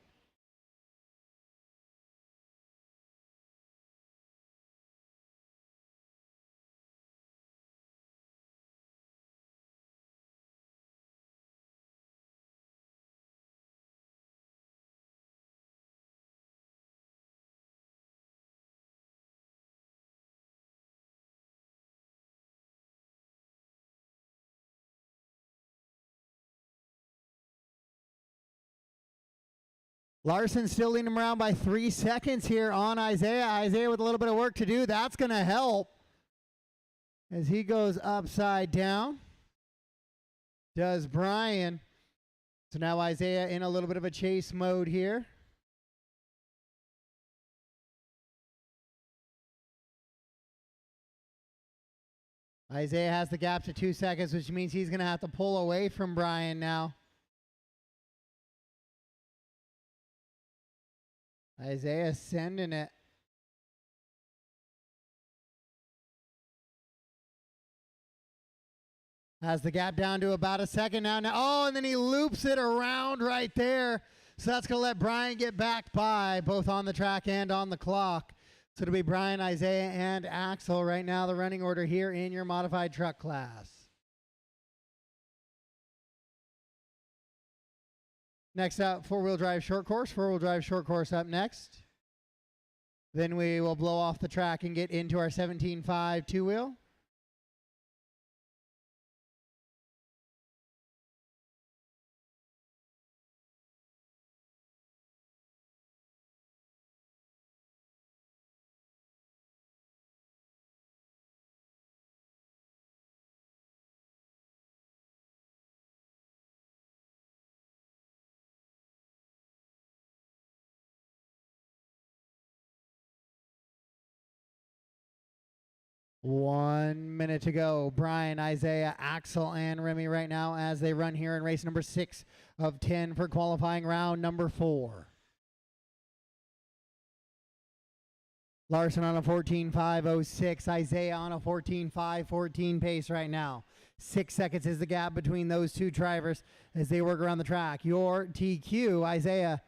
Larson still leading him around by 3 seconds here on Isaiah. Isaiah with a little bit of work to do. That's going to help as he goes upside down. Does Brian. So now Isaiah in a little bit of a chase mode here. Isaiah has the gap to 2 seconds, which means he's going to have to pull away from Brian now. Isaiah sending it. Has the gap down to about a second now. Oh, and then he loops it around right there. So that's going to let Brian get back by, both on the track and on the clock. So it'll be Brian, Isaiah, and Axel right now, the running order here in your modified truck class. Next up, four-wheel drive short course. Four-wheel drive short course up next. Then we will blow off the track and get into our 17.5 two-wheel. One minute to go. Brian, Isaiah, Axel, and Remy right now as they run here in race number 6 of 10 for qualifying round number 4. Larson on a 14.506. Isaiah on a 14.514 pace right now. 6 seconds is the gap between those two drivers as they work around the track. Your TQ,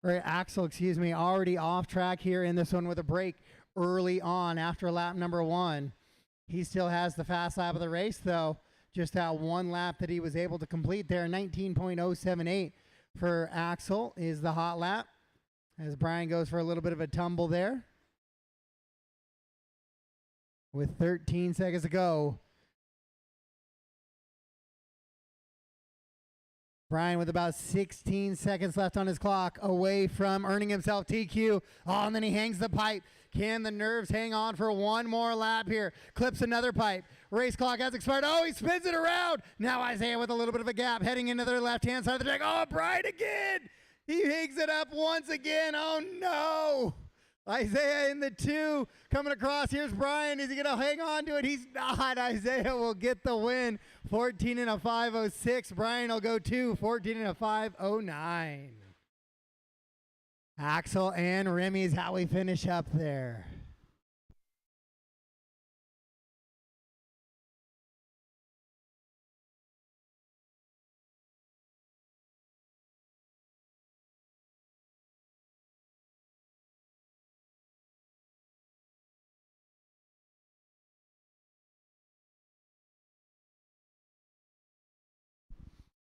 Axel, already off track here in this one with a break early on after lap number 1. He still has the fast lap of the race, though. Just that one lap that he was able to complete there. 19.078 for Axel is the hot lap as Brian goes for a little bit of a tumble there. With 13 seconds to go. Brian with about 16 seconds left on his clock, away from earning himself TQ. Oh, and then he hangs the pipe. Can the nerves hang on for one more lap here? Clips another pipe. Race clock has expired. Oh, he spins it around. Now Isaiah with a little bit of a gap heading into their left-hand side of the track. Oh, Brian again. He hangs it up once again. Oh, no. Isaiah in the 2 coming across. Here's Brian. Is he going to hang on to it? He's not. Isaiah will get the win. 14 and a 5.06. Brian will go 2. 14 and a 5.09. Axel and Remy is how we finish up there.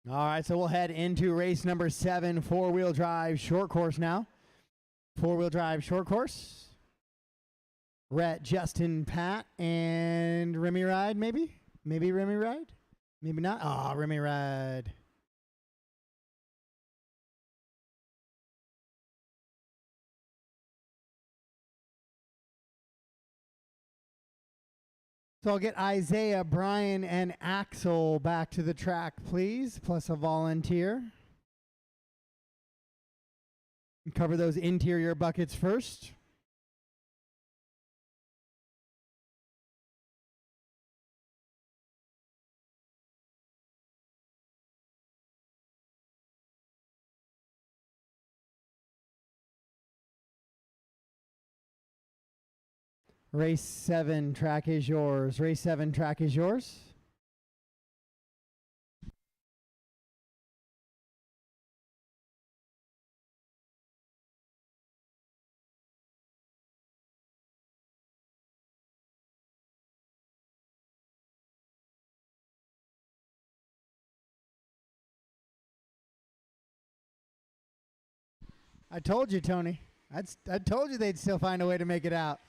All right, so we'll head into race number 7, four-wheel drive short course now. Four-wheel drive short course. Rhett, Justin, Pat, and Remy Ride, maybe? Maybe Remy Ride? Maybe not. Oh, Remy Ride. So I'll get Isaiah, Brian, and Axel back to the track, please, plus a volunteer. Cover those interior buckets first. Race 7, track is yours. Race 7, track is yours. I told you, Tony. I told you they'd still find a way to make it out.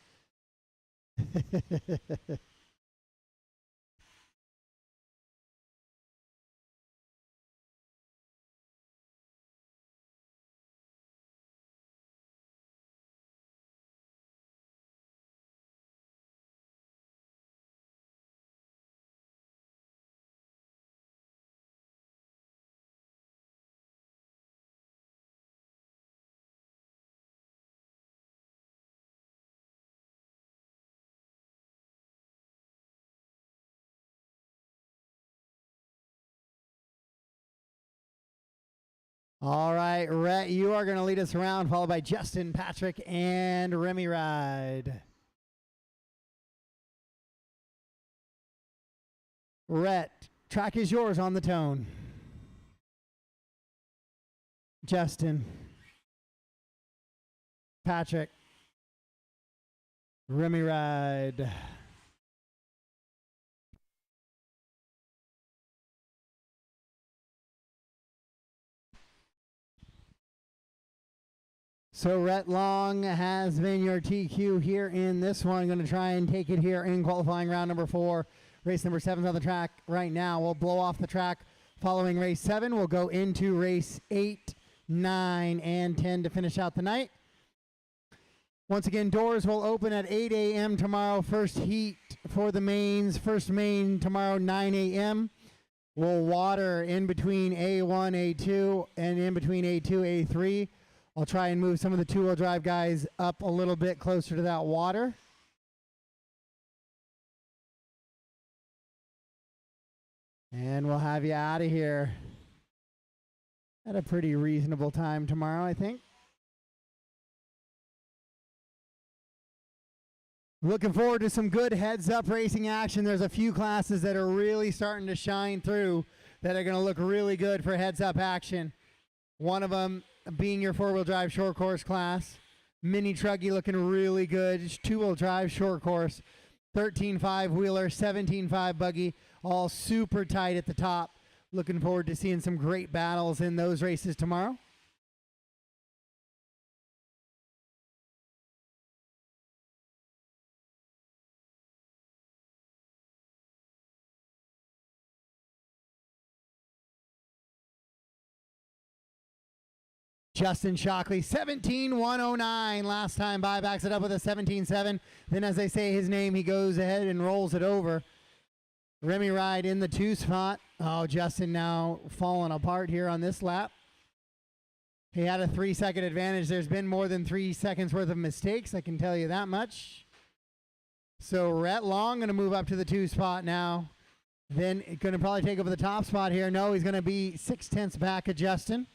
All right, Rhett, you are going to lead us around, followed by Justin, Patrick, and Remy Ride. Rhett, Track is yours on the tone. Justin. Patrick. Remy ride. So Rhett Long has been your TQ here in this one. Going to try and take it here in qualifying round number 4. Race number 7 is on the track right now. We'll blow off the track following race 7. We'll go into race 8, 9, and 10 to finish out the night. Once again, doors will open at 8 a.m. tomorrow. First heat for the mains. First main tomorrow, 9 a.m. We'll water in between A1, A2, and in between A2, A3. I'll try and move some of the two-wheel drive guys up a little bit closer to that water. And we'll have you out of here at a pretty reasonable time tomorrow, I think. Looking forward to some good heads-up racing action. There's a few classes that are really starting to shine through that are going to look really good for heads-up action. One of them being your four-wheel drive short course class. Mini Truggy looking really good. Two-wheel drive short course. 13.5 wheeler, 17.5 buggy, all super tight at the top. Looking forward to seeing some great battles in those races tomorrow. Justin Shockley, 17.109. Last time by, backs it up with a 17.7. Then as they say his name, he goes ahead and rolls it over. Remy ride in the 2 spot. Oh, Justin now falling apart here on this lap. He had a 3-second advantage. There's been more than 3 seconds worth of mistakes, I can tell you that much. So Rhett Long going to move up to the 2 spot now. Then going to probably take over the top spot here. No, he's going to be 0.6 back of Justin.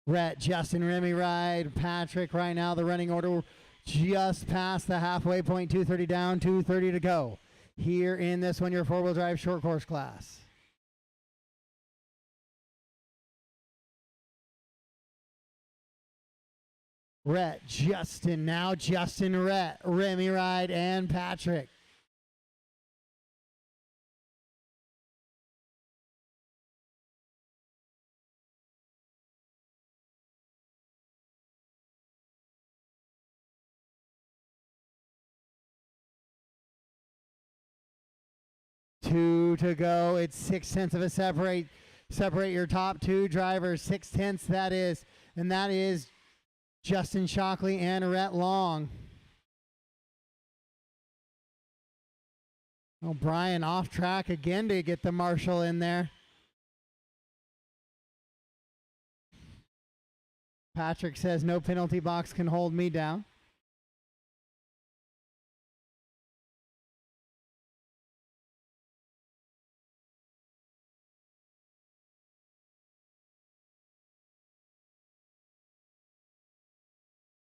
Rhett, Justin, Remy ride, Patrick right now the running order just past the halfway point, 230 down, 230 to go. Here in this one, your four-wheel drive short course class. Rhett, Justin, now Justin, Rhett, Remy ride, and Patrick. Two to go. It's 0.6 of a separate your top 2 drivers. 0.6 that is, and that is Justin Shockley and Rhett Long. Oh, Brian off track again to get the marshal in there. Patrick says no penalty box can hold me down.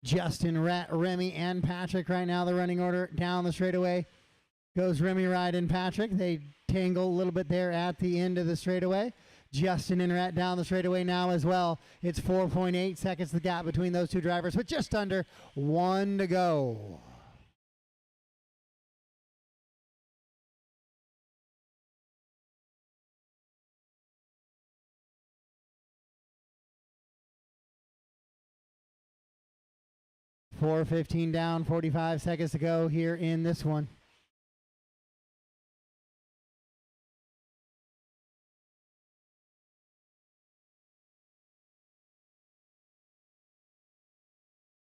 Justin, Rhett, Remy, and Patrick right now. The running order down the straightaway goes Remy ride and Patrick. They tangle a little bit there at the end of the straightaway. Justin and Rhett down the straightaway now as well. It's 4.8 seconds the gap between those 2 drivers with just under 1 to go. .415 down, 45 seconds to go here in this one.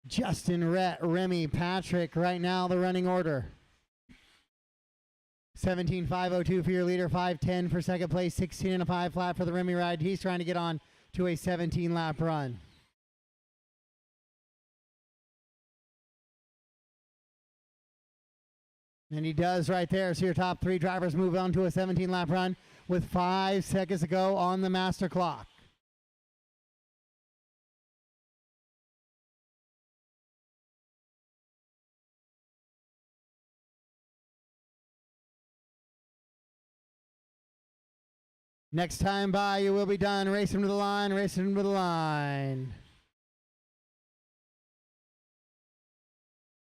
Justin, Rhett, Remy, Patrick right now the running order. 17.502 for your leader, 5.10 for second place, 16.5 flat for the Remy ride. He's trying to get on to a 17-lap run. And he does right there. So your top 3 drivers move on to a 17-lap run. with 5 seconds to go on the master clock. Next time by, you will be done. Race him to the line, race him to the line.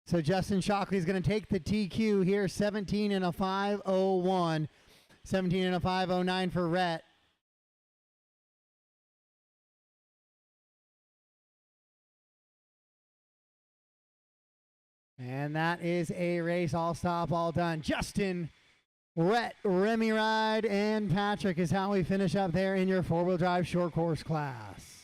So Justin Shockley is going to take the TQ here, 17 and a 5:01. 17 and a 5:09 for Rhett. And that is a race, all stop, all done. Justin, Rhett, Remy Ride, and Patrick is how we finish up there in your four-wheel drive short course class.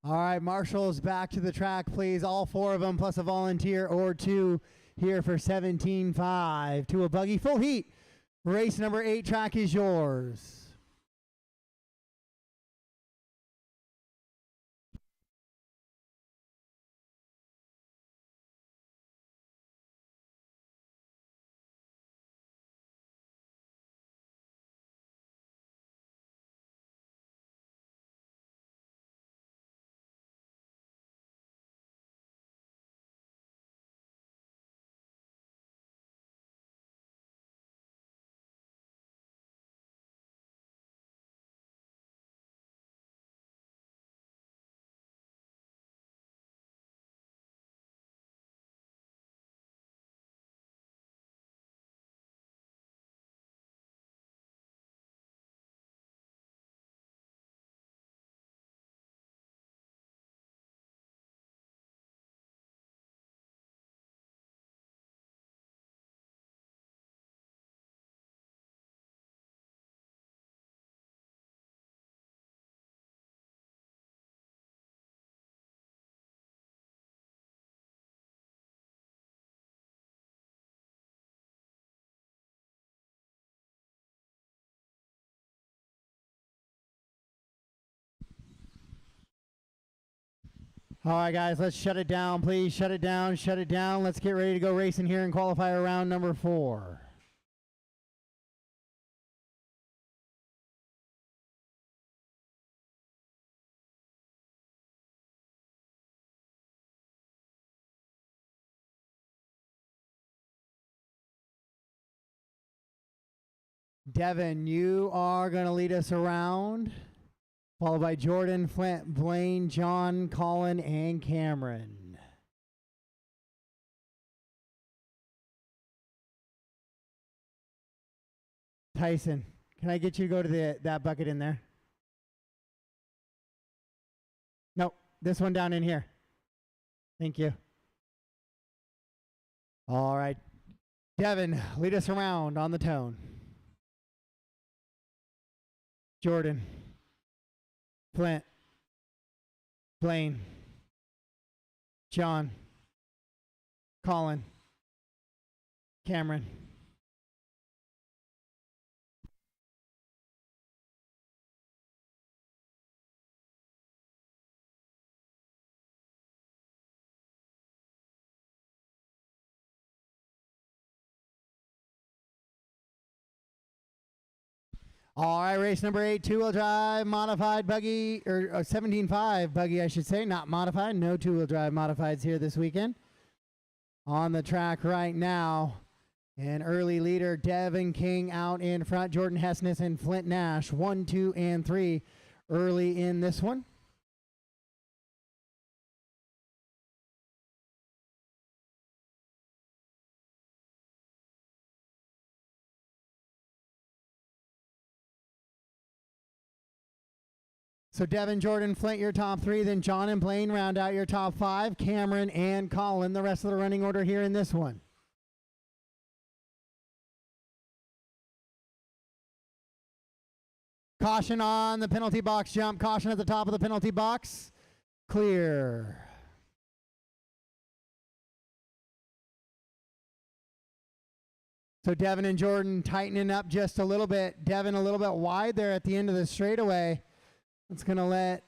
All right, marshals back to the track, please. All four of them plus a volunteer or two here for 17.5 to a buggy. Full heat. Race number 8 track is yours. All right, guys, let's shut it down, please. Shut it down, shut it down. Let's get ready to go racing here in qualifier round number 4. Devin, you are going to lead us around, followed by Jordan, Flint, Blaine, John, Colin, and Cameron. Tyson, can I get you to go to that bucket in there? Nope, this one down in here. Thank you. All right. Devin, lead us around on the tone. Jordan, Flint, Blaine, John, Colin, Cameron. All right, race number 8, two-wheel drive modified buggy, or 17.5 buggy, I should say, not modified. No two-wheel drive modifieds here this weekend. On the track right now, an early leader, Devin King out in front, Jordan Hessness and Flint Nash, 1, 2, and 3 early in this one. So Devin, Jordan, Flint, your top 3. Then John and Blaine round out your top 5. Cameron and Colin, the rest of the running order here in this one. Caution on the penalty box jump. Caution at the top of the penalty box. Clear. So Devin and Jordan tightening up just a little bit. Devin a little bit wide there at the end of the straightaway. It's going to let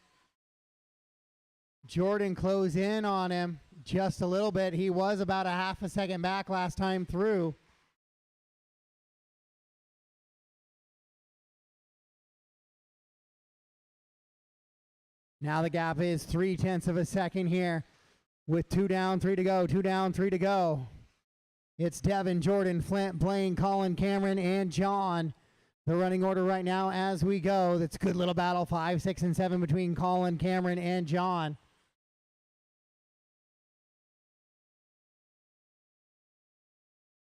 Jordan close in on him just a little bit. He was about a half a second back last time through. Now the gap is 0.3 of a second here with 2 down, 3 to go, 2 down, 3 to go. It's Devin, Jordan, Flint, Blaine, Colin, Cameron, and John. The running order right now as we go. That's a good little battle, 5, 6, and 7 between Colin, Cameron, and John.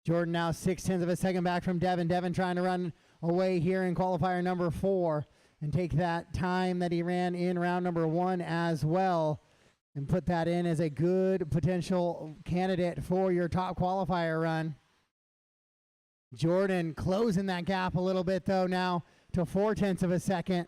Jordan now 0.6 of a second back from Devin. Devin trying to run away here in qualifier number 4 and take that time that he ran in round number 1 as well and put that in as a good potential candidate for your top qualifier run. Jordan closing that gap a little bit, though, now to 0.4 of a second.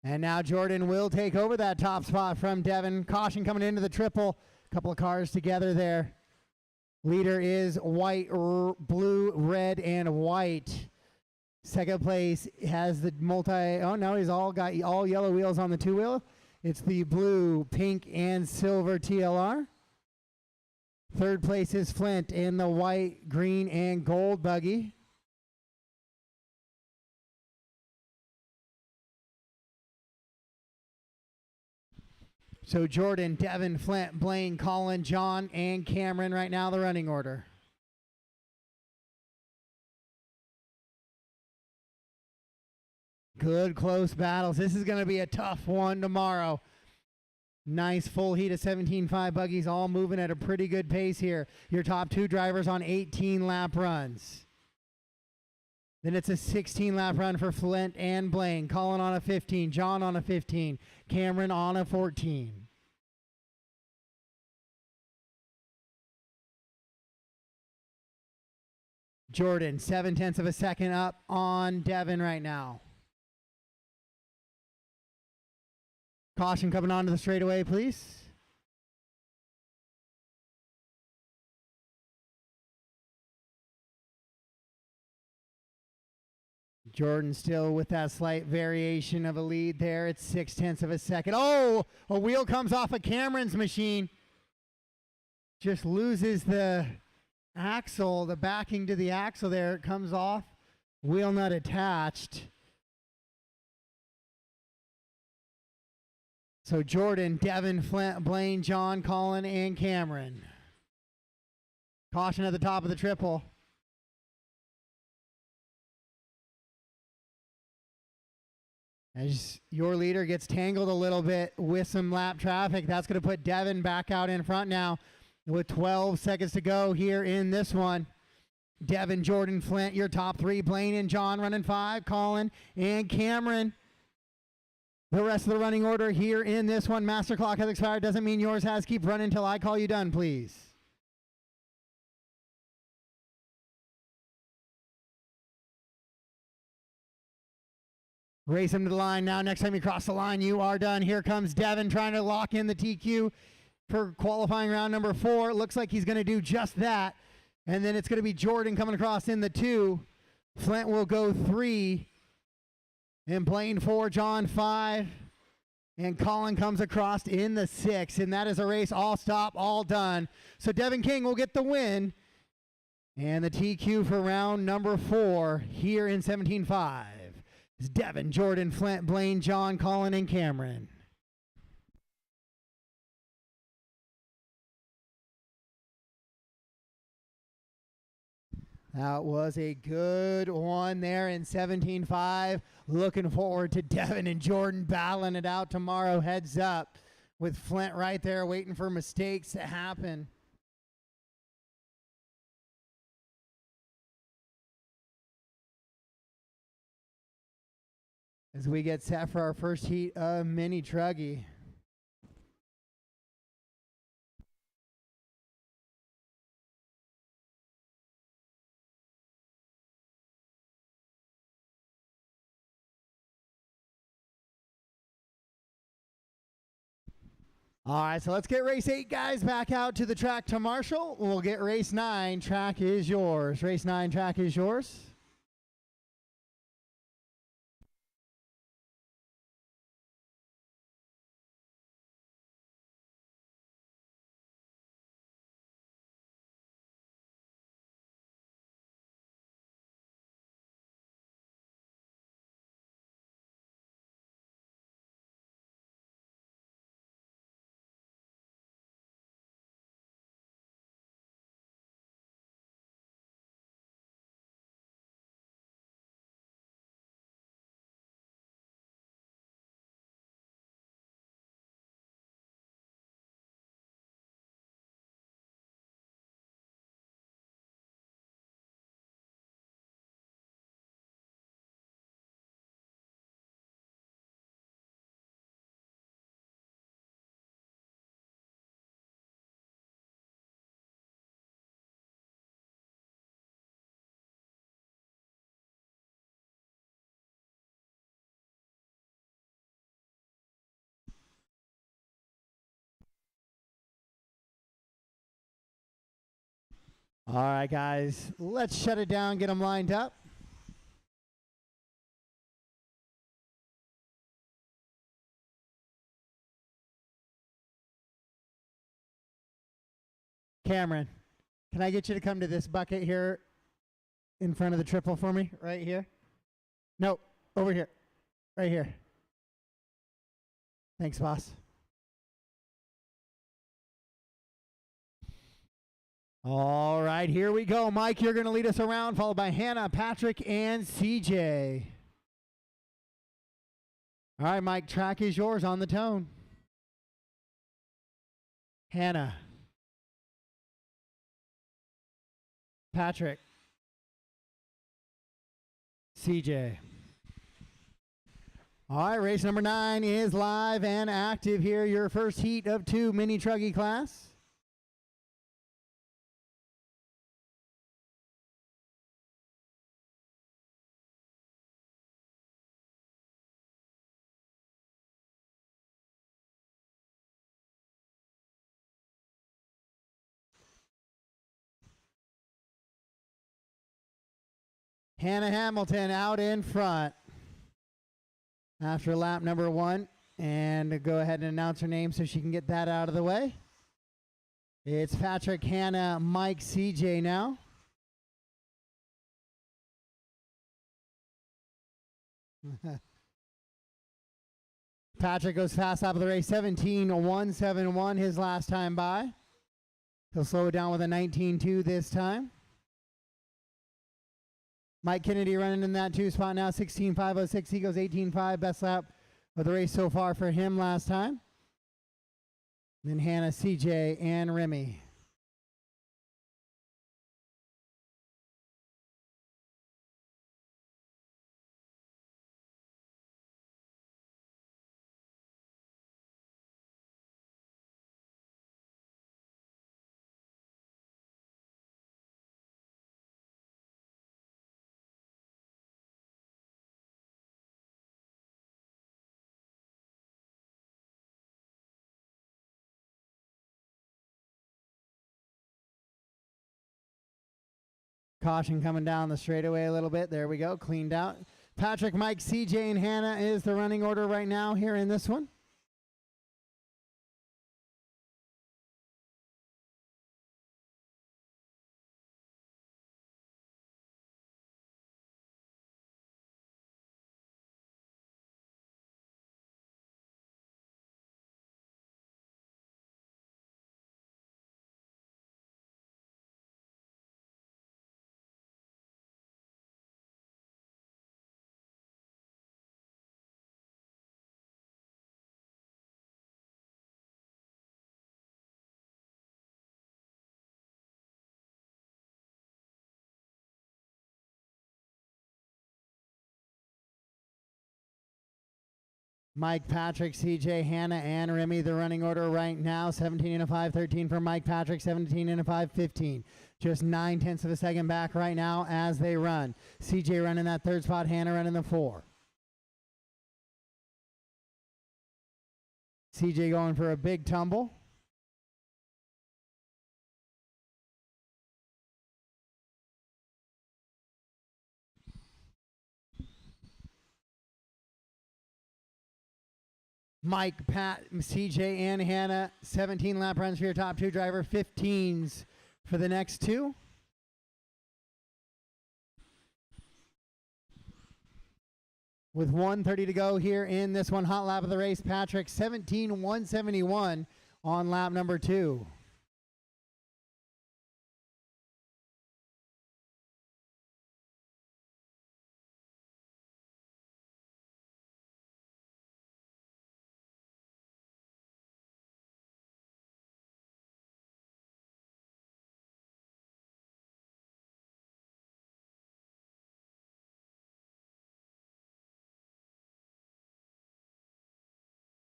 And now Jordan will take over that top spot from Devin. Caution coming into the triple. Couple of cars together there. Leader is white, blue, red, and white. Second place has the oh no, he's all got all yellow wheels on the 2-wheel. It's the blue, pink, and silver TLR. Third place is Flint in the white, green, and gold buggy. So Jordan, Devin, Flint, Blaine, Colin, John, and Cameron right now the running order. Good close battles. This is going to be a tough one tomorrow. Nice full heat of 17.5 buggies, all moving at a pretty good pace here. Your top 2 drivers on 18 lap runs. Then it's a 16 lap run for Flint and Blaine. Colin on a 15, John on a 15, Cameron on a 14. Jordan, 0.7 of a second up on Devin right now. Caution coming onto the straightaway, please. Jordan still with that slight variation of a lead there. It's 0.6 of a second. Oh, a wheel comes off of Cameron's machine. Just loses the axle, the backing to the axle there. It comes off. Wheel nut attached. So Jordan, Devin, Flint, Blaine, John, Colin, and Cameron. Caution at the top of the triple. As your leader gets tangled a little bit with some lap traffic, that's going to put Devin back out in front now with 12 seconds to go here in this one. Devin, Jordan, Flint, your top 3. Blaine and John running 5. Colin and Cameron. The rest of the running order here in this one. Master clock has expired. Doesn't mean yours has. Keep running until I call you done, please. Race him to the line now. Next time you cross the line, you are done. Here comes Devin trying to lock in the TQ for qualifying round number 4. Looks like he's going to do just that. And then it's going to be Jordan coming across in the 2. Flint will go 3. And Blaine 4, John 5. And Colin comes across in the 6, and that is a race all stop, all done. So Devin King will get the win. And the TQ for round number 4 here in 17.5 is Devin, Jordan, Flint, Blaine, John, Colin, and Cameron. That was a good one there in 17.5. Looking forward to Devin and Jordan battling it out tomorrow. Heads up with Flint right there waiting for mistakes to happen. As we get set for our first heat of Mini Truggy. All right, so let's get race 8, guys, back out to the track to Marshall. We'll get race 9. Track is yours. Race 9, track is yours. All right, guys, let's shut it down, get them lined up. Cameron, can I get you to come to this bucket here in front of the triple for me? Right here? No, over here. Right here. Thanks, boss. All right, here we go. Mike, you're going to lead us around, followed by Hannah, Patrick, and CJ. All right, Mike, track is yours on the tone. Hannah. Patrick. CJ. All right, race number 9 is live and active here. Your first heat of 2 Mini Truggy class. Hannah Hamilton out in front after lap number 1. And go ahead and announce her name so she can get that out of the way. It's Patrick, Hannah, Mike, CJ now. Patrick goes fast out of the race, 17.171 his last time by. He'll slow it down with a 19.2 this time. Mike Kennedy running in that 2 spot now, 16.506. He goes 18.5, best lap of the race so far for him last time. Then Hannah, CJ, and Remy. Caution coming down the straightaway a little bit. There we go, cleaned out. Patrick, Mike, CJ, and Hannah is the running order right now here in this one. Mike, Patrick, CJ, Hannah, and Remy, the running order right now. 17 and a 5, 13 for Mike, Patrick, 17 and a 5, 15. Just 9/10 of a second back right now as they run. CJ running that third spot, Hannah running the 4. CJ going for a big tumble. Mike, Pat, CJ, and Hannah, 17 lap runs for your top 2 driver, 15s for the next 2. With 1:30 to go here in this one hot lap of the race, Patrick, 17:171 on lap number 2.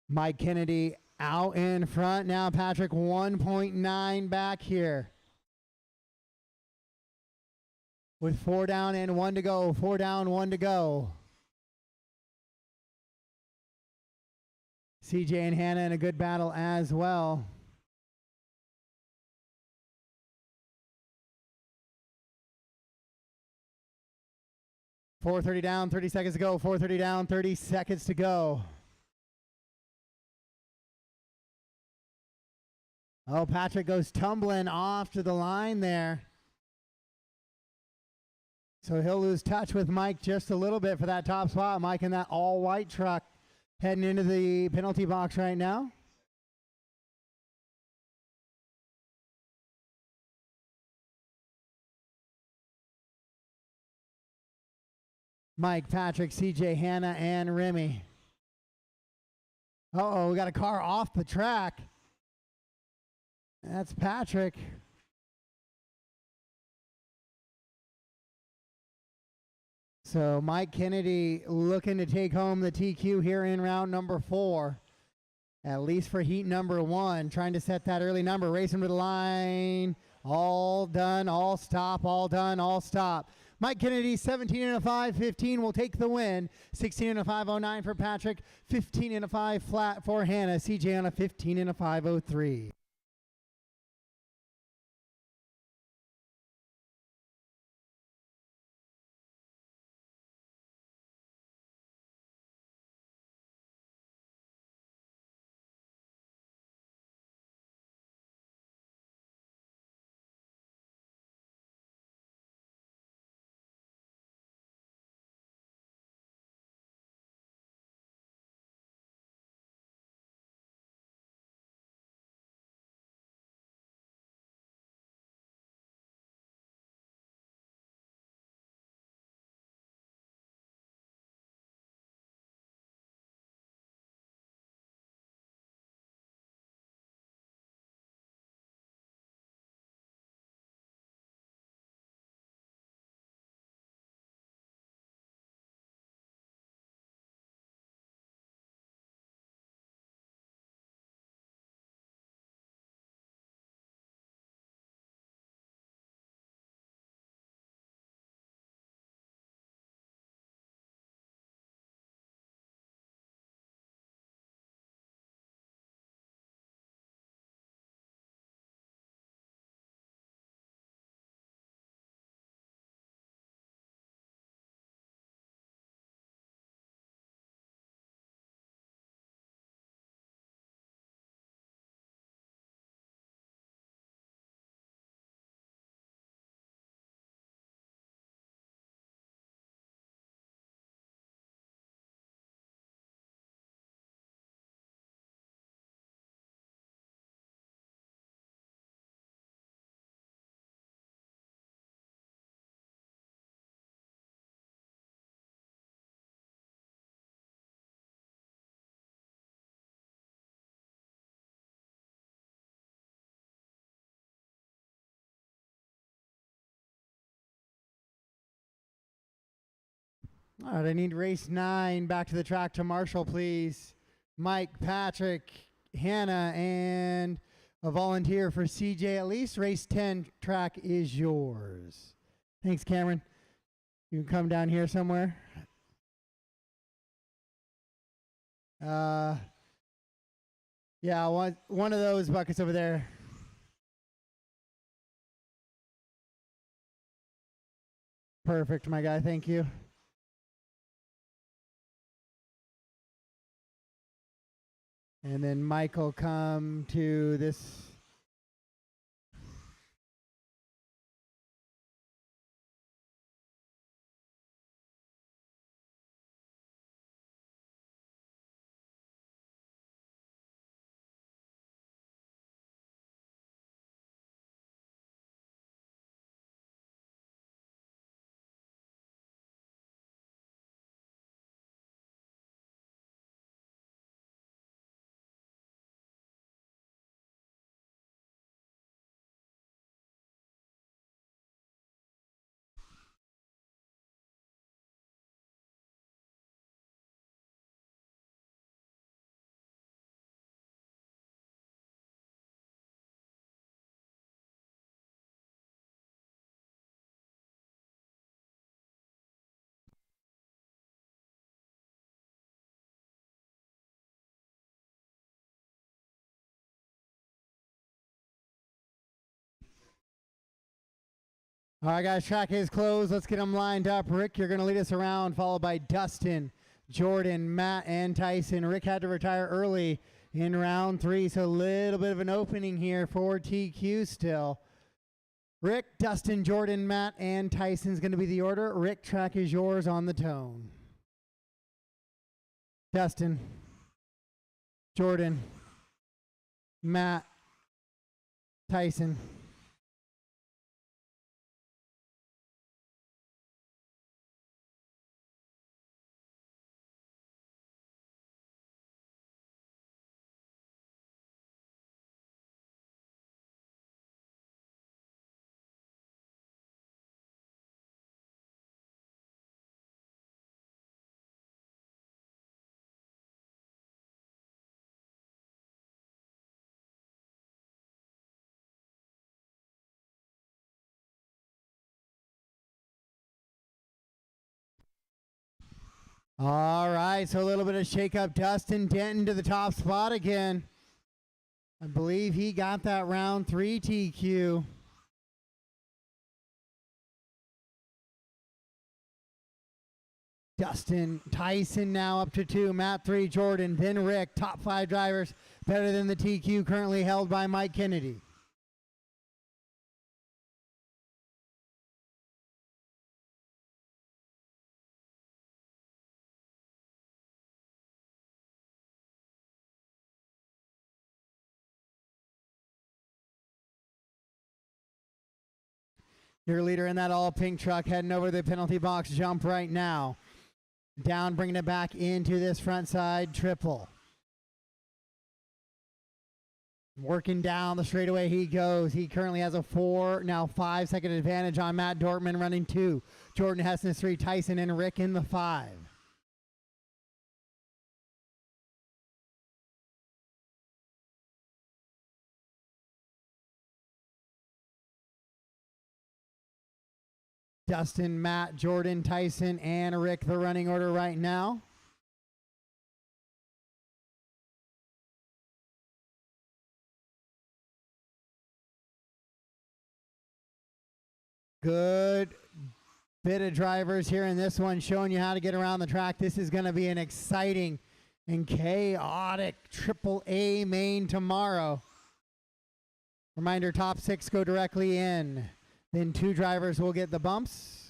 Mike Kennedy out in front now. Patrick 1.9 back here. With 4 down and 1 to go. 4 down, 1 to go. CJ and Hannah in a good battle as well. .430 down, 30 seconds to go. 4:30 down, 30 seconds to go. Oh, Patrick goes tumbling off to the line there. So he'll lose touch with Mike just a little bit for that top spot. Mike in that all-white truck heading into the penalty box right now. Mike, Patrick, CJ, Hannah, and Remy. Uh-oh, we got a car off the track. That's Patrick. So Mike Kennedy looking to take home the TQ here in round number 4. At least for heat number 1. Trying to set that early number. Racing to the line. All done, all stop, all done, all stop. Mike Kennedy, 17 and a 5, 15 will take the win. 16 and a 509 for Patrick. 15 and a 5 flat for Hannah. CJ on a 15 and a 503. All right, I need race 9 back to the track to Marshall, please. Mike, Patrick, Hannah, and a volunteer for CJ at least. Race 10 track is yours. Thanks, Cameron. You can come down here somewhere. Yeah, one of those buckets over there. Perfect, my guy. Thank you. And then Mike will come to this. All right, guys, track is closed. Let's get them lined up. Rick, you're going to lead us around, followed by Dustin, Jordan, Matt, and Tyson. Rick had to retire early in round 3, so a little bit of an opening here for TQ still. Rick, Dustin, Jordan, Matt, and Tyson's going to be the order. Rick, track is yours on the tone. Dustin, Jordan, Matt, Tyson. All right, so a little bit of shake-up. Dustin Denton to the top spot again. I believe he got that round 3 TQ. Dustin, Tyson now up to 2, Matt 3, Jordan, then Rick. Top 5 drivers, better than the TQ currently held by Mike Kennedy. Your leader in that all pink truck heading over the penalty box jump right now. Down, bringing it back into this front side triple. Working down the straightaway he goes. He currently has a 4, now 5-second advantage on Matt Dortman running 2. Jordan Hessen is 3, Tyson and Rick in the 5. Dustin, Matt, Jordan, Tyson, and Rick, the running order right now. Good bit of drivers here in this one, showing you how to get around the track. This is going to be an exciting and chaotic AAA main tomorrow. Reminder, top 6 go directly in. Then 2 drivers will get the bumps.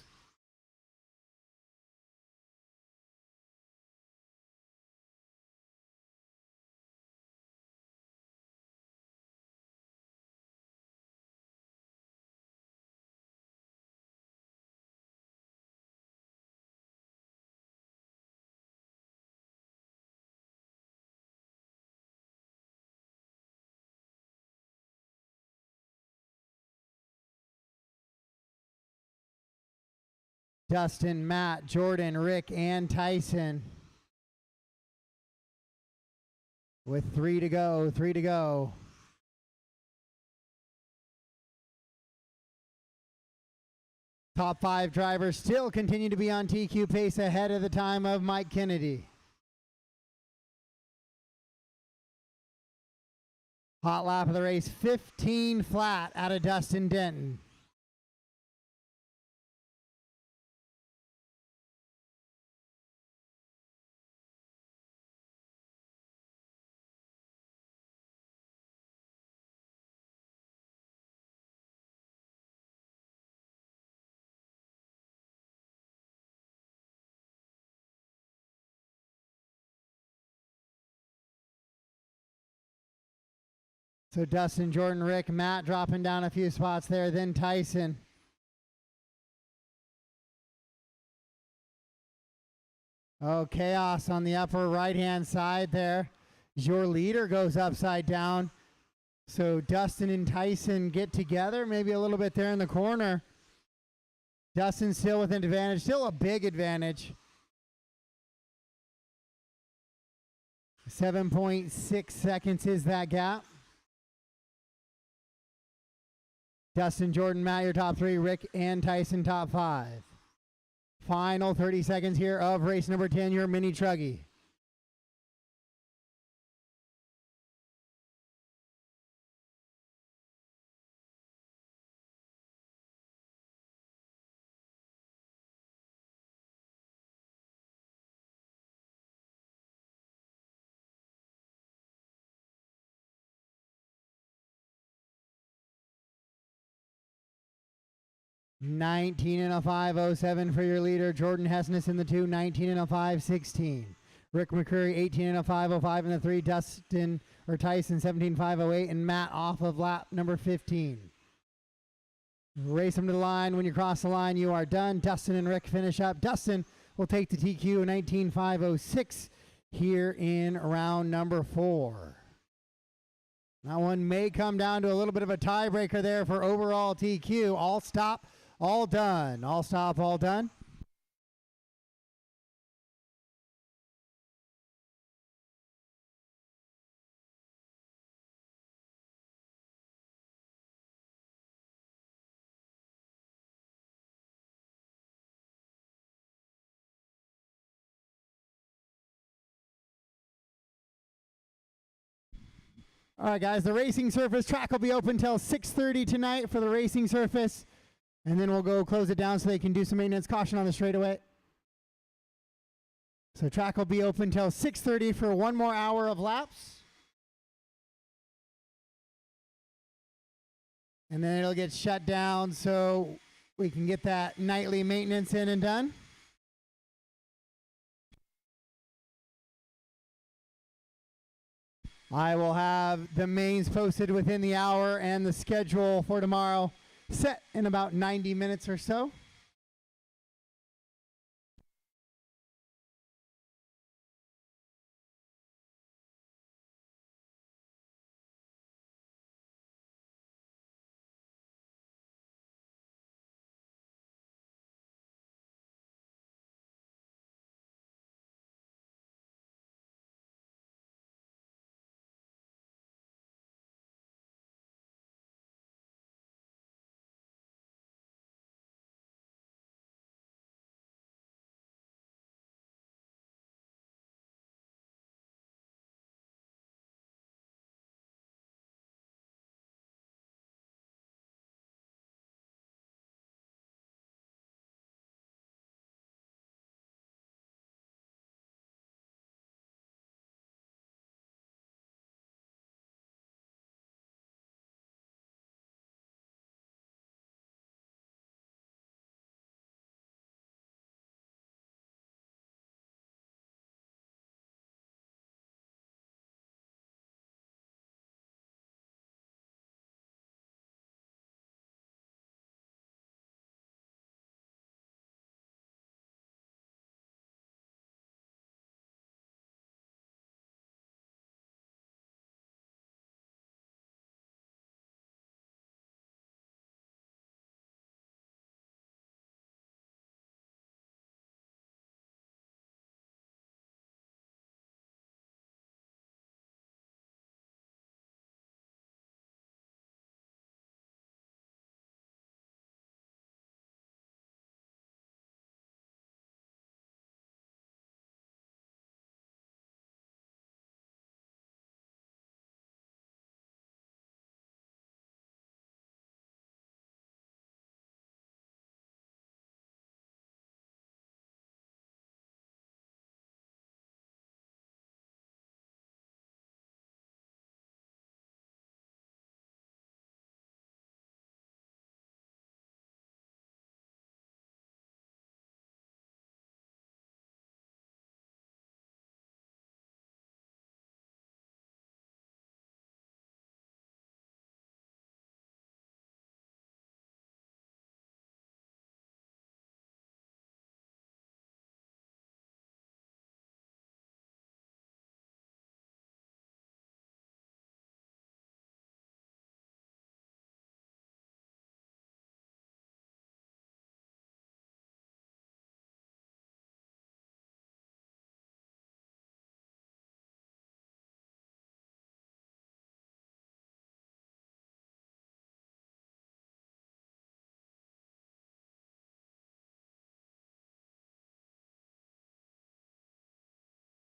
Dustin, Matt, Jordan, Rick, and Tyson. with 3 to go, 3 to go. Top 5 drivers still continue to be on TQ pace ahead of the time of Mike Kennedy. Hot lap of the race, 15 flat out of Dustin Denton. So Dustin, Jordan, Rick, Matt dropping down a few spots there, then Tyson. Oh, chaos on the upper right-hand side there. Your leader goes upside down. So Dustin and Tyson get together, maybe a little bit there in the corner. Dustin still with an advantage, still a big advantage. 7.6 seconds is that gap. Dustin, Jordan, Matt, your top 3. Rick and Tyson, top 5. Final 30 seconds here of race number 10, your mini truggy. $19 and a 5.07 for your leader. Jordan Hessness in the 2, $19 and a 5.16. Rick McCurry, $18 and a 5.05 in the 3. Dustin or Tyson, $17.508, and Matt off of lap number 15. Race them to the line. When you cross the line, you are done. Dustin and Rick finish up. Dustin will take the TQ, 19.506 here in round number 4. That one may come down to a little bit of a tiebreaker there for overall TQ. All stop, all done. All stop, all done. All right, guys, the racing surface track will be open till 6:30 tonight for the racing surface, and then we'll go close it down so they can do some maintenance. Caution on the straightaway. So track will be open till 6:30 for one more hour of laps. And then it'll get shut down so we can get that nightly maintenance in and done. I will have the mains posted within the hour and the schedule for tomorrow set in about 90 minutes or so.